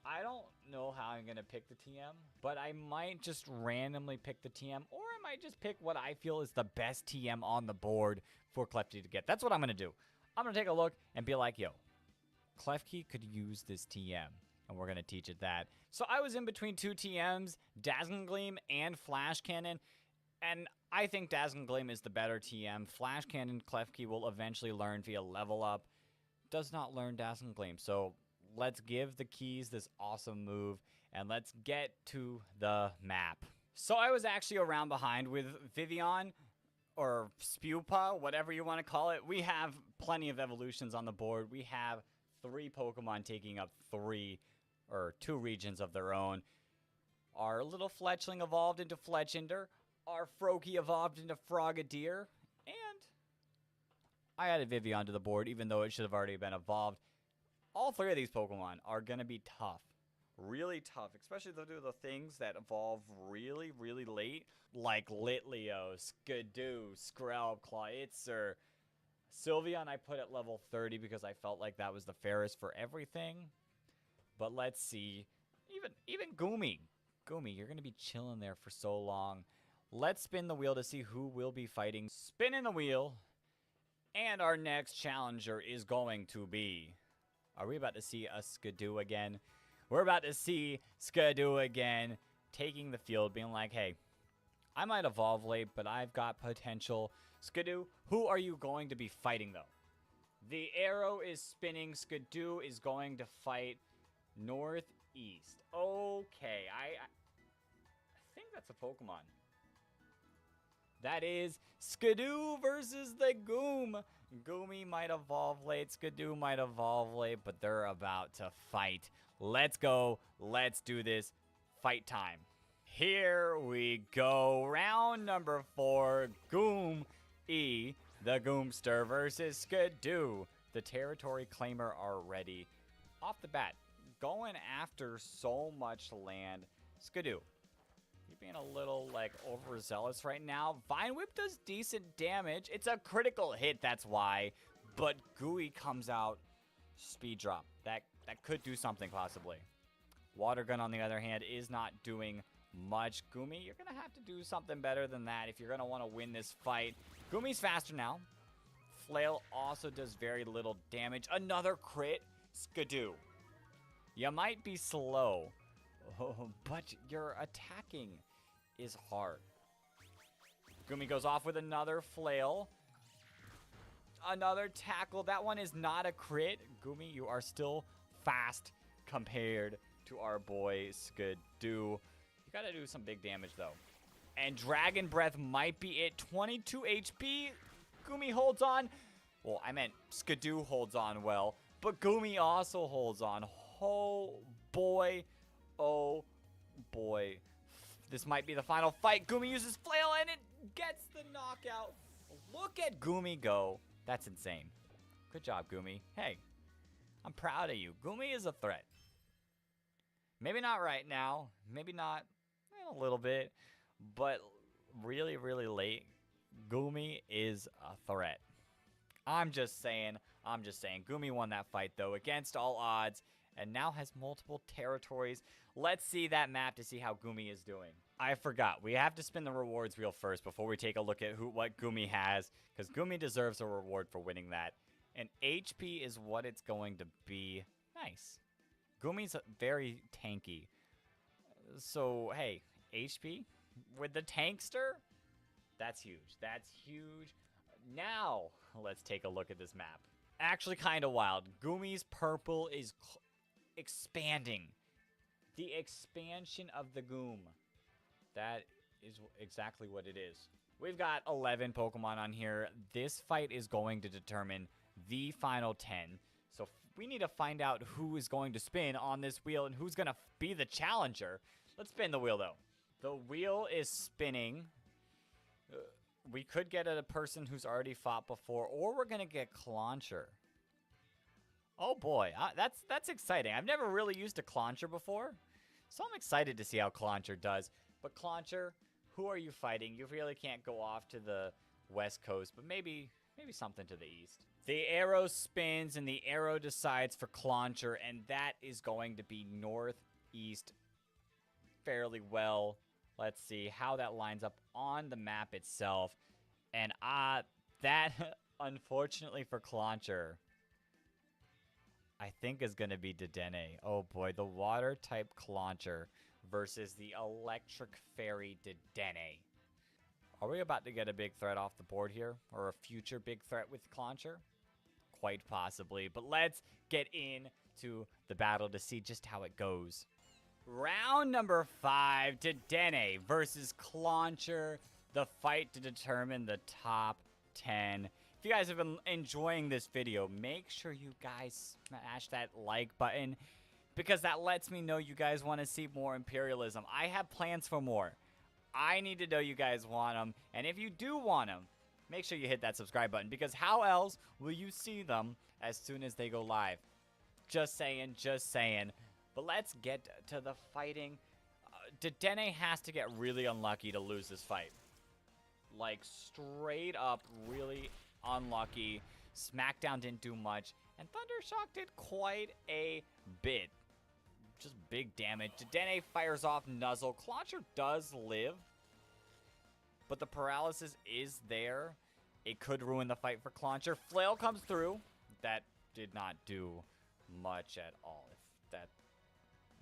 I don't know how I'm going to pick the TM, but I might just randomly pick the TM, or I might just pick what I feel is the best TM on the board for Klefki to get. That's what I'm going to do. I'm going to take a look and be like, yo, Klefki could use this TM, and we're going to teach it that. So I was in between two TMs, Dazzling Gleam and Flash Cannon, and I think Dazzling Gleam is the better TM. Flash Cannon, Klefki will eventually learn via level up. Does not learn Dazzling Gleam, so let's give the keys this awesome move, and let's get to the map. So I was actually around behind with Vivian, or Spewpa, whatever you want to call it. We have plenty of evolutions on the board. We have 3 Pokemon taking up 2 regions of their own. Our little Fletchling evolved into Fletchinder. Our Froakie evolved into Frogadier. And I added Vivian to the board, even though it should have already been evolved. All 3 of these Pokemon are going to be tough. Really tough. Especially due to the things that evolve really, really late. Like Litleo, Skidoo, Skrelv, Clawitzer. Sylveon I put at level 30 because I felt like that was the fairest for everything. But let's see. Even Goomy. Goomy, you're going to be chilling there for so long. Let's spin the wheel to see who will be fighting. Spinning the wheel. And our next challenger is going to be... Are we about to see a Skidoo again? We're about to see Skidoo again taking the field, being like, hey, I might evolve late, but I've got potential. Skidoo, who are you going to be fighting, though? The arrow is spinning. Skidoo is going to fight Northeast. Okay, I think that's a Pokemon. That is Skidoo versus the Goom. Goomy might evolve late, Skidoo might evolve late, but they're about to fight. Let's go. Let's do this. Fight time. Here we go. Round number 4. Goom E, the Goomster versus Skidoo. The territory claimer are ready. Off the bat, going after so much land. Skidoo, you're being a little, overzealous right now. Vine Whip does decent damage. It's a critical hit, that's why. But Gooey comes out. Speed drop. That could do something, possibly. Water Gun, on the other hand, is not doing much. Goomy, you're going to have to do something better than that if you're going to want to win this fight. Goomy's faster now. Flail also does very little damage. Another crit. Skidoo, you might be slow, but your attacking is hard. Goomy goes off with another flail. Another tackle. That one is not a crit. Goomy, you are still fast compared to our boy Skidoo. You gotta do some big damage, though. And Dragon Breath might be it. 22 HP. Goomy holds on. Well, I meant Skidoo holds on well, but Goomy also holds on. Oh, boy. Oh, boy. This might be the final fight. Goomy uses Flail, and it gets the knockout. Look at Goomy go. That's insane. Good job, Goomy. Hey, I'm proud of you. Goomy is a threat. Maybe not right now. Maybe not a little bit. But really, really late, Goomy is a threat. I'm just saying, I'm just saying. Gumi won that fight, though, against all odds, and now has multiple territories. Let's see that map to see how Gumi is doing. I forgot. We have to spin the rewards wheel first before we take a look at what Gumi has, because Gumi deserves a reward for winning that. And HP is what it's going to be. Nice. Gumi's very tanky. So, hey, HP with the tankster? That's huge. That's huge. Now, let's take a look at this map. Actually, kind of wild. Gumi's purple is expanding. The expansion of the Goom. That is exactly what it is. We've got 11 Pokemon on here. This fight is going to determine the final 10. So we need to find out who is going to spin on this wheel and who's going to be the challenger. Let's spin the wheel, though. The wheel is spinning. We could get a person who's already fought before, or we're going to get Clauncher. Oh, boy. That's exciting. I've never really used a Clauncher before, so I'm excited to see how Clauncher does. But Clauncher, who are you fighting? You really can't go off to the west coast, but maybe something to the east. The arrow spins, and the arrow decides for Clauncher, and that is going to be northeast fairly well. Let's see how that lines up on the map itself. And that, unfortunately for Clauncher, I think is going to be Dedenne. Oh boy, the water-type Clauncher versus the electric fairy Dedenne. Are we about to get a big threat off the board here? Or a future big threat with Clauncher? Quite possibly. But let's get into the battle to see just how it goes. Round number 5, Dedenne versus Clauncher. The fight to determine the top 10. If you guys have been enjoying this video, make sure you guys smash that like button, because that lets me know you guys want to see more Imperialism. I have plans for more. I need to know you guys want them, and if you do want them, make sure you hit that subscribe button, because how else will you see them as soon as they go live? Just saying, just saying. But let's get to the fighting. Dedenne has to get really unlucky to lose this fight. Like, straight up really unlucky. Smackdown didn't do much, and Thundershock did quite a bit. Just big damage. Dedenne fires off Nuzzle. Clauncher does live, but the paralysis is there. It could ruin the fight for Clauncher. Flail comes through. That did not do much at all.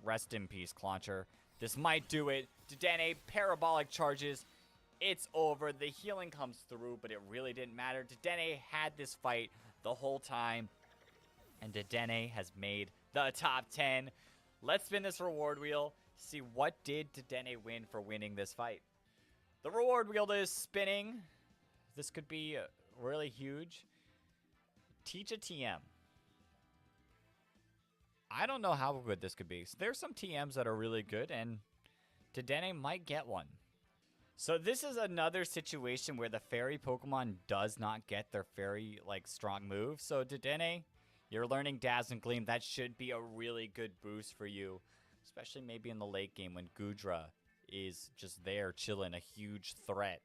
Rest in peace, Clauncher. This might do it. Dedenne, parabolic charges. It's over. The healing comes through, but it really didn't matter. Dedenne had this fight the whole time, and Dedenne has made the top 10. Let's spin this reward wheel. See what did Dedenne win for winning this fight. The reward wheel is spinning. This could be really huge. Teach a TM. I don't know how good this could be. So there's some TMs that are really good, and Dedenne might get one. So this is another situation where the fairy Pokemon does not get their fairy, strong move. So Dedenne, you're learning Dazzle and Gleam. That should be a really good boost for you, especially maybe in the late game when Goodra is just there chilling, a huge threat.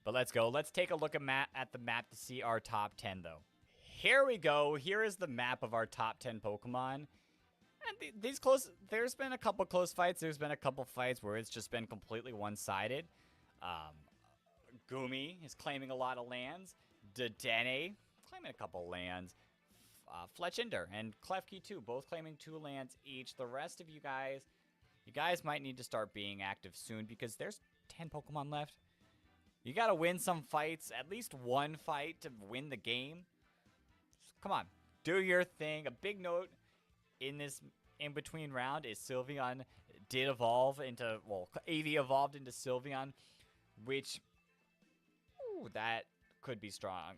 But let's go. Let's take a look at the map to see our top 10, though. Here we go. Here is the map of our top 10 Pokemon. And there's been a couple close fights. There's been a couple fights where it's just been completely one-sided. Gumi is claiming a lot of lands. Dedenne claiming a couple lands. Fletchinder and Klefki too, both claiming 2 lands each. The rest of you guys might need to start being active soon, because there's 10 Pokemon left. You gotta win some fights, at least one fight to win the game. Come on, do your thing. A big note in this in-between round is Sylveon did evolve into, AV evolved into Sylveon, which, that could be strong.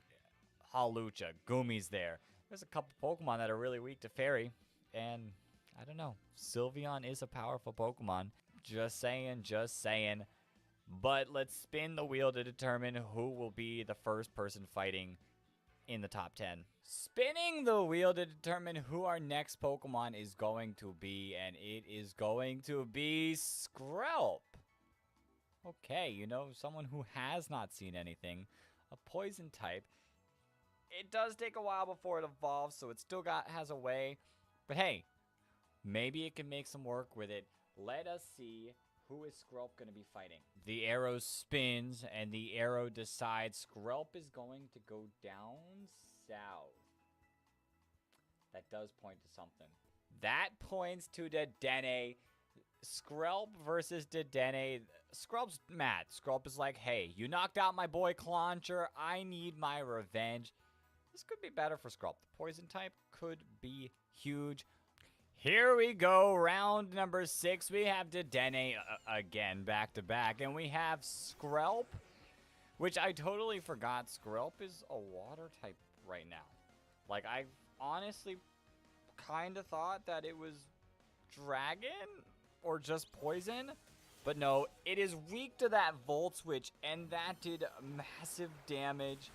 Hawlucha, Gumi's there. There's a couple Pokemon that are really weak to Fairy, and I don't know. Sylveon is a powerful Pokemon. Just saying, just saying. But let's spin the wheel to determine who will be the first person fighting in the top 10. Spinning the wheel to determine who our next Pokemon is going to be, and it is going to be Skrelp. Okay, someone who has not seen anything. A poison type. It does take a while before it evolves, so it still has a way. But hey, maybe it can make some work with it. Let us see who is Skrelp going to be fighting. The arrow spins, and the arrow decides Skrelp is going to go down south. That does point to something. That points to Dedenne. Skrelp versus Dedenne. Skrelp's mad. Skrelp is like, hey, you knocked out my boy Clauncher. I need my revenge. This could be better for Skrelp. The poison type could be huge. Here we go. Round number 6. We have Dedenne again, back to back. And we have Skrelp, which I totally forgot. Skrelp is a water type right now. Like, I honestly kind of thought that it was dragon or just poison, but no, it is weak to that Volt Switch, and that did massive damage.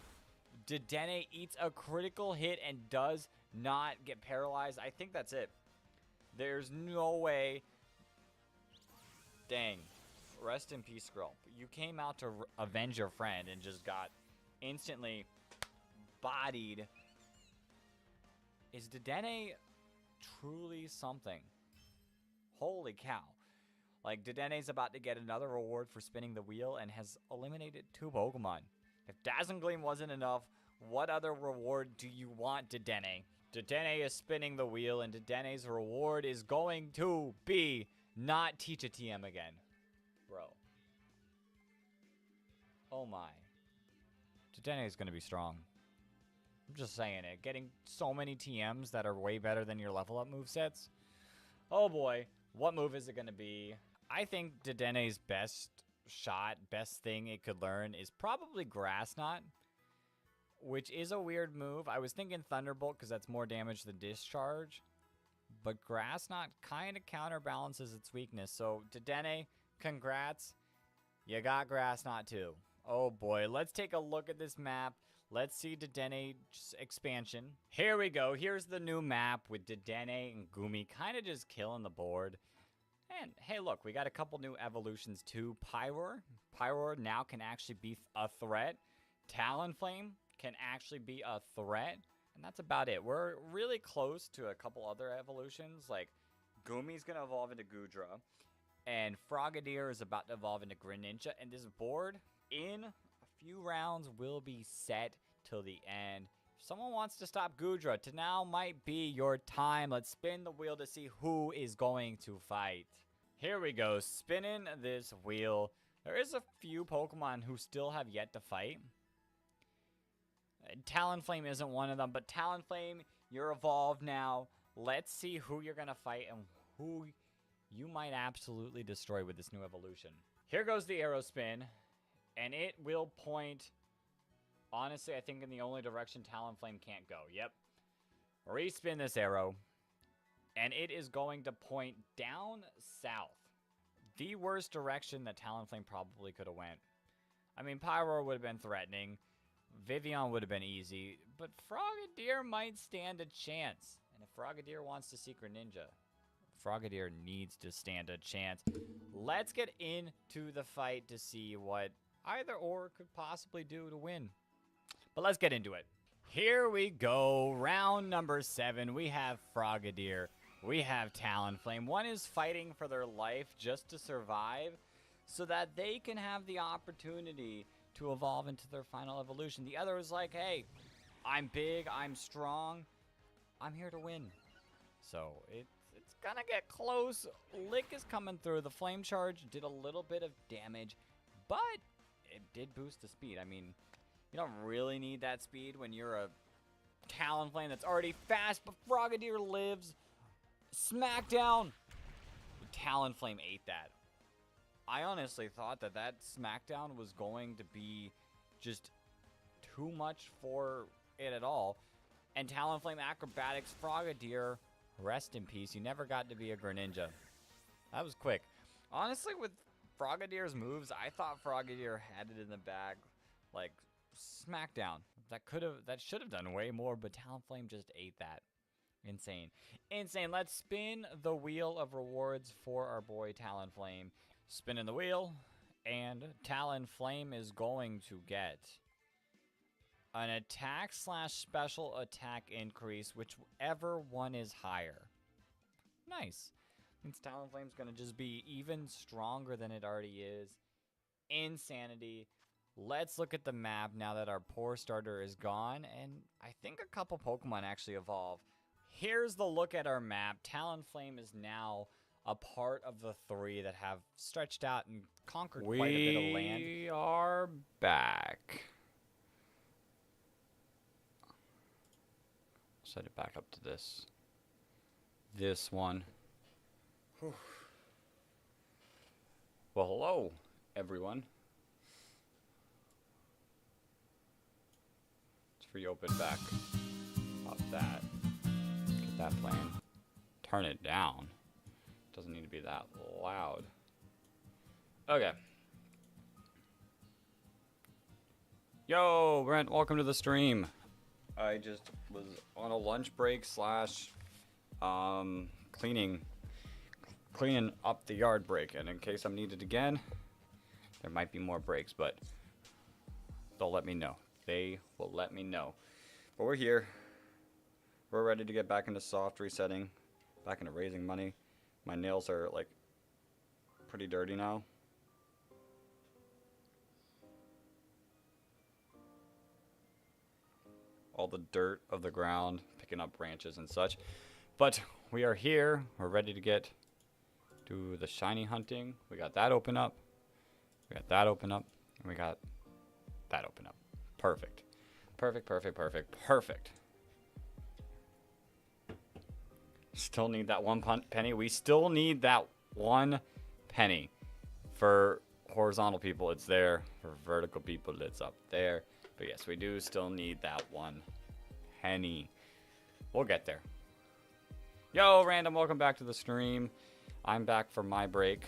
Dedenne eats a critical hit and does not get paralyzed. I think that's it. There's no way. Dang. Rest in peace, Skrelp. You came out to avenge your friend and just got instantly bodied. Is Dedenne truly something? Holy cow. Like, Dedenne's about to get another reward for spinning the wheel and has eliminated 2 Pokemon. If Dazzling Gleam wasn't enough, what other reward do you want, Dedenne? Dedenne is spinning the wheel, and Dedenne's reward is going to be not teach a TM again. Bro. Oh my. Dedenne is going to be strong. I'm just saying it. Getting so many TMs that are way better than your level up movesets. Oh boy. What move is it going to be? I think Dedenne's best shot, best thing it could learn is probably Grass Knot, which is a weird move. I was thinking Thunderbolt because that's more damage than Discharge, but Grass Knot kind of counterbalances its weakness. So Dedenne, congrats. You got Grass Knot too. Oh boy, let's take a look at this map. Let's see Dedenne's expansion. Here we go. Here's the new map with Dedenne and Gumi kind of just killing the board. And hey, look, we got a couple new evolutions too. Pyroar. Pyroar now can actually be a threat. Talonflame can actually be a threat. And that's about it. We're really close to a couple other evolutions. Like, Gumi's going to evolve into Goodra. And Frogadier is about to evolve into Greninja. And this board, in a few rounds, will be set till the end. If someone wants to stop Goodra, to now might be your time. Let's spin the wheel to see who is going to fight. Here we go, spinning this wheel. There is a few Pokemon who still have yet to fight. Talonflame isn't one of them, but Talonflame, you're evolved now. Let's see who you're going to fight and who you might absolutely destroy with this new evolution. Here goes the arrow spin, and it will point, honestly, I think in the only direction Talonflame can't go. Yep. Respin this arrow, and it is going to point down south. The worst direction that Talonflame probably could have went. I mean, Pyroar would have been threatening. Vivian would have been easy, but Frogadier might stand a chance. And if Frogadier wants to see Greninja, Frogadier needs to stand a chance. Let's get into the fight to see what either or could possibly do to win. But let's get into it. Here we go. Round number 7. We have Frogadier. We have Talonflame. One is fighting for their life just to survive so that they can have the opportunity to evolve into their final evolution. The other is like, hey, I'm big, I'm strong, I'm here to win. So it's gonna get close. Lick is coming through. The Flame Charge did a little bit of damage, but it did boost the speed. I mean, you don't really need that speed when you're a Talonflame that's already fast, but Frogadier lives. Smackdown! Talonflame ate that. I honestly thought that that Smackdown was going to be just too much for it at all. And Talonflame Acrobatics, Frogadier, rest in peace. You never got to be a Greninja. That was quick. Honestly, with Frogadier's moves, I thought Frogadier had it in the bag. Like, Smackdown. That should have done way more, but Talonflame just ate that. Insane. Insane. Let's spin the wheel of rewards for our boy Talonflame. Spinning the wheel, and Talonflame is going to get An attack / special attack increase, whichever one is higher. Nice. Means Talonflame's gonna just be even stronger than it already is. Insanity. Let's look at the map now that our poor starter is gone, and I think a couple Pokemon actually evolve. Here's the look at our map. Talonflame is now a part of the 3 that have stretched out and conquered quite a bit of land. We are back. Set it back up to this one. Whew. Well, hello, everyone. Let's reopen back up that. Get that playing. Turn it down. Doesn't need to be that loud. Okay. Yo, Brent, welcome to the stream. I just was on a lunch break / cleaning up the yard break, and in case I'm needed again, there might be more breaks, but they'll let me know. They will let me know. But we're here. We're ready to get back into soft resetting, back into raising money. My nails are like pretty dirty now. All the dirt of the ground, picking up branches and such. But we are here. We're ready to get to the shiny hunting. We got that open up. We got that open up. And we got that open up. Perfect. Perfect, perfect, perfect, perfect. Still need that 1 penny. We still need that 1 penny. For horizontal people, it's there. For vertical people, it's up there. But yes, we do still need that 1 penny. We'll get there. Yo, Random, welcome back to the stream. I'm back for my break.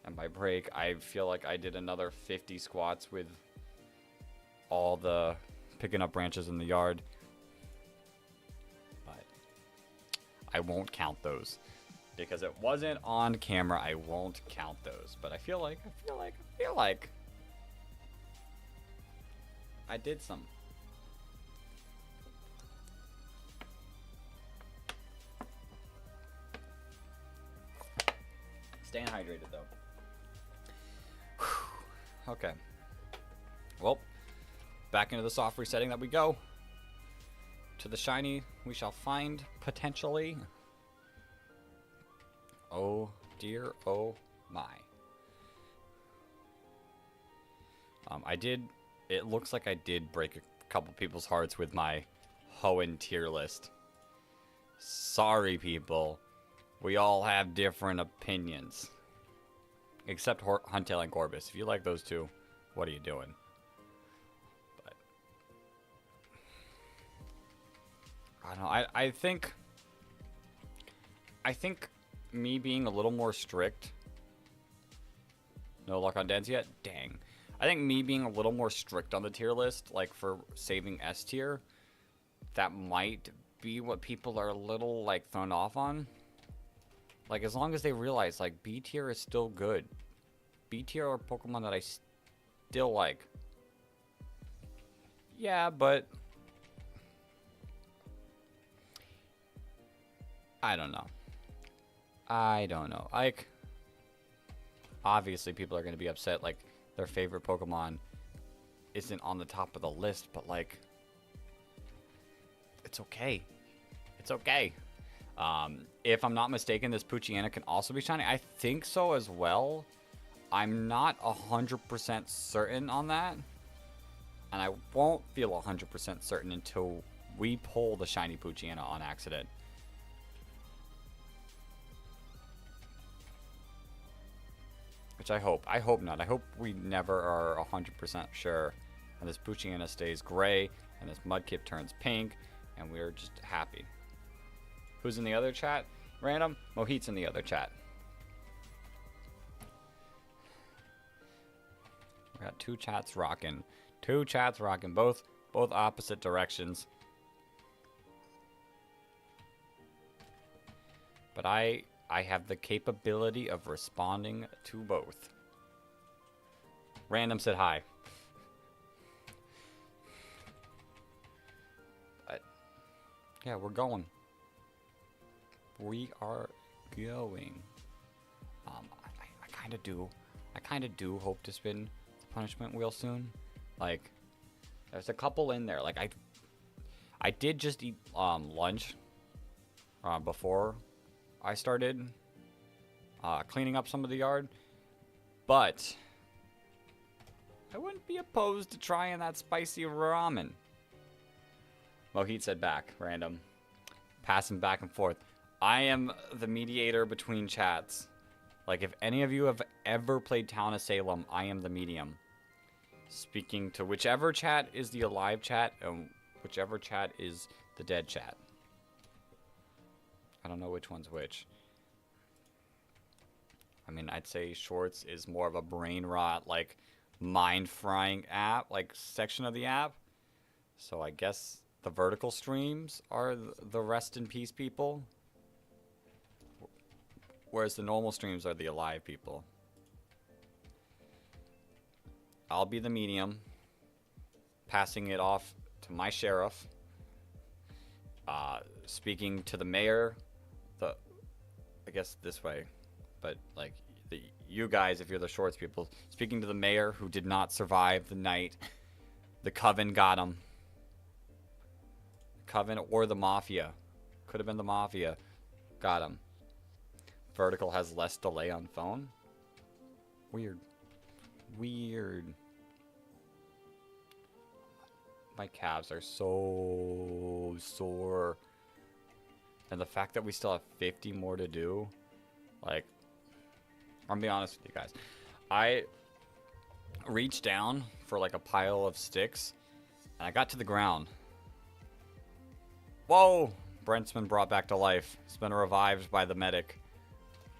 And by break, I feel like I did another 50 squats with all the picking up branches in the yard. But I won't count those. Because it wasn't on camera, I won't count those. But I feel like I did some. Staying hydrated though. Whew. Okay. Well, back into the soft resetting that we go. To the shiny we shall find potentially. Oh dear, oh my. It looks like I did break a couple people's hearts with my Hoenn tier list. Sorry, people. We all have different opinions. Except Huntail and Gorbis. If you like those two, what are you doing? But I don't know. I think me being a little more strict. No luck on Dens yet? Dang. I think me being a little more strict on the tier list, like for saving S tier, that might be what people are a little like thrown off on. Like as long as they realize like B tier is still good. B tier are Pokemon that I still like. Yeah, but I don't know. Like obviously people are going to be upset like their favorite Pokemon isn't on the top of the list, but like it's okay. It's okay. If I'm not mistaken, this Poochyena can also be shiny. I think so as well. I'm not 100% certain on that. And I won't feel 100% certain until we pull the shiny Poochyena on accident. Which I hope. I hope not. I hope we never are 100% sure. And this Poochyena stays gray, and this Mudkip turns pink, and we're just happy. Who's in the other chat? Random? Mohit's in the other chat. We got 2 chats rocking. 2 chats rocking. Both opposite directions. But I have the capability of responding to both. Random said hi. Yeah, we're going. We are going. I kind of do. I kind of do hope to spin the punishment wheel soon. Like, there's a couple in there. Like, I did just eat lunch before I started cleaning up some of the yard, but I wouldn't be opposed to trying that spicy ramen. Mohit said back, random. Passing back and forth. I am the mediator between chats. Like, if any of you have ever played Town of Salem, I am the medium. Speaking to whichever chat is the alive chat and whichever chat is the dead chat. I don't know which one's which. I mean, I'd say Shorts is more of a brain rot, like, mind-frying app, like, section of the app. So I guess the vertical streams are the rest in peace people. Whereas the normal streams are the alive people. I'll be the medium, passing it off to my sheriff, speaking to the mayor, I guess this way, but like you guys, if you're the Shorts people, speaking to the mayor who did not survive the night. The Coven got him. Coven or the Mafia. Could have been the Mafia. Got him. Vertical has less delay on phone. Weird. Weird. My calves are so sore. And the fact that we still have 50 more to do. Like, I'm gonna be honest with you guys. I reached down for like a pile of sticks. And I got to the ground. Whoa! Brent's been brought back to life. He's been revived by the medic.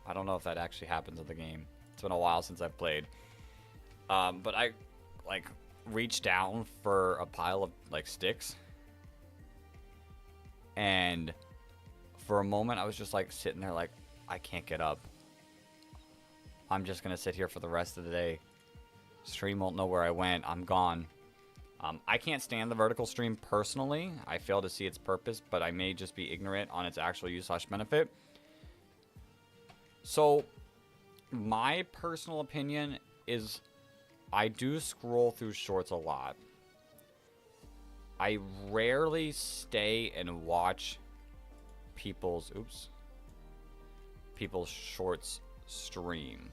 I don't know if that actually happens in the game. It's been a while since I've played. But I, like, reached down for a pile of, like, sticks. And for a moment, I was just, like, sitting there like, I can't get up. I'm just going to sit here for the rest of the day. Stream won't know where I went. I'm gone. I can't stand the vertical stream personally. I fail to see its purpose, but I may just be ignorant on its actual use/benefit. So, my personal opinion is I do scroll through Shorts a lot. I rarely stay and watch people's Shorts stream.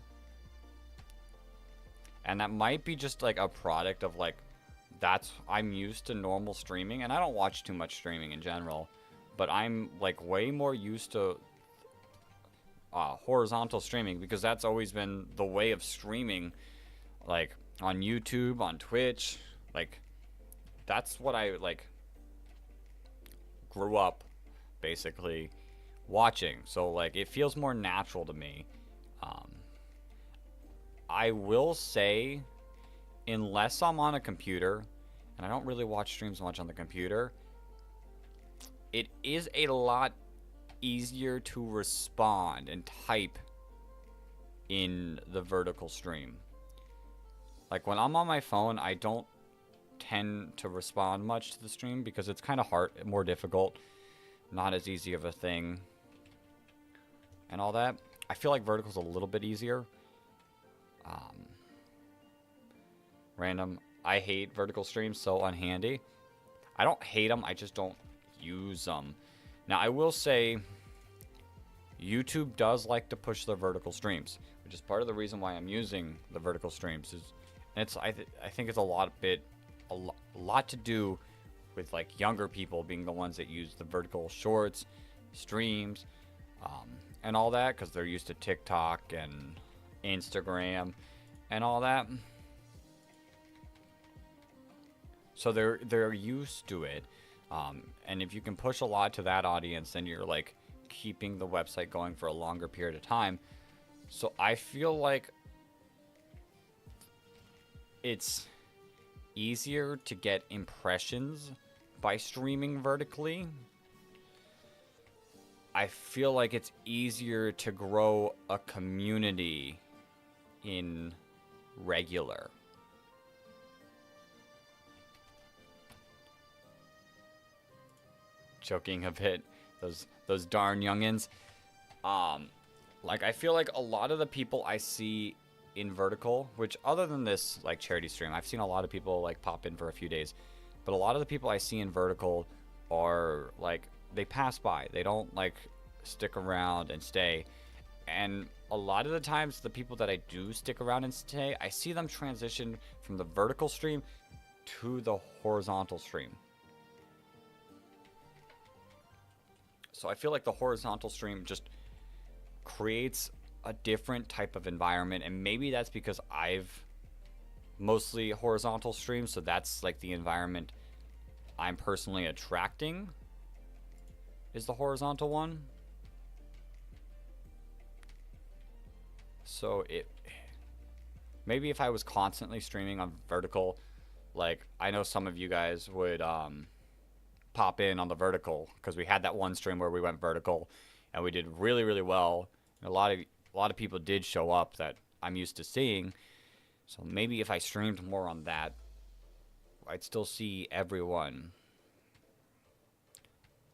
And that might be just like a product of like, I'm used to normal streaming, and I don't watch too much streaming in general, but I'm like way more used to horizontal streaming because that's always been the way of streaming, like on YouTube, on Twitch. Like, that's what I like grew up basically watching. So like it feels more natural to me. I will say, unless I'm on a computer, and I don't really watch streams much on the computer, it is a lot easier to respond and type in the vertical stream. Like when I'm on my phone, I don't tend to respond much to the stream because it's kind of hard, more difficult, not as easy of a thing, and all that. I feel like vertical's a little bit easier. Random. I hate vertical streams, so unhandy. I don't hate them, I just don't use them. Now, I will say, YouTube does like to push their vertical streams, which is part of the reason why I'm using the vertical streams. I think it's a lot to do with like younger people being the ones that use the vertical Shorts, streams, and all that, because they're used to TikTok and Instagram and all that. So they're used to it, and if you can push a lot to that audience, then you're like keeping the website going for a longer period of time. So I feel like it's easier to get impressions by streaming vertically. I feel like it's easier to grow a community in regular. joking a bit. Those darn youngins. Like, I feel like a lot of the people I see in vertical, which other than this, like, charity stream, I've seen a lot of people, like, pop in for a few days. But a lot of the people I see in vertical are, like, they pass by. They don't, like, stick around and stay. And a lot of the times, the people that I do stick around and stay, I see them transition from the vertical stream to the horizontal stream. So I feel like the horizontal stream just creates a different type of environment, and maybe that's because I've mostly horizontal streams, so that's like the environment I'm personally attracting, is the horizontal one. So maybe if I was constantly streaming on vertical, like, I know some of you guys would pop in on the vertical, because we had that one stream where we went vertical and we did really, really well. And a lot of people did show up that I'm used to seeing. So maybe if I streamed more on that, I'd still see everyone.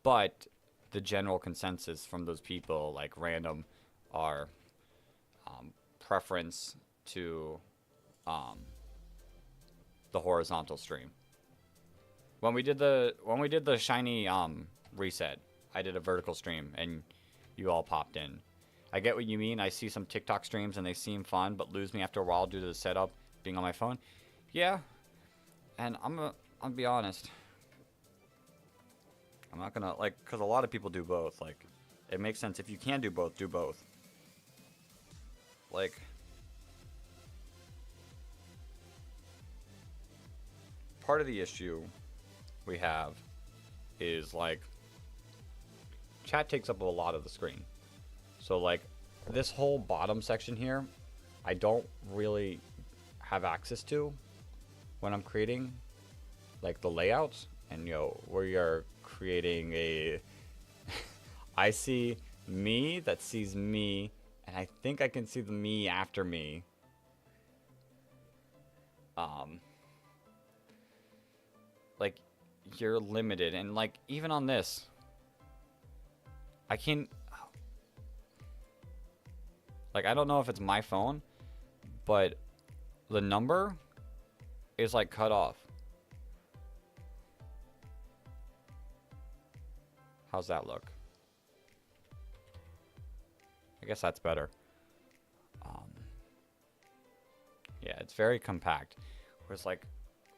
But the general consensus from those people, like random, are preference to the horizontal stream. When we did the shiny reset, I did a vertical stream and you all popped in. I get what you mean. I see some TikTok streams and they seem fun, but lose me after a while due to the setup being on my phone. Yeah, and I'm gonna be honest. I'm not gonna, like, because a lot of people do both. Like, it makes sense. If you can do both, do both. Like, part of the issue we have is, like, chat takes up a lot of the screen. So, like, this whole bottom section here, I don't really have access to when I'm creating, like, the layouts. And, we are creating a... I see me that sees me, and I think I can see the me after me. Like, you're limited. And, like, even on this, I can... Like, I don't know if it's my phone, but the number is, like, cut off. How's that look? I guess that's better. Yeah, it's very compact. Whereas, like,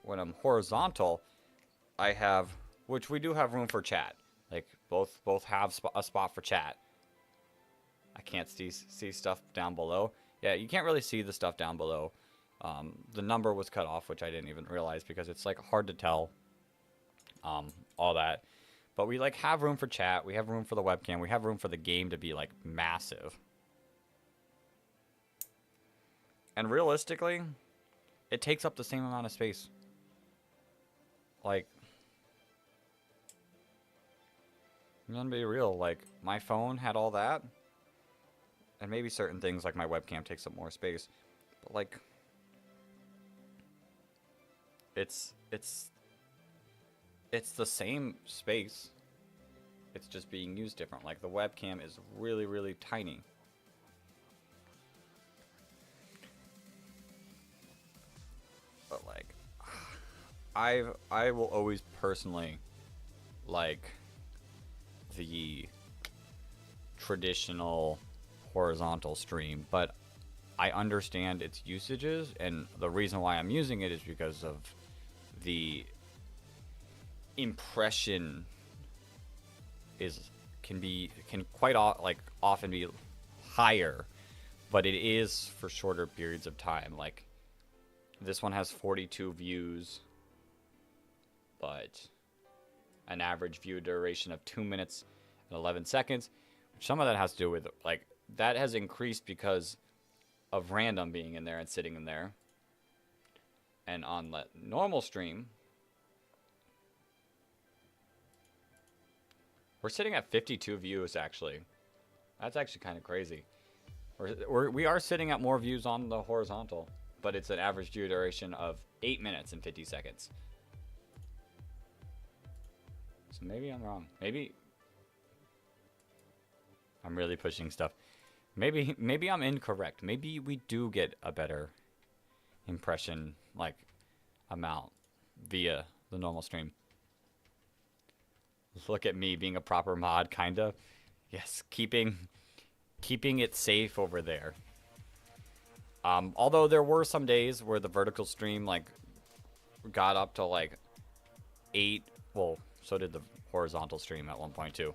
when I'm horizontal, I have, which we do have room for chat. Like, both have a spot for chat. I can't see stuff down below. Yeah, you can't really see the stuff down below. The number was cut off, which I didn't even realize because it's, like, hard to tell. All that. But we, like, have room for chat. We have room for the webcam. We have room for the game to be, like, massive. And realistically, it takes up the same amount of space. Like, I'm gonna be real. Like, my phone had all that. And maybe certain things, like my webcam, takes up more space. But, like, it's the same space. It's just being used different. Like, the webcam is really, really tiny. But, like, I will always personally like the traditional horizontal stream, but I understand its usages, and the reason why I'm using it is because of the impression can quite often be higher, but it is for shorter periods of time. Like, this one has 42 views, but an average view duration of 2 minutes and 11 seconds. Some of that has to do with, like, that has increased because of random being in there and sitting in there. And on the normal stream, we're sitting at 52 views, actually. That's actually kind of crazy. We are sitting at more views on the horizontal, but it's an average view duration of 8 minutes and 50 seconds. So maybe I'm wrong. Maybe I'm really pushing stuff. Maybe I'm incorrect. Maybe we do get a better impression, like, amount via the normal stream. Look at me being a proper mod, kinda. Yes, keeping it safe over there. Although there were some days where the vertical stream, like, got up to, like, 8. Well, so did the horizontal stream at one point, too.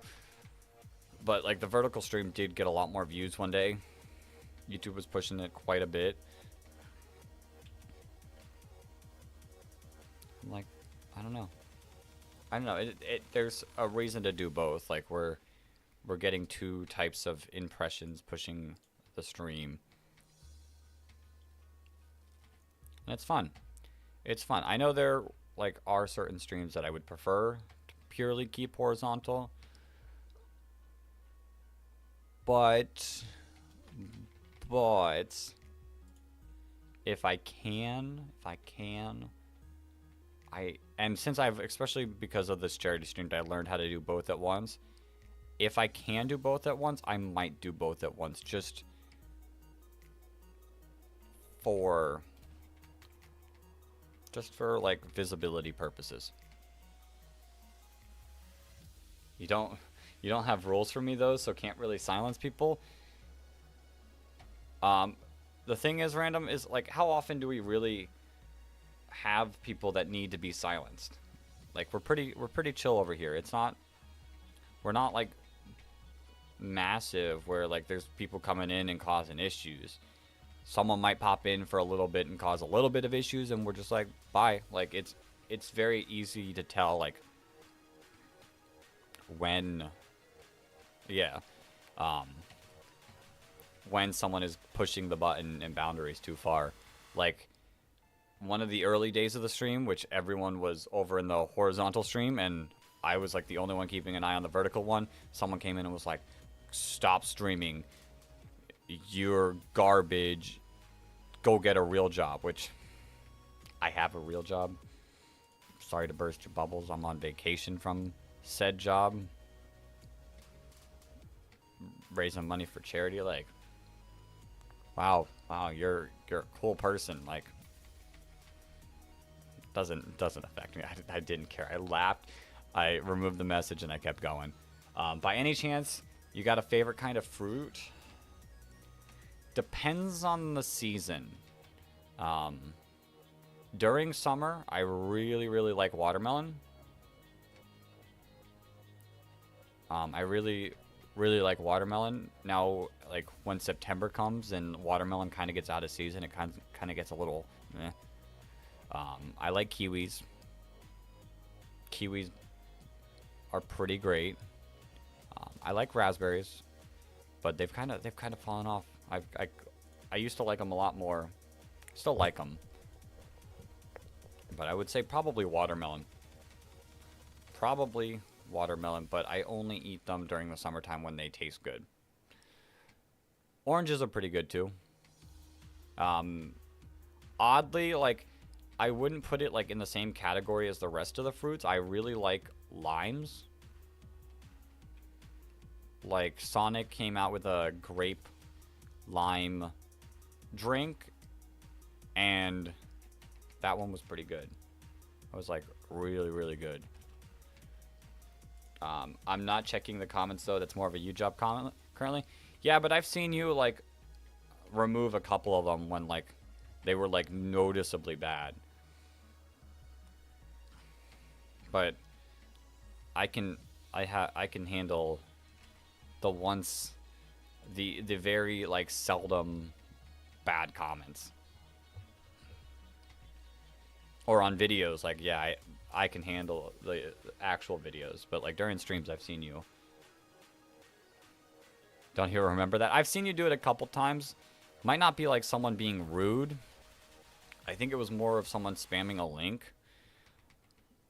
But, like, the vertical stream did get a lot more views one day. YouTube was pushing it quite a bit. Like, I don't know. There's a reason to do both. Like, we're getting two types of impressions pushing the stream. And it's fun. It's fun. I know there, like, are certain streams that I would prefer to purely keep horizontal. But if I can, and since I've, especially because of this charity stream, I learned how to do both at once. If I can do both at once, I might do both at once, just for like visibility purposes. You don't have rules for me though, so can't really silence people. The thing is, random, is like, how often do we really have people that need to be silenced? Like, we're pretty chill over here. We're not like massive where, like, there's people coming in and causing issues. Someone might pop in for a little bit and cause a little bit of issues, and we're just like, bye. Like, it's very easy to tell, like, when someone is pushing the button and boundaries too far. Like, one of the early days of the stream, which everyone was over in the horizontal stream, and I was, like, the only one keeping an eye on the vertical one, someone came in and was like, stop streaming. You're garbage. Go get a real job, which I have a real job. Sorry to burst your bubbles. I'm on vacation from said job. Raising money for charity. Like, wow, you're a cool person. Like, doesn't affect me. I didn't care. I laughed. I removed the message and I kept going. By any chance, you got a favorite kind of fruit? Depends on the season. During summer, I really like watermelon. I really like watermelon. Now, like, when September comes and watermelon kind of gets out of season, it kind of gets a little meh. I like kiwis. Kiwis are pretty great. I like raspberries, but they've kind of fallen off. I used to like them a lot more. Still like them, but I would say probably watermelon. Probably watermelon, but I only eat them during the summertime when they taste good. Oranges are pretty good too. Oddly, like, I wouldn't put it, like, in the same category as the rest of the fruits. I really like limes. Like, Sonic came out with a grape lime drink, and that one was pretty good. It was, like, really good. I'm not checking the comments though. That's more of a you job comment currently. Yeah, but I've seen you, like, remove a couple of them when, like, they were, like, noticeably bad. But I can handle the very, like, seldom bad comments. Or on videos, like, yeah, I can handle the actual videos, but, like, during streams, I've seen you. Don't you remember that? I've seen you do it a couple times. Might not be, like, someone being rude. I think it was more of someone spamming a link.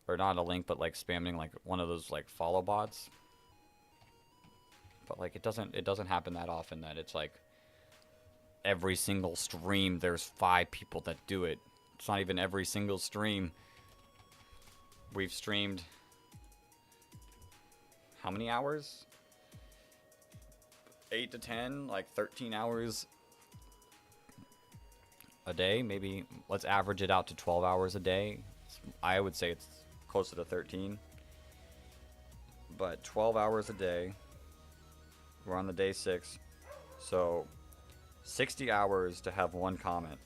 Or not a link, but, like, spamming, like, one of those, like, follow bots. But, like, it doesn't happen that often that it's, like, every single stream there's 5 people that do it. It's not even every single stream. We've streamed how many hours? 8 to 10, like 13 hours a day. Maybe let's average it out to 12 hours a day. I would say it's closer to 13. But 12 hours a day. We're on the day 6. So 60 hours to have one comment.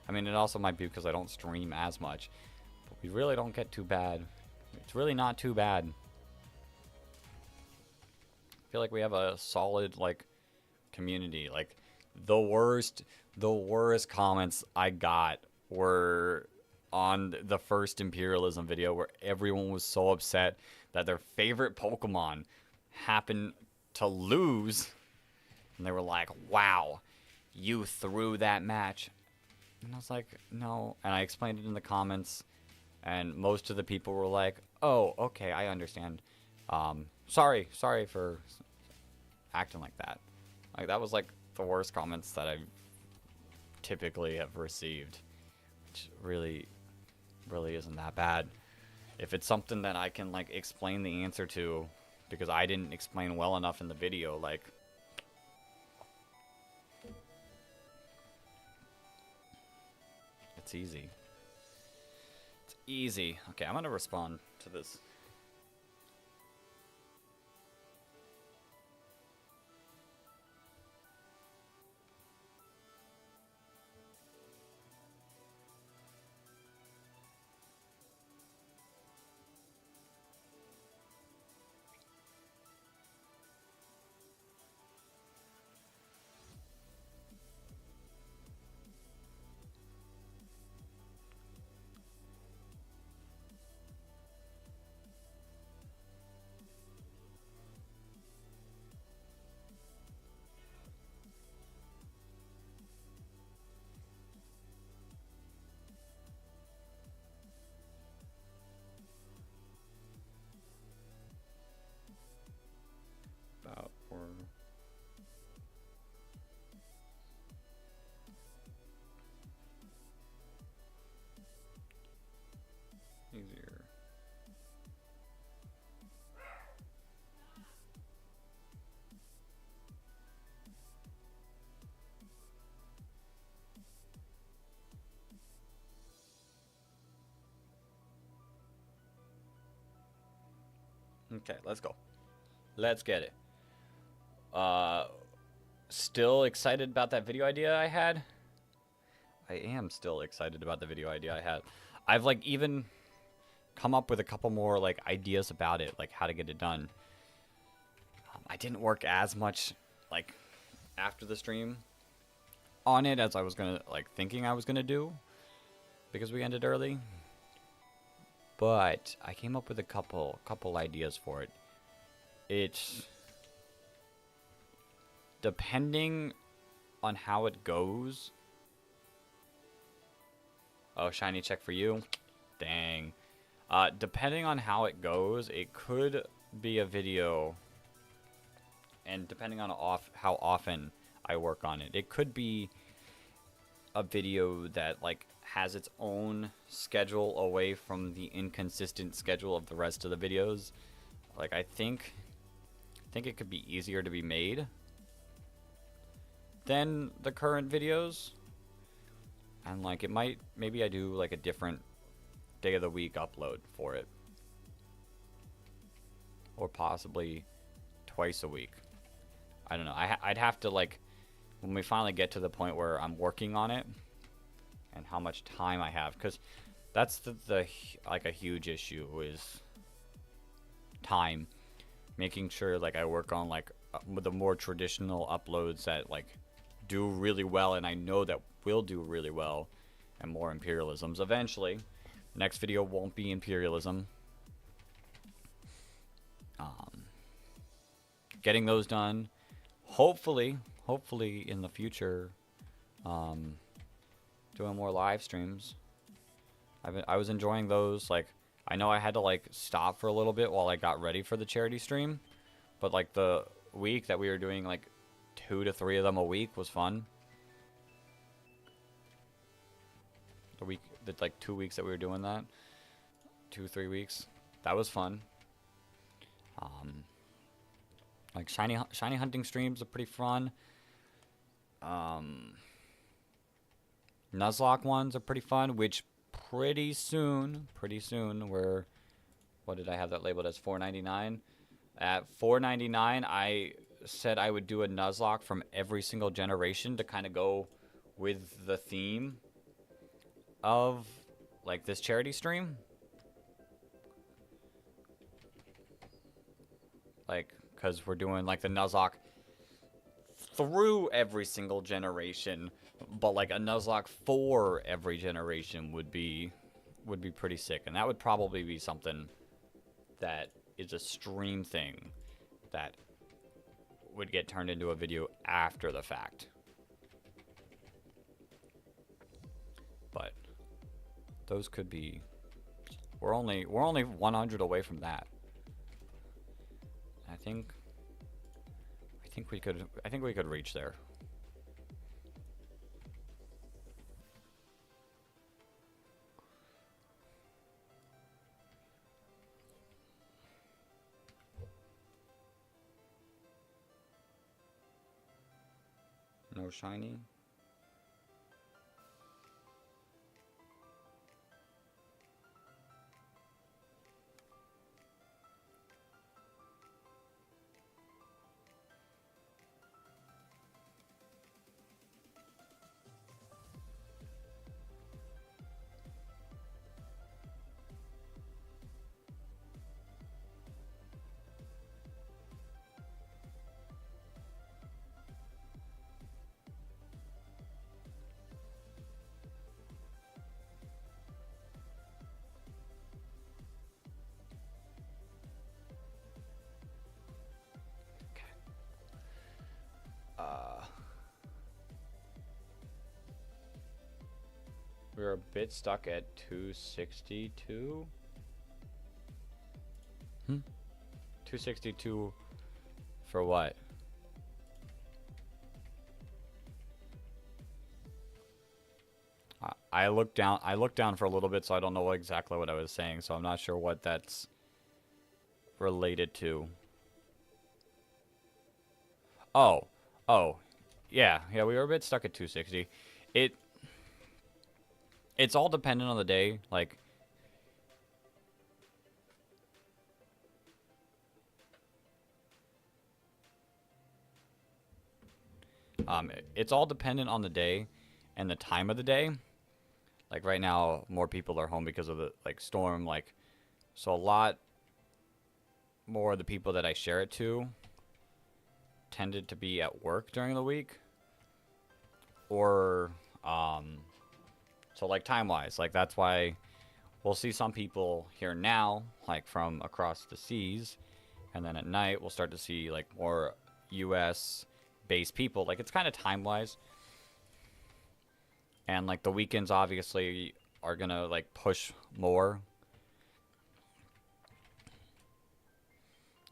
I mean, it also might be because I don't stream as much, but we really don't get too bad. It's really not too bad. I feel like we have a solid, like, community. Like, the worst comments I got were on the first Imperialism video, where everyone was so upset that their favorite Pokemon happened to lose, and they were like, wow, you threw that match. And I was like, no. And I explained it in the comments, and most of the people were like, oh, okay, I understand. Sorry for acting like that. Like, that was like the worst comments that I typically have received, which really isn't that bad. If it's something that I can, like, explain the answer to, because I didn't explain well enough in the video, like, it's easy. It's easy. Okay, I'm gonna respond to this. About or easier. Okay, let's go. Let's get it. Still excited about that video idea I had? I am still excited about the video idea I had. I've, like, even come up with a couple more, like, ideas about it, like how to get it done. I didn't work as much, like, after the stream on it as I was gonna, like, thinking I was gonna do, because we ended early. But I came up with a couple ideas for it. It's depending on how it goes. Oh, shiny check for you. Dang. Depending on how it goes, it could be a video. And depending on how often I work on it, it could be a video that, like, has its own schedule away from the inconsistent schedule of the rest of the videos. Like, I think it could be easier to be made than the current videos. And, like, it might, maybe I do, like, a different day of the week upload for it. Or possibly twice a week. I don't know. I'd have to, like, when we finally get to the point where I'm working on it and how much time I have, because that's the like, a huge issue is time. Making sure, like, I work on, like, the more traditional uploads that, like, do really well, and I know that will do really well, and more Imperialisms. Eventually, the next video won't be Imperialism. Getting those done. Hopefully in the future, doing more live streams. I was enjoying those. Like, I know I had to like stop for a little bit while I got ready for the charity stream, but like the week that we were doing like 2 to 3 of them a week was fun. The like 2 weeks that we were doing that, 2-3 weeks, that was fun. Like shiny hunting streams are pretty fun. Nuzlocke ones are pretty fun, which pretty soon we're, what did I have that labeled as, $4.99? At $4.99, I said I would do a Nuzlocke from every single generation to kind of go with the theme of like this charity stream. Like, because we're doing like the Nuzlocke through every single generation, but like a Nuzlocke for every generation would be pretty sick. And that would probably be something that is a stream thing that would get turned into a video after the fact. But those could be, we're only 100 away from that. I think we could reach there. No shiny. We're a bit stuck at 262. 262 for what? I looked down for a little bit, so I don't know exactly what I was saying, so I'm not sure what that's related to. Oh, yeah, we were a bit stuck at 260. It's all dependent on the day, like. It's all dependent on the day and the time of the day. Like right now, more people are home because of the like storm, like, so a lot more of the people that I share it to tended to be at work during the week, or so like time-wise, like that's why we'll see some people here now, like from across the seas, and then at night we'll start to see like more U.S. based people. Like it's kind of time-wise, and like the weekends obviously are gonna like push more,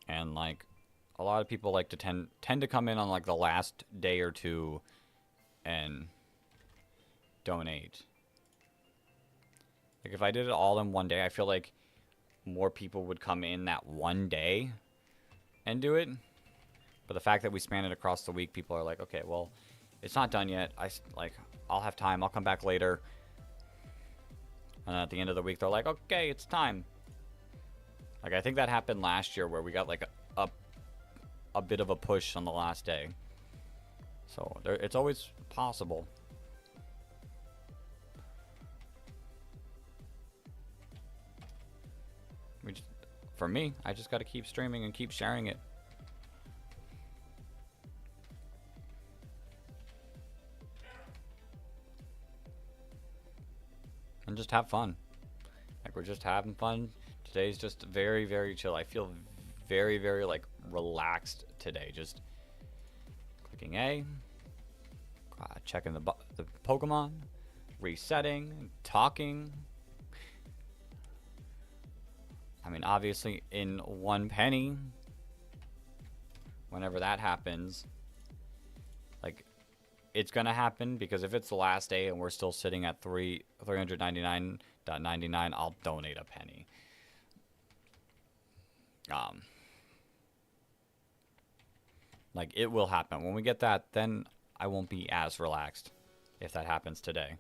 and like a lot of people like to tend to come in on like the last day or two and donate. Like if I did it all in one day, I feel like more people would come in that one day and do it. But the fact that we span it across the week, people are like, okay, well, it's not done yet. I'll have time. I'll come back later. And then at the end of the week, they're like, okay, it's time. Like I think that happened last year where we got like a bit of a push on the last day. So it's always possible. For me, I just got to keep streaming and keep sharing it. And just have fun. Like we're just having fun. Today's just very, very chill. I feel very, very like relaxed today. Just clicking A, checking the Pokemon, resetting, talking. I mean, obviously, in 1 penny, whenever that happens, like, it's gonna happen, because if it's the last day and we're still sitting at 399.99, I'll donate a penny. Like, it will happen. When we get that, then I won't be as relaxed if that happens today.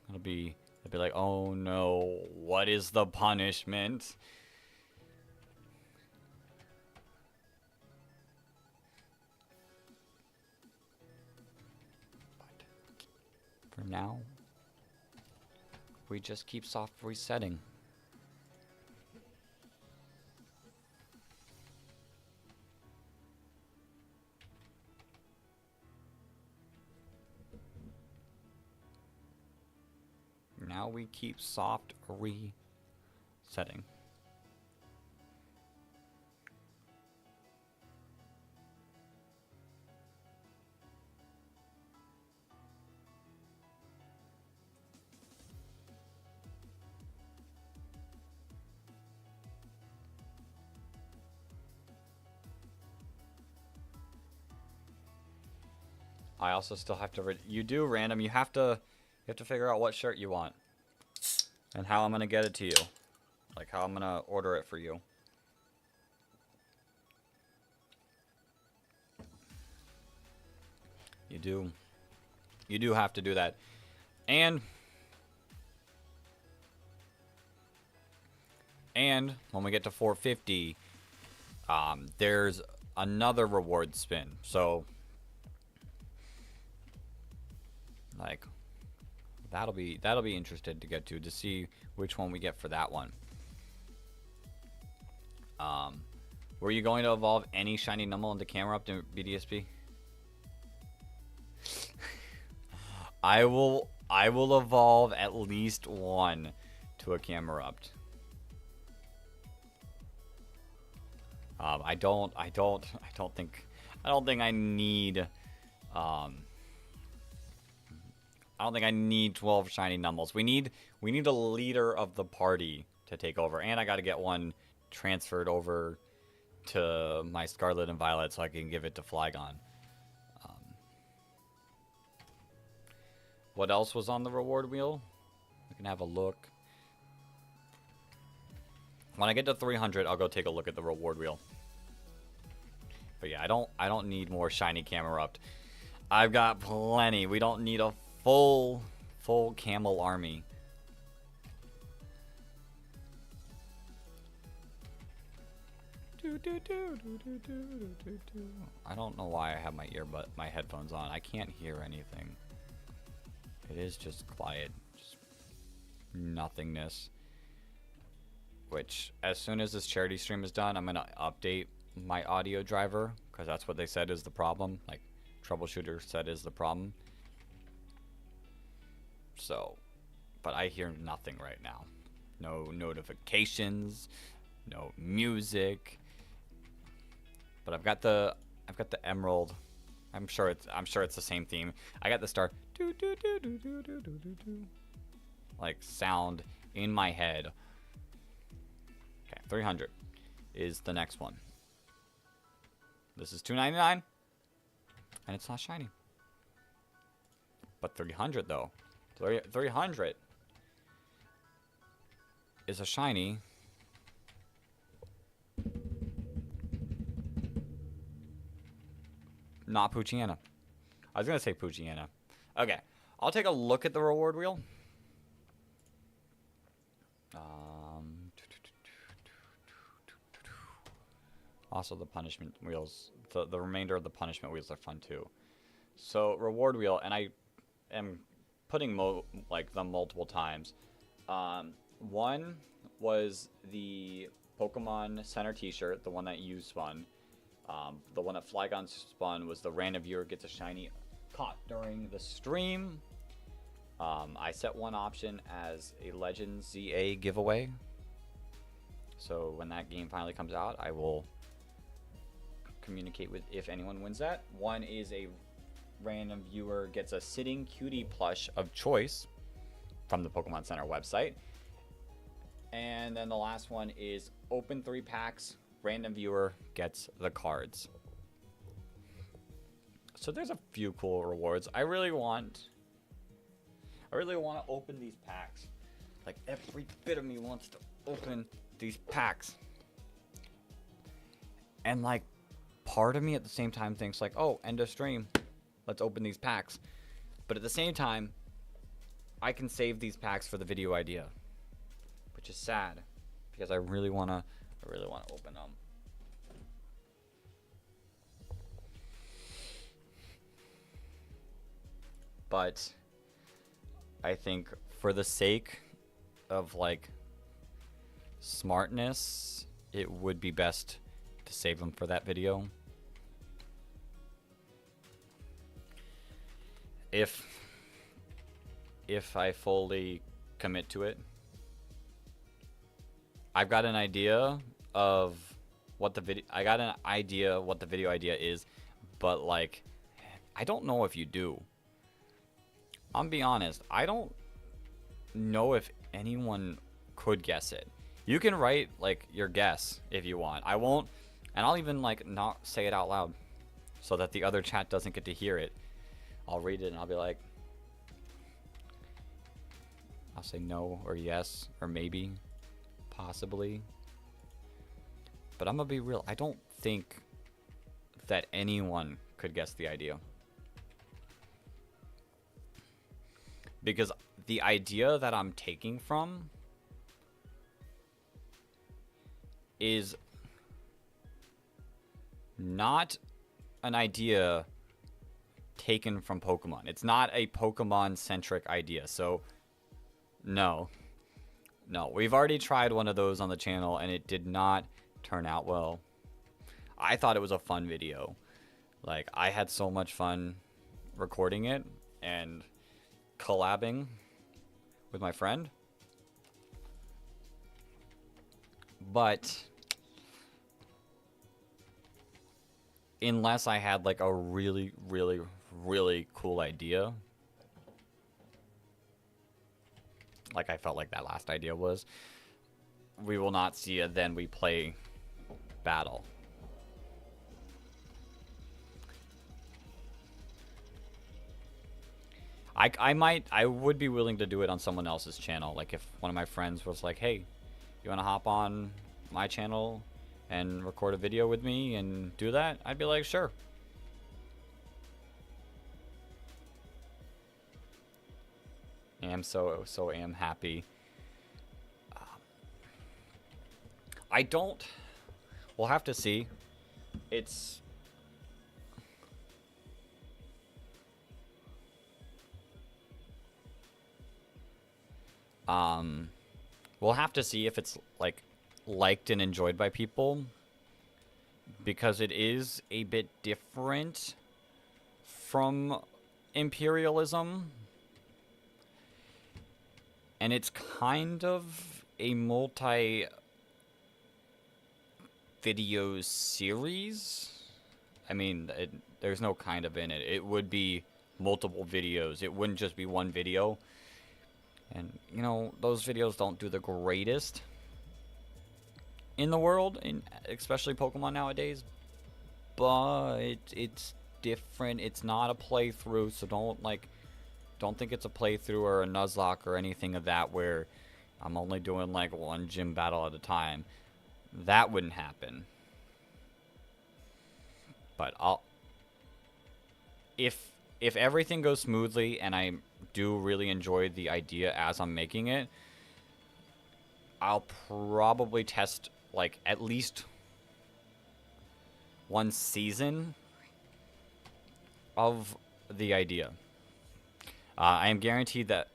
It'll be like, oh no, what is the punishment? But for now, we just keep soft resetting. Now we keep soft resetting. I also still have to you do random, you have to figure out what shirt you want and how I'm going to get it to you. Like how I'm going to order it for you. You do have to do that. And when we get to 450, there's another reward spin. So like that'll be interesting to get to see which one we get for that one. Were you going to evolve any shiny Numble into camera up to BDSP? I will evolve at least one to a Camerupt. I don't think I need I don't think I need 12 shiny Numbles. We need a leader of the party to take over, and I got to get one transferred over to my Scarlet and Violet so I can give it to Flygon. What else was on the reward wheel? We can have a look. When I get to 300, I'll go take a look at the reward wheel. But yeah, I don't need more shiny Camerupt. I've got plenty. We don't need a full camel army. I don't know why I have my headphones on. I can't hear anything. It is just quiet, just nothingness. Which, as soon as this charity stream is done, I'm gonna update my audio driver, because that's what they said is the problem. Like, Troubleshooter said is the problem. So, but I hear nothing right now. No notifications, no music. But I've got the Emerald. I'm sure it's the same theme. I got the star like sound in my head. Okay, 300 is the next one. This is $2.99, and it's not shiny. But 300 though, 300 is a shiny. Not Poochyena. I was gonna say Poochyena. Okay, I'll take a look at the reward wheel. Also, the punishment wheels, the remainder of the punishment wheels are fun too. So reward wheel, and I am putting them multiple times. One was the Pokemon Center T-shirt, the one that you spun. The one that Flygon spun was the random viewer gets a shiny caught during the stream. I set one option as a Legends ZA giveaway. So when that game finally comes out, I will communicate with if anyone wins that. One is a random viewer gets a Sitting Cutie plush of choice from the Pokemon Center website. And then the last one is open 3 packs. Random viewer gets the cards. So there's a few cool rewards. I really want to open these packs. Like every bit of me wants to open these packs. And like part of me at the same time thinks like, oh, end of stream. Let's open these packs. But at the same time, I can save these packs for the video idea. Which is sad. Because I really wanna open them. But I think for the sake of like smartness, it would be best to save them for that video. If I fully commit to it, I've got an idea of what the video idea is, but like I don't know if you do. I'm be honest, I don't know if anyone could guess it. You can write like your guess if you want. I won't, and I'll even like not say it out loud so that the other chat doesn't get to hear it. I'll read it and I'll be like, I'll say no or yes or maybe, possibly. But I'm gonna be real, I don't think that anyone could guess the idea. Because the idea that I'm taking from is not an idea taken from Pokemon. It's not a Pokemon-centric idea. So, no. No, we've already tried one of those on the channel and it did not turn out well. I thought it was a fun video. Like, I had so much fun recording it and collabing with my friend. But unless I had like a really cool idea, like I felt like that last idea was, we will not see a then we play battle. I would be willing to do it on someone else's channel. Like if one of my friends was like, hey, you want to hop on my channel and record a video with me and do that? I'd be like, sure. Am so am happy. I don't. We'll have to see. It's. We'll have to see if it's like liked and enjoyed by people, because it is a bit different from imperialism, and it's kind of a multi-video series. I mean, there's no kind of in it. It would be multiple videos. It wouldn't just be one video. And, you know, those videos don't do the greatest in the world, especially Pokemon nowadays. But it's different. It's not a playthrough, so don't think it's a playthrough or a Nuzlocke or anything of that where I'm only doing like one gym battle at a time. That wouldn't happen. But if everything goes smoothly and I do really enjoy the idea as I'm making it, I'll probably test like at least one season of the idea. I am guaranteed that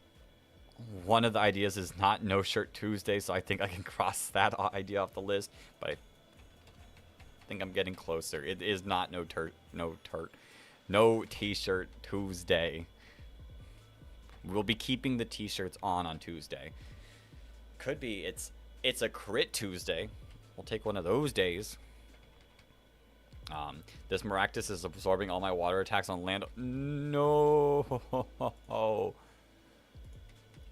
one of the ideas is not No Shirt Tuesday, so I think I can cross that idea off the list, but I think I'm getting closer. It is not no T-shirt Tuesday. We'll be keeping the T-shirts on Tuesday. Could be it's a crit Tuesday. We'll take one of those days. This Maractus is absorbing all my water attacks on land. No.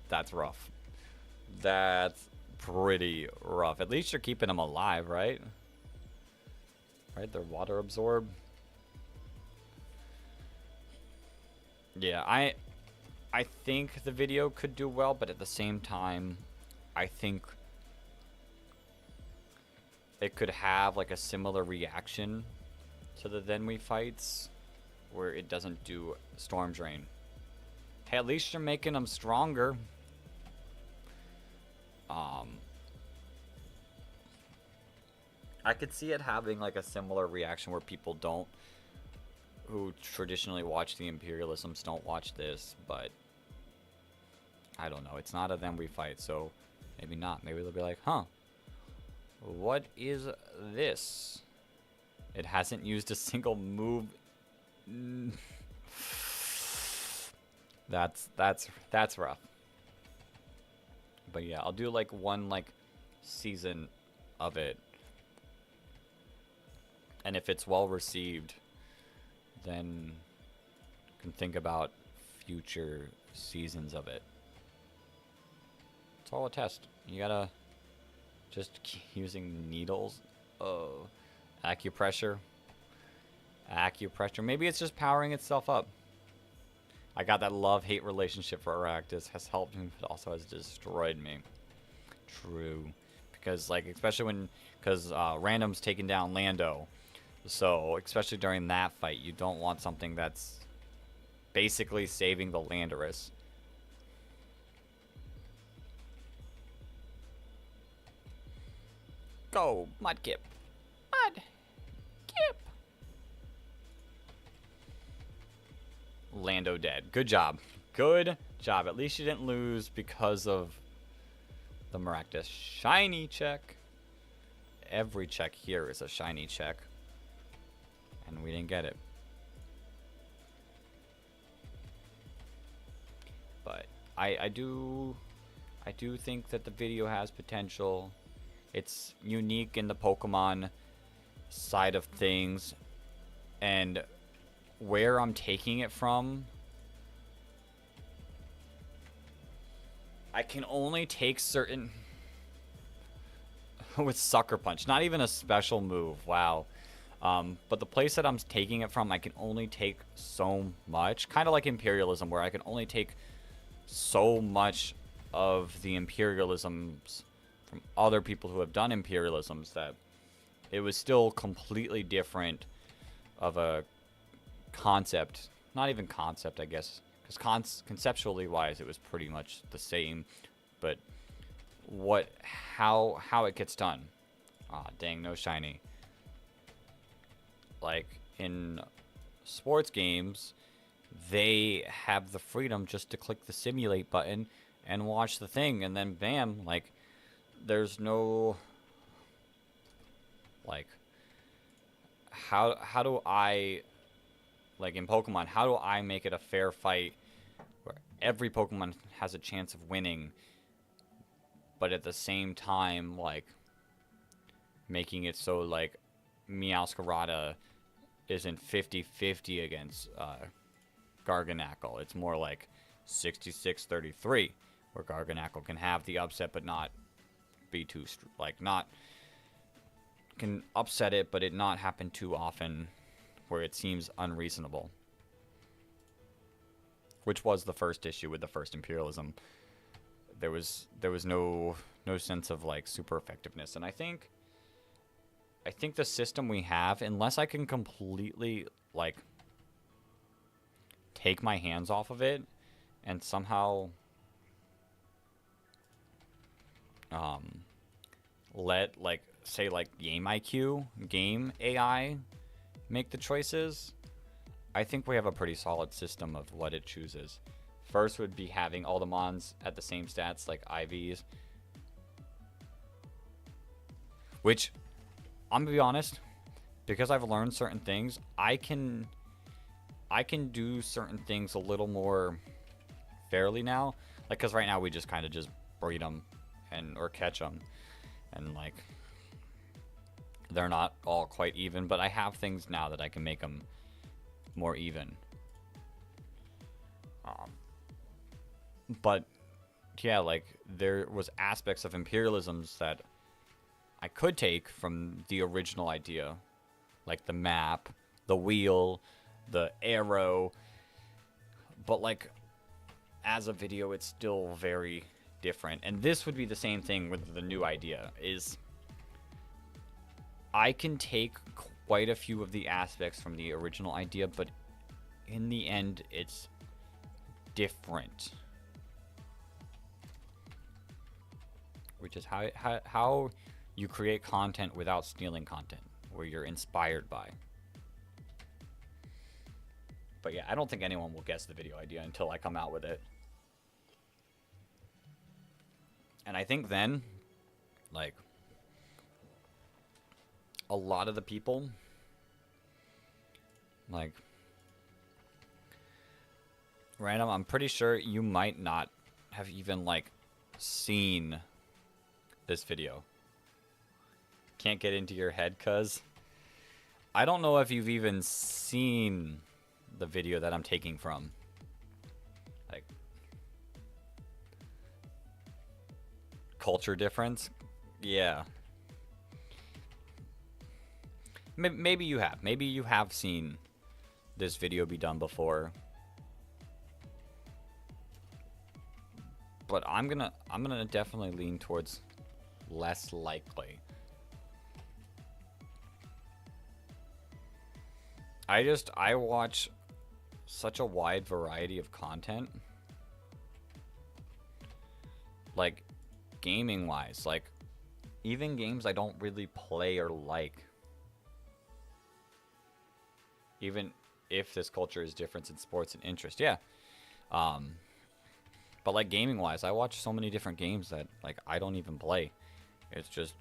That's rough. That's pretty rough. At least you're keeping them alive, right? Right, they're water absorb. Yeah, I think the video could do well, but at the same time, I think it could have like a similar reaction to the Then We fights, where it doesn't do Storm Drain. Hey, at least you're making them stronger. I could see it having like a similar reaction where people who traditionally watch the Imperialisms don't watch this, but I don't know. It's not a Then We fight, so maybe not. Maybe they'll be like, huh, what is this? It hasn't used a single move. That's rough. But yeah, I'll do like one like season of it. And if it's well received, then can think about future seasons of it. It's all a test. You gotta just keep using needles. Oh, acupressure. Acupressure. Maybe it's just powering itself up. I got that love-hate relationship for Aractus. Has helped me, but also has destroyed me. True. Because, like, especially when... Because Random's taking down Lando. So, especially during that fight, you don't want something that's basically saving the Landorus. Go, Mudkip. Mudkip. Lando dead. Good job. Good job. At least you didn't lose because of the Maractus shiny check. Every check here is a shiny check. And we didn't get it. But I do think that the video has potential. It's unique in the Pokemon side of things. And where I'm taking it from, I can only take certain... with Sucker Punch. Not even a special move. Wow. But the place that I'm taking it from, I can only take so much. Kind of like Imperialism, where I can only take so much of the Imperialisms from other people who have done Imperialisms, that it was still completely different of a concept. Not even concept, I guess. Because conceptually wise, it was pretty much the same. But how it gets done. Ah, dang, no shiny. Like, in sports games, they have the freedom just to click the simulate button and watch the thing, and then bam, like, there's no, like, how do I, like in Pokemon, how do I make it a fair fight where every Pokemon has a chance of winning, but at the same time, like, making it so, like, Meowscarada isn't 50-50 against Garganacl. It's more like 66-33, where Garganacl can have the upset but not be too, not, can upset it but it not happen too often where it seems unreasonable. Which was the first issue with the first Imperialism. There was no sense of, like, super effectiveness. And I think the system we have, unless I can completely, like, take my hands off of it and somehow let, like, say, like, game IQ, game AI make the choices, I think we have a pretty solid system of what it chooses. First would be having all the mons at the same stats, like IVs. Which, I'm gonna be honest, because I've learned certain things, I can do certain things a little more fairly now. Like, because right now we just kind of just breed them or catch them, and, like, they're not all quite even. But I have things now that I can make them more even. But yeah, like there was aspects of imperialisms that I could take from the original idea, like the map, the wheel, the arrow, but like as a video, it's still very different. And this would be the same thing with the new idea, is I can take quite a few of the aspects from the original idea, but in the end, it's different. Which is how you create content without stealing content, where you're inspired by. But yeah, I don't think anyone will guess the video idea until I come out with it. And I think then, like, a lot of the people, like, random, I'm pretty sure you might not have even, like, seen this video. Can't get into your head, cuz I don't know if you've even seen the video that I'm taking from. Like, culture difference? Yeah. Maybe you have. Maybe you have seen this video be done before. But I'm gonna definitely lean towards less likely. I watch such a wide variety of content. Like, gaming wise, like, even games I don't really play or like. Even if this culture is different in sports and interest, yeah. But like gaming wise, I watch so many different games that like I don't even play. It's just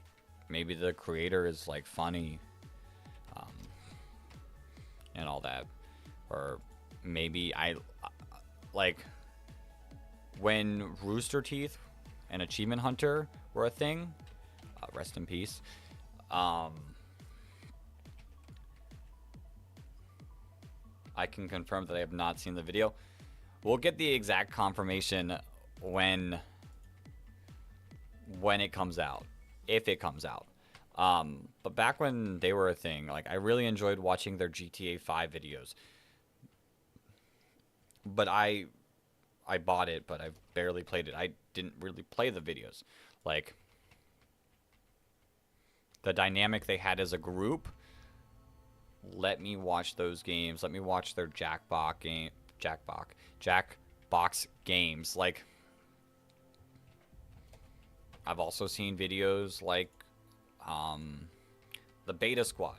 maybe the creator is like funny, and all that, or maybe I like when Rooster Teeth and Achievement Hunter were a thing. Rest in peace. I can confirm that I have not seen the video. We'll get the exact confirmation when it comes out, if it comes out. But back when they were a thing, like I really enjoyed watching their GTA 5 videos. But I bought it, but I've barely played it. I didn't really play the videos. Like, the dynamic they had as a group let me watch those games. Let me watch their Jackbox games. Like, I've also seen videos like the Beta Squad.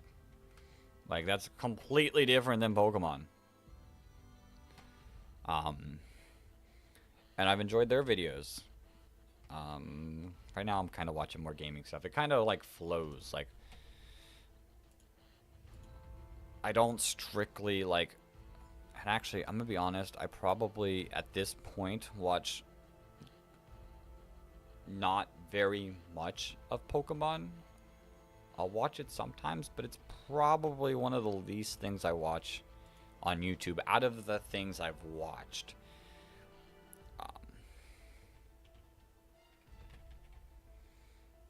Like, that's completely different than Pokemon. And I've enjoyed their videos. Right now I'm kind of watching more gaming stuff. It kind of like flows. Like, I don't strictly like, and actually I'm gonna be honest, I probably at this point watch not very much of Pokemon. I'll watch it sometimes, but it's probably one of the least things I watch on YouTube out of the things I've watched.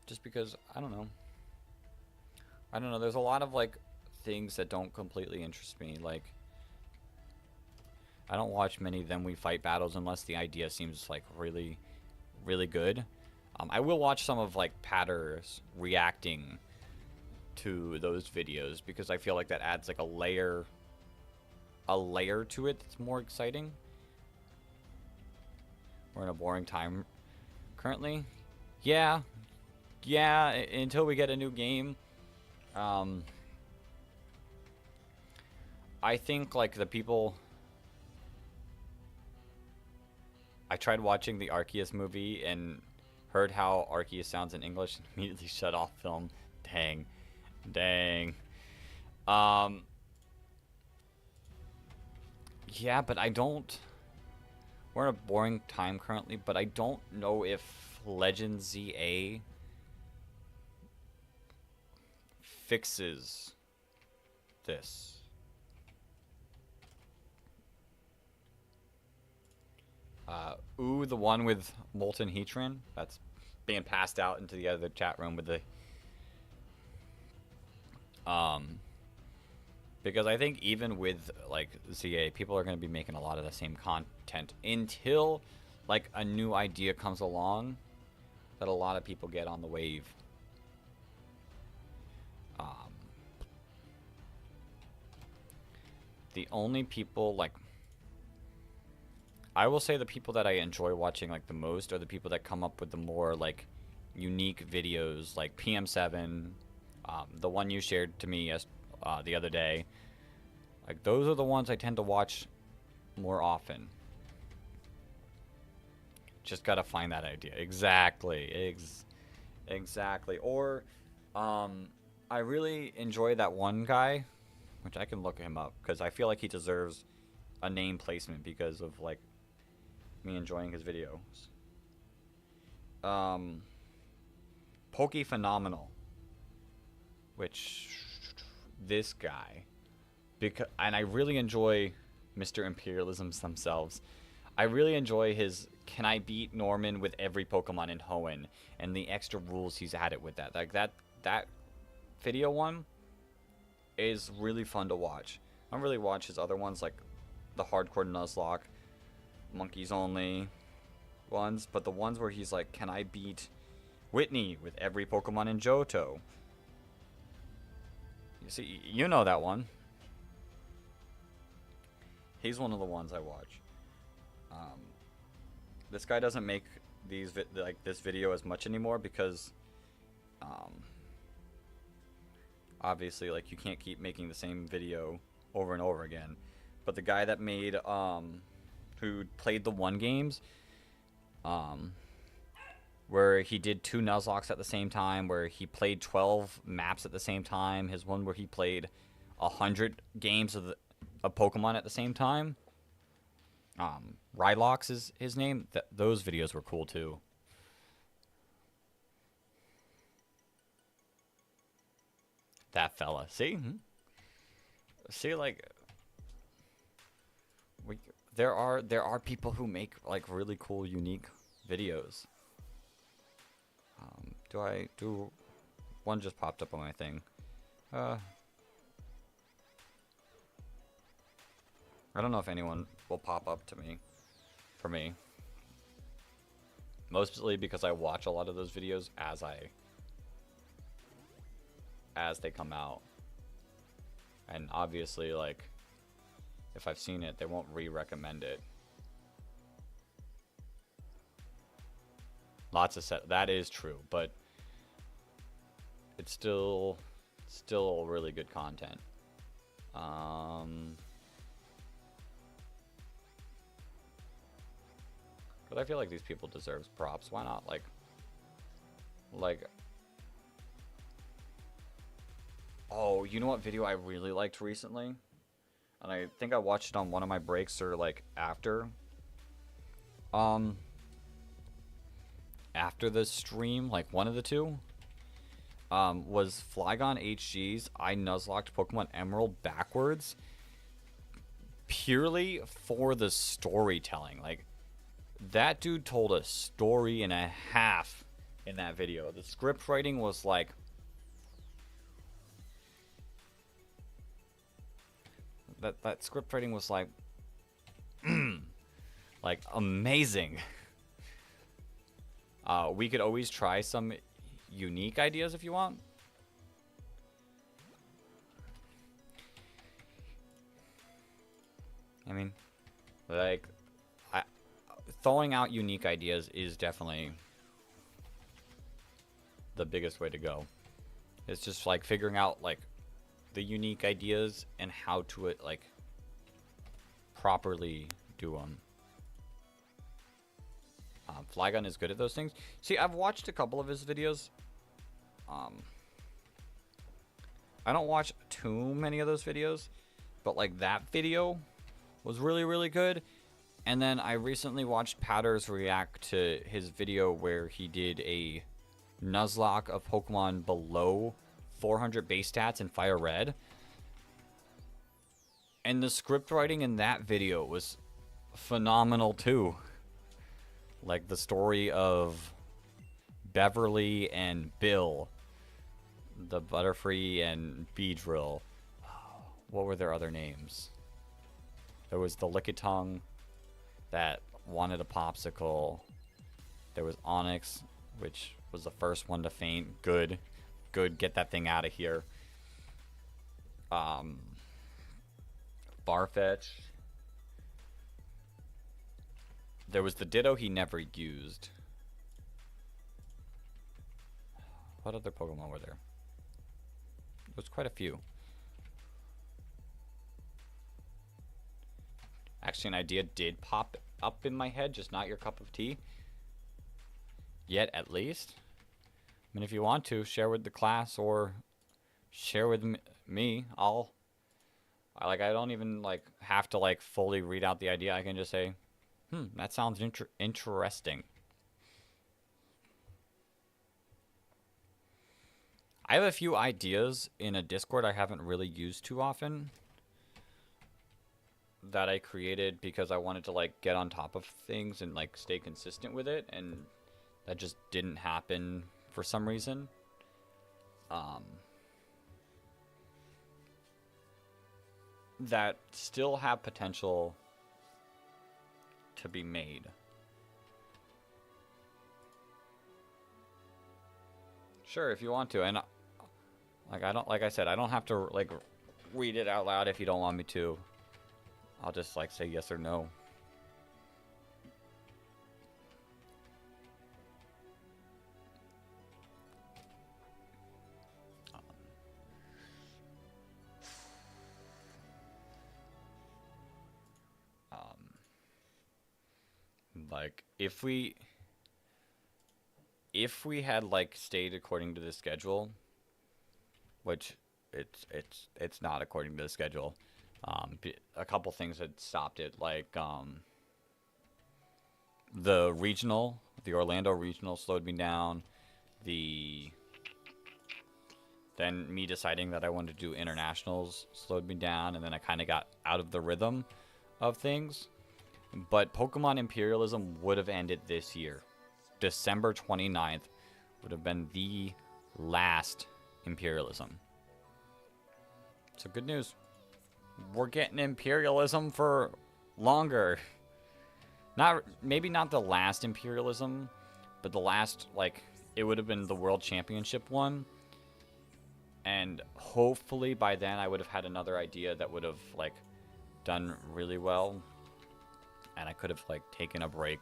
Just because, I don't know, there's a lot of like things that don't completely interest me. Like, I don't watch many Then We Fight battles unless the idea seems like really, really good. I will watch some of like Patters reacting to those videos because I feel like that adds like a layer to it that's more exciting. We're in a boring time currently. Yeah, until we get a new game. I think like the people, I tried watching the Arceus movie and heard how Arceus sounds in English and immediately shut off film. Dang. Yeah, but I don't, we're in a boring time currently, but I don't know if Legend ZA fixes this. Ooh, the one with Molten Heatran. That's being passed out into the other chat room with the because I think even with like ZA, people are going to be making a lot of the same content until like a new idea comes along that a lot of people get on the wave. The only people like I will say the people that I enjoy watching like the most are the people that come up with the more like unique videos, like PM7, the one you shared to me the other day. Like those are the ones I tend to watch more often. Just gotta find that idea. Exactly. Exactly. Or I really enjoy that one guy, which I can look him up because I feel like he deserves a name placement because of like me enjoying his videos. Poke Phenomenal, which this guy, and I really enjoy Mr. Imperialisms themselves. I really enjoy his "Can I beat Norman with every Pokemon in Hoenn?" and the extra rules he's added with that. Like that video one is really fun to watch. I don't really watch his other ones like the hardcore Nuzlocke, monkeys only ones, but the ones where he's like, "Can I beat Whitney with every Pokemon in Johto?" You see, you know that one. He's one of the ones I watch. This guy doesn't make these this video as much anymore because obviously like you can't keep making the same video over and over again. But the guy that made who played the one games where he did 2 Nuzlocks at the same time, where he played 12 maps at the same time, his one where he played 100 games of Pokemon at the same time. Rylox is his name. Those videos were cool too. That fella. See? See, like there are people who make like really cool, unique videos. Do one just popped up on my thing. I don't know if anyone will pop up to me for me. Mostly because I watch a lot of those videos as they come out. And obviously like if I've seen it, they won't re-recommend it. Lots of that is true, but it's still really good content. But I feel like these people deserve props. Why not? Like, oh, you know what video I really liked recently? And I think I watched it on one of my breaks or like after the stream, like one of the two, was Flygon HG's I Nuzlocked Pokemon Emerald backwards purely for the storytelling. Like, that dude told a story and a half in that video. The script writing was like that script writing was like like amazing. We could always try some unique ideas if you want. I mean, like, throwing out unique ideas is definitely the biggest way to go. It's just like figuring out like the unique ideas and how to like properly do them. Flygon is good at those things. See, I've watched a couple of his videos. I don't watch too many of those videos, but like that video was really, really good. And then I recently watched Powders react to his video where he did a Nuzlocke of Pokemon below 400 base stats in Fire Red. And the script writing in that video was phenomenal too. Like the story of Beverly and Bill, the Butterfree and Beedrill. What were their other names? There was the Lickitung that wanted a popsicle. There was Onyx, which was the first one to faint. Good. Good, get that thing out of here. Farfetch. There was the Ditto he never used. What other Pokemon were there? There was quite a few. Actually, an idea did pop up in my head, just not your cup of tea. Yet, at least. I mean, if you want to, share with the class or share with me. I don't even, like, have to, like, fully read out the idea. I can just say, that sounds interesting. I have a few ideas in a Discord I haven't really used too often that I created because I wanted to, like, get on top of things and, like, stay consistent with it, and that just didn't happen for some reason. That still have potential to be made. Sure, if you want to, and like I said, I don't have to like read it out loud if you don't want me to. I'll just like say yes or no. Like if we had like stayed according to the schedule, which it's not according to the schedule. A couple things had stopped it, like the Orlando regional slowed me down. Then me deciding that I wanted to do internationals slowed me down, and then I kind of got out of the rhythm of things. But Pokemon Imperialism would have ended this year. December 29th would have been the last Imperialism. So good news. We're getting Imperialism for longer. Maybe not the last Imperialism, but the last, like, it would have been the World Championship one. And hopefully by then I would have had another idea that would have, like, done really well. And I could have, like, taken a break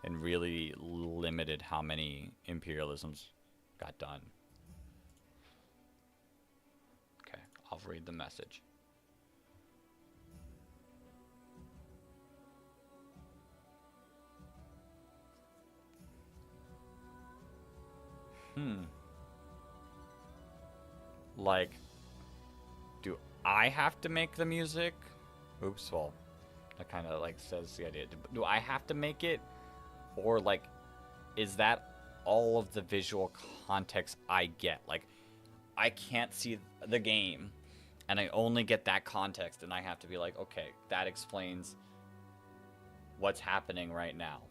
and really limited how many Imperialisms got done. Okay, I'll read the message. Like, do I have to make the music? Oops, well, that kind of, like, says the idea. Do I have to make it? Or, like, is that all of the visual context I get? Like, I can't see the game, and I only get that context, and I have to be like, okay, that explains what's happening right now.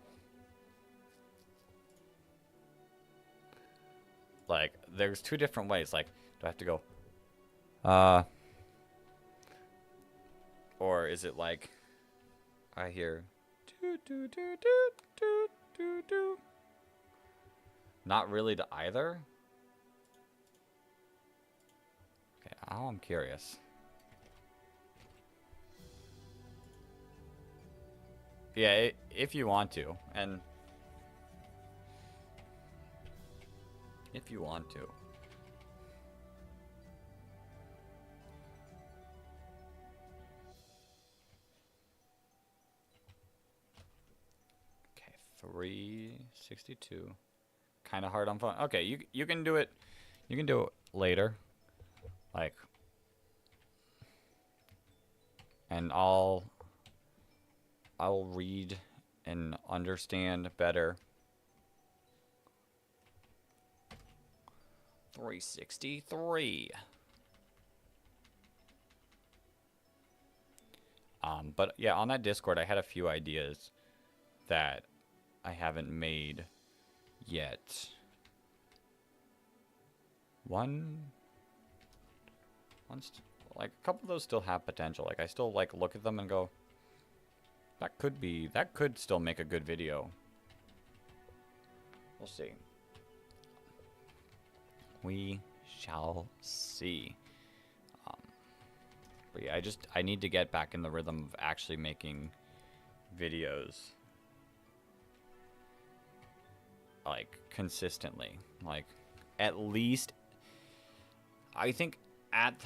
Like, there's two different ways. Like, do I have to go, or is it like, I hear, do, do, do, do, do, do, do. Not really to either. Okay, now I'm curious. Yeah, if you want to, and if you want to. Okay, 362. Kind of hard on phone. Okay, you can do it. You can do it later. Like, and I'll read and understand better. 363. But yeah, on that Discord, I had a few ideas that I haven't made yet. Like a couple of those still have potential. Like I still like look at them and go, that could still make a good video. We'll see. We shall see. But yeah, I need to get back in the rhythm of actually making videos. Like, consistently. Like, at least, I think at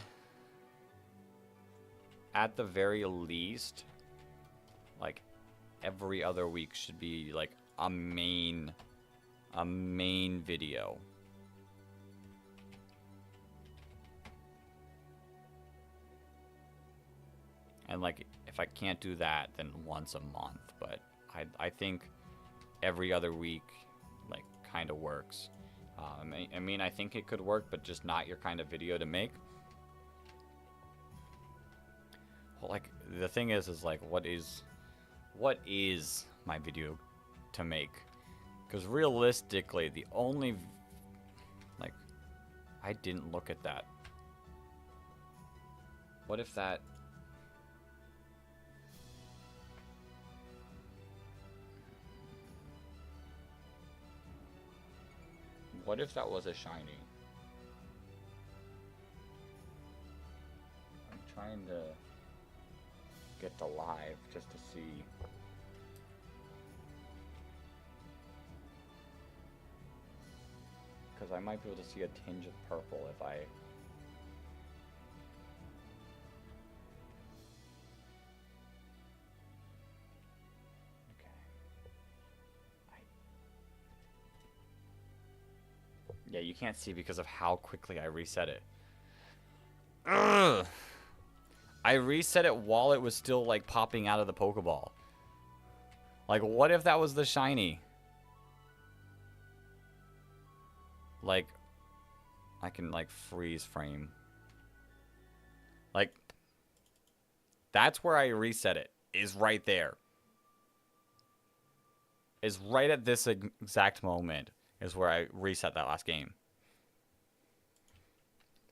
the very least, like, every other week should be, like, a main video. And, like, if I can't do that, then once a month. But I think every other week, like, kind of works. I mean, I think it could work, but just not your kind of video to make. Well, like, the thing is like, what is my video to make? Because realistically, the only, like, I didn't look at that. What if that... What if that was a shiny? I'm trying to get the live just to see. Because I might be able to see a tinge of purple if I... Yeah, you can't see because of how quickly I reset it. Ugh! I reset it while it was still, like, popping out of the Pokeball. Like, what if that was the shiny? Like, I can, like, freeze frame. Like, that's where I reset it. Is right there. Is right at this exact moment. Is where I reset that last game.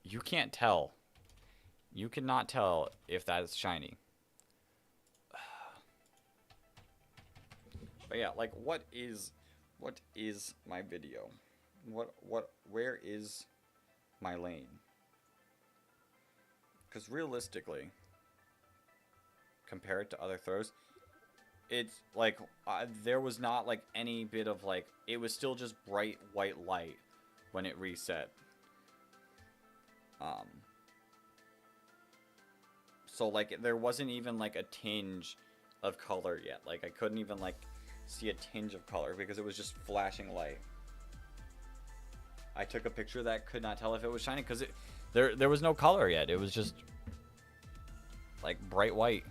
You can't tell. You cannot tell if that is shiny. But yeah, like, what is my video? Where is my lane? Because realistically, compared to other throws, it's like there was not like any bit of like, it was still just bright white light when it reset. So like there wasn't even like a tinge of color yet. Like I couldn't even like see a tinge of color because it was just flashing light. I took a picture of that, could not tell if it was shiny because there was no color yet. It was just like bright white.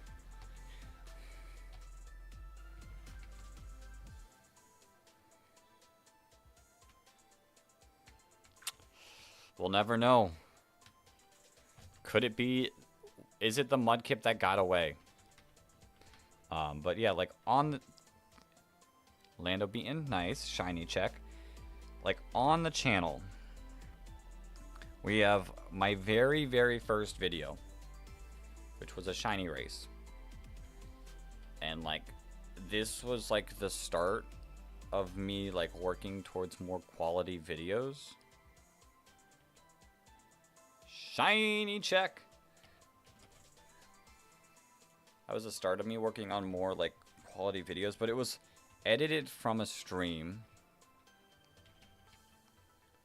We'll never know. Could it be... Is it the Mudkip that got away? But yeah, like on the... Lando Beaton, nice. Shiny check. Like on the channel, we have my very, very first video, which was a shiny race. And like, this was like the start of me like working towards more quality videos. Shiny check. That was the start of me working on more like quality videos, but it was edited from a stream.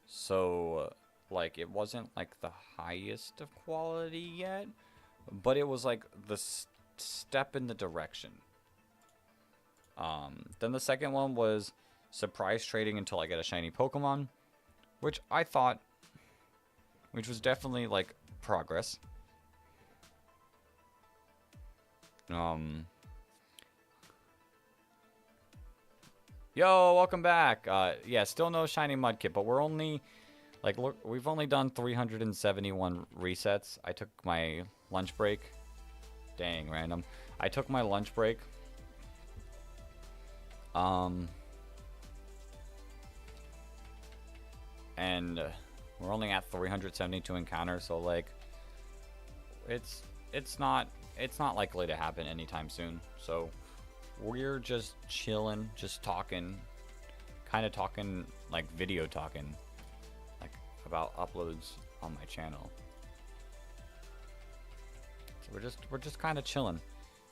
So like it wasn't like the highest of quality yet, but it was like the step in the direction. Then the second one was surprise trading until I get a shiny Pokemon, which I thought, which was definitely like progress. Yo, welcome back. Yeah, still no shiny Mudkip, but we're only like, look, we've only done 371 resets. I took my lunch break. Dang, random. I took my lunch break. and we're only at 372 encounters, so like it's not likely to happen anytime soon. So we're just chilling, just talking, kind of talking like video talking, like about uploads on my channel. So we're just kind of chilling.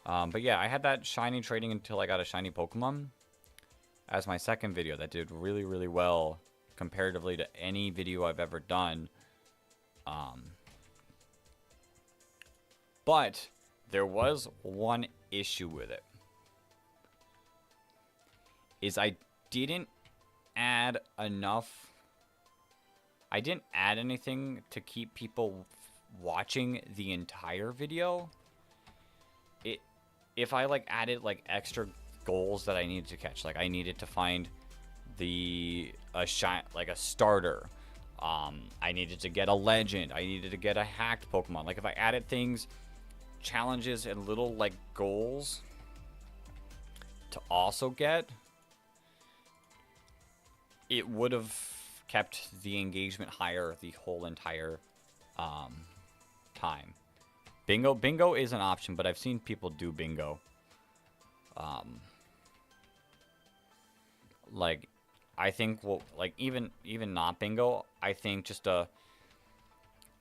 But yeah, I had that shiny trading until I got a shiny Pokemon as my second video that did really, really well comparatively to any video I've ever done. But there was one issue with it. Is I didn't add enough. I didn't add anything to keep people watching the entire video. If I like added like extra goals that I needed to catch, like I needed to find a starter, I needed to get a legend, I needed to get a hacked Pokemon. Like if I added things, challenges, and little like goals to also get, it would have kept the engagement higher the whole entire time. Bingo is an option, but I've seen people do bingo. Like I think even not bingo, I think just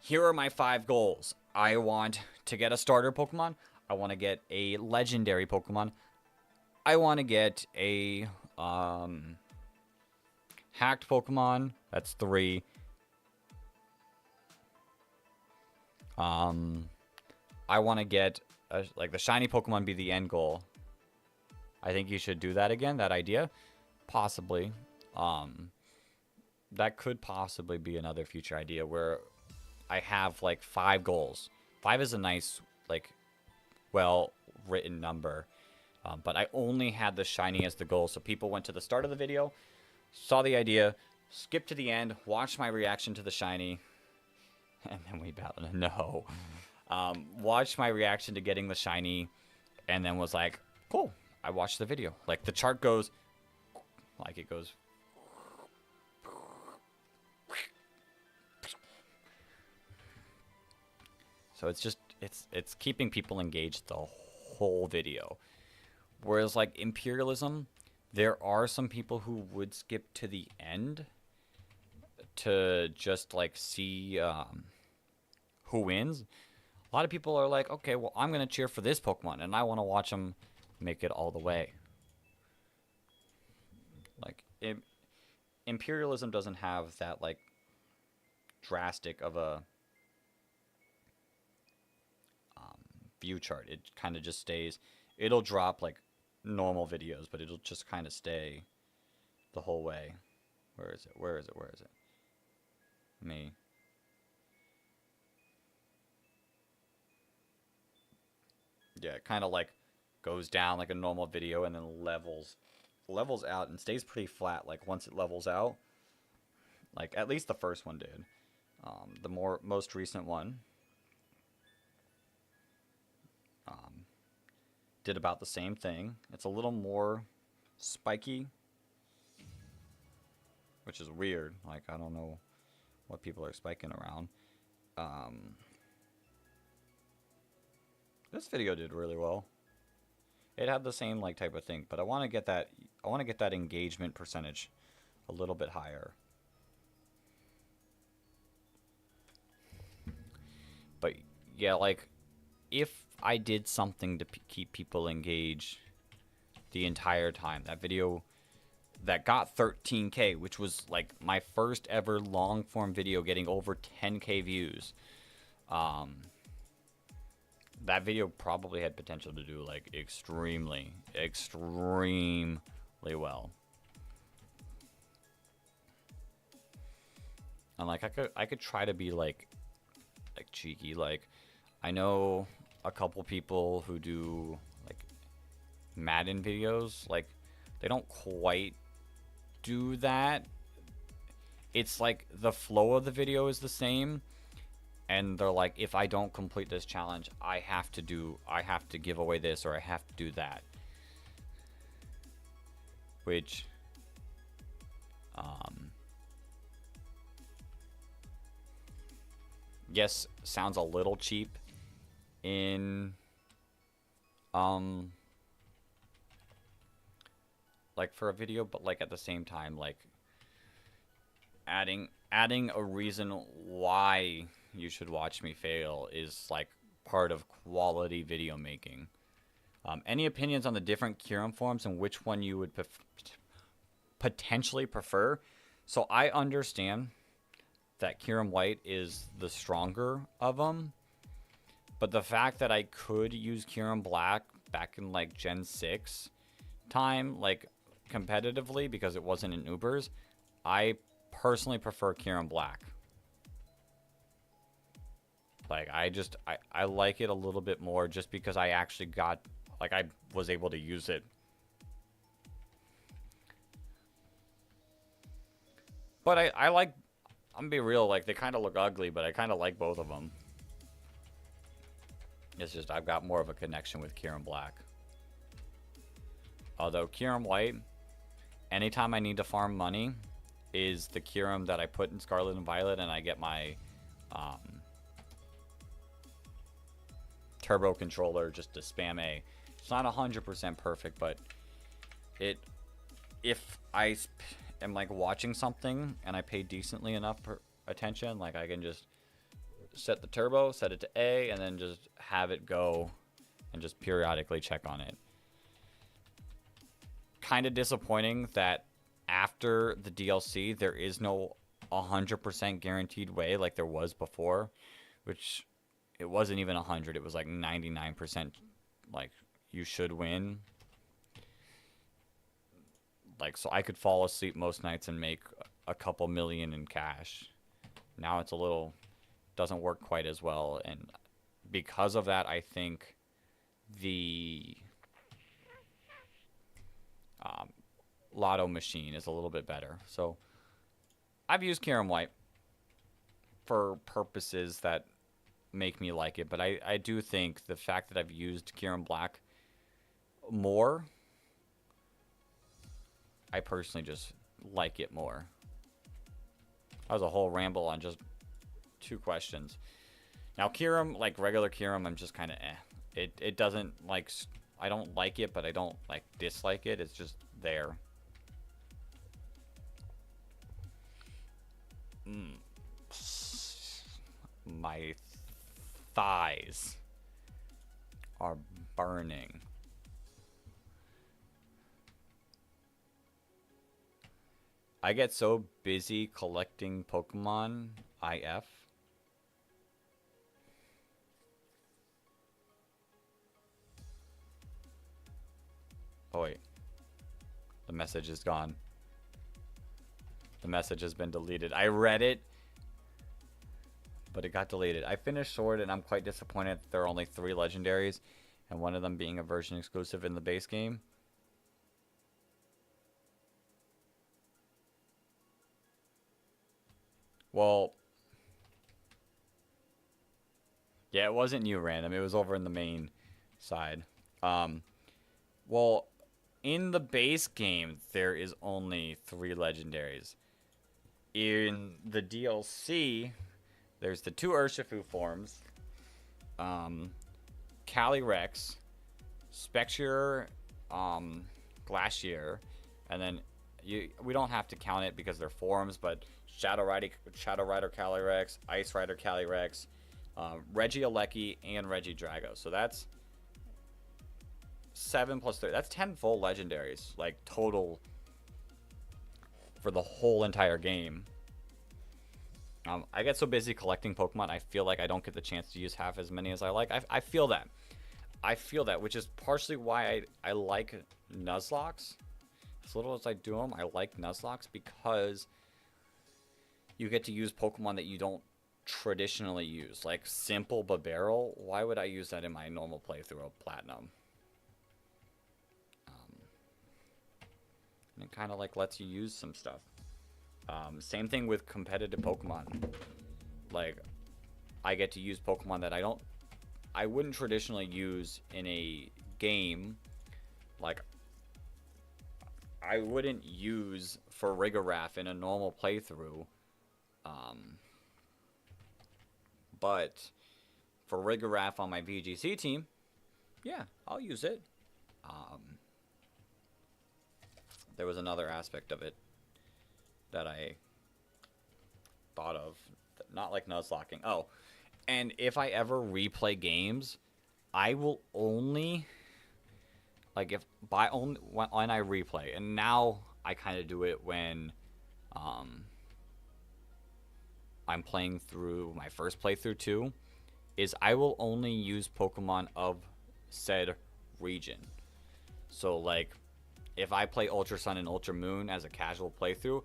here are my 5 goals. I want to get a starter Pokemon. I want to get a legendary Pokemon. I want to get a hacked Pokemon. That's 3. I want to get like the shiny Pokemon be the end goal. I think you should do that again. That idea, possibly. That could possibly be another future idea where I have like 5 goals. 5 is a nice, like, well-written number. But I only had the shiny as the goal, so people went to the start of the video, saw the idea, skipped to the end, watched my reaction to the shiny, and then we battled. No. Watched my reaction to getting the shiny, and then was like, cool, I watched the video. Like, the chart goes, like, it goes. So it's just, it's keeping people engaged the whole video. Whereas, like, Imperialism, there are some people who would skip to the end to just, like, see who wins. A lot of people are like, okay, well, I'm going to cheer for this Pokemon, and I want to watch them make it all the way. Like, Imperialism doesn't have that, like, drastic of a view chart. It kind of just stays. It'll drop, like, normal videos, but it'll just kind of stay the whole way. Where is it? Where is it? Where is it? Me. Yeah, it kind of like goes down like a normal video and then levels out and stays pretty flat. Like once it levels out, like at least the first one did. The most recent one did about the same thing. It's a little more spiky, which is weird. Like I don't know what people are spiking around. This video did really well. It had the same like type of thing, but I want to get that engagement percentage a little bit higher. But yeah, like if I did something to keep people engaged the entire time, that video that got 13K, which was like my first ever long form video getting over 10K views. That video probably had potential to do like extremely well. And like I could try to be like cheeky. Like I know a couple people who do like Madden videos. Like they don't quite do that. It's like the flow of the video is the same. And they're like, if I don't complete this challenge, I have to give away this, or I have to do that. Which, yes, sounds a little cheap in like for a video, but like at the same time, like adding a reason why you should watch me fail is like part of quality video making. Any opinions on the different Kyurem forms and which one you would potentially prefer? So I understand that Kyurem White is the stronger of them, but the fact that I could use Kyurem Black back in like Gen 6 time, like competitively, because it wasn't in Ubers, I personally prefer Kyurem Black. Like, I like it a little bit more just because I actually got, like, I was able to use it. But I like, I'm gonna be real, like, they kind of look ugly, but I kind of like both of them. It's just I've got more of a connection with Kyurem Black. Although Kyurem White, anytime I need to farm money, is the Kyurem that I put in Scarlet and Violet, and I get my turbo controller just to spam A. It's not 100% perfect, but if I am like watching something and I pay decently enough attention, like I can just set the turbo, set it to A, and then just have it go and just periodically check on it. Kind of disappointing that after the DLC there is no 100% guaranteed way like there was before, which it wasn't even 100, it was like 99% like you should win. Like, so I could fall asleep most nights and make a couple million in cash. Now it's a little, doesn't work quite as well, and because of that I think the lotto machine is a little bit better. So I've used Kyurem White for purposes that make me like it, but I do think the fact that I've used Kyurem Black more, I personally just like it more. That was a whole ramble on just 2 questions. Now Kyurem, like regular Kyurem, I'm just kind of It doesn't like, I don't like it, but I don't like dislike it. It's just there. My thighs are burning. I get so busy collecting Pokemon IF. Oh wait. The message is gone. The message has been deleted. I read it, but it got deleted. I finished Sword, and I'm quite disappointed that there are only 3 legendaries, and one of them being a version exclusive in the base game. Well, yeah, it wasn't you, Random. It was over in the main side. Well, in the base game, there is only 3 legendaries. In the DLC, there's the 2 Urshifu forms, Calyrex, Spectre, Glacier, and then we don't have to count it because they're forms, but Shadow Rider Calyrex, Ice Rider Calyrex, Regieleki, and Regidrago. So that's 7 plus 3. That's 10 full legendaries, like total for the whole entire game. I get so busy collecting Pokemon, I feel like I don't get the chance to use half as many as I like. I feel that. I feel that, which is partially why I like Nuzlocke. As little as I do them, I like Nuzlocke because you get to use Pokemon that you don't traditionally use. Like Simple Barrel, why would I use that in my normal playthrough of Platinum? And it kind of like lets you use some stuff. Same thing with competitive Pokemon. Like, I get to use Pokemon that I wouldn't traditionally use in a game. Like, I wouldn't use Farigiraf in a normal playthrough. But for Rigorath on my VGC team, yeah, I'll use it. There was another aspect of it that I thought of, not like Nuzlocking. Oh, and if I ever replay games, I will only, like, when I replay, and now I kind of do it when I'm playing through my first playthrough too, is I will only use Pokemon of said region. So, like, if I play Ultra Sun and Ultra Moon as a casual playthrough,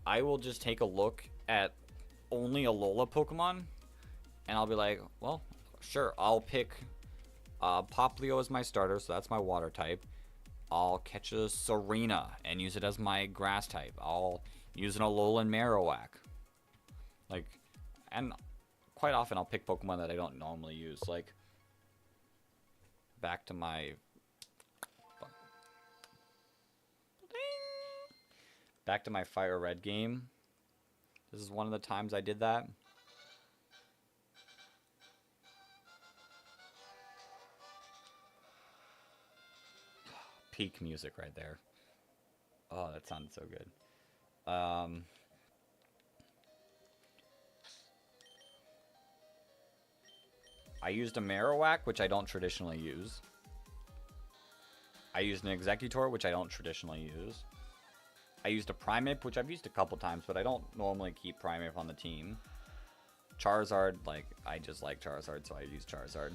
I will just take a look at only Alola Pokemon, and I'll be like, well, sure, I'll pick Poplio as my starter, so that's my water type. I'll catch a Serena and use it as my grass type. I'll use an Alolan Marowak. Like, and quite often I'll pick Pokemon that I don't normally use. Like, back to my Fire Red game. This is one of the times I did that. Peak music right there. Oh, that sounded so good. I used a Marowak, which I don't traditionally use. I used an Executor, which I don't traditionally use. I used a Primeape, which I've used a couple times, but I don't normally keep Primeape on the team. Charizard, like, I just like Charizard, so I use Charizard.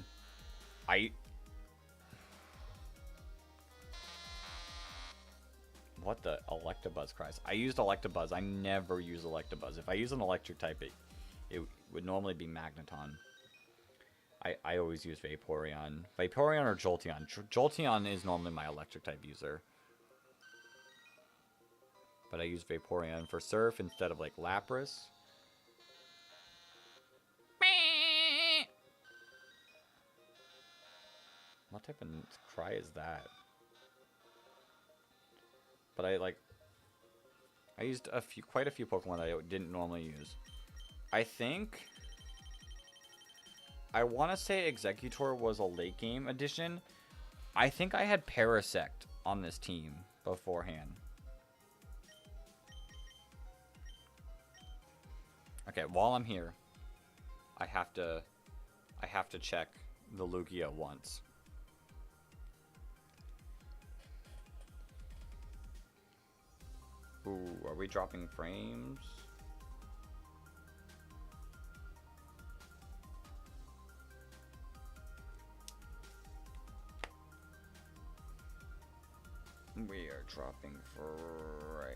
What the Electabuzz cries? I used Electabuzz. I never use Electabuzz. If I use an electric type, it would normally be Magneton. I always use Vaporeon. Vaporeon or Jolteon. Jolteon is normally my electric type user. But I use Vaporeon for Surf instead of, like, Lapras. What type of cry is that? But I used quite a few Pokemon that I didn't normally use. I want to say Executor was a late game addition. I think I had Parasect on this team beforehand. Okay, while I'm here, I have to check the Lugia once. Ooh, are we dropping frames? We are dropping frames.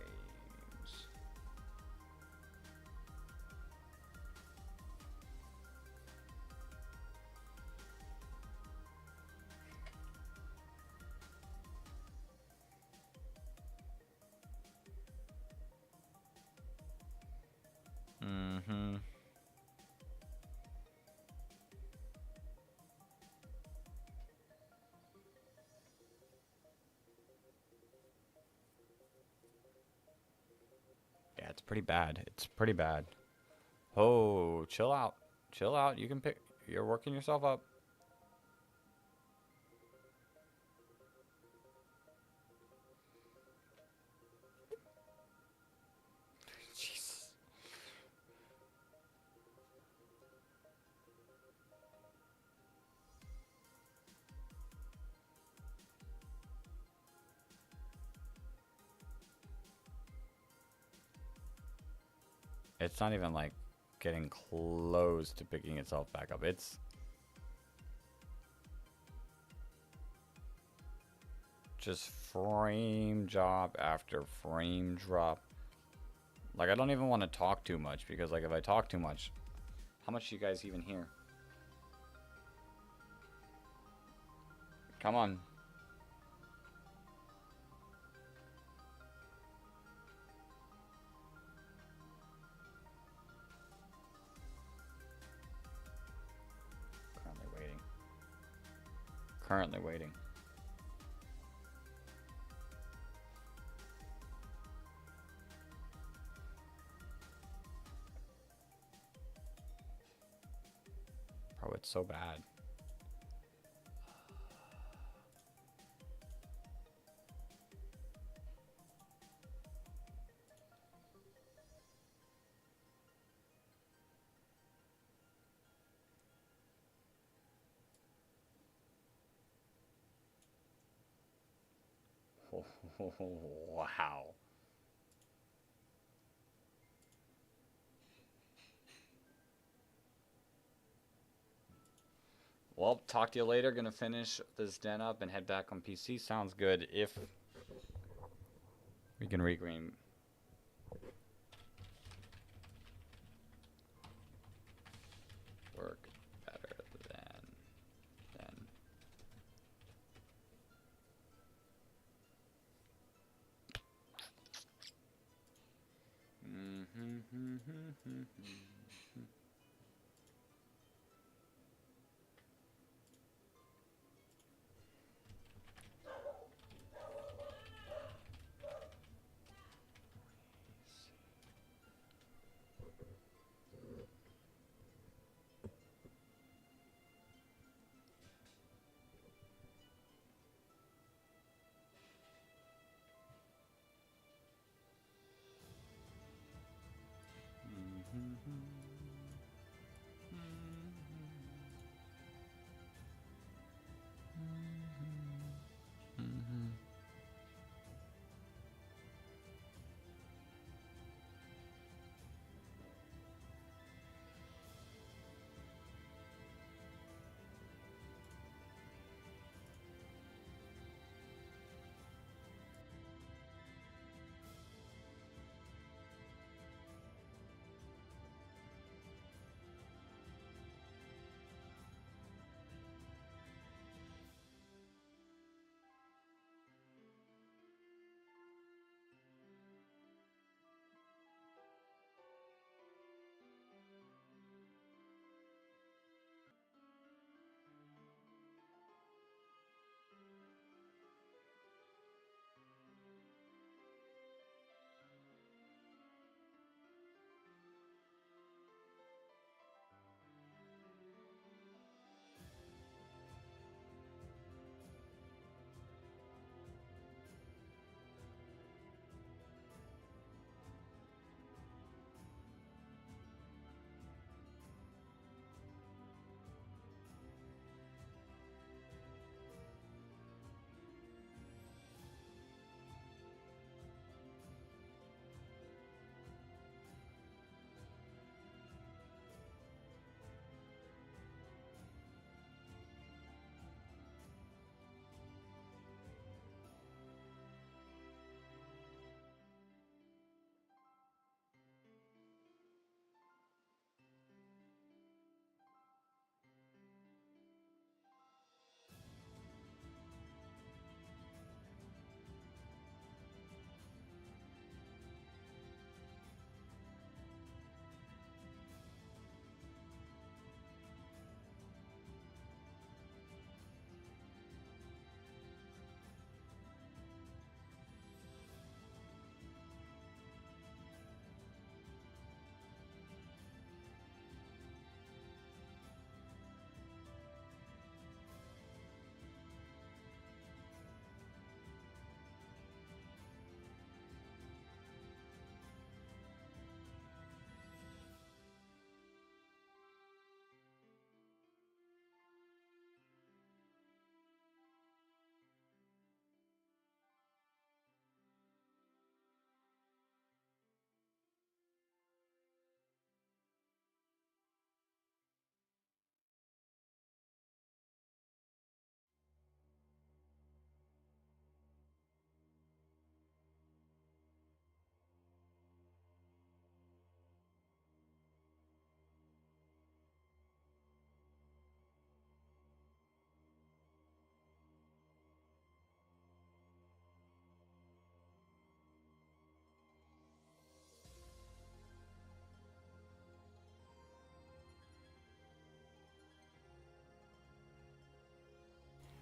Mm-hmm. Yeah, it's pretty bad. It's pretty bad. Oh, chill out. Chill out. You can pick. You're working yourself up. Jesus. It's not even like getting close to picking itself back up. It's just frame drop after frame drop. Like, I don't even want to talk too much because, like, if I talk too much, how much do you guys even hear? Come on. Currently waiting. Currently waiting. it's so bad. Wow. Well, talk to you later. Gonna finish this den up and head back on PC. Sounds good. If we can regreen. Work better than.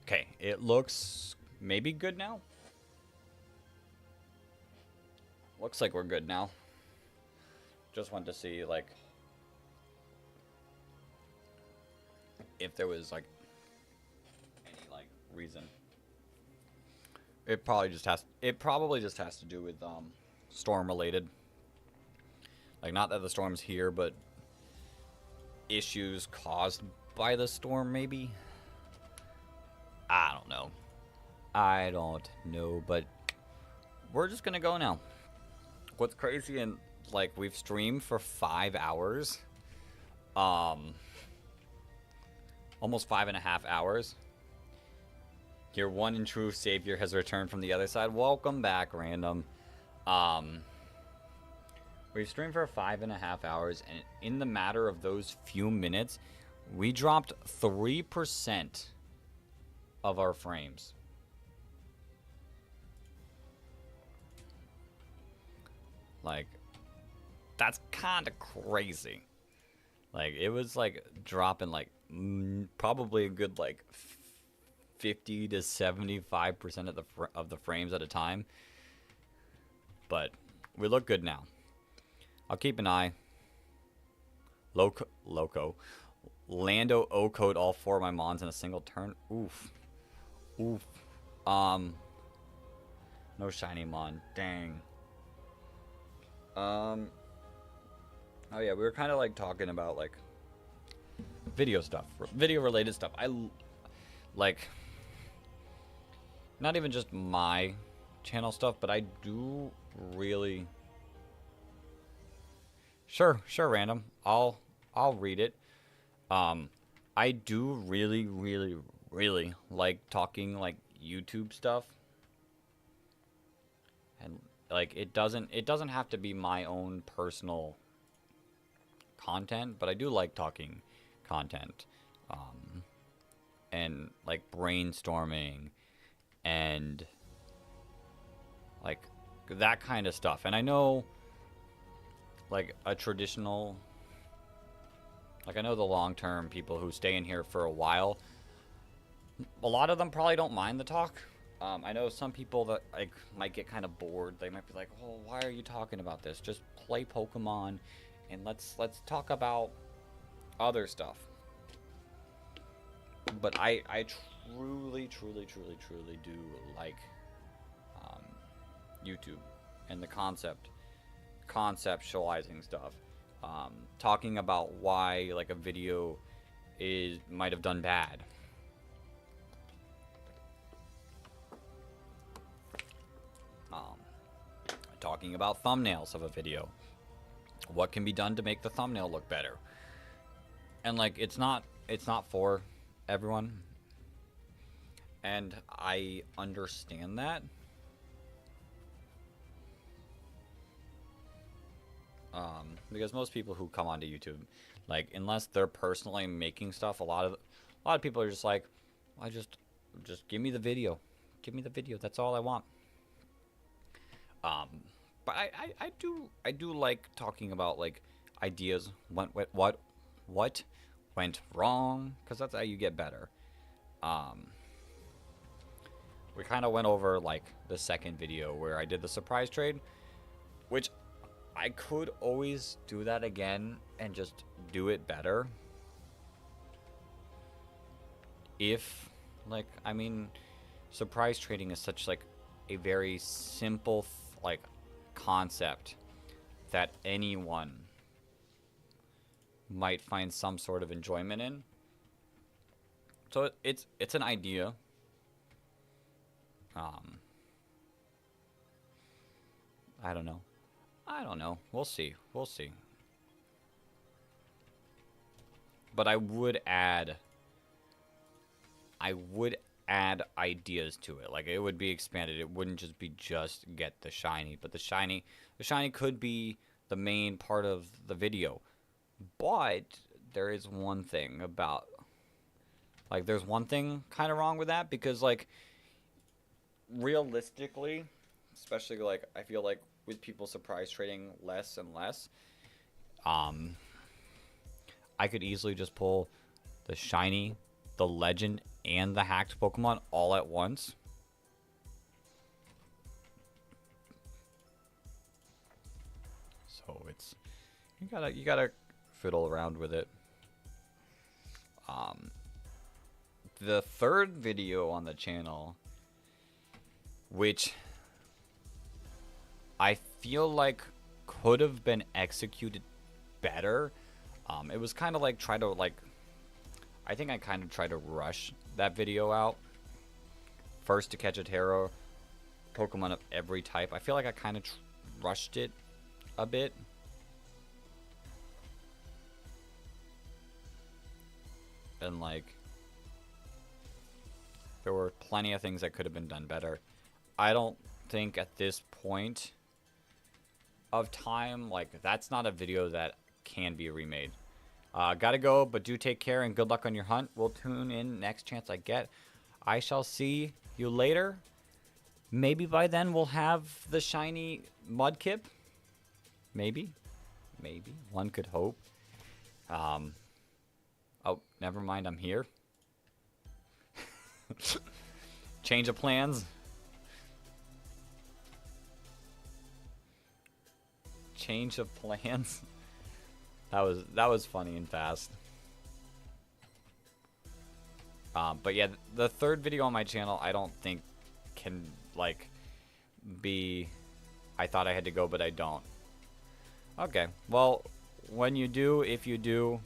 Okay, it looks maybe good now. Looks like we're good now. Just wanted to see, like, if there was like any like reason. It probably just has to do with storm related. Like, not that the storm's here, but issues caused by the storm, maybe? I don't know. But we're just gonna go now. What's crazy, and like, we've streamed for 5 hours. Almost 5.5 hours. Your one and true savior has returned from the other side. Welcome back, Random. We've streamed for 5.5 hours, and in the matter of those few minutes, we dropped 3% of our frames. Like, that's kind of crazy. Like, it was like dropping like probably a good like 50 to 75% of the frames at a time. But we look good now. I'll keep an eye. Loco. Lando O-code all 4 of my mons in a single turn. Oof. No shiny mon. Dang. Oh yeah, we were kind of like talking about like video stuff, video related stuff. I like not even just my channel stuff, but I do really. Sure, Random. I'll read it. I do really like talking like YouTube stuff. And like it doesn't have to be my own personal content, but I do like talking content. And like brainstorming and like that kind of stuff. And I know like a traditional, like I know the long-term people who stay in here for a while, a lot of them probably don't mind the talk. I know some people that like might get kind of bored. They might be like, "Oh, why are you talking about this? Just play Pokemon, and let's talk about other stuff." But I truly do like YouTube and the conceptualizing stuff, talking about why like a video might have done bad. Talking about thumbnails of a video, what can be done to make the thumbnail look better. And like it's not for everyone, and I understand that. Because most people who come onto YouTube, like unless they're personally making stuff, a lot of people are just like, I just give me the video, that's all I want. But I do like talking about like ideas, what went wrong, because that's how you get better. We kind of went over like the second video where I did the surprise trade, which I could always do that again and just do it better. If like, I mean, surprise trading is such like a very simple like concept that anyone might find some sort of enjoyment in. So it's an idea. I don't know. We'll see. But I would add ideas to it. Like it would be expanded. It wouldn't just be get the shiny, but the shiny could be the main part of the video. But there is one thing about, like, there's one thing kind of wrong with that, because like realistically, especially like I feel like with people surprise trading less and less, I could easily just pull the shiny, the legend, and the hacked Pokemon all at once. So you gotta fiddle around with it. the third video on the channel, which I feel like could have been executed better. It was kind of like I think I kind of tried to rush that video out. First to catch a Taro, Pokemon of every type. I feel like I kind of rushed it a bit. And like, there were plenty of things that could have been done better. I don't think at this point of time, like, that's not a video that can be remade. Gotta go, but do take care and good luck on your hunt. We'll tune in next chance I get. I shall see you later. Maybe by then we'll have the shiny Mudkip. Maybe. Maybe. One could hope. Oh, never mind. I'm here. Change of plans. Change of plans. That was funny and fast. But yeah, the third video on my channel, I don't think can like be. I thought I had to go, but I don't. Okay, well, when you do, if you do,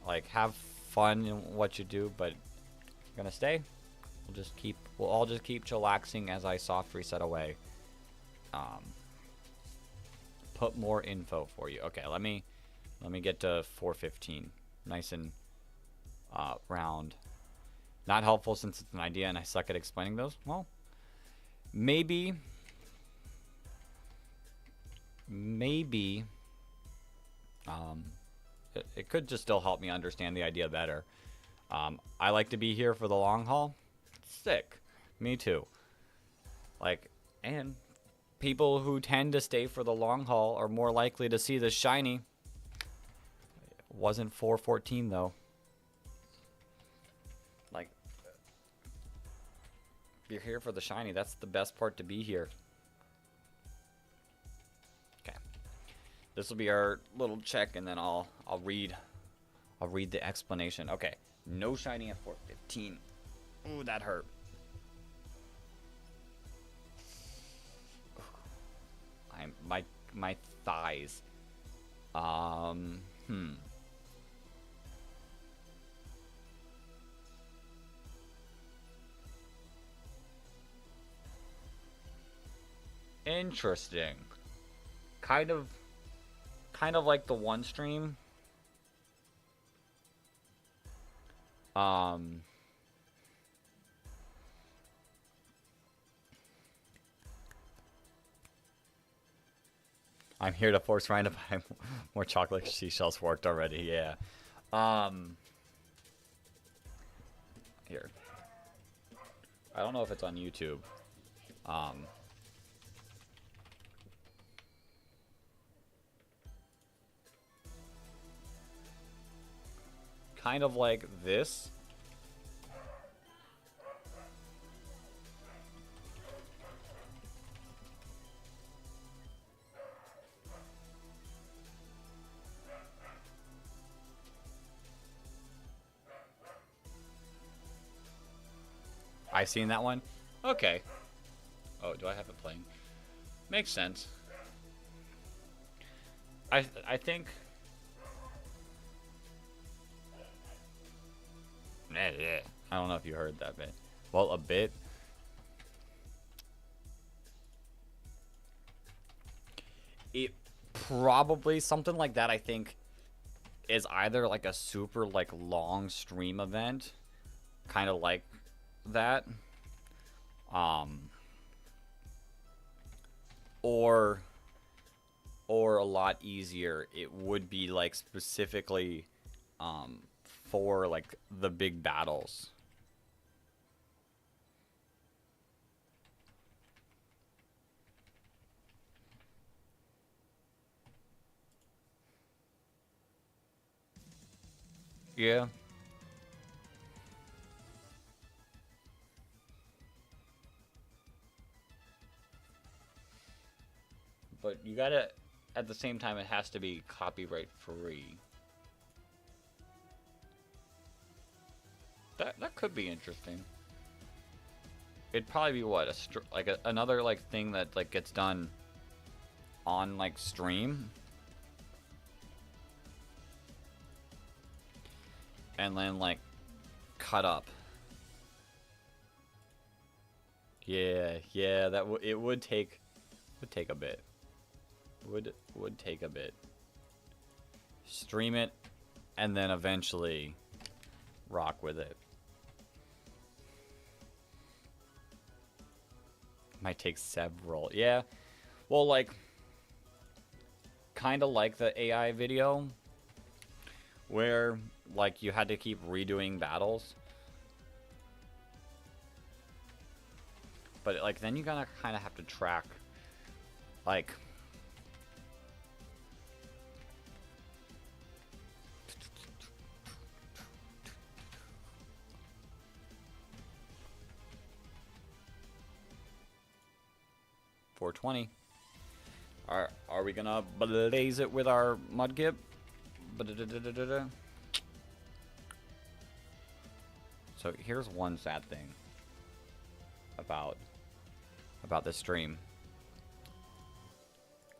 like, have fun in what you do, but gonna stay. We'll all just keep chillaxing as I soft reset away. Put more info for you. Okay, let me get to 415. Nice and round. Not helpful since it's an idea and I suck at explaining those. Well, maybe it could just still help me understand the idea better. I like to be here for the long haul. Sick. Me too. Like, and people who tend to stay for the long haul are more likely to see the shiny. It wasn't 414 though. Like, if you're here for the shiny, that's the best part to be here. Okay. This will be our little check and then I'll read the explanation. Okay. No shiny at 415. Ooh, that hurt. My thighs. Interesting. Kind of like the one stream. I'm here to force Ryan to buy more chocolate seashells. Worked already, yeah. Here. I don't know if it's on YouTube. Kind of like this. I've seen that one. Okay. Oh, do I have it playing? Makes sense. I think. I don't know if you heard that bit. Well, a bit. It probably something like that. I think is either like a super like long stream event, kind of like that, or a lot easier. It would be like specifically for like the big battles. Yeah. But you gotta, at the same time, it has to be copyright free. That could be interesting. It'd probably be what another like thing that like gets done on like stream, and then like cut up. Yeah, that it would take a bit. Would take a bit. Stream it, and then eventually rock with it. Might take several. Yeah. Well, like, kind of like the AI video, where like you had to keep redoing battles. But like then you gotta kind of have to track, like, .420. Are we gonna blaze it with our mudkip? So here's one sad thing about this stream.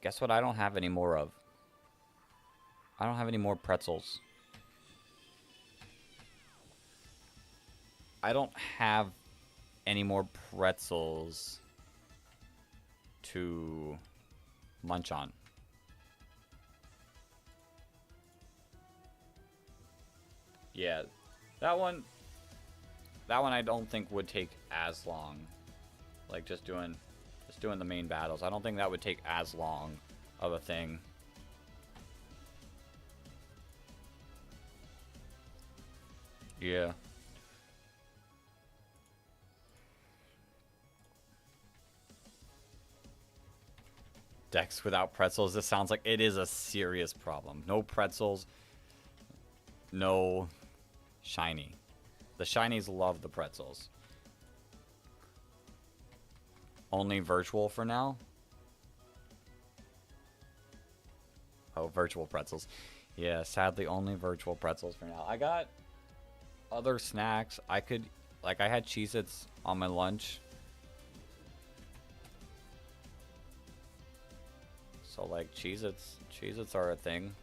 Guess what I don't have any more of? I don't have any more pretzels. I don't have any more pretzels to munch on. Yeah, that one I don't think would take as long. Like just doing the main battles. I don't think that would take as long of a thing. Yeah. Decks without pretzels. This sounds like it is a serious problem. No pretzels. No shiny. The shinies love the pretzels. Only virtual for now? Oh, virtual pretzels. Yeah, sadly only virtual pretzels for now. I got other snacks. I could, like, I had Cheez-Its on my lunch. So, like, Cheez-Its are a thing.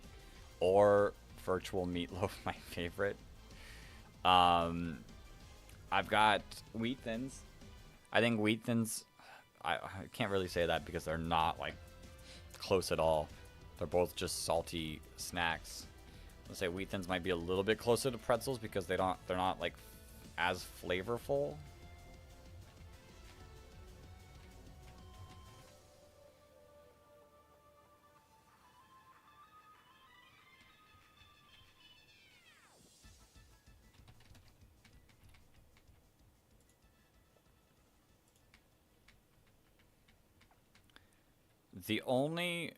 Or virtual meatloaf, my favorite. I've got Wheat Thins. I think Wheat Thins, I can't really say that because they're not, like, close at all. They're both just salty snacks. Let's say Wheat Thins might be a little bit closer to pretzels because they're not, like, as flavorful. The only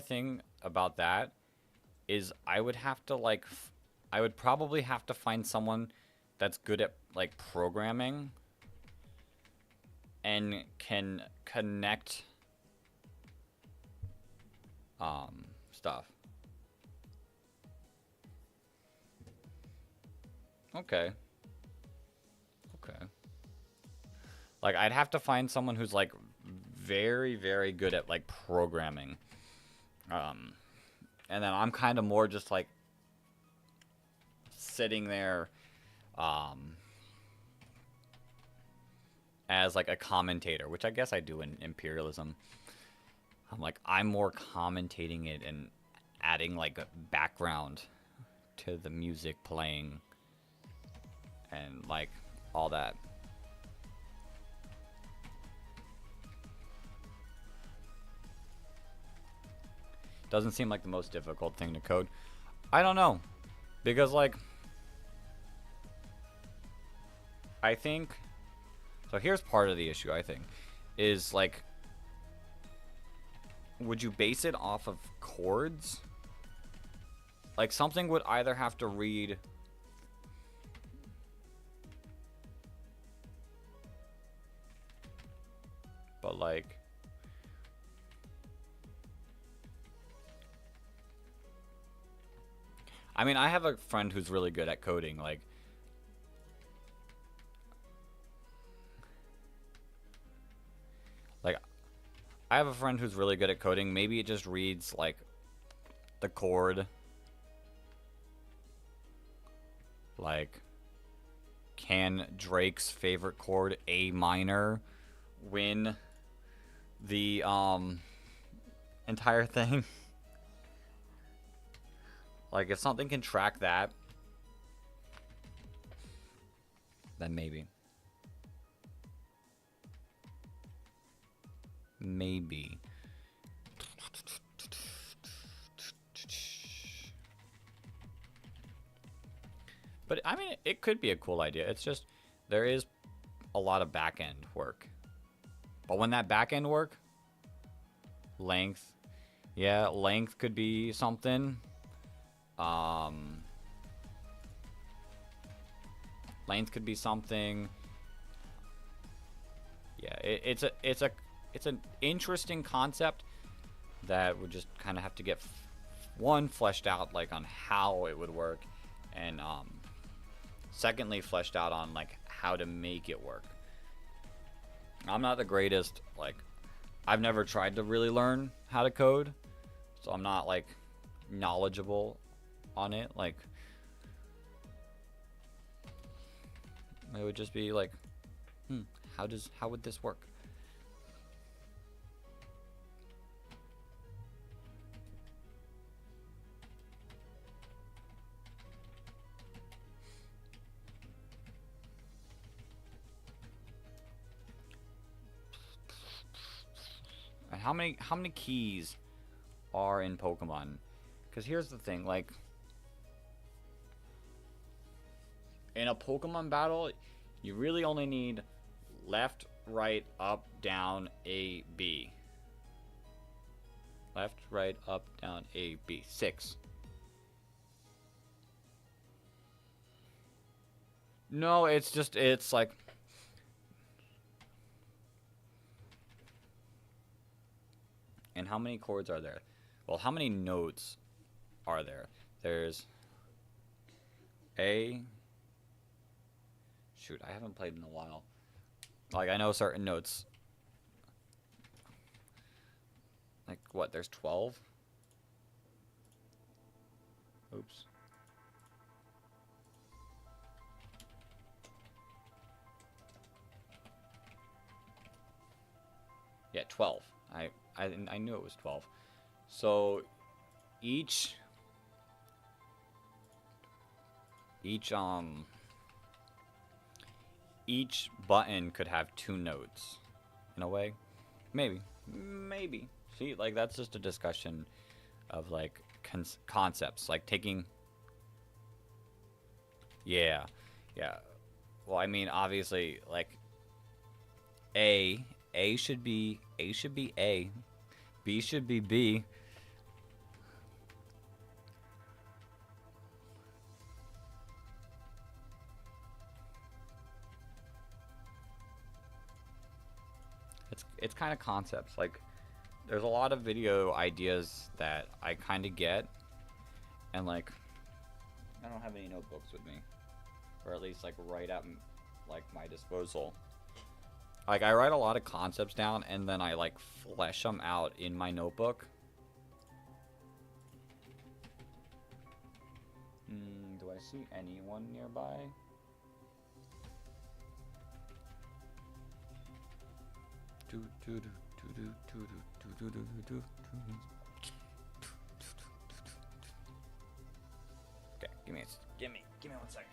thing about that is I would have to, like, I would probably have to find someone that's good at, like, programming and can connect stuff. Okay. Like, I'd have to find someone who's, like, very, very good at, like, programming. And then I'm kind of more just, like, sitting there as, like, a commentator, which I guess I do in Imperialism. I'm more commentating it and adding, like, a background to the music playing and, like, all that. Doesn't seem like the most difficult thing to code. I don't know. Because, like, I think... So here's part of the issue, I think. Is, like, would you base it off of chords? Like, something would either have to read... But, like... I mean, I have a friend who's really good at coding. Like I have a friend who's really good at coding. Maybe it just reads like the chord. Like, can Drake's favorite chord, A minor, win the entire thing? Like, if something can track that, then maybe. Maybe. But, I mean, it could be a cool idea. It's just, there is a lot of back-end work. But when that back-end work, length, yeah, length could be something. Length could be something. Yeah, it's an interesting concept that would just kind of have to get one fleshed out, like on how it would work, and secondly fleshed out on like how to make it work. I'm not the greatest, like I've never tried to really learn how to code, so I'm not like knowledgeable on it. Like it would just be like, how would this work? And how many keys are in Pokemon? Because here's the thing, like in a Pokemon battle, you really only need left, right, up, down, A, B. Left, right, up, down, A, B. 6. No, it's like... And how many chords are there? Well, how many notes are there? There's A... Shoot, I haven't played in a while. Like, I know certain notes. Like, what, there's 12? Oops. Yeah, 12. I knew it was 12. So, each button could have 2 notes, in a way. Maybe. See, like, that's just a discussion of, like, concepts. Like, taking... Yeah. Well, I mean, obviously, like, A should be A. B should be B. It's kind of concepts. Like, there's a lot of video ideas that I kind of get, and like, I don't have any notebooks with me, or at least like right at like my disposal. Like, I write a lot of concepts down, and then I like flesh them out in my notebook. Do I see anyone nearby? Okay, give me 1 second.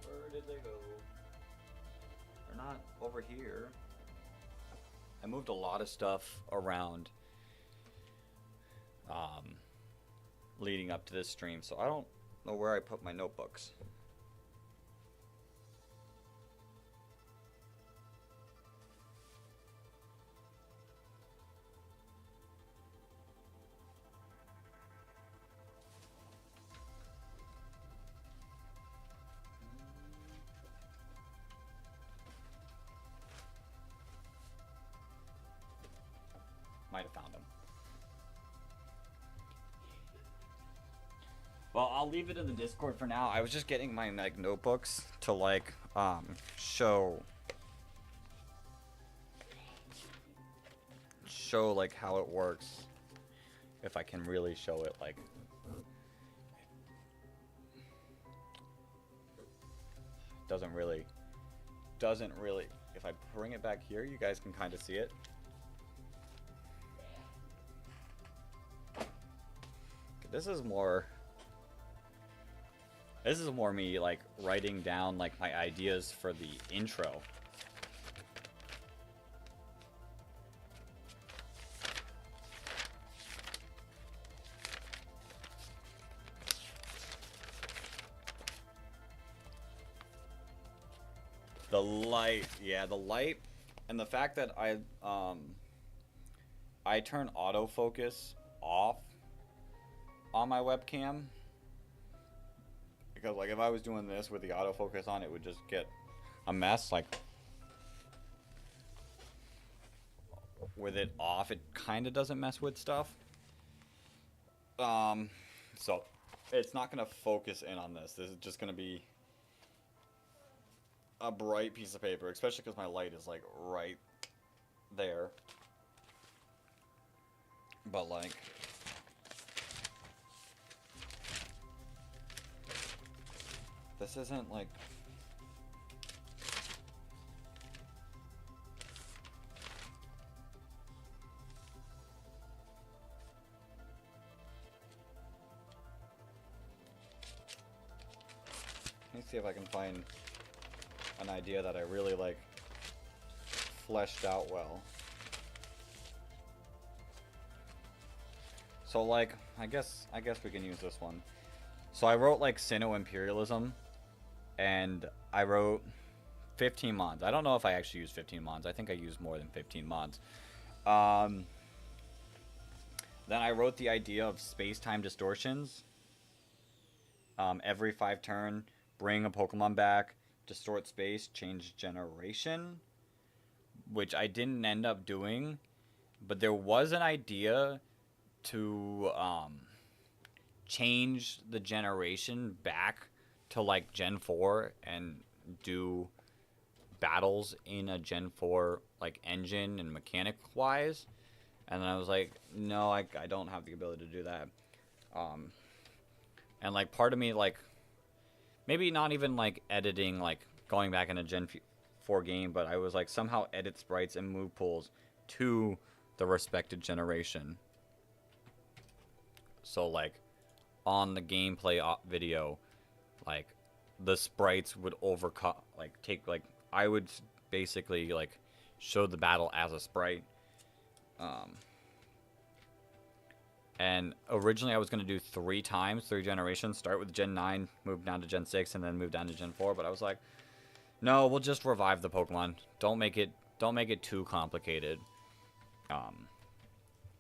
Where did they go? They're not over here. I moved a lot of stuff around leading up to this stream, so I don't know where I put my notebooks. I'll leave it in the Discord for now. I was just getting my like notebooks to like show like how it works. If I can really show it, like doesn't really. If I bring it back here, you guys can kind of see it. This is more me like writing down like my ideas for the intro. The light, yeah, the light, and the fact that I turn autofocus off on my webcam, because like if I was doing this with the autofocus on, it would just get a mess. Like with it off, it kind of doesn't mess with stuff. So it's not gonna focus in on this. This is just gonna be a bright piece of paper, especially because my light is like right there. But like this isn't like let me see if I can find an idea that I really like fleshed out well. So like I guess we can use this one. So I wrote like Sino Imperialism, and I wrote 15 mods. I don't know if I actually used 15 mods. I think I used more than 15 mods. Then I wrote the idea of space-time distortions. Every 5 turn, bring a Pokemon back, distort space, change generation, which I didn't end up doing, but there was an idea to change the generation back to like Gen 4 and do battles in a Gen 4 like engine and mechanic wise, and then I was like, no, I don't have the ability to do that. And like part of me like maybe not even like editing, like going back in a Gen 4 game, but I was like somehow edit sprites and move pools to the respected generation. So like on the gameplay video, like the sprites would overcut, like take, like I would basically like show the battle as a sprite. And originally I was going to do 3 generations, start with Gen 9, move down to Gen 6, and then move down to Gen 4. But I was like, no, we'll just revive the Pokemon. Don't make it too complicated.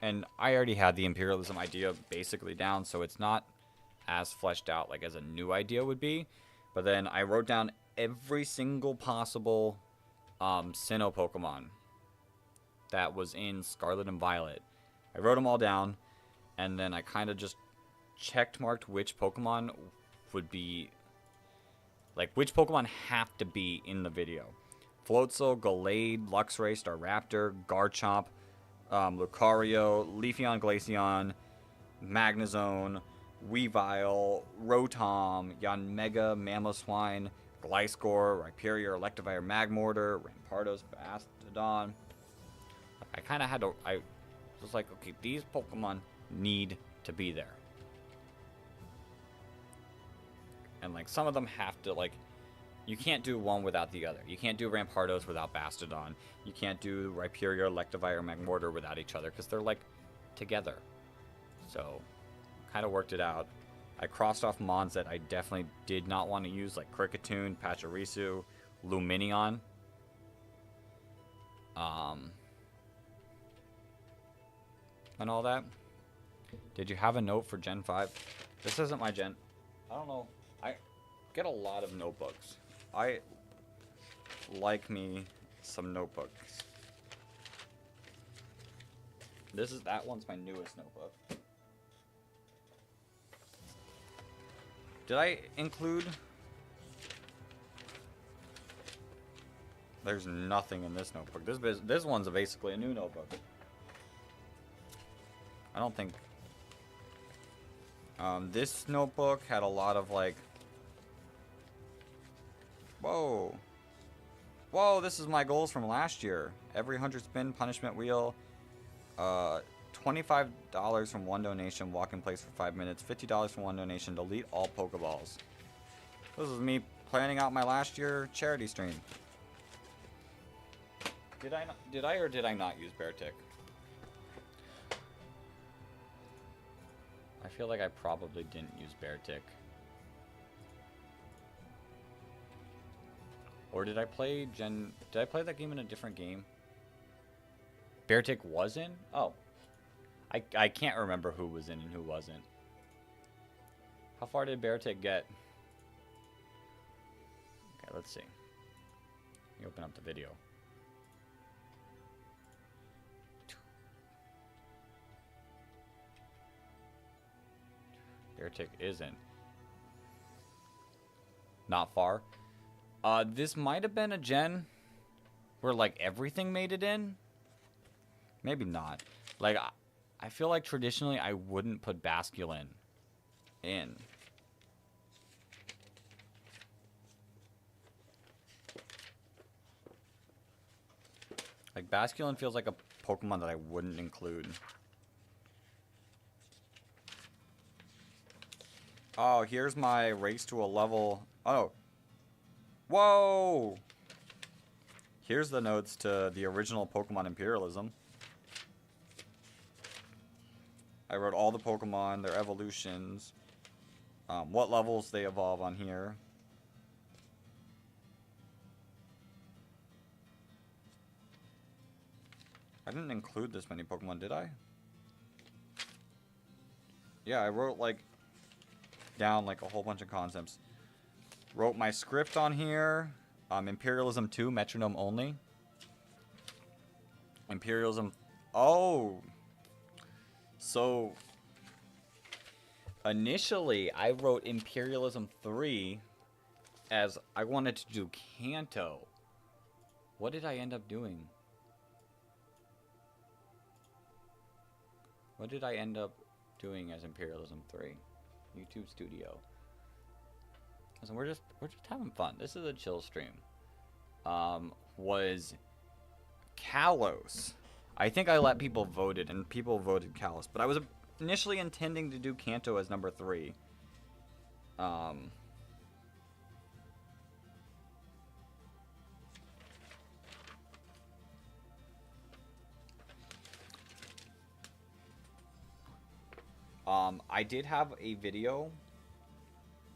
And I already had the Imperialism idea basically down, so it's not as fleshed out like as a new idea would be. But then I wrote down every single possible Sinnoh Pokemon that was in Scarlet and Violet. I wrote them all down. And then I kind of just checked-marked which Pokemon would be... like, which Pokemon have to be in the video. Floatzel, Gallade, Luxray, Staraptor, Garchomp, Lucario, Leafeon, Glaceon, Magnezone, Weavile, Rotom, Yanmega, Mamoswine, Gliscor, Rhyperior, Electivire, Magmortar, Rampardos, Bastodon. I kind of had to... I was like, okay, these Pokemon need to be there. And like some of them have to, like, you can't do one without the other. You can't do Rampardos without Bastodon. You can't do Rhyperior, Electivire, Magmortar without each other because they're like together. So kind of worked it out. I crossed off mons that I definitely did not want to use, like Kricketune, Pachirisu, Lumineon. And all that. Did you have a note for Gen 5? This isn't my Gen. I don't know. I get a lot of notebooks. I like me some notebooks. That one's my newest notebook. Did I include? There's nothing in this notebook. This one's basically a new notebook. I don't think. This notebook had a lot of like. Whoa. Whoa, this is my goals from last year. Every 100 spin punishment wheel. $25 from one donation. Walk in place for 5 minutes. $50 from one donation. Delete all Pokeballs. This is me planning out my last year charity stream. Did I or did I not use Bear Tick? I feel like I probably didn't use Bear Tick. Or did I play that game in a different game? Bear Tick was in? Oh. I can't remember who was in and who wasn't. How far did Bear Tick get? Okay, let's see. Let me open up the video. Bear Tick isn't. Not far. This might have been a gen where like everything made it in. Maybe not. Like I feel like traditionally I wouldn't put Basculin in. Like Basculin feels like a Pokemon that I wouldn't include. Oh, here's my race to a level. Oh. Whoa! Here's the notes to the original Pokemon Imperialism. I wrote all the Pokemon, their evolutions, what levels they evolve on here. I didn't include this many Pokemon, did I? Yeah, I wrote like down like a whole bunch of concepts. Wrote my script on here. Imperialism 2, metronome only. Imperialism. Oh. So initially I wrote Imperialism 3 as I wanted to do Kanto. What did I end up doing? What did I end up doing as Imperialism 3? YouTube Studio. So we're just having fun. This is a chill stream. Was Kalos. I think I let people vote it, and people voted Kalos. But I was initially intending to do Kanto as number 3. I did have a video,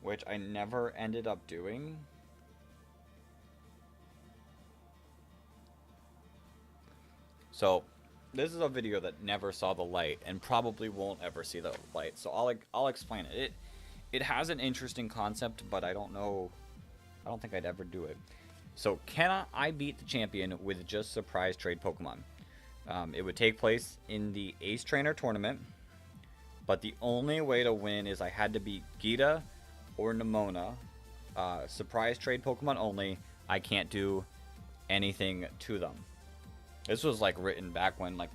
which I never ended up doing. So, this is a video that never saw the light, and probably won't ever see the light. So I'll explain it. It has an interesting concept, but I don't know. I don't think I'd ever do it. So, can I beat the champion with just surprise trade Pokemon? It would take place in the Ace Trainer tournament. But the only way to win is I had to beat Gita or Nimona. Surprise trade Pokemon only. I can't do anything to them. This was like written back when, like,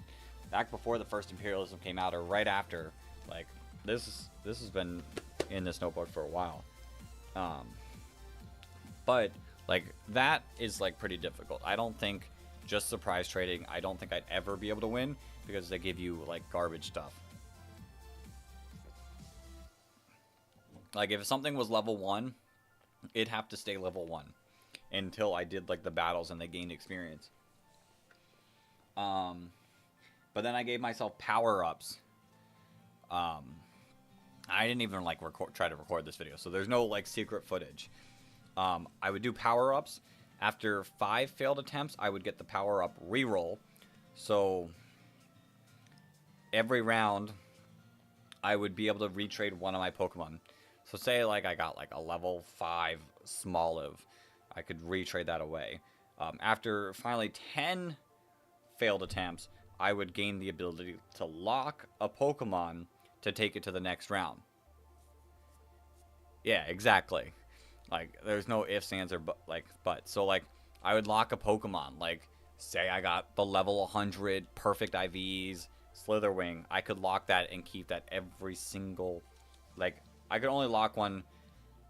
back before the first Imperialism came out, or right after. Like, this has been in this notebook for a while. But like that is like pretty difficult. I don't think just surprise trading. I don't think I'd ever be able to win because they give you like garbage stuff. Like, if something was level 1, it'd have to stay level 1 until I did, like, the battles and they gained experience. But then I gave myself power-ups. I didn't even, like, try to record this video, so there's no, like, secret footage. I would do power-ups. After 5 failed attempts, I would get the power-up reroll. So, every round, I would be able to retrade one of my Pokemon. So say like I got like a level 5 Smoliv, I could retrade that away. After finally 10 failed attempts, I would gain the ability to lock a Pokemon to take it to the next round. Yeah, exactly. Like, there's no ifs, ands, or buts. So, like, I would lock a Pokemon. Like, say I got the level 100 perfect IVs, Slitherwing. I could lock that and keep that every single... Like, I could only lock one.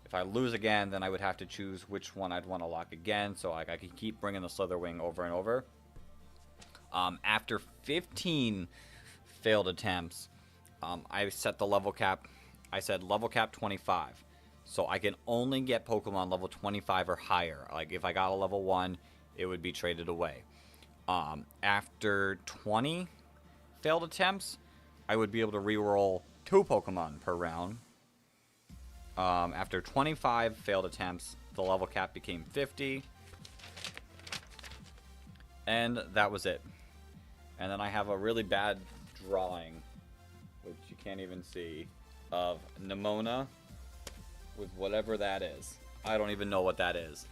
If I lose again, then I would have to choose which one I'd want to lock again. So, like, I could keep bringing the Slitherwing over and over. After 15 failed attempts, I set the level cap. I said level cap 25. So I can only get Pokemon level 25 or higher. Like, if I got a level 1, it would be traded away. After 20 failed attempts, I would be able to reroll 2 Pokemon per round. After 25 failed attempts, the level cap became 50. And that was it. And then I have a really bad drawing, which you can't even see, of Nemona with whatever that is. I don't even know what that is.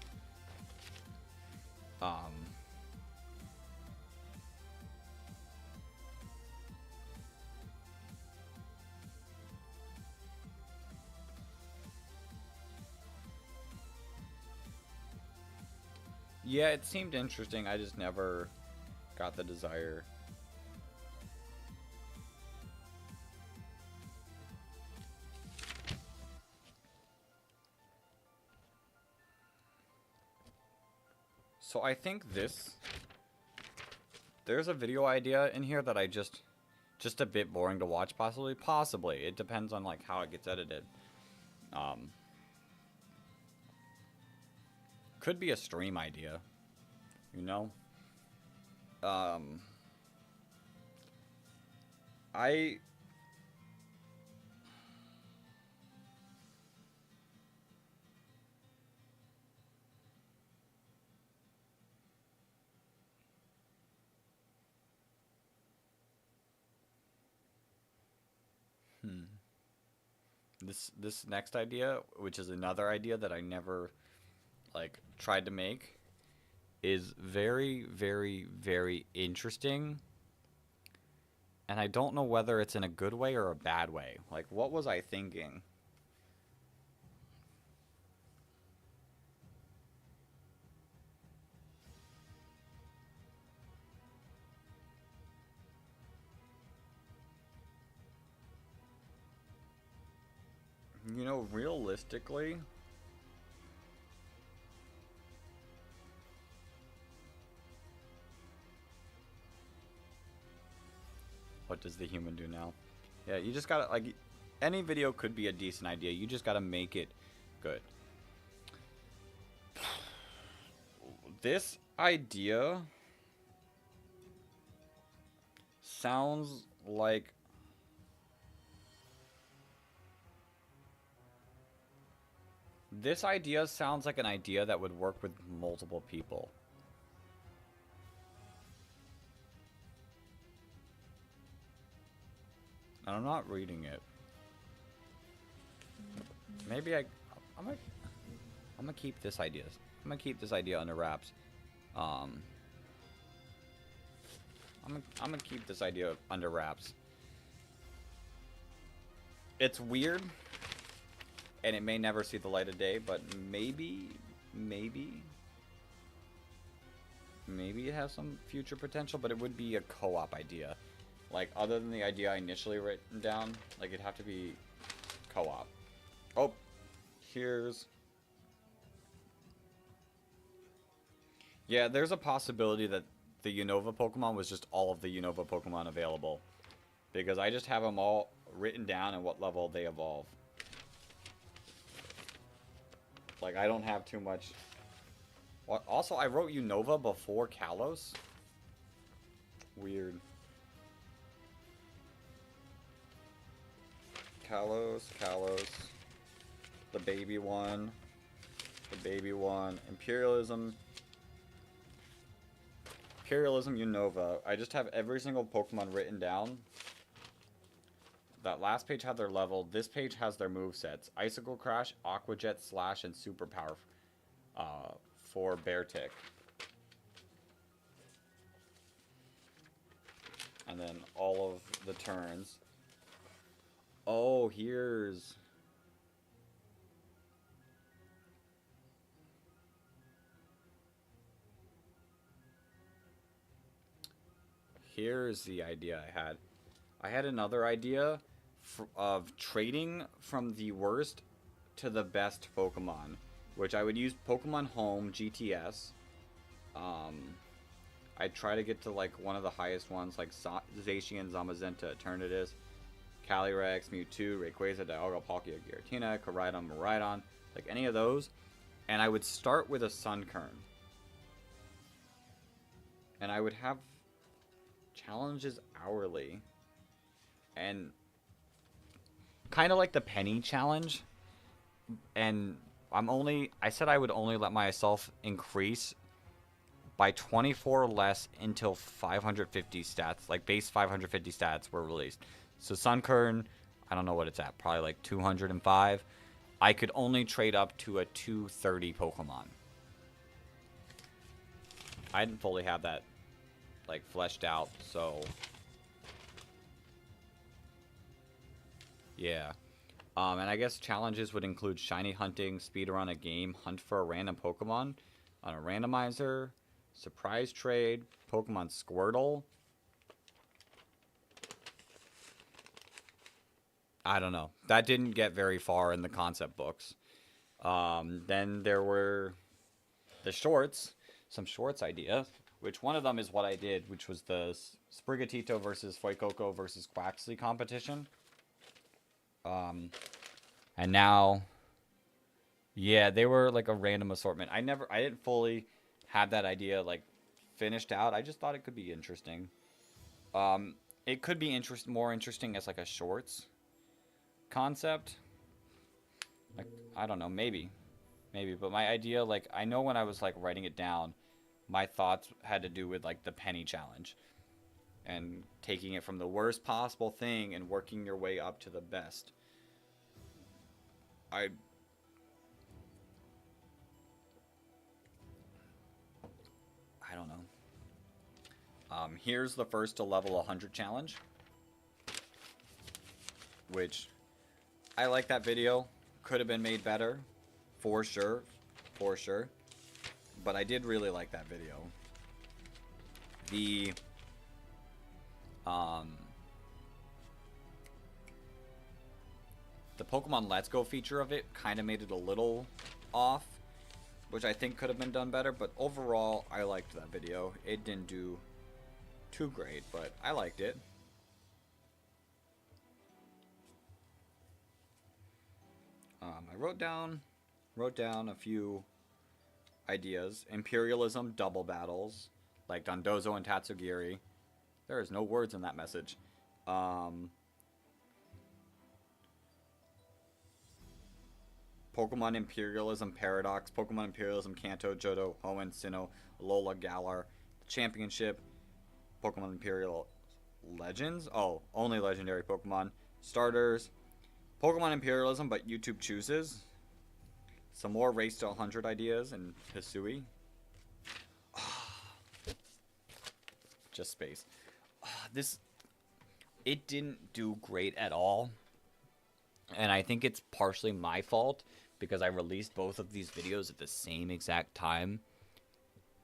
Yeah, it seemed interesting. I just never got the desire. So I think there's a video idea in here that I just a bit boring to watch, possibly. It depends on like how it gets edited. Could be a stream idea, you know? I this next idea, which is another idea that I never like tried to make, is very, very, very interesting. And I don't know whether it's in a good way or a bad way. Like, what was I thinking? You know, realistically, what does the human do now? Yeah, you just gotta, like, any video could be a decent idea. You just gotta make it good. This idea sounds like... This idea sounds like an idea that would work with multiple people. And I'm not reading it. Maybe I'm gonna keep this idea. I'm gonna keep this idea under wraps. I'm gonna keep this idea under wraps. It's weird, and it may never see the light of day, but maybe it has some future potential, but it would be a co-op idea. Like, other than the idea I initially written down, like, it'd have to be co-op. Oh, here's... Yeah, there's a possibility that the Unova Pokemon was just all of the Unova Pokemon available. Because I just have them all written down and what level they evolve. Like, I don't have too much... Also, I wrote Unova before Kalos. Weird. Kalos, the baby one, Imperialism, Unova. I just have every single Pokemon written down. That last page had their level. This page has their movesets. Icicle Crash, Aqua Jet, Slash, and Super Power for Beartic. And then all of the turns. Oh, here's... here's the idea I had. I had another idea of trading from the worst to the best Pokemon, which I would use Pokemon Home GTS. I'd try to get to like one of the highest ones, like Zacian, Zamazenta, Eternatus, Calyrex, Mewtwo, Rayquaza, Dialga, Palkia, Giratina, Koraidon, Miraidon, like any of those. And I would start with a Sunkern. And I would have challenges hourly. And kind of like the penny challenge. And I said I would only let myself increase by 24 less until 550 stats, like base 550 stats were released. So Sunkern, I don't know what it's at, probably like 205. I could only trade up to a 230 Pokemon. I didn't fully have that like fleshed out, so yeah. And I guess challenges would include shiny hunting, speedrun a game, hunt for a random Pokemon on a randomizer, surprise trade, Pokemon Squirtle. I don't know. That didn't get very far in the concept books. Then there were the shorts, some shorts ideas, which one of them is what I did, which was the Sprigatito versus Fuecoco versus Quaxley competition. And now, yeah, they were like a random assortment. I didn't fully have that idea like finished out. I just thought it could be interesting. It could be more interesting as like a shorts concept. Like, I don't know, maybe, but my idea, like, I know when I was like writing it down, my thoughts had to do with like the penny challenge and taking it from the worst possible thing and working your way up to the best. I don't know. Here's the first to level 100 challenge, which I like that video. Could have been made better, for sure, but I did really like that video. The Pokemon Let's Go feature of it kind of made it a little off, which I think could have been done better, but overall, I liked that video. It didn't do too great, but I liked it. I wrote down a few ideas. Imperialism double battles, like Dondozo and Tatsugiri. There is no words in that message. Pokemon Imperialism Paradox, Pokemon Imperialism Kanto, Johto, Hoenn, Sinnoh, Alola, Galar, Championship, Pokemon Imperial Legends. Oh, only legendary Pokemon. Starters, Pokemon Imperialism, but YouTube chooses. Some more Race to 100 ideas and Hisui. Just space. It didn't do great at all. And I think it's partially my fault because I released both of these videos at the same exact time.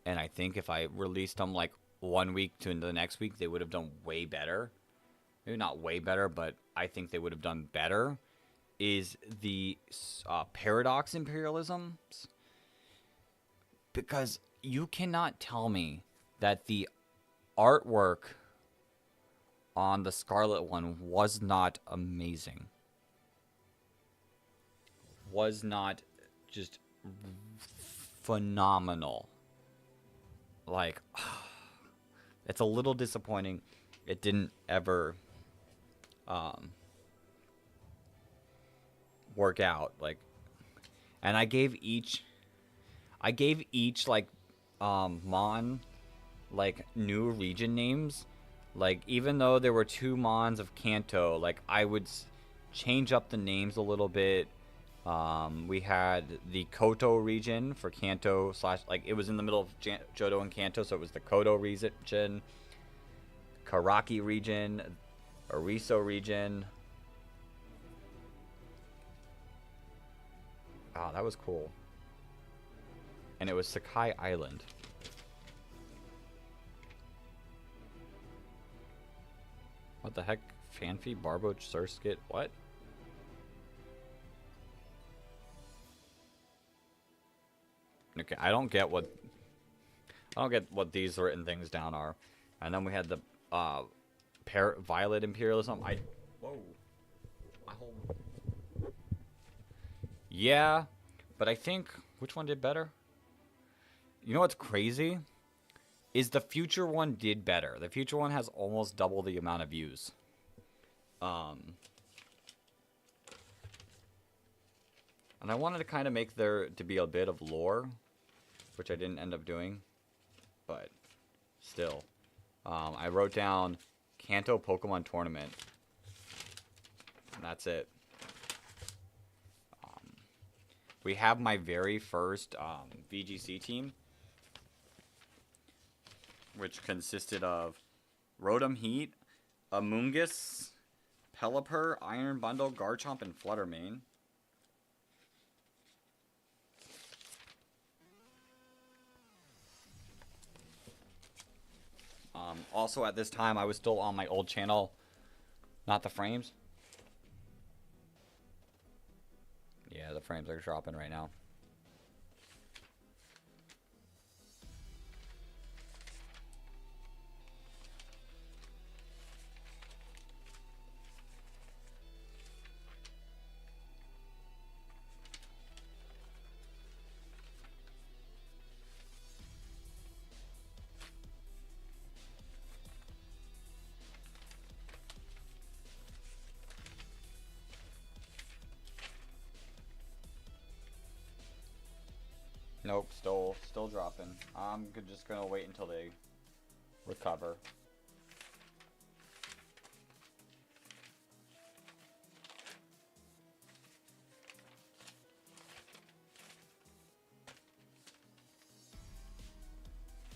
And I think if I released them like 1 week to the next week, they would have done way better. Maybe not way better, but I think they would have done better. Is the Paradox Imperialisms. Because you cannot tell me that the artwork on the Scarlet one was not amazing. Was not just phenomenal. Like, it's a little disappointing. It didn't ever work out. Like, and I gave each like Mon like new region names. Like, even though there were 2 Mons of Kanto, like I would change up the names a little bit. We had the Koto region for Kanto / like it was in the middle of Johto and Kanto, so it was the Koto region, Karaki region, Ariso region. Oh, that was cool. And it was Sakai Island. What the heck? Fanfi, Barbo, Surskit, what? Okay, I don't get what these written things down are. And then we had the Violet Imperialism. Whoa. My whole... Yeah, but I think which one did better? You know what's crazy? Is the future one did better. The future one has almost double the amount of views. And I wanted to kind of make there to be a bit of lore, which I didn't end up doing, but still. I wrote down Kanto Pokemon Tournament, and that's it. We have my very first VGC team, which consisted of Rotom Heat, Amoonguss, Pelipper, Iron Bundle, Garchomp, and Fluttermane. Also, at this time, I was still on my old channel, not the frames. Yeah, the frames are dropping right now. Nope, still dropping. I'm just gonna wait until they recover.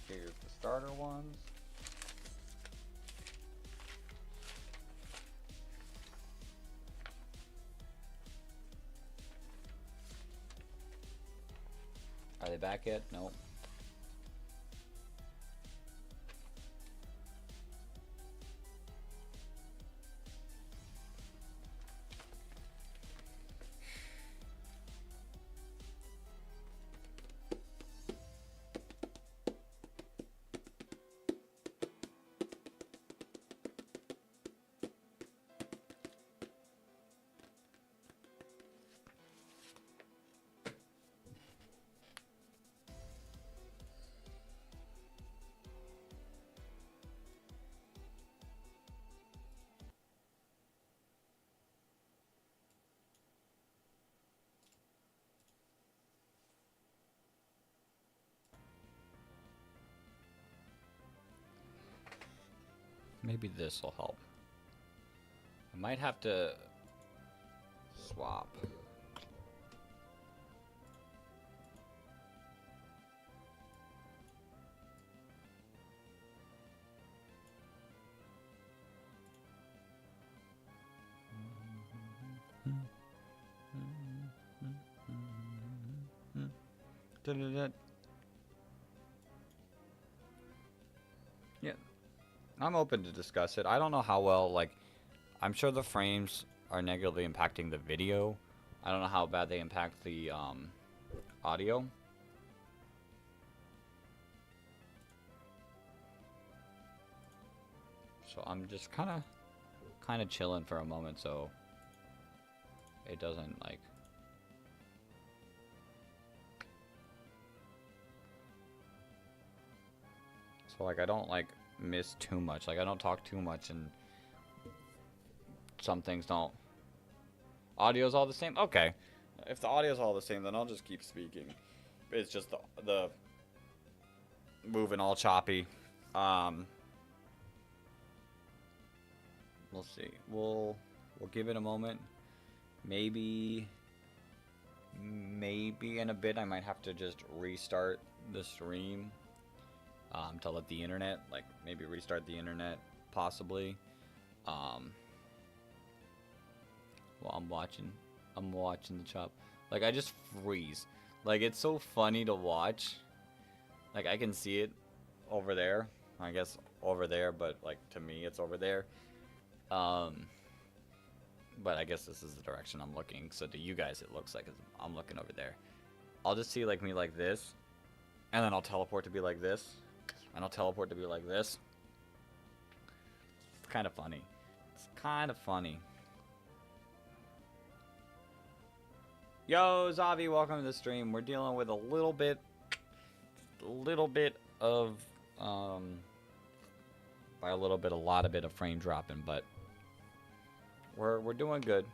Here's the starter ones. Are they back yet? Nope. Maybe this will help. I might have to swap. Yeah. I'm open to discuss it. I don't know how well, like, I'm sure the frames are negatively impacting the video. I don't know how bad they impact the audio. So I'm just kind of chilling for a moment, so it doesn't like. So like I don't like miss too much. Like I don't talk too much, and some things don't. Audio's all the same. Okay, if the audio's all the same, then I'll just keep speaking. It's just the moving all choppy. We'll see. We'll give it a moment. Maybe in a bit I might have to just restart the stream to let the internet, like maybe restart the internet possibly. While I'm watching the chop. Like I just freeze. Like it's so funny to watch. Like I can see it over there. I guess over there, but like to me it's over there. But I guess this is the direction I'm looking. So to you guys, it looks like I'm looking over there. I'll just see like me like this, and then I'll teleport to be like this, and I'll teleport to be like this. It's kind of funny. It's kind of funny. Yo, Zavi, welcome to the stream. We're dealing with a little bit of, by a little bit, a lot of frame dropping, but we're doing good.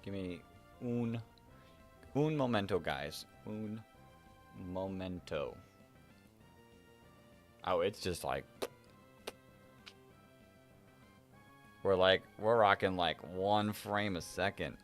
Give me un momento, guys. Un momento. Oh, it's just like we're rocking like 1 frame a second.